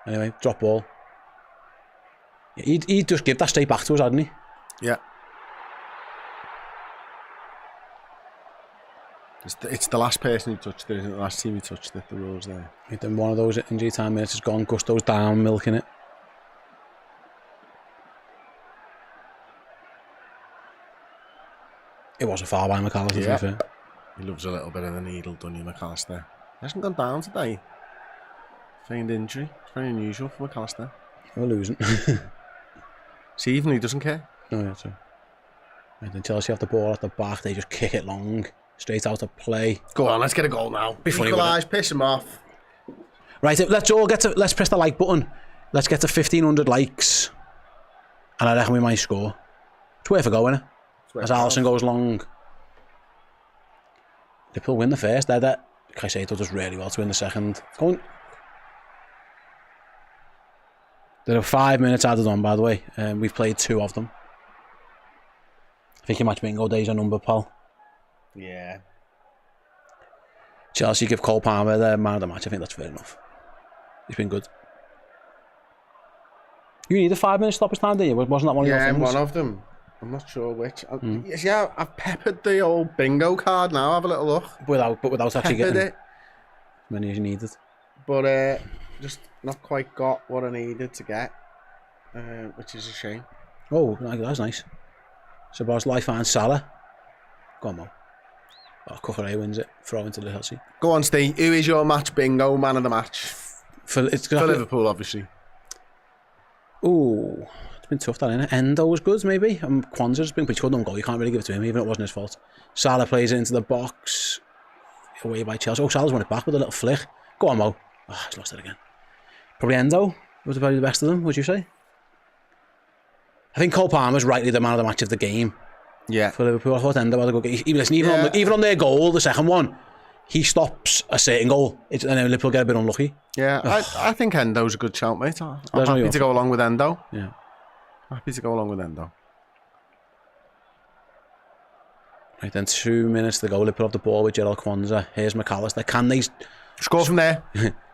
Speaker 1: Anyway, drop ball. He'd just give that straight back to us, hadn't he?
Speaker 2: Yeah. It's the last person who touched it, isn't it? The last team who touched it, the rules there.
Speaker 1: Then one of those injury time minutes is gone. Gusto's down, milking it. It was a foul by McAllister, to be fair.
Speaker 2: He loves a little bit of the needle, doesn't he, McAllister? He hasn't gone down today. Feigned injury. It's very unusual for McAllister.
Speaker 1: We're losing.
Speaker 2: See, even he doesn't care.
Speaker 1: Oh, yeah, true. Right, then Chelsea have the ball at the back. They just kick it long. Straight out of play.
Speaker 2: Go on, let's get a goal now. Equalise, piss him off.
Speaker 1: Right, let's press the like button. Let's get to 1,500 likes. And I reckon we might score. It's worth a go, innit? As Alisson goes long. Liverpool win the first. Caicedo does really well to win the second. Go on. There are 5 minutes added on, by the way. We've played 2 of them. I think your match bingo days are numbered, pal.
Speaker 2: Yeah.
Speaker 1: Chelsea give Cole Palmer the man of the match. I think that's fair enough. He's been good. You need a 5-minute stoppage time, didn't you? Wasn't that one of your things?
Speaker 2: Yeah, one of them. I'm not sure which. Yeah, I've peppered the old bingo card now. Have a little look.
Speaker 1: Without actually getting it. As many as you needed.
Speaker 2: But just not quite got what I needed to get, which is a shame.
Speaker 1: Oh, that's nice. Szoboszlai finds Salah. Go on, Mo. Oh, Cucurella wins it. Throw into the Chelsea.
Speaker 2: Go on, Steve. Who is your match bingo man of the match? For Liverpool, obviously.
Speaker 1: Ooh, it's been tough, that, isn't it? Endo was good, maybe. Kwanzaa's been pretty good on goal. You can't really give it to him, even if it wasn't his fault. Salah plays it into the box. Away by Chelsea. Oh, Salah's won it back with a little flick. Go on, Mo. Oh, he's lost it again. Probably Endo was probably the best of them, would you say? I think Cole Palmer's rightly the man of the match of the game.
Speaker 2: Yeah.
Speaker 1: For Liverpool. I thought Endo had a good game. Even on their goal, the second one, he stops a certain goal. And then Liverpool get a bit unlucky.
Speaker 2: Yeah, I think Endo's a good shout, mate. I'm happy to go along with Endo.
Speaker 1: Yeah.
Speaker 2: Happy to go along with Endo.
Speaker 1: Right, then 2 minutes to go. Liverpool have the ball with Gerald Kwanzaa. Here's McAllister. Can they
Speaker 2: score from there?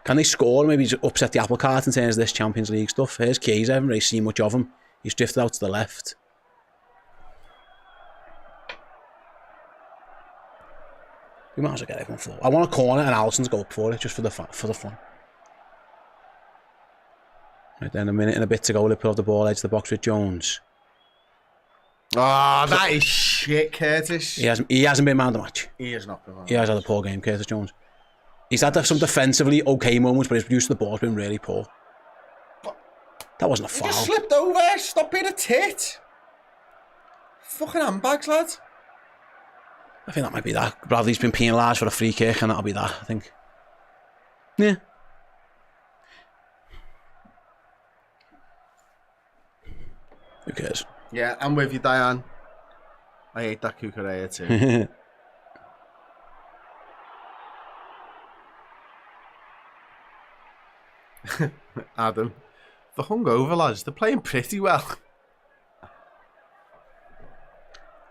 Speaker 1: Can they score? Maybe just upset the apple cart in terms of this Champions League stuff. Here's Chiesa. I haven't really seen much of him. He's drifted out to the left. We might as well get everyone for. I want a corner and Alisson's go up for it, just for the fun. Right, then a minute and a bit to go. Liverpool have the ball edge of the box with Jones.
Speaker 2: Oh, that is shit, Curtis.
Speaker 1: He hasn't been man of the match.
Speaker 2: He has not been man of the match.
Speaker 1: He has had a poor game, Curtis Jones. He's had some defensively okay moments, but his use of the ball has been really poor. That wasn't a foul.
Speaker 2: He just slipped over. Stop being a tit. Fucking handbags, lad.
Speaker 1: I think that might be that. Bradley's been penalised for a free kick, and that'll be that, I think. Yeah. Who cares?
Speaker 2: Yeah, I'm with you, Diane. I hate that Cucurella too. Adam. The hungover lads, they're playing pretty well.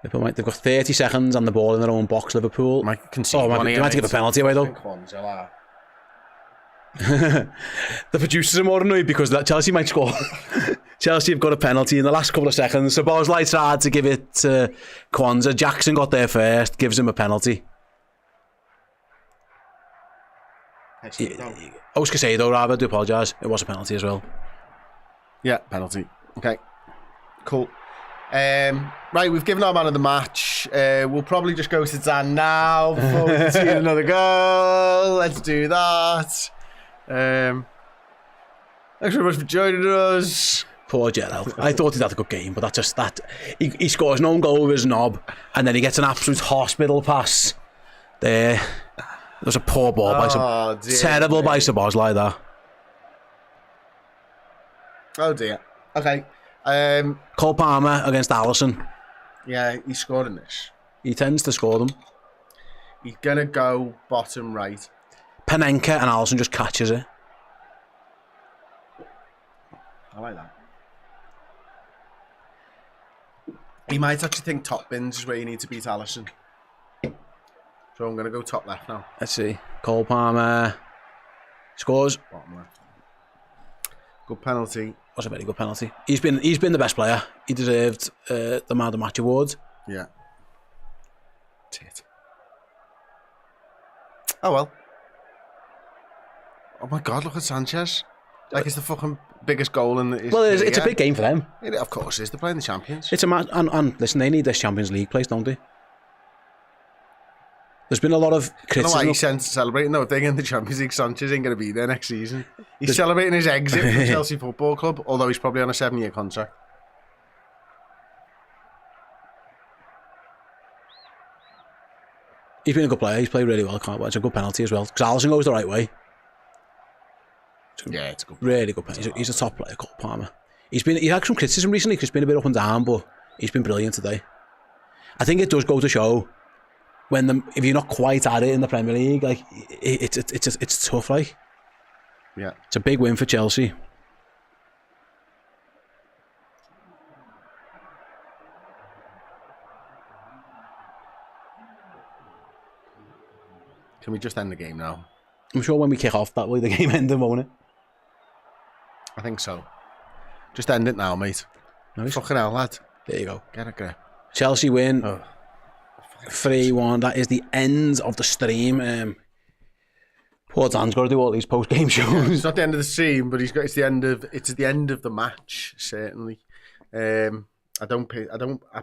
Speaker 1: They've got 30 seconds on the ball in their own box, Liverpool.
Speaker 2: They
Speaker 1: might give a penalty away, though. The producers are more annoyed because that Chelsea might score. Chelsea have got a penalty in the last couple of seconds. So Szoboszlai tried to give it to Kwanzaa. Jackson got there first, gives him a penalty. Caicedo, rather, I do apologise. It was a penalty as well.
Speaker 2: Yeah, penalty. Okay, cool. Right, we've given our man of the match. We'll probably just go to Dan now before we see another goal. Let's do that. Thanks very much for joining us.
Speaker 1: Poor Gerald. I thought he'd had a good game, but that's just that. He scores an own goal with his knob, and then he gets an absolute hospital pass. There was a poor ball by terrible by Szoboszlai there.
Speaker 2: Oh dear. Okay.
Speaker 1: Cole Palmer against Alisson.
Speaker 2: Yeah, he's scoring this.
Speaker 1: He tends to score them.
Speaker 2: He's going to go bottom right.
Speaker 1: Panenka and Alisson just catches it.
Speaker 2: I like that. He might actually think top bins is where you need to beat Alisson. So I'm going to go top left now.
Speaker 1: Let's see. Cole Palmer scores.
Speaker 2: Bottom left. Good penalty.
Speaker 1: Was a very good penalty. He's been the best player. He deserved the Man of the Match award.
Speaker 2: Yeah. Tit. Oh well. Oh my God! Look at Sanchez. Like it's the fucking biggest goal in the.
Speaker 1: Well, it's a big game for them.
Speaker 2: Of course, it is. They're playing the champions.
Speaker 1: It's a match, and listen, they need this Champions League place, don't they? There's been a lot of
Speaker 2: I don't know why
Speaker 1: criticism.
Speaker 2: he's celebrating. No, if they get in the Champions League, Sanchez ain't going to be there next season. He's celebrating his exit from Chelsea Football Club, although he's probably on a 7-year contract.
Speaker 1: He's been a good player. He's played really well. It's a good penalty as well. Because Alisson goes the right way.
Speaker 2: Yeah, it's a good.
Speaker 1: Really good penalty. He's a top player, Cole Palmer. He's had some criticism recently because he's been a bit up and down, but he's been brilliant today. I think it does go to show if you're not quite at it in the Premier League, like it's tough. Like,
Speaker 2: Yeah.
Speaker 1: it's a big win for Chelsea.
Speaker 2: Can we just end the game now?
Speaker 1: I'm sure when we kick off, that way the game ended, won't it?
Speaker 2: I think so. Just end it now, mate.
Speaker 1: Nice.
Speaker 2: Fucking hell, lad.
Speaker 1: There you go.
Speaker 2: Get a grip.
Speaker 1: Chelsea win.
Speaker 2: Oh.
Speaker 1: 3-1. That is the end of the stream. Poor Dan's got to do all these post-game shows.
Speaker 2: It's not the end of the stream, but it's the end of the match, certainly. I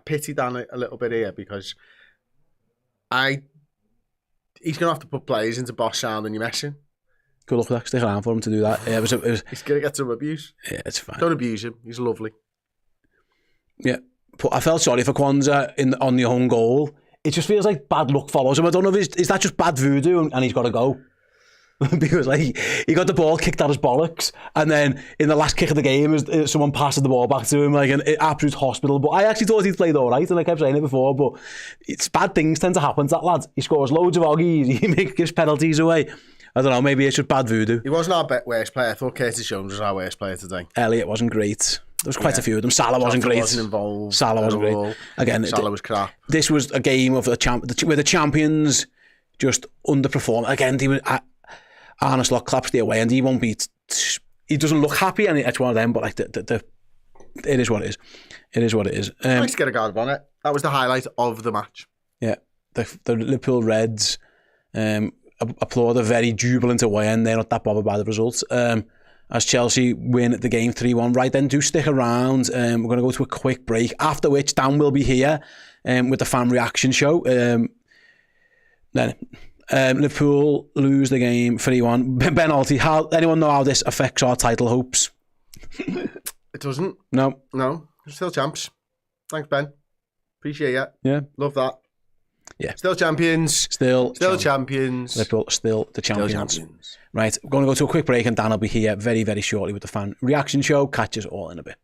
Speaker 2: pity Dan a little bit here because he's gonna have to put players into boss sound and you're messing.
Speaker 1: Good luck with that. Stick around for him to do that. It was
Speaker 2: He's gonna get some abuse.
Speaker 1: yeah, it's fine.
Speaker 2: Don't abuse him. He's lovely.
Speaker 1: Yeah, but I felt sorry for Kwanzaa on the own goal. It just feels like bad luck follows him. I don't know if is that just bad voodoo and he's got to go. Because like he got the ball kicked at his bollocks, and then in the last kick of the game, someone passed the ball back to him like an absolute hospital. But I actually thought he'd played all right, and I kept saying it before. But it's bad things tend to happen to that lad. He scores loads of oggies, he gives penalties away. I don't know, maybe it's just bad voodoo.
Speaker 2: He wasn't our worst player. I thought Curtis Jones was our worst player today.
Speaker 1: Elliott wasn't great. There was quite a few of them. Salah wasn't great.
Speaker 2: Wasn't involved.
Speaker 1: Salah wasn't great. Again,
Speaker 2: Salah was crap.
Speaker 1: This was a game of where the champions just underperformed. Again, Arne Slot claps the away, and he won't be. He doesn't look happy, and it's one of them. But like it is what it is. It is what it is.
Speaker 2: Nice to get a guard on it. That was the highlight of the match.
Speaker 1: Yeah, the Liverpool Reds applaud a very jubilant away, and they're not that bothered by the results. As Chelsea win the game 3-1. Right then, do stick around. We're going to go to a quick break. After which, Dan will be here with the fan reaction show. Then. Liverpool lose the game 3-1. Ben Alty, anyone know how this affects our title hopes?
Speaker 2: It doesn't.
Speaker 1: No.
Speaker 2: We're still champs. Thanks, Ben. Appreciate it.
Speaker 1: Yeah.
Speaker 2: Love that.
Speaker 1: Yeah.
Speaker 2: Still champions.
Speaker 1: Still
Speaker 2: champions.
Speaker 1: Liverpool still the champions. Right, we're going to go to a quick break, and Dan will be here very, very shortly with the fan reaction show. Catch us all in a bit.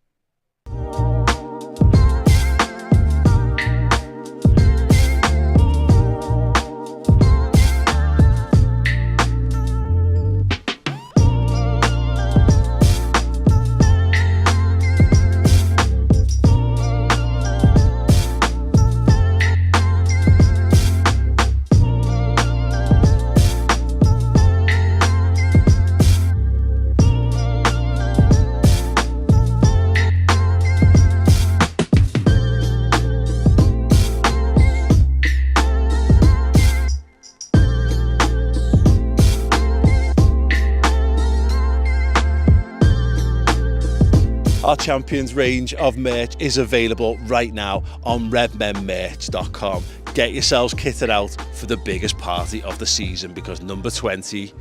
Speaker 7: Our Champions range of merch is available right now on redmenmerch.com. Get yourselves kitted out for the biggest party of the season, because number 20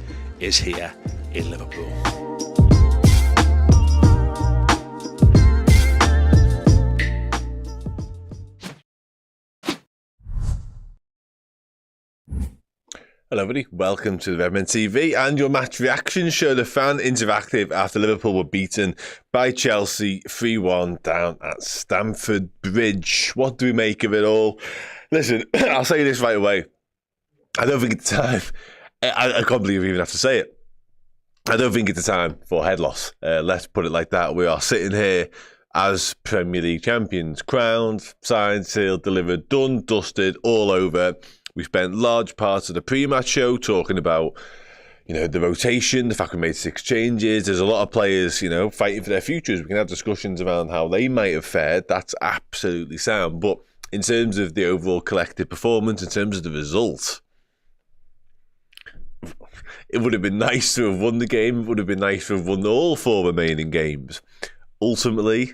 Speaker 7: is here in Liverpool.
Speaker 3: Hello everybody, welcome to the Redmen TV and your match reaction show, the fan interactive after Liverpool were beaten by Chelsea 3-1 down at Stamford Bridge. What do we make of it all? Listen, I'll say this right away. I don't think it's time. I can't believe we even have to say it. I don't think it's the time for head loss. Let's put it like that. We are sitting here as Premier League champions, crowned, signed, sealed, delivered, done, dusted, all over. We spent large parts of the pre-match show talking about, the rotation, the fact we made 6 changes. There's a lot of players, fighting for their futures. We can have discussions around how they might have fared. That's absolutely sound. But in terms of the overall collective performance, in terms of the result, it would have been nice to have won the game. It would have been nice to have won all 4 remaining games. Ultimately,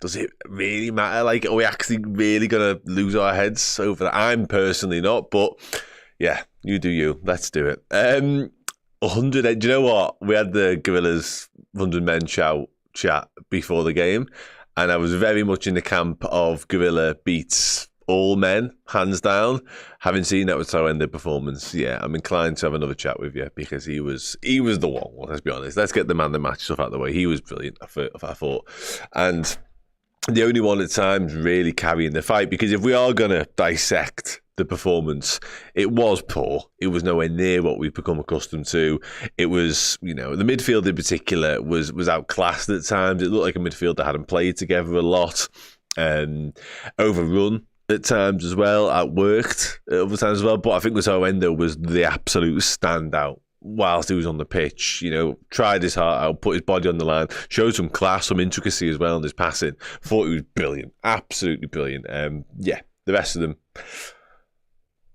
Speaker 3: does it really matter? Are we actually really going to lose our heads over that? I'm personally not, but yeah, you do you. Let's do it. 100, do you know what? We had the Gorillas 100 men chat before the game, and I was very much in the camp of Gorilla beats all men, hands down. Having seen that was how ended performance, yeah, I'm inclined to have another chat with you because he was the one. Well, let's be honest. Let's get the man the match stuff out of the way. He was brilliant, I thought. And the only one at times really carrying the fight, because if we are going to dissect the performance, it was poor. It was nowhere near what we've become accustomed to. It was, the midfield in particular was outclassed at times. It looked like a midfield that hadn't played together a lot. Overrun at times as well, outworked at other times as well. But I think Endo was the absolute standout whilst he was on the pitch. Tried his heart out, put his body on the line, showed some class, some intricacy as well in his passing. Thought he was brilliant, absolutely brilliant. The rest of them,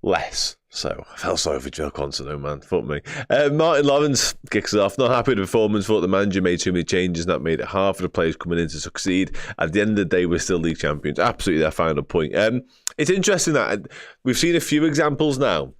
Speaker 3: less. So I felt sorry for Joe Conson, though, man. Fuck me. Martin Lawrence kicks it off. Not happy with the performance. Thought the manager made too many changes, and that made it hard for the players coming in to succeed. At the end of the day, we're still league champions. Absolutely their final point. It's interesting that we've seen a few examples now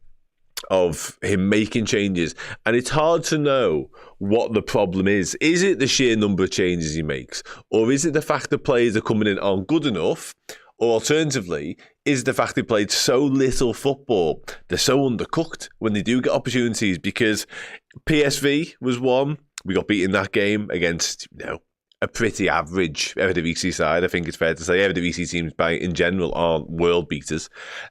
Speaker 3: of him making changes, and it's hard to know what the problem is. Is it the sheer number of changes he makes, or is it the fact that players are coming in aren't good enough, or alternatively, is it the fact they played so little football, they're so undercooked when they do get opportunities? Because PSV was one, we got beat in that game against, a pretty average Eredivisie side. I think it's fair to say Eredivisie teams in general aren't world beaters.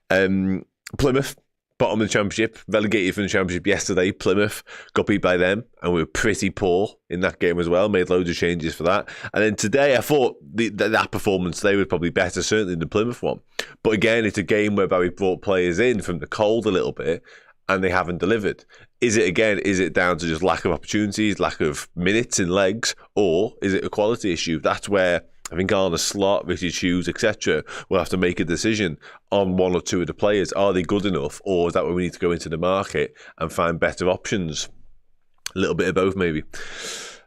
Speaker 3: Plymouth, bottom of the Championship, relegated from the Championship yesterday. Plymouth got beat by them, and we were pretty poor in that game as well. Made loads of changes for that. And then today, I thought that performance today was probably better, certainly than the Plymouth one. But again, it's a game whereby we brought players in from the cold a little bit, and they haven't delivered. Is it down to just lack of opportunities, lack of minutes in legs, or is it a quality issue? That's where I think Arne Slot, Richard Hughes, etc. will have to make a decision on 1 or 2 of the players. Are they good enough, or is that where we need to go into the market and find better options? A little bit of both, maybe.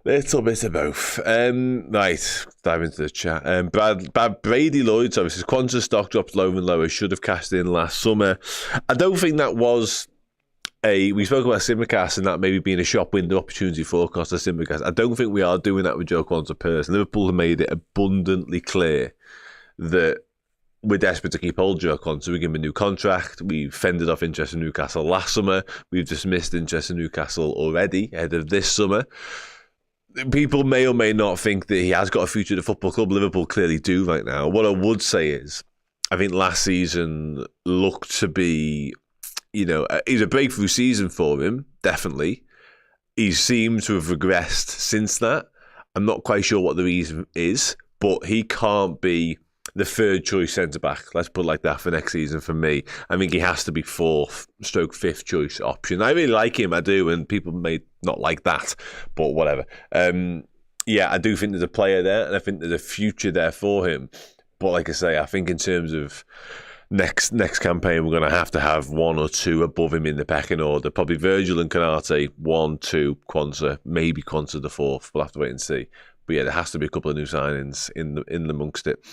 Speaker 3: Little bit of both. Right, dive into the chat. Brady Lloyd, so this is Quanta's stock drops lower and lower. Should have cashed in last summer. I don't think that was we spoke about Simicast and that maybe being a shop window opportunity forecast of Simicast. I don't think we are doing that with Joe Quanta personally. Liverpool have made it abundantly clear that we're desperate to keep hold of Joe Quanta. We give him a new contract. We fended off interest in Newcastle last summer. We've dismissed interest in Newcastle already ahead of this summer. People may or may not think that he has got a future at the football club. Liverpool clearly do right now. What I would say is, I think last season looked to be, it was a breakthrough season for him, definitely. He seemed to have regressed since that. I'm not quite sure what the reason is, but he can't be the third choice centre-back, let's put it like that, for next season for me. I think he has to be 4th, 5th choice option. I really like him, I do, and people may not like that, but whatever. I do think there's a player there, and I think there's a future there for him. But like I say, I think in terms of next campaign, we're going to have 1 or 2 above him in the pecking order. Probably Virgil and Canate, 1, 2, Quanta, maybe Quanta the 4th. We'll have to wait and see. But yeah, there has to be a couple of new signings in amongst it.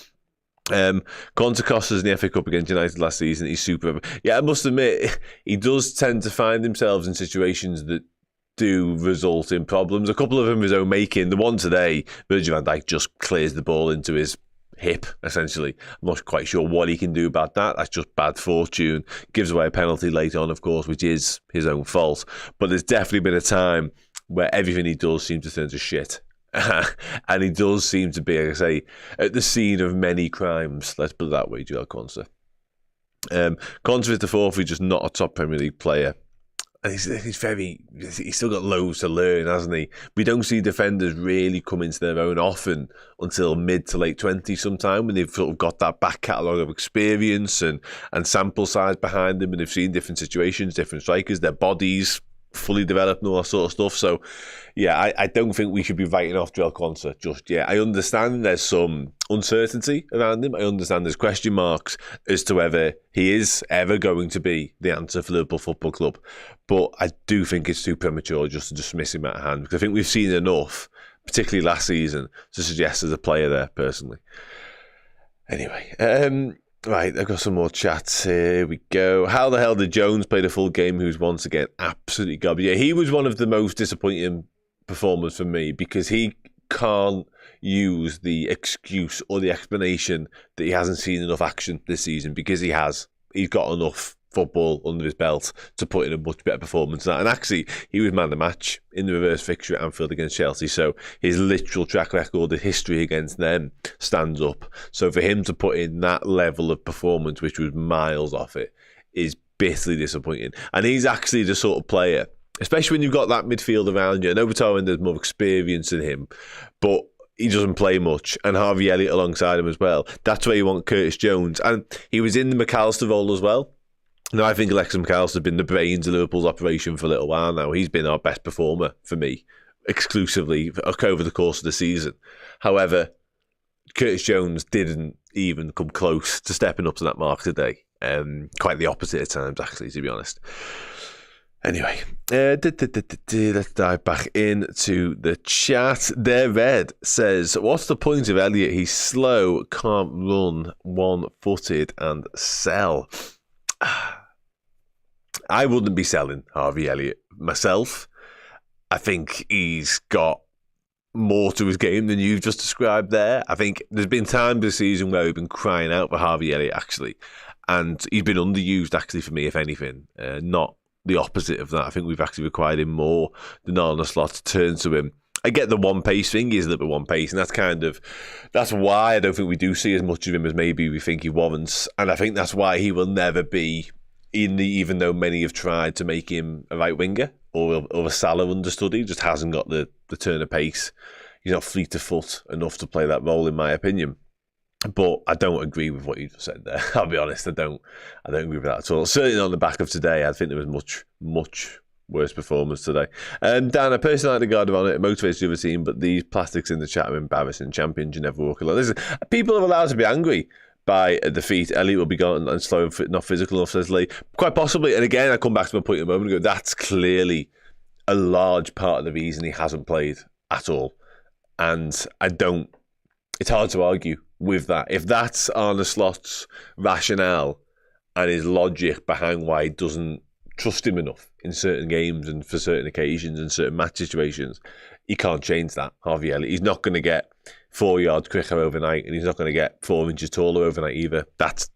Speaker 3: Quanta cost us in the FA Cup against United last season. He's super. Yeah, I must admit, he does tend to find himself in situations that do result in problems. A couple of them his own making. The one today, Virgil van Dijk just clears the ball into his hip, essentially. I'm not quite sure what he can do about that. That's just bad fortune. Gives away a penalty late on, of course, which is his own fault. But there's definitely been a time where everything he does seems to turn to shit. And he does seem to be, like I say, at the scene of many crimes. Let's put it that way, Joel Conser. Conser is the fourth, he's just not a top Premier League player. And he's still got loads to learn, hasn't he? We don't see defenders really come into their own often until mid to late 20s sometime, when they've sort of got that back catalogue of experience and sample size behind them, and they've seen different situations, different strikers, their bodies fully developed and all that sort of stuff. So, yeah, I don't think we should be writing off Joel Conser just yet. I understand there's some uncertainty around him. I understand there's question marks as to whether he is ever going to be the answer for Liverpool Football Club. But I do think it's too premature just to dismiss him out of hand, because I think we've seen enough, particularly last season, to suggest there's a player there, personally. Anyway, right, I've got some more chats. Here we go. How the hell did Jones play the full game, who's once again absolutely garbage? Yeah, he was one of the most disappointing performers for me, because he can't use the excuse or the explanation that he hasn't seen enough action this season, because he has. He's got enough football under his belt to put in a much better performance than that. And actually, he was man of the match in the reverse fixture at Anfield against Chelsea. So his literal track record, the history against them, stands up. So for him to put in that level of performance, which was miles off it, is bitterly disappointing. And he's actually the sort of player, especially when you've got that midfield around you. I know Vertonghen, there's more experience than him, but he doesn't play much, and Harvey Elliott alongside him as well. That's where you want Curtis Jones. And he was in the McAllister role as well. Now, I think Alexis McAllister has been the brains of Liverpool's operation for a little while now. He's been our best performer for me, exclusively over the course of the season. However, Curtis Jones didn't even come close to stepping up to that mark today. Quite the opposite at times, actually, to be honest. Anyway, let's dive back into the chat. There, Red says, what's the point of Elliott? He's slow, can't run, one-footed and sell. I wouldn't be selling Harvey Elliott myself. I think he's got more to his game than you've just described there. I think there's been times this season where we've been crying out for Harvey Elliott, actually. And he's been underused, actually, for me, if anything. Not the opposite of that. I think we've actually required him more than Arne Slot to turn to him. I get the one pace thing, he's a little bit one pace, and that's why I don't think we do see as much of him as maybe we think he warrants. And I think that's why he will never be even though many have tried to make him a right winger or a Salah understudy, he just hasn't got the turn of pace. He's not fleet of foot enough to play that role, in my opinion. But I don't agree with what you just said there. I'll be honest, I don't agree with that at all. Certainly on the back of today, I think there was much worse performance today. Dan, I personally like the guard on it. It motivates the other team, but these plastics in the chat are embarrassing. Champions, you never walk alone. Listen, people are allowed to be angry by a defeat. Elliott will be gone and slow and not physical enough, says Lee. Quite possibly. And again, I come back to my point a moment ago. That's clearly a large part of the reason he hasn't played at all. And it's hard to argue with that. If that's Arne Slot's rationale and his logic behind why he doesn't trust him enough in certain games and for certain occasions and certain match situations, he can't change that, Harvey Elliott. He's not going to get 4 yards quicker overnight, and he's not going to get 4 inches taller overnight either. That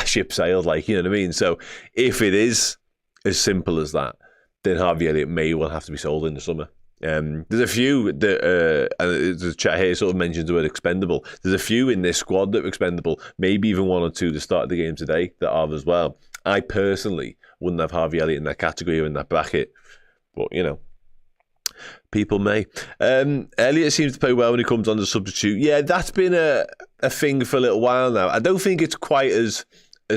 Speaker 3: ship sailed, like, you know what I mean? So if it is as simple as that, then Harvey Elliott may well have to be sold in the summer. There's a few that, the chat here sort of mentions the word expendable. There's a few in this squad that are expendable, maybe even 1 or 2 that started the game today that are as well. I personally wouldn't have Harvey Elliott in that category or in that bracket, but, you know, people may. Elliott seems to play well when he comes on as a substitute. Yeah, that's been a thing for a little while now. I don't think it's quite as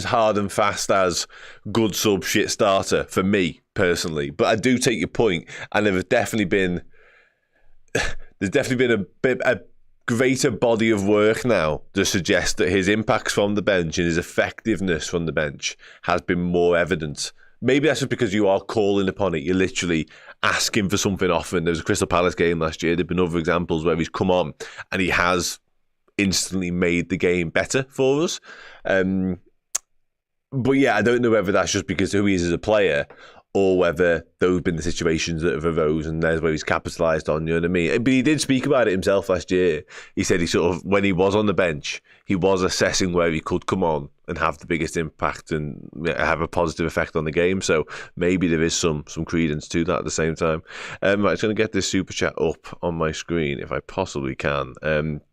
Speaker 3: hard and fast as good sub, shit starter for me personally, but I do take your point, and there's definitely been a greater body of work now to suggest that his impacts from the bench and his effectiveness from the bench has been more evident. Maybe that's just because you are calling upon it. You're literally asking for something often. There was a Crystal Palace game last year. There have been other examples where he's come on and he has instantly made the game better for us. But yeah, I don't know whether that's just because of who he is as a player or whether those have been the situations that have arose and there's where he's capitalised on, you know what I mean? But he did speak about it himself last year. He said he sort of, when he was on the bench, he was assessing where he could come on and have the biggest impact and have a positive effect on the game. So maybe there is some credence to that at the same time. I'm just going to get this super chat up on my screen if I possibly can.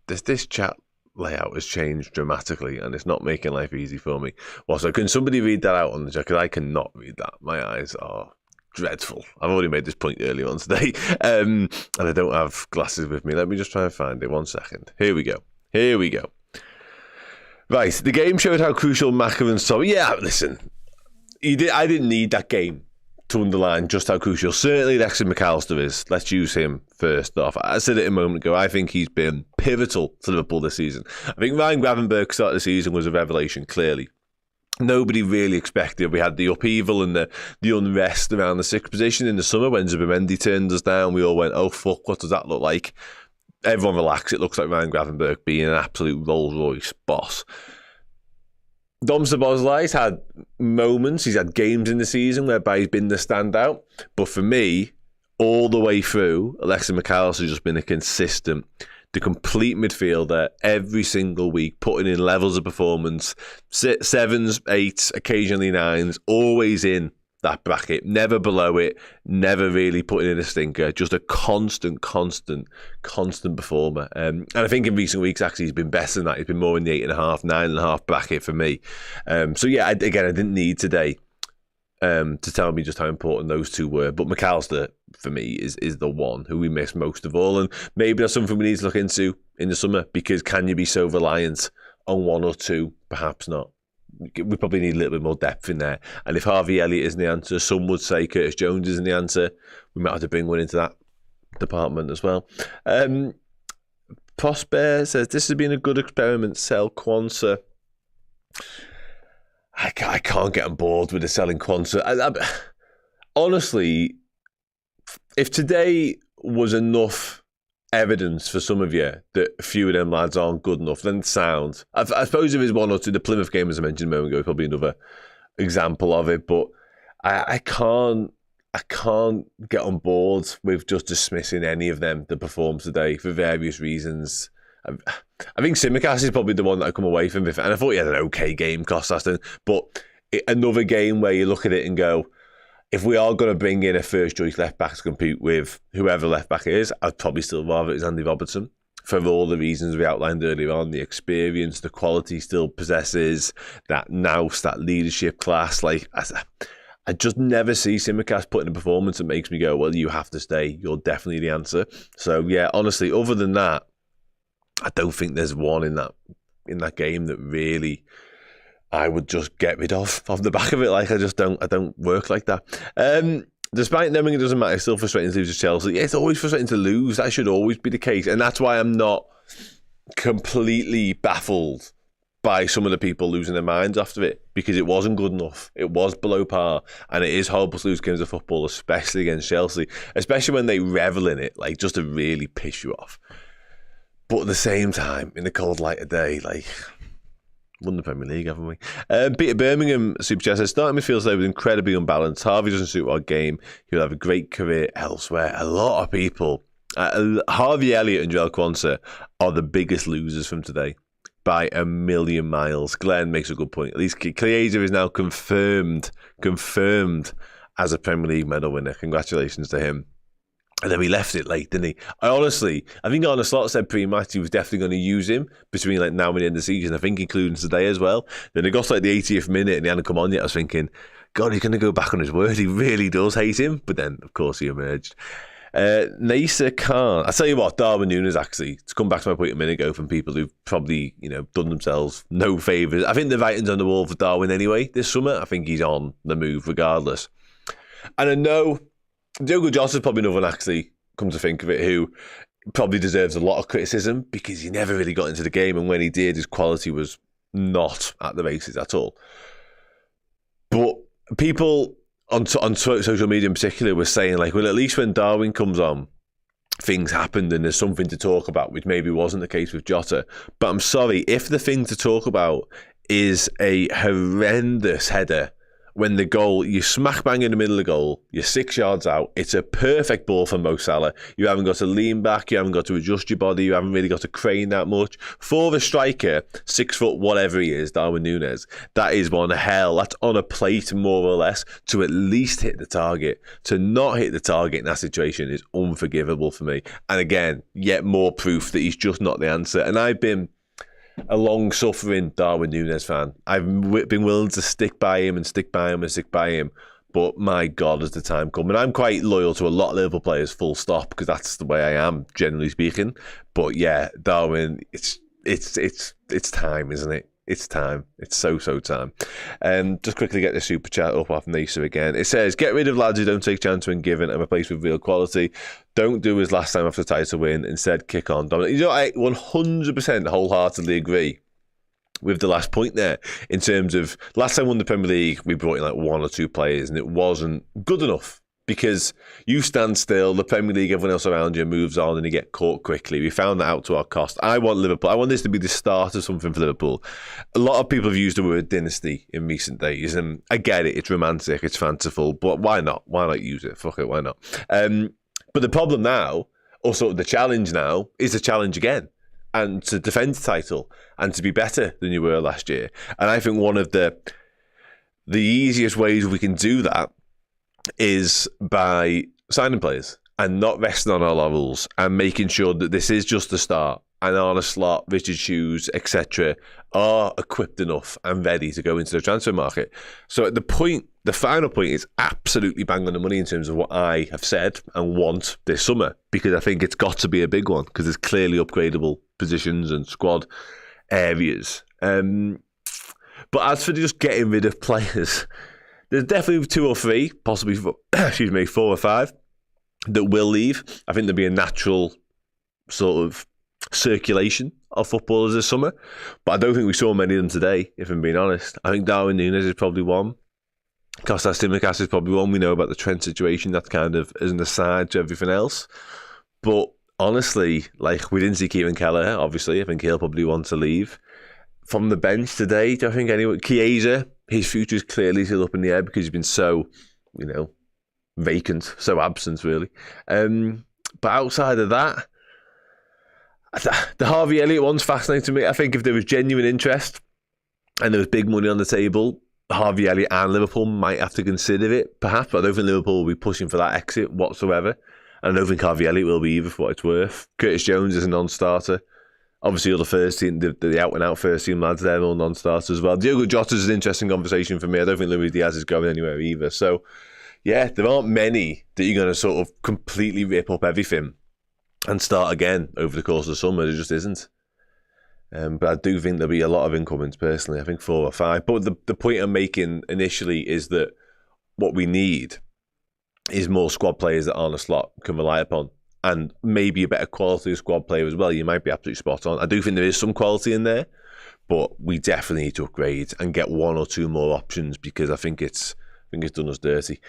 Speaker 3: This chat layout has changed dramatically and it's not making life easy for me. Well, so can somebody read that out on the chat? Because I cannot read that. My eyes are dreadful. I've already made this point earlier on today, and I don't have glasses with me. Let me just try and find it. 1 second. Here we go. Right, the game showed how crucial Maka and Tommy. Yeah, listen, I didn't need that game to underline just how crucial certainly Alexis McAllister is. Let's use him first off. I said it a moment ago, I think he's been pivotal to Liverpool this season. I think Ryan Gravenberg start of the season was a revelation, clearly. Nobody really expected. We had the upheaval and the unrest around the 6th position in the summer when Zubimendi turned us down. We all went, oh fuck, what does that look like? Everyone relax, it looks like Ryan Gravenberg being an absolute Rolls Royce boss. Dom Szoboszlai's had moments, he's had games in the season whereby he's been the standout, but for me, all the way through, Alexis McAllister has just been a consistent, the complete midfielder every single week, putting in levels of performance, 7s, 8s, occasionally 9s, always in that bracket, never below it, never really putting in a stinker, just a constant performer. And I think in recent weeks, actually, he's been better than that. He's been more in the 8.5, 9.5 bracket for me. So yeah, I didn't need today to tell me just how important those two were. But McAllister, for me, is the one who we miss most of all. And maybe that's something we need to look into in the summer, because can you be so reliant on one or two? Perhaps not. We probably need a little bit more depth in there. And if Harvey Elliott isn't the answer, some would say Curtis Jones isn't the answer. We might have to bring one into that department as well. Prosper says, this has been a good experiment, sell Quansah. I can't get on board with the selling Quansah. Honestly, if today was enough evidence for some of you that a few of them lads aren't good enough, then sound. I suppose if there's one or two, the Plymouth game, as I mentioned a moment ago, is probably another example of it, but I can't get on board with just dismissing any of them that performed today for various reasons. I think Tsimikas is probably the one that I come away from, and I thought he had an okay game, Kostas, but another game where you look at it and go, if we are going to bring in a first-choice left-back to compete with whoever left-back is, I'd probably still rather it's Andy Robertson for all the reasons we outlined earlier on, the experience, the quality he still possesses, that nous, that leadership class. Like, I just never see Tsimikas putting a performance that makes me go, well, you have to stay. You're definitely the answer. So, yeah, honestly, other than that, I don't think there's one in that game that really I would just get rid of off the back of it. Like, I don't work like that. Despite knowing it doesn't matter, it's still frustrating to lose to Chelsea. Yeah, it's always frustrating to lose. That should always be the case. And that's why I'm not completely baffled by some of the people losing their minds after it, because it wasn't good enough. It was below par, and it is horrible to lose games of football, especially against Chelsea, especially when they revel in it, like, just to really piss you off. But at the same time, in the cold light of day, like, won the Premier League, haven't we? Peter Birmingham Super Chat says, starting midfield today was incredibly unbalanced. Harvey doesn't suit our game. He'll have a great career elsewhere. A lot of people, Harvey Elliott and Joel Quansah are the biggest losers from today by a million miles. Glenn makes a good point. At least Chiesa is now confirmed as a Premier League medal winner. Congratulations to him. And then we left it late, didn't he? I think Arne Slot said pre-match he was definitely going to use him between like now and the end of the season. I think including today as well. Then it got to like the 80th minute and he hadn't come on yet. I was thinking, God, he's going to go back on his word. He really does hate him. But then, of course, he emerged. Nacer Khan. I'll tell you what, Darwin Núñez, actually, to come back to my point a minute ago, from people who've probably, done themselves no favours. I think the writing's on the wall for Darwin anyway this summer. I think he's on the move regardless. And I know Diogo Jota is probably another one, actually, come to think of it, who probably deserves a lot of criticism because he never really got into the game, and when he did, his quality was not at the races at all. But people on social media in particular were saying, like, well, at least when Darwin comes on, things happened and there's something to talk about, which maybe wasn't the case with Jota. But I'm sorry, if the thing to talk about is a horrendous header when the goal, you smack bang in the middle of the goal, you're 6 yards out, it's a perfect ball for Mo Salah. You haven't got to lean back, you haven't got to adjust your body, you haven't really got to crane that much. For the striker, 6 foot whatever he is, Darwin Núñez, that is one hell. That's on a plate more or less to at least hit the target. To not hit the target in that situation is unforgivable for me. And again, yet more proof that he's just not the answer. And I've been a long-suffering Darwin Núñez fan. I've been willing to stick by him and stick by him and stick by him, but my God, has the time come. And I'm quite loyal to a lot of Liverpool players, full stop, because that's the way I am, generally speaking. But yeah, Darwin, it's time, isn't it? It's time. It's so time. Just quickly get the super chat up off Nasa again. It says, get rid of lads who don't take chance when given and replace with real quality. Don't do as last time after the title win. Instead, kick on. You know, I 100% wholeheartedly agree with the last point there, in terms of last time we won the Premier League, we brought in like 1 or 2 players and it wasn't good enough. Because you stand still, the Premier League, everyone else around you moves on and you get caught quickly. We found that out to our cost. I want Liverpool. I want this to be the start of something for Liverpool. A lot of people have used the word dynasty in recent days, and I get it. It's romantic, it's fanciful, but why not? Why not use it? Fuck it, why not? But the problem now, also the challenge now, is a challenge again. And to defend the title and to be better than you were last year. And I think one of the easiest ways we can do that is by signing players and not resting on our laurels and making sure that this is just the start and Arne Slot, Richard Hughes, etc. are equipped enough and ready to go into the transfer market. So at the final point is absolutely bang on the money in terms of what I have said and want this summer, because I think it's got to be a big one because there's clearly upgradable positions and squad areas. But as for just getting rid of players, there's definitely 2 or 3, possibly 4 or 5 that will leave. I think there'll be a natural sort of circulation of footballers this summer, but I don't think we saw many of them today, if I'm being honest. I think Darwin Núñez is probably one. Kostas Tsimikas is probably one. We know about the Trent situation. That's kind of as an aside to everything else. But honestly, like, we didn't see Kieran Keller, obviously. I think he'll probably want to leave. From the bench today, do I think anyone... Chiesa, his future is clearly still up in the air because he's been so, vacant, so absent, really. But outside of that, the Harvey Elliott one's fascinating to me. I think if there was genuine interest and there was big money on the table, Harvey Elliott and Liverpool might have to consider it, perhaps. But I don't think Liverpool will be pushing for that exit whatsoever. And I don't think Harvey Elliott will be either, for what it's worth. Curtis Jones is a non-starter. Obviously, all the first team, the out-and-out first-team lads, they're all non-starters as well. Diogo Jota is an interesting conversation for me. I don't think Luis Diaz is going anywhere either. So, yeah, there aren't many that you're going to sort of completely rip up everything and start again over the course of the summer. There just isn't. But I do think there'll be a lot of incomings, personally. I think 4 or 5. But the point I'm making initially is that what we need is more squad players that Arne Slot can rely upon. And maybe a better quality of squad player as well. You might be absolutely spot on. I do think there is some quality in there, but we definitely need to upgrade and get 1 or 2 more options, because I think it's done us dirty.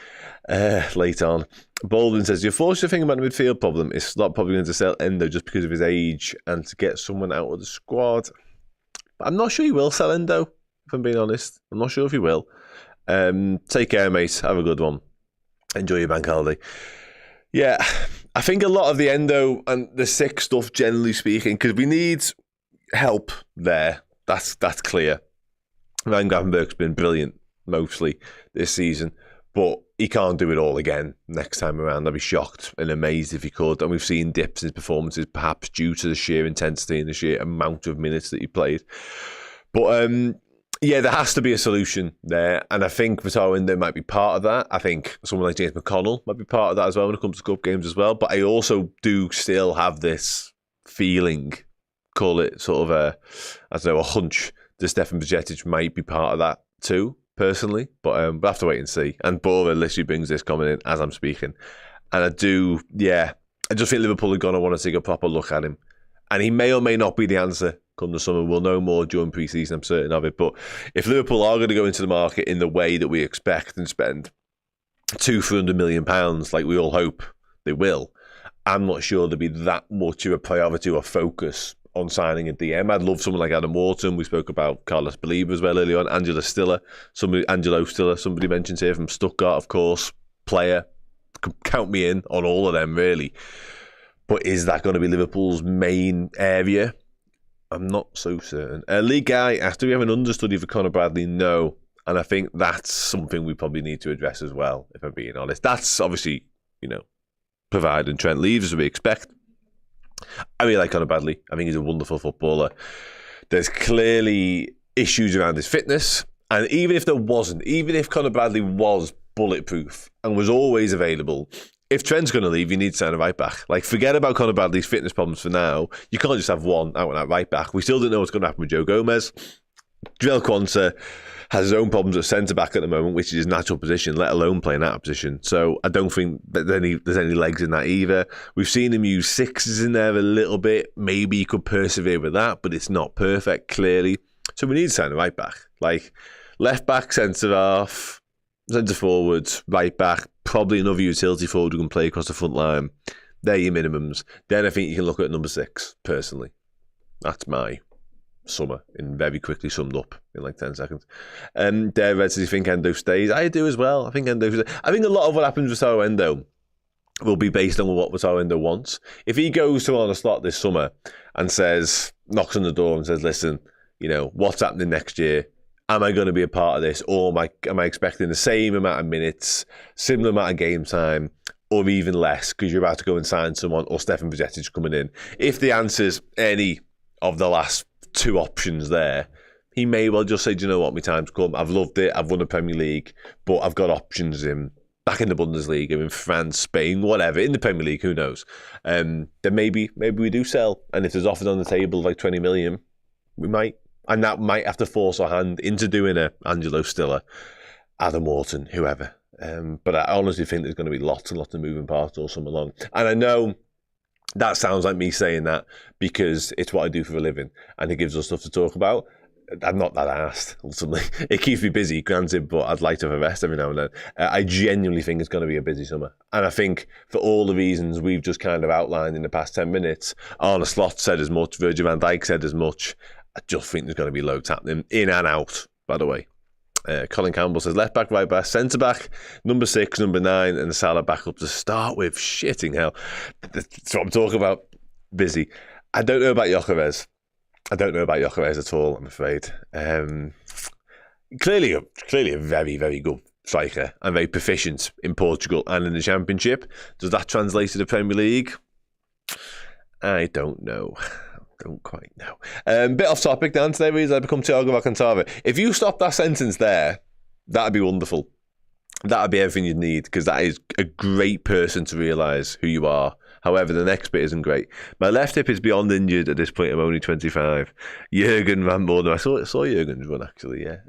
Speaker 3: Late on, Baldwin says, the unfortunate thing about the midfield problem is Slot probably going to sell Endo just because of his age and to get someone out of the squad. But I'm not sure he will sell Endo, if I'm being honest. I'm not sure if he will. Take care, mate. Have a good one. Enjoy your bank holiday. Yeah, I think a lot of the Endo and the sick stuff, generally speaking, because we need help there. That's clear. Ryan Gravenberg's been brilliant mostly this season, but he can't do it all again next time around. I'd be shocked and amazed if he could. And we've seen dips in his performances, perhaps due to the sheer intensity and the sheer amount of minutes that he played. But yeah, there has to be a solution there, and I think Vitor Endo might be part of that. I think someone like James McConnell might be part of that as well when it comes to cup games as well. But I also do still have this feeling, call it sort of a hunch, that Stefan Bajcetic might be part of that too, personally. But we'll have to wait and see. And Bora literally brings this comment in as I'm speaking. And I just think Liverpool are going to want to take a proper look at him. And he may or may not be the answer come the summer. We'll know more during pre-season, I'm certain of it. But if Liverpool are going to go into the market in the way that we expect and spend £200 million like we all hope they will, I'm not sure there'll be that much of a priority or focus on signing a DM. I'd love someone like Adam Wharton. We spoke about Carlos Baliba as well earlier on. Angelo Stiller, somebody mentioned here from Stuttgart, of course, player. Count me in on all of them, really. But is that going to be Liverpool's main area? I'm not so certain. League guy, after we have an understudy for Conor Bradley, no. And I think that's something we probably need to address as well, if I'm being honest. That's obviously, providing Trent leaves as we expect. I really like Conor Bradley. I think he's a wonderful footballer. There's clearly issues around his fitness. And even if Conor Bradley was bulletproof and was always available, if Trent's going to leave, you need to sign a right back. Like, forget about Conor Bradley's fitness problems for now. You can't just have one out-and-out right back. We still don't know what's going to happen with Joe Gomez. Joel Quansah has his own problems at centre-back at the moment, which is his natural position, let alone playing that position. So I don't think that there's any legs in that either. We've seen him use sixes in there a little bit. Maybe he could persevere with that, but it's not perfect, clearly. So we need to sign a right back. Like, left back, centre-half, centre-forward, right back, probably another utility forward who can play across the front line. They're your minimums. Then I think you can look at number 6, personally. That's my summer, in very quickly summed up in like 10 seconds. Dave Red says, you think Endo stays? I do as well. I think a lot of what happens with Taro Endo will be based on what Taro Endo wants. If he goes to on a slot this summer and knocks on the door and says, listen, what's happening next year? Am I going to be a part of this? Or am I expecting the same amount of minutes, similar amount of game time, or even less because you're about to go and sign someone, or Stefan Bajcetic coming in? If the answer's any of the last 2 options there, he may well just say, do you know what, my time's come. I've loved it. I've won the Premier League, but I've got options back in the Bundesliga, in France, Spain, whatever, in the Premier League, who knows? Then maybe we do sell. And if there's offers on the table like 20 million, we might. And that might have to force our hand into doing a Angelo Stiller, Adam Wharton, whoever. But I honestly think there's going to be lots and lots of moving parts all summer long. And I know that sounds like me saying that because it's what I do for a living and it gives us stuff to talk about. I'm not that arsed, ultimately. It keeps me busy, granted, but I'd like to have a rest every now and then. I genuinely think it's going to be a busy summer. And I think for all the reasons we've just kind of outlined in the past 10 minutes, Arne Slot said as much, Virgil van Dijk said as much. I just think there's going to be loads happening in and out, by the way. Colin Campbell says left back, right back, centre back, number 6, number 9, and the Salah back up to start with. Shitting hell. That's what I'm talking about. Busy. I don't know about Gyökeres. At all, I'm afraid. Clearly a very, very good striker and very proficient in Portugal and in the Championship. Does that translate to the Premier League? I don't know. Don't quite know. Bit off topic, Dan. Today reads I become Thiago Alcantara. If you stop that sentence there, that'd be wonderful. That'd be everything you'd need, because that is a great person to realise who you are. However, the next bit isn't great. My left hip is beyond injured at this point. I'm only 25. Jurgen ran more than I saw Jurgen's run, actually, yeah.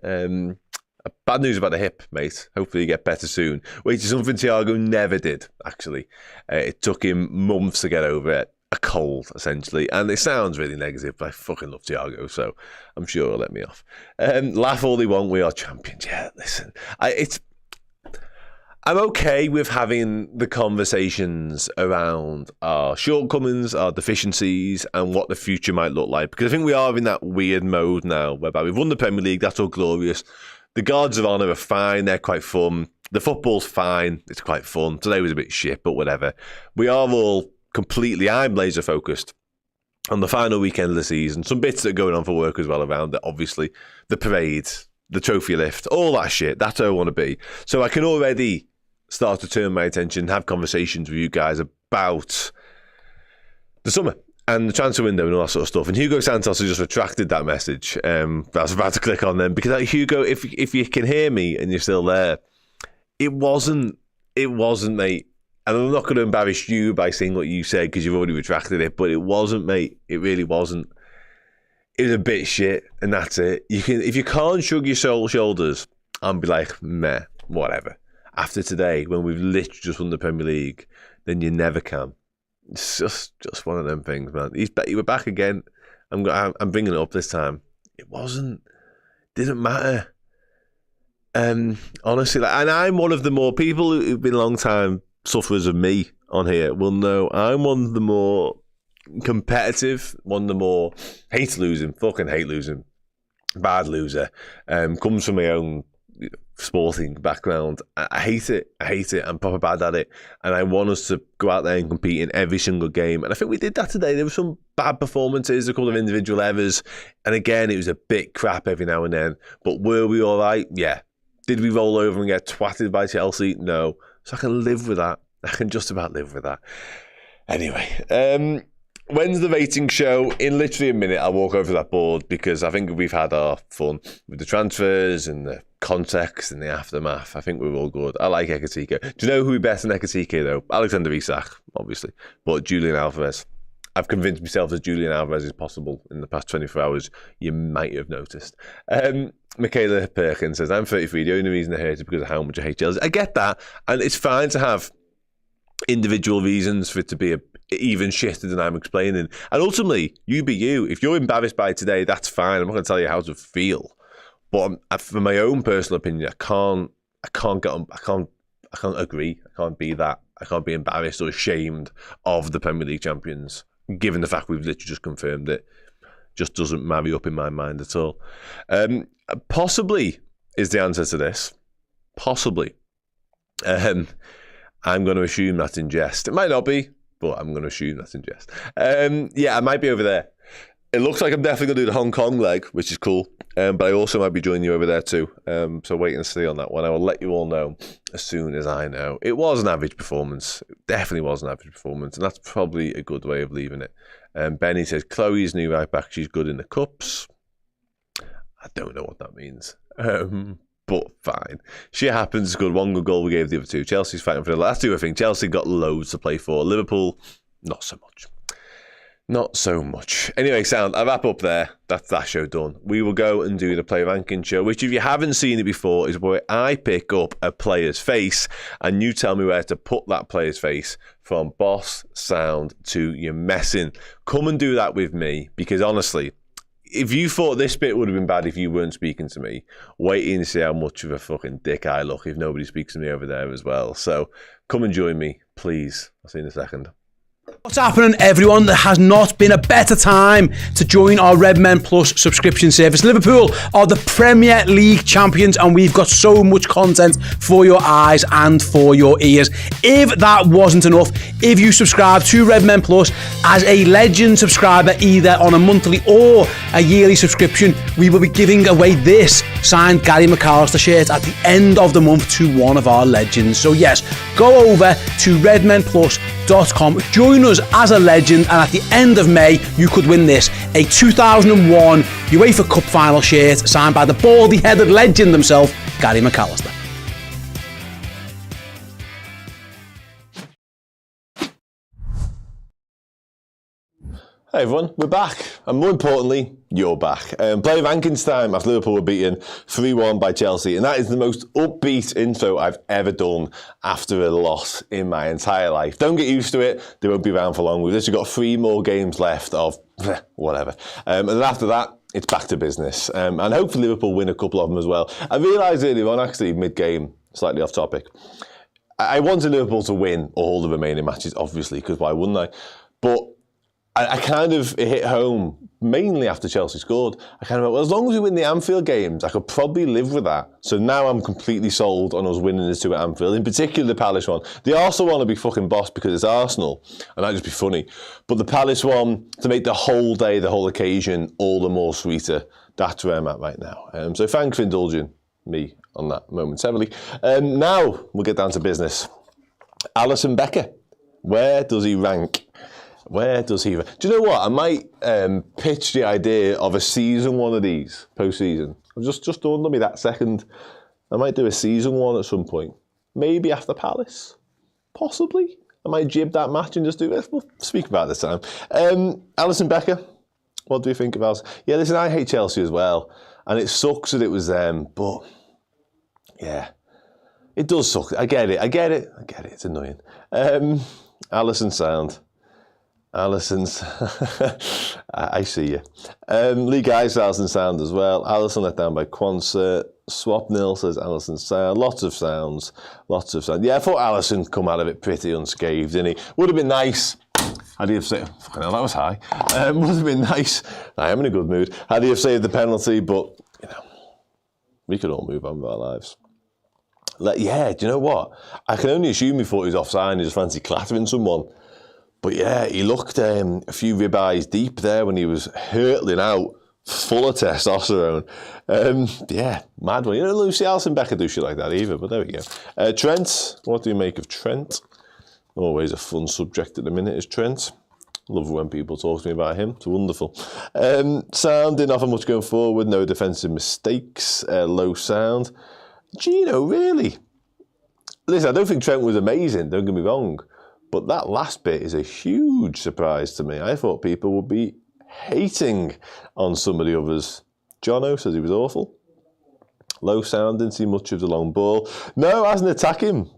Speaker 3: Bad news about the hip, mate. Hopefully you get better soon. Which is something Thiago never did, actually. It took him months to get over it. A cold, essentially. And it sounds really negative, but I fucking love Thiago, so I'm sure he'll let me off. Laugh all they want, we are champions. Yeah, listen. I'm okay with having the conversations around our shortcomings, our deficiencies, and what the future might look like. Because I think we are in that weird mode now, whereby we've won the Premier League, that's all glorious. The Guards of Honour are fine, they're quite fun. The football's fine, it's quite fun. Today was a bit shit, but whatever. We are all I'm laser focused on the final weekend of the season. Some bits that are going on for work as well around it, obviously. The parade, the trophy lift, all that shit. That's where I want to be. So I can already start to turn my attention, have conversations with you guys about the summer and the transfer window and all that sort of stuff. And Hugo Santos has just retracted that message. I was about to click on them because Hugo, if you can hear me and you're still there, it wasn't, mate. And I'm not going to embarrass you by saying what you said because you've already retracted it, but it wasn't, mate. It really wasn't. It was a bit shit, and that's it. If you can't shrug your shoulders and be like, meh, whatever. After today, when we've literally just won the Premier League, then you never can. It's just one of them things, man. We're back again. I'm bringing it up this time. Didn't matter. Honestly, and I'm one of the more people who've been a long time sufferers of me on here will know I'm one of the more competitive, one of the more fucking hate losing, bad loser. Comes from my own sporting background. I hate it. I'm proper bad at it. And I want us to go out there and compete in every single game. And I think we did that today. There were some bad performances, a couple of individual errors. And again, it was a bit crap every now and then. But were we all right? Yeah. Did we roll over and get twatted by Chelsea? No. So I can live with that. I can just about live with that. Anyway, when's the rating show? In literally a minute, I'll walk over that board because I think we've had our fun with the transfers and the context and the aftermath. I think we're all good. I like Ekatike. Do you know who we bet on Ekatike though? Alexander Isak, obviously, but Julian Alvarez. I've convinced myself that Julian Alvarez is possible in the past 24 hours. You might have noticed. Michaela Perkins says, I'm 33. The only reason I hate it is because of how much I hate Chelsea. I get that. And it's fine to have individual reasons for it to be even shitter than I'm explaining. And ultimately, you be you. If you're embarrassed by today, that's fine. I'm not going to tell you how to feel. But for my own personal opinion, I can't agree. I can't be that. I can't be embarrassed or ashamed of the Premier League champions, given the fact we've literally just confirmed it. Just doesn't marry up in my mind at all. Possibly is the answer to this. Possibly. I'm going to assume that's in jest. It might not be, but I'm going to assume that's in jest. Yeah, I might be over there. It looks like I'm definitely going to do the Hong Kong leg, which is cool. But I also might be joining you over there too. So wait and see on that one. I will let you all know as soon as I know. It was an average performance. It definitely was an average performance. And that's probably a good way of leaving it. Benny says, Chloe's new right back. She's good in the cups. I don't know what that means. But fine. She happens. Good. One good goal we gave the other two. Chelsea's fighting for the last two, I think. Chelsea got loads to play for. Liverpool, not so much. Not so much. Anyway, sound, I wrap up there. That's that show done. We will go and do the player ranking show, which if you haven't seen it before, is where I pick up a player's face and you tell me where to put that player's face from boss sound to your messing. Come and do that with me because honestly, if you thought this bit would have been bad if you weren't speaking to me, wait and see how much of a fucking dick I look if nobody speaks to me over there as well. So come and join me, please. I'll see you in a second.
Speaker 1: What's happening, everyone? There has not been a better time to join our Redmen Plus subscription service. Liverpool are the Premier League champions and we've got so much content for your eyes and for your ears. If that wasn't enough, if you subscribe to Redmen Plus as a legend subscriber, either on a monthly or a yearly subscription, we will be giving away this signed Gary McAllister shirt at the end of the month to one of our legends. So yes, go over to redmenplus.com, join us as a legend, and at the end of May you could win this, a 2001 UEFA Cup final shirt signed by the baldy headed legend himself, Gary McAllister.
Speaker 3: Hey everyone, we're back, and more importantly, you're back. Player rankings time after Liverpool were beaten 3-1 by Chelsea, and that is the most upbeat intro I've ever done after a loss in my entire life. Don't get used to it, they won't be around for long. We've literally got 3 more games left of whatever. And then after that, it's back to business. And hopefully Liverpool win a couple of them as well. I realised earlier on, actually, mid-game, slightly off topic, I wanted Liverpool to win all the remaining matches, obviously, because why wouldn't I? But I kind of hit home, mainly after Chelsea scored. I kind of went, well, as long as we win the Anfield games, I could probably live with that. So now I'm completely sold on us winning the 2 at Anfield, in particular the Palace one. The Arsenal one will be fucking boss because it's Arsenal, and that'd just be funny. But the Palace one, to make the whole day, the whole occasion, all the more sweeter, that's where I'm at right now. So thanks for indulging me on that momentarily. Now we'll get down to business. Alisson Becker, where does he rank? Where does he... Do you know what? I might pitch the idea of a season one of these, post-season. Just dawned on me that second. I might do a season one at some point. Maybe after Palace. Possibly. I might jib that match and just do it. We'll speak about it this time. Alisson Becker, what do you think of Alisson? Yeah, listen, I hate Chelsea as well. And it sucks that it was them, but... yeah. It does suck. I get it. It's annoying. Alisson sound. Alisson's, I see you. Lee Guy says Alisson sound as well. Alisson let down by Quonset. Swap Nil says Alisson sound. Lots of sounds. Yeah, I thought Alisson come out of it pretty unscathed, didn't he? Would have been nice How do you say? Fucking hell, that was high. Would have been nice. I am in a good mood. How do you save the penalty? But we could all move on with our lives. Yeah, do you know what? I can only assume he thought he was offside and he just fancied clattering someone. But yeah, he looked a few ribeyes deep there when he was hurtling out, full of testosterone. Yeah, mad one. Lucy Alson-Becker do shit like that either, but there we go. Trent, what do you make of Trent? Always a fun subject at the minute is Trent. Love when people talk to me about him. It's wonderful. Sound, didn't offer much going forward. No defensive mistakes. Low sound. Gino, really? Listen, I don't think Trent was amazing, don't get me wrong. But that last bit is a huge surprise to me. I thought people would be hating on some of the others. Jono says he was awful. Low sound, didn't see much of the long ball. No, as an attacking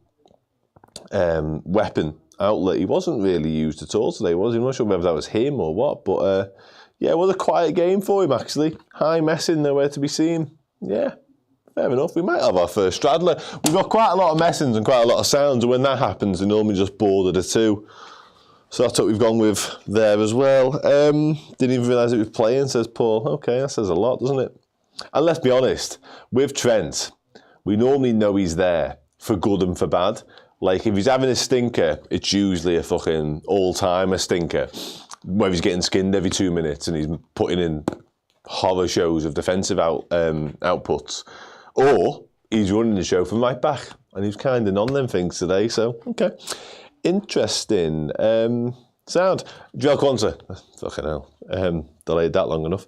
Speaker 3: weapon outlet, he wasn't really used at all today, was he? I'm not sure whether that was him or what, but yeah, it was a quiet game for him, actually. High messing, nowhere to be seen. Yeah, fair enough. We might have our first straddler. We've got quite a lot of messings and quite a lot of sounds, and when that happens, they normally just border the two. So that's what we've gone with there as well. Didn't even realise it was playing, says Paul. Okay, that says a lot, doesn't it? And let's be honest, with Trent, we normally know he's there for good and for bad. Like, if he's having a stinker, it's usually a fucking all-timer stinker, where he's getting skinned every 2 minutes and he's putting in horror shows of defensive outputs. Or he's running the show from right back, and he's kind of on them things today, so, okay. Interesting. Sound. Drell Quanser. Fucking hell. Delayed that long enough.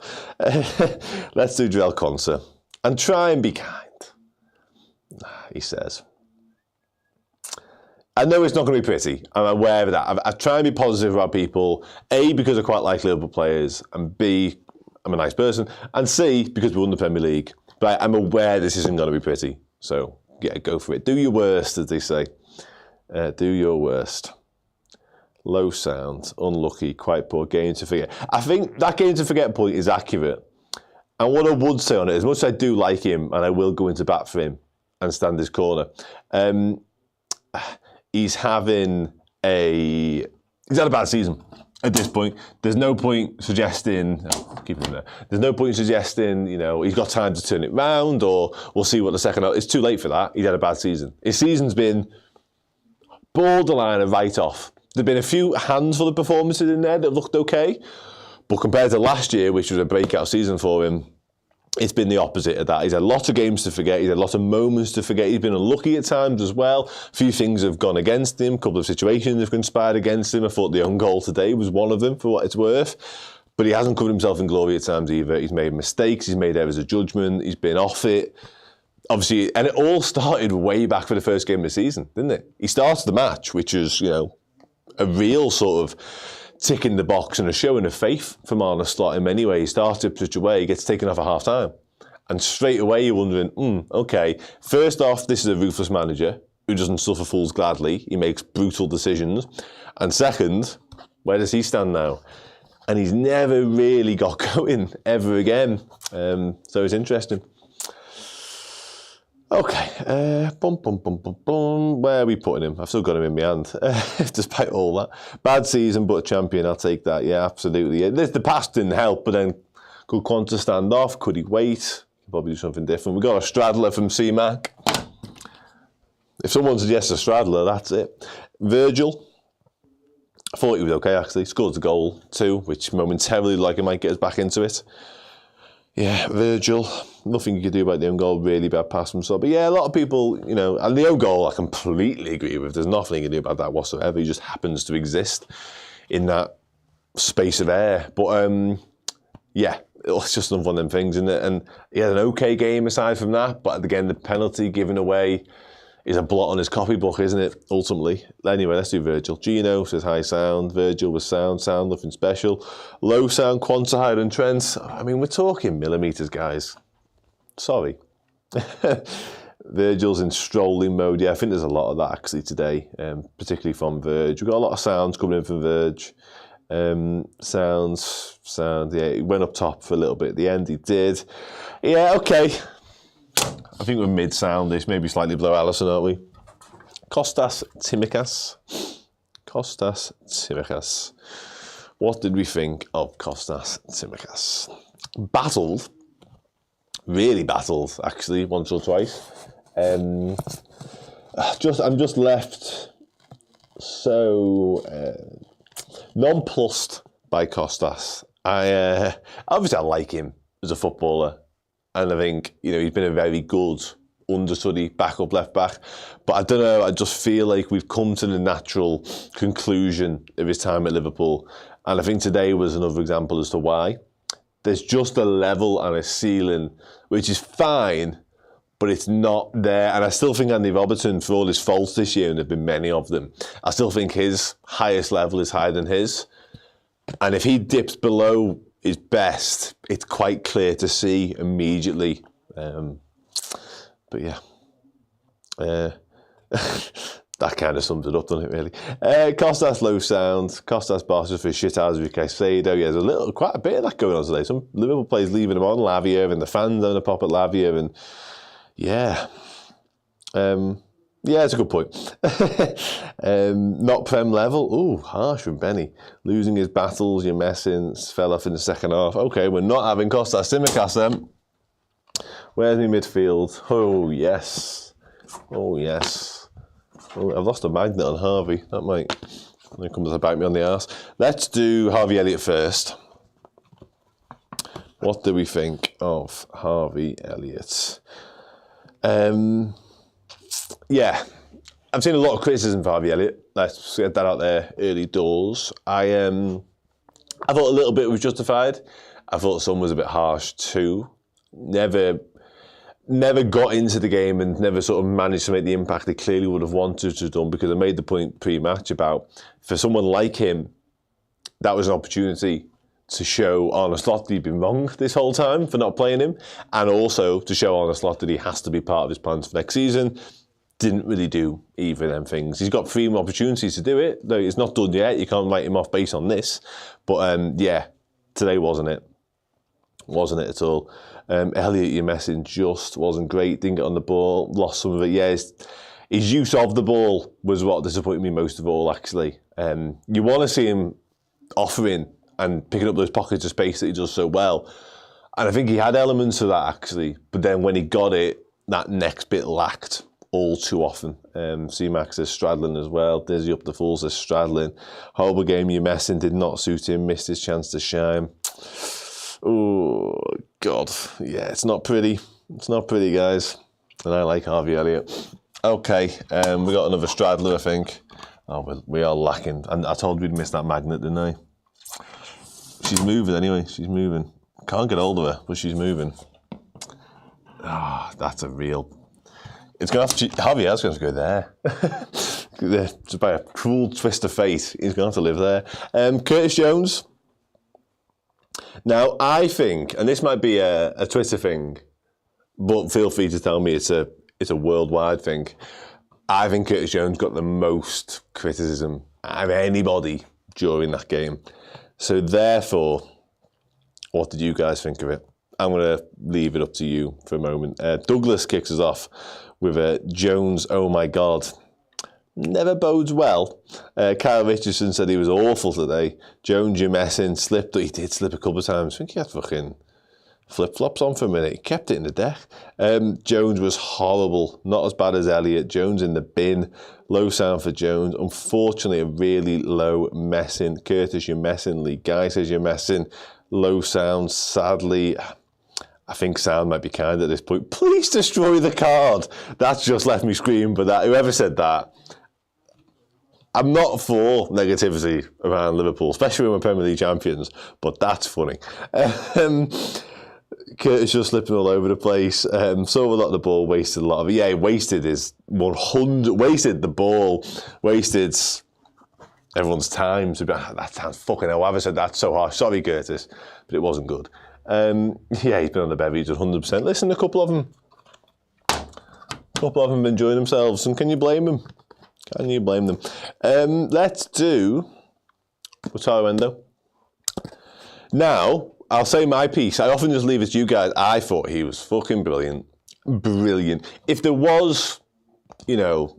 Speaker 3: Let's do Drell Quanser. And try and be kind, he says. I know it's not going to be pretty. I'm aware of that. I try and be positive about people. A, because I quite like Liverpool players. And B, I'm a nice person. And C, because we won the Premier League. But I'm aware this isn't going to be pretty. So, yeah, go for it. Do your worst, as they say. Do your worst. Low sound, unlucky, quite poor, game to forget. I think that game to forget point is accurate. And what I would say on it, as much as I do like him, and I will go into bat for him and stand his corner, he's had a bad season at this point. There's no point suggesting, keep him there. There's no point suggesting, he's got time to turn it round, or we'll see what the second. It's too late for that. He's had a bad season. His season's been borderline a write-off. There've been a few handful of performances in there that looked okay, but compared to last year, which was a breakout season for him, it's been the opposite of that. He's had lots of games to forget. He's had lots of moments to forget. He's been unlucky at times as well. A few things have gone against him. A couple of situations have conspired against him. I thought the own goal today was one of them, for what it's worth. But he hasn't covered himself in glory at times either. He's made mistakes. He's made errors of judgment. He's been off it. Obviously, and it all started way back for the first game of the season, didn't it? He started the match, which is, a real sort of tick in the box and a showing of faith from Arne Slot in many ways. He started such a way, he gets taken off at half time. And straight away you're wondering, okay, first off, this is a ruthless manager who doesn't suffer fools gladly. He makes brutal decisions. And second, where does he stand now? And he's never really got going ever again. So it's interesting. Okay, where are we putting him? I've still got him in my hand, despite all that. Bad season, but a champion, I'll take that. Yeah, absolutely. The past didn't help, but then could Quanta stand off? Could he wait? Could probably do something different. We got a straddler from C-Mac. If someone suggests a straddler, that's it. Virgil. I thought he was okay, actually. Scored a goal too, which momentarily looked like he might get us back into it. Yeah, Virgil, nothing you could do about the own goal, really bad pass from Sol. But yeah, a lot of people, and the own goal I completely agree with. There's nothing you can do about that whatsoever. He just happens to exist in that space of air. But yeah, it's just another one of them things, isn't it? And he had an okay game aside from that. But again, the penalty given away is a blot on his copybook, isn't it, ultimately? Anyway, let's do Virgil. Gino says high sound. Virgil was sound, nothing special. Low sound, Quanta higher than Trent. I mean, we're talking millimetres, guys. Sorry. Virgil's in strolling mode. Yeah, I think there's a lot of that, actually, today, particularly from Virg. We've got a lot of sounds coming in from Virg. Sound, yeah, he went up top for a little bit at the end, he did. Yeah, okay. I think we're mid-soundish, maybe slightly below Allison, aren't we? Kostas Timikas. Kostas Tsimikas. What did we think of Kostas Tsimikas? Really battled, actually, once or twice. I'm just left so nonplussed by Kostas. Obviously I like him as a footballer, and I think he's been a very good understudy, backup left back. But I don't know, I just feel like we've come to the natural conclusion of his time at Liverpool, and I think today was another example as to why. There's just a level and a ceiling which is fine, but it's not there. And I still think Andy Robertson, for all his faults this year, and there have been many of them, I still think his highest level is higher than his. And if he dips below his best, it's quite clear to see immediately. But yeah, that kind of sums it up, doesn't it, really? Kostas low sound. Kostas Barca for shit out of Caicedo. Yeah, there's quite a bit of that going on today. Some Liverpool players leaving him on, Lavia, and the fans having a pop at Lavia, and yeah. Yeah, it's a good point. Not Prem level. Ooh, harsh from Benny. Losing his battles, you're messing, fell off in the second half. Okay, we're not having Kostas Tsimikas then. Where's my midfield? Oh, yes. Oh, yes. Oh, I've lost a magnet on Harvey. That might come to bite me on the arse. Let's do Harvey Elliott first. What do we think of Harvey Elliott? Yeah, I've seen a lot of criticism for Harvey Elliott. Let's get that out there early doors. I thought a little bit was justified. I thought some was a bit harsh too. Never got into the game and never sort of managed to make the impact they clearly would have wanted to have done, because I made the point pre-match about, for someone like him, that was an opportunity to show Arne Slot that he'd been wrong this whole time for not playing him, and also to show Arne Slot that he has to be part of his plans for next season. Didn't really do either of them things. He's got 3 more opportunities to do it, though it's not done yet. You can't write him off based on this. But yeah, today wasn't it. Wasn't it at all. Elliott, your messing just wasn't great. Didn't get on the ball, lost some of it. Yeah, his use of the ball was what disappointed me most of all, actually. You want to see him offering and picking up those pockets of space that he does so well. And I think he had elements of that, actually. But then when he got it, that next bit lacked all too often. C-Max is straddling as well. Dizzy up the fools is straddling. Horrible game, you messing, did not suit him. Missed his chance to shine. Oh, God. Yeah, it's not pretty. It's not pretty, guys. And I like Harvey Elliott. Okay, we got another straddler, I think. Oh, we are lacking. And I told you we'd miss that magnet, didn't I? She's moving anyway. She's moving. Can't get hold of her, but she's moving. Ah, that's a real... It's going to have to... Javier's going to go there. Just by a cruel twist of fate, he's going to have to live there. Curtis Jones. Now, I think, and this might be a Twitter thing, but feel free to tell me it's a worldwide thing. I think Curtis Jones got the most criticism of anybody during that game. So therefore, what did you guys think of it? I'm going to leave it up to you for a moment. Douglas kicks us off with Jones, oh my God. Never bodes well. Kyle Richardson said he was awful today. Jones, you're messing. Slipped. He did slip a couple of times. I think he had fucking flip-flops on for a minute. He kept it in the deck. Jones was horrible. Not as bad as Elliott. Jones in the bin. Low sound for Jones. Unfortunately, a really low messing. Curtis, you're messing. Lee Guy says you're messing. Low sound. Sadly, I think sound might be kind at this point. Please destroy the card. That's just left me scream. But that whoever said that, I'm not for negativity around Liverpool, especially when we're Premier League champions, but that's funny. Curtis just slipping all over the place. Saw a lot of the ball, wasted a lot of it. Yeah, wasted is 100, wasted the ball, wasted everyone's time. That sounds fucking hell. Whoever said that's so harsh. Sorry, Curtis, but it wasn't good. Yeah, he's been on the bevy, 100%. Listen, a couple of them have enjoying themselves, and can you blame them? Can you blame them? Let's do Wataru Endo. Now, I'll say my piece. I often just leave it to you guys. I thought he was fucking brilliant. Brilliant. If there was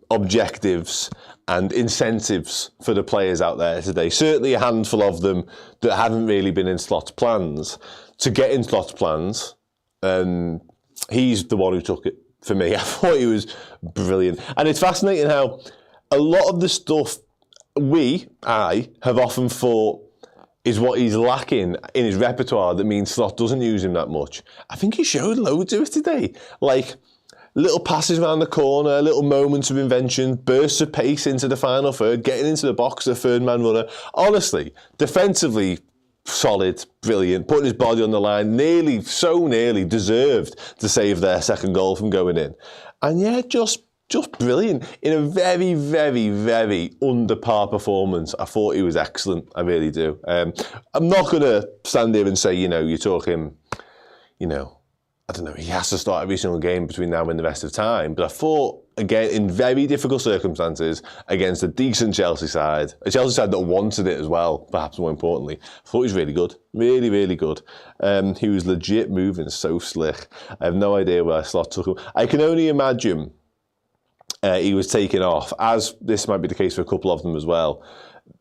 Speaker 3: objectives and incentives for the players out there today. Certainly a handful of them that haven't really been in Slot's plans to get in Slot's plans. He's the one who took it for me. I thought he was brilliant. And it's fascinating how a lot of the stuff I have often thought is what he's lacking in his repertoire that means Slot doesn't use him that much. I think he showed loads of it today. Like little passes around the corner, little moments of invention, bursts of pace into the final third, getting into the box, the third man runner. Honestly, defensively solid, brilliant, putting his body on the line, so nearly deserved to save their second goal from going in. And yeah, just brilliant. In a very, very, very under par performance. I thought he was excellent. I really do. I'm not going to stand here and say, you're talking, I don't know, he has to start every single game between now and the rest of time. But I thought, again, in very difficult circumstances, against a decent Chelsea side, a Chelsea side that wanted it as well, perhaps more importantly, I thought he was really good. Really, really good. He was legit moving so slick. I have no idea where Slot took him. I can only imagine he was taken off, as this might be the case for a couple of them as well,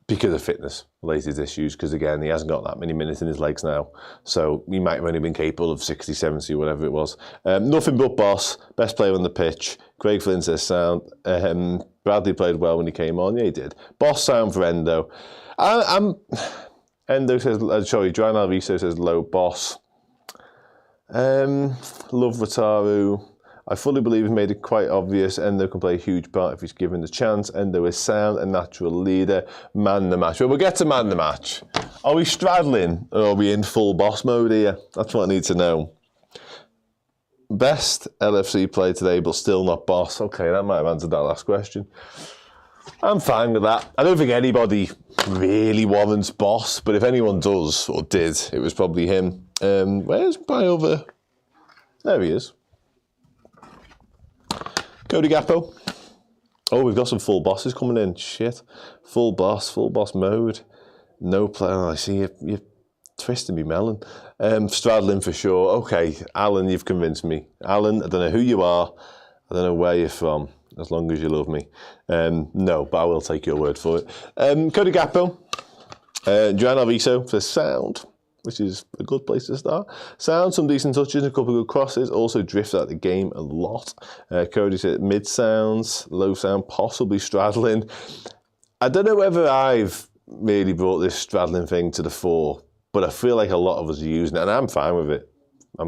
Speaker 3: because of fitness-related issues, because again, he hasn't got that many minutes in his legs now. So he might have only been capable of 60, 70, whatever it was. Nothing but boss, best player on the pitch. Craig Flynn says sound. Bradley played well when he came on. Yeah, he did. Boss sound for Endo. Endo says, Joanne Alviso says low boss. Love Wataru. I fully believe he made it quite obvious. Endo can play a huge part if he's given the chance. Endo is sound, a natural leader. Man the match. Well, we'll get to man the match. Are we straddling or are we in full boss mode here? That's what I need to know. Best LFC play today, but still not boss. Okay, that might have answered that last question. I'm fine with that. I don't think anybody really warrants boss, but if anyone does or did, it was probably him. Where's my other... There he is. Cody Gakpo. Oh, we've got some full bosses coming in. Shit. Full boss mode. No player. I see you're twisting me melon. Straddling for sure. Okay, Alan, you've convinced me. Alan, I don't know who you are. I don't know where you're from, as long as you love me. No, but I will take your word for it. Cody Gakpo. Joanne Alviso for sound, which is a good place to start. Sound, some decent touches, a couple of good crosses. Also drifts out the game a lot. Cody said mid sounds, low sound, possibly straddling. I don't know whether I've really brought this straddling thing to the fore, but I feel like a lot of us are using it, and I'm fine with it. I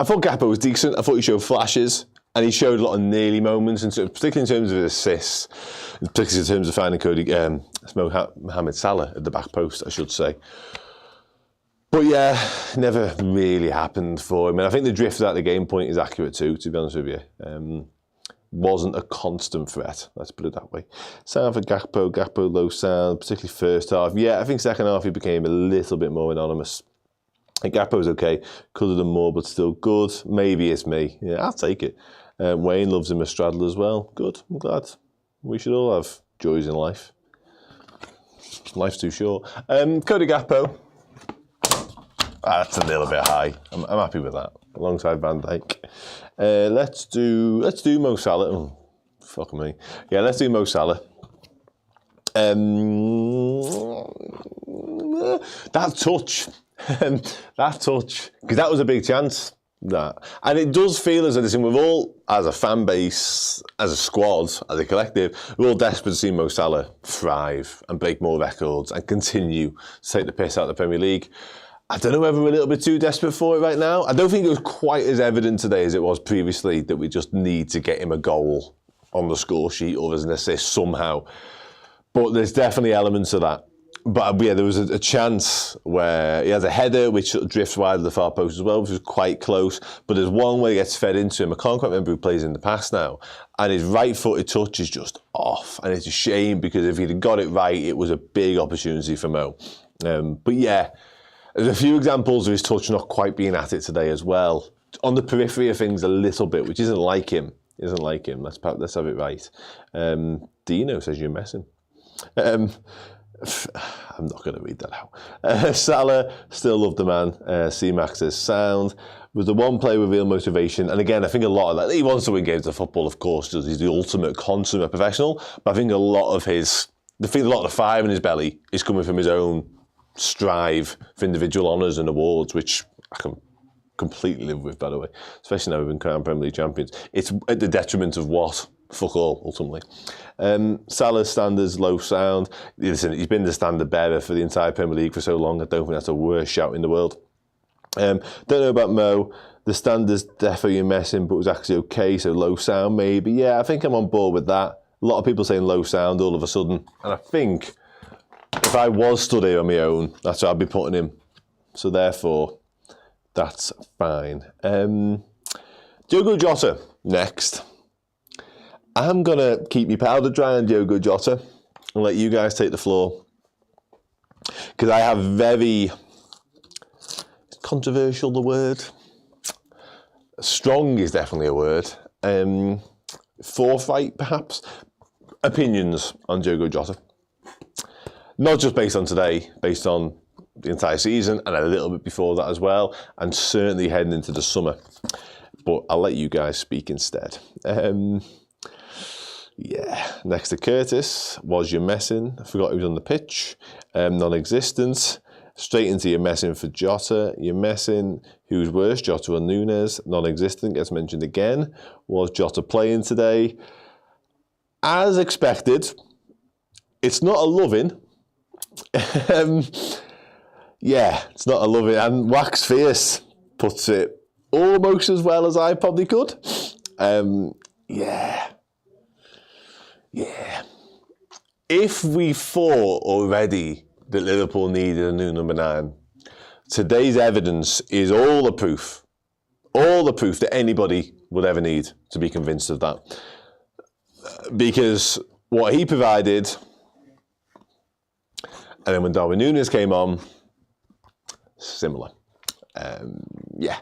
Speaker 3: thought Gakpo was decent. I thought he showed flashes, and he showed a lot of nearly moments, and particularly in terms of his assists, particularly in terms of finding Mohamed Salah at the back post, I should say. But yeah, never really happened for him. And I think the drift out the game point is accurate too, to be honest with you. Wasn't a constant threat, let's put it that way. Sound for Gakpo low sound, particularly first half. Yeah, I think second half he became a little bit more anonymous. And Gakpo's okay, could have done more, but still good. Maybe it's me. Yeah, I'll take it. Wayne loves him a straddle as well. Good, I'm glad. We should all have joys in life. Life's too short. Cody Gakpo. That's a little bit high. I'm happy with that. Alongside Van Dijk. Let's do Mo Salah. Oh, fuck me. Yeah, let's do Mo Salah. That touch. Because that was a big chance. That. And it does feel as if we're all, as a fan base, as a squad, as a collective, we're all desperate to see Mo Salah thrive and break more records and continue to take the piss out of the Premier League. I don't know whether we're a little bit too desperate for it right now. I don't think it was quite as evident today as it was previously that we just need to get him a goal on the score sheet or as an assist somehow. But there's definitely elements of that. But yeah, there was a chance where he has a header which sort of drifts wide of the far post as well, which was quite close. But there's one where he gets fed into him. I can't quite remember who plays in the past now. And his right-footed touch is just off. And it's a shame because if he'd have got it right, it was a big opportunity for Mo. But yeah, there's a few examples of his touch not quite being at it today as well. On the periphery of things a little bit, which isn't like him. Let's have it right. Dino says you're messing. I'm not going to read that out. Salah, still love the man. C-Max says sound. Was the one player with real motivation. And again, I think a lot of that, he wants to win games of football, of course, he's the ultimate consummate professional. But I think a lot of the fire in his belly is coming from his own strive for individual honours and awards, which I can completely live with, by the way, especially now we've been crowned Premier League champions. It's at the detriment of what? Fuck all, ultimately. Salah's standards, low sound. Listen, he's been the standard bearer for the entire Premier League for so long. I don't think that's the worst shout in the world. Don't know about Mo. The standards definitely messing, but was actually okay, so low sound maybe. Yeah, I think I'm on board with that. A lot of people saying low sound all of a sudden. And I think if I was stood here on my own, that's what I'd be putting him. So therefore, that's fine. Diogo Jota, next. I'm going to keep my powder dry on Diogo Jota and let you guys take the floor. Because I have very controversial, the word. Strong is definitely a word. Forthright, perhaps. Opinions on Diogo Jota. Not just based on today, based on the entire season and a little bit before that as well, and certainly heading into the summer. But I'll let you guys speak instead. Yeah, next to Curtis, was you messing? I forgot he was on the pitch. Non-existent. Straight into your messing for Jota. You're messing. Who's worse, Jota or Nunes? Non-existent, gets mentioned again. Was Jota playing today? As expected, it's not a loving. Yeah, it's not a loving. And Wax Fierce puts it almost as well as I probably could. Yeah. If we thought already that Liverpool needed a new number 9, today's evidence is all the proof that anybody would ever need to be convinced of that. Because what he provided, and then when Darwin Núñez came on, similar. Yeah.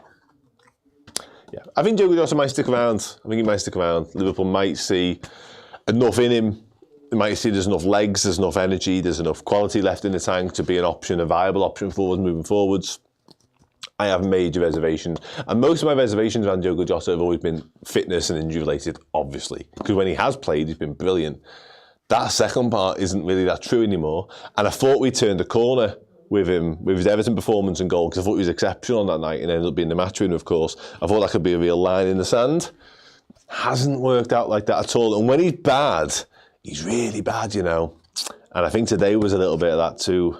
Speaker 3: I think Diogo Jota might stick around. Liverpool might see enough in him. They might see there's enough legs, there's enough energy, there's enough quality left in the tank to be an option, a viable option for us moving forwards. I have major reservations. And most of my reservations around Diogo Jota have always been fitness and injury related, obviously. Because when he has played, he's been brilliant. That second part isn't really that true anymore. And I thought we turned a corner with him, with his Everton performance and goal, because I thought he was exceptional on that night and ended up being the match winner, of course. I thought that could be a real line in the sand. Hasn't worked out like that at all. And when he's bad, he's really bad, you know. And I think today was a little bit of that too.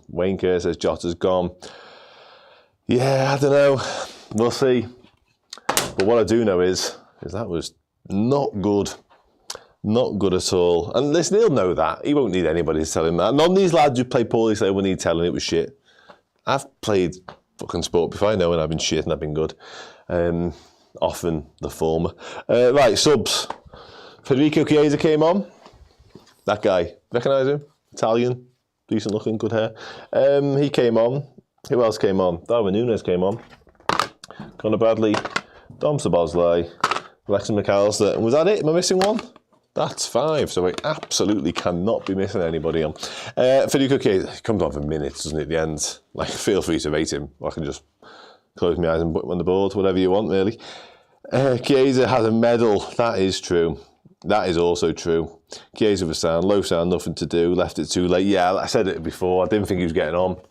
Speaker 3: Wayne Kerr says Jota's gone. Yeah, I don't know. We'll see. But what I do know is that was not good. Not good at all. And listen, he'll know that. He won't need anybody to tell him that. None of these lads who play poorly say we need telling it was shit. I've played fucking sport before. I know when I've been shit and I've been good. Often the former. Right, subs. Federico Chiesa came on. That guy. Recognise him? Italian. Decent looking, good hair. He came on. Who else came on? Darwin Núñez came on. Conor Bradley. Dom Szoboszlai. Alexis McAllister. And was that it? Am I missing one? That's 5, so I absolutely cannot be missing anybody on. Federico Chiesa, he comes on for minutes, doesn't he, at the end? Like, feel free to rate him. I can just close my eyes and put him on the board, whatever you want, really. Chiesa has a medal, that is true. That is also true. Chiesa was sound, low sound, nothing to do, left it too late. Yeah, I said it before, I didn't think he was getting on.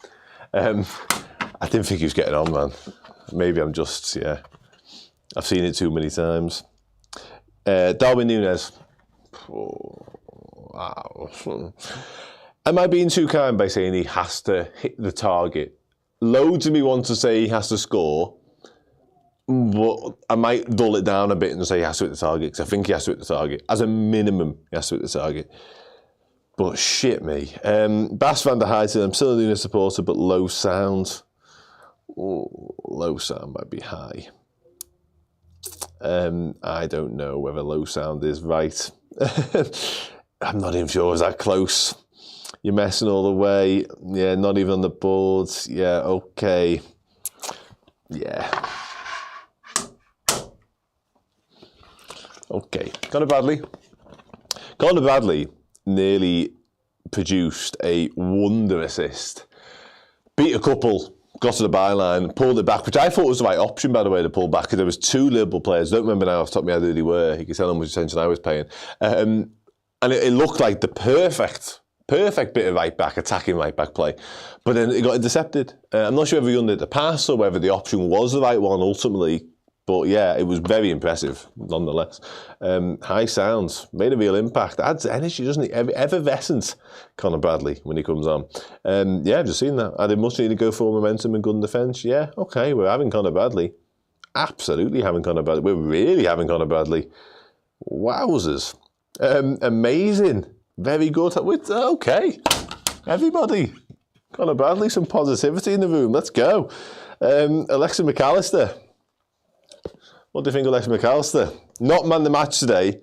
Speaker 3: I didn't think he was getting on, man. Maybe I'm just, yeah. I've seen it too many times. Darwin Núñez. Oh, wow. Am I being too kind by saying he has to hit the target? Loads of me want to say he has to score, but I might dull it down a bit and say he has to hit the target, because I think he has to hit the target. As a minimum, he has to hit the target. But shit me. Bas van der Heijden, I'm still a Núñez supporter, but low sound. Ooh, low sound might be high. I don't know whether low sound is right. I'm not even sure, is that close? You're messing all the way. Yeah, not even on the boards. Yeah, okay. Yeah. Okay. Conor Bradley nearly produced a wonder assist. Beat a couple, got to the byline, pulled it back, which I thought was the right option, by the way, to pull back, because there was 2 Liverpool players. I don't remember now off the top of my head who they were. You could tell how much attention I was paying. And it looked like the perfect bit of right-back, attacking right-back play. But then it got intercepted. I'm not sure whether he underhit the pass or whether the option was the right one ultimately. But yeah, it was very impressive, nonetheless. High sounds, made a real impact. Adds energy, doesn't he? Effervescent, Conor Bradley, when he comes on. Yeah, I've just seen that. I did much need to go for momentum and gun defence. Yeah, okay, we're having Conor Bradley. Absolutely having Conor Bradley. We're really having Conor Bradley. Wowzers. Amazing. Very good. Okay, everybody. Conor Bradley, some positivity in the room. Let's go. Alexa McAllister. What do you think of Alexa McAllister? Not man the match today.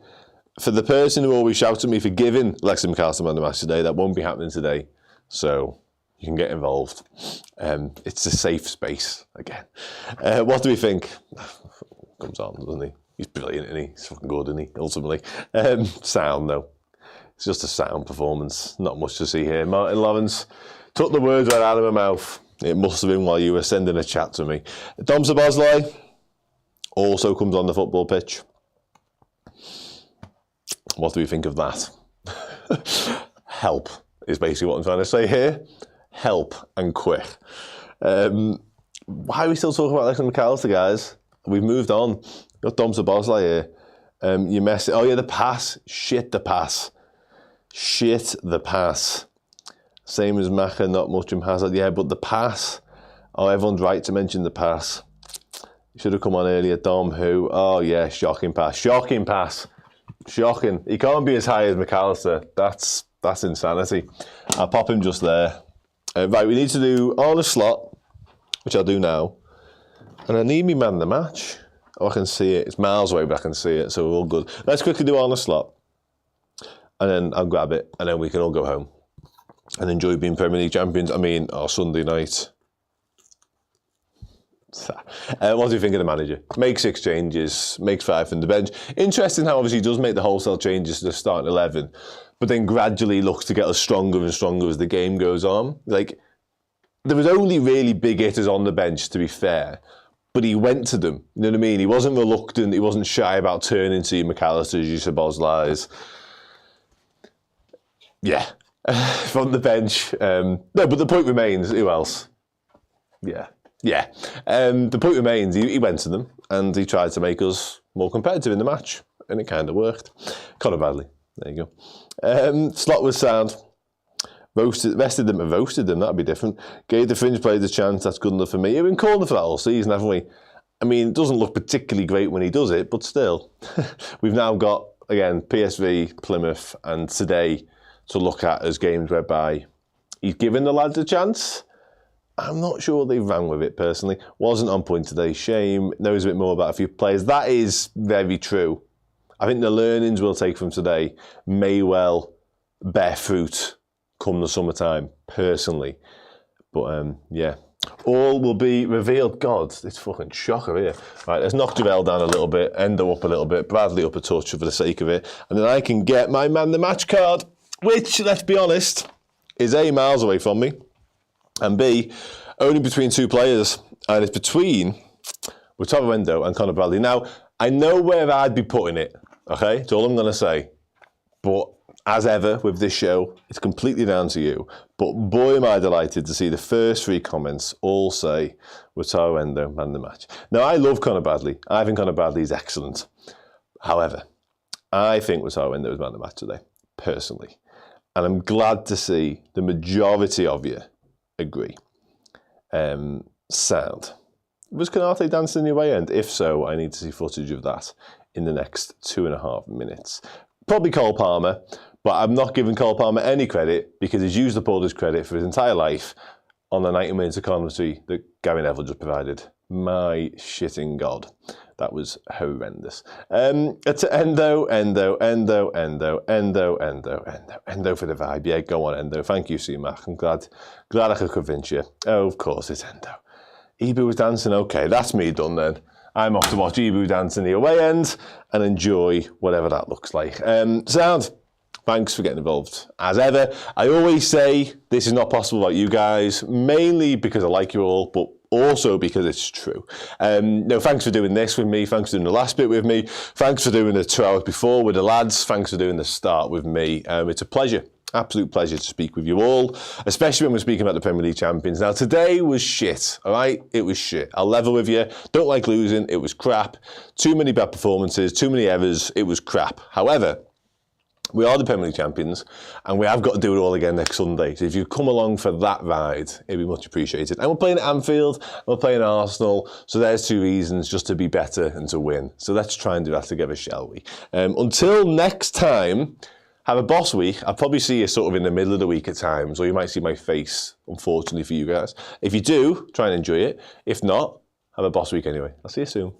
Speaker 3: For the person who always shouts at me for giving Alexa McAllister man the match today, that won't be happening today. So you can get involved. It's a safe space again. What do we think? Comes on, doesn't he? He's brilliant, isn't he? He's fucking good, isn't he? Ultimately. Sound though. It's just a sound performance. Not much to see here. Martin Lawrence took the words right out of my mouth. It must have been while you were sending a chat to me. Dom Szoboszlai also comes on the football pitch. What do we think of that? Help is basically what I'm trying to say here. Help and quick. Why are we still talking about Alexa McAllister, guys? We've moved on. Got Dom Szoboszlai here. You mess it. Oh yeah, the pass. Shit the pass. Shit the pass. Same as Maka, not much from Hazard. Yeah, but the pass. Oh, everyone's right to mention the pass. Should have come on earlier. Dom, who? Oh yeah, shocking pass. Shocking pass. Shocking. He can't be as high as McAllister. That's insanity. I'll pop him just there. Right, we need to do Arne Slot, which I'll do now. And I need me man the match. Oh, I can see it. It's miles away, but I can see it, so we're all good. Let's quickly do Arne Slot. And then I'll grab it, and then we can all go home and enjoy being Premier League champions. I mean, our Sunday night. What do you think of the manager? Makes 6 changes, makes 5 from the bench. Interesting how obviously he does make the wholesale changes to the starting 11, but then gradually looks to get us stronger and stronger as the game goes on. Like, there was only really big hitters on the bench, to be fair, but he went to them. You know what I mean? He wasn't reluctant. He wasn't shy about turning to your McAllisters, your Szoboszlais. Yeah, from the bench. No, but the point remains, who else? Yeah. The point remains, he went to them and he tried to make us more competitive in the match, and it kind of worked. Conor Bradley, there you go. Slot was sound. Rested them and roasted them, that'd be different. Gave the fringe players a chance, that's good enough for me. We've been calling for that all season, haven't we? I mean, it doesn't look particularly great when he does it, but still. We've now got, again, PSV, Plymouth, and today to look at as games whereby he's given the lads a chance. I'm not sure they ran with it, personally. Wasn't on point today. Shame. Knows a bit more about a few players. That is very true. I think the learnings we'll take from today may well bear fruit come the summertime, personally. But, yeah. All will be revealed. God, it's fucking shocker here. Right, let's knock Javel down a little bit, Endo up a little bit, Bradley up a touch for the sake of it. And then I can get my man the match card, which, let's be honest, is A, miles away from me, and B, only between 2 players. And it's between Watchalong and Conor Bradley. Now, I know where I'd be putting it, okay? That's all I'm going to say. But as ever with this show, it's completely down to you. But boy, am I delighted to see the first 3 comments all say Watchalong man the match. Now, I love Conor Bradley. I think Conor Bradley is excellent. However, I think Watchalong was man the match today, personally. And I'm glad to see the majority of you agree. Sound. Was Canate dancing in the away end? If so, I need to see footage of that in the next 2.5 minutes. Probably Cole Palmer, but I'm not giving Cole Palmer any credit because he's used up all his credit for his entire life on the 90 minutes of commentary that Gary Neville just provided. My shitting God. That was horrendous. It's Endo for the vibe. Yeah, go on, Endo. Thank you, C-Mac. I'm glad I could convince you. Oh, of course, it's Endo. Ibu was dancing. Okay, that's me done then. I'm off to watch Ibu dance in the away end and enjoy whatever that looks like. Sound. Thanks for getting involved. As ever, I always say this is not possible without you guys, mainly because I like you all, but also because it's true. No, thanks for doing this with me. Thanks for doing the last bit with me. Thanks for doing the 2 hours before with the lads. Thanks for doing the start with me. It's a pleasure. Absolute pleasure to speak with you all, especially when we're speaking about the Premier League champions. Now, today was shit, all right? It was shit. I'll level with you. Don't like losing. It was crap. Too many bad performances, too many errors. It was crap. However, we are the Premier League champions, and we have got to do it all again next Sunday. So if you come along for that ride, it'd be much appreciated. And we're playing at Anfield, and we're playing Arsenal, so there's 2 reasons just to be better and to win. So let's try and do that together, shall we? Until next time, have a boss week. I'll probably see you sort of in the middle of the week at times, or you might see my face, unfortunately for you guys. If you do, try and enjoy it. If not, have a boss week anyway. I'll see you soon.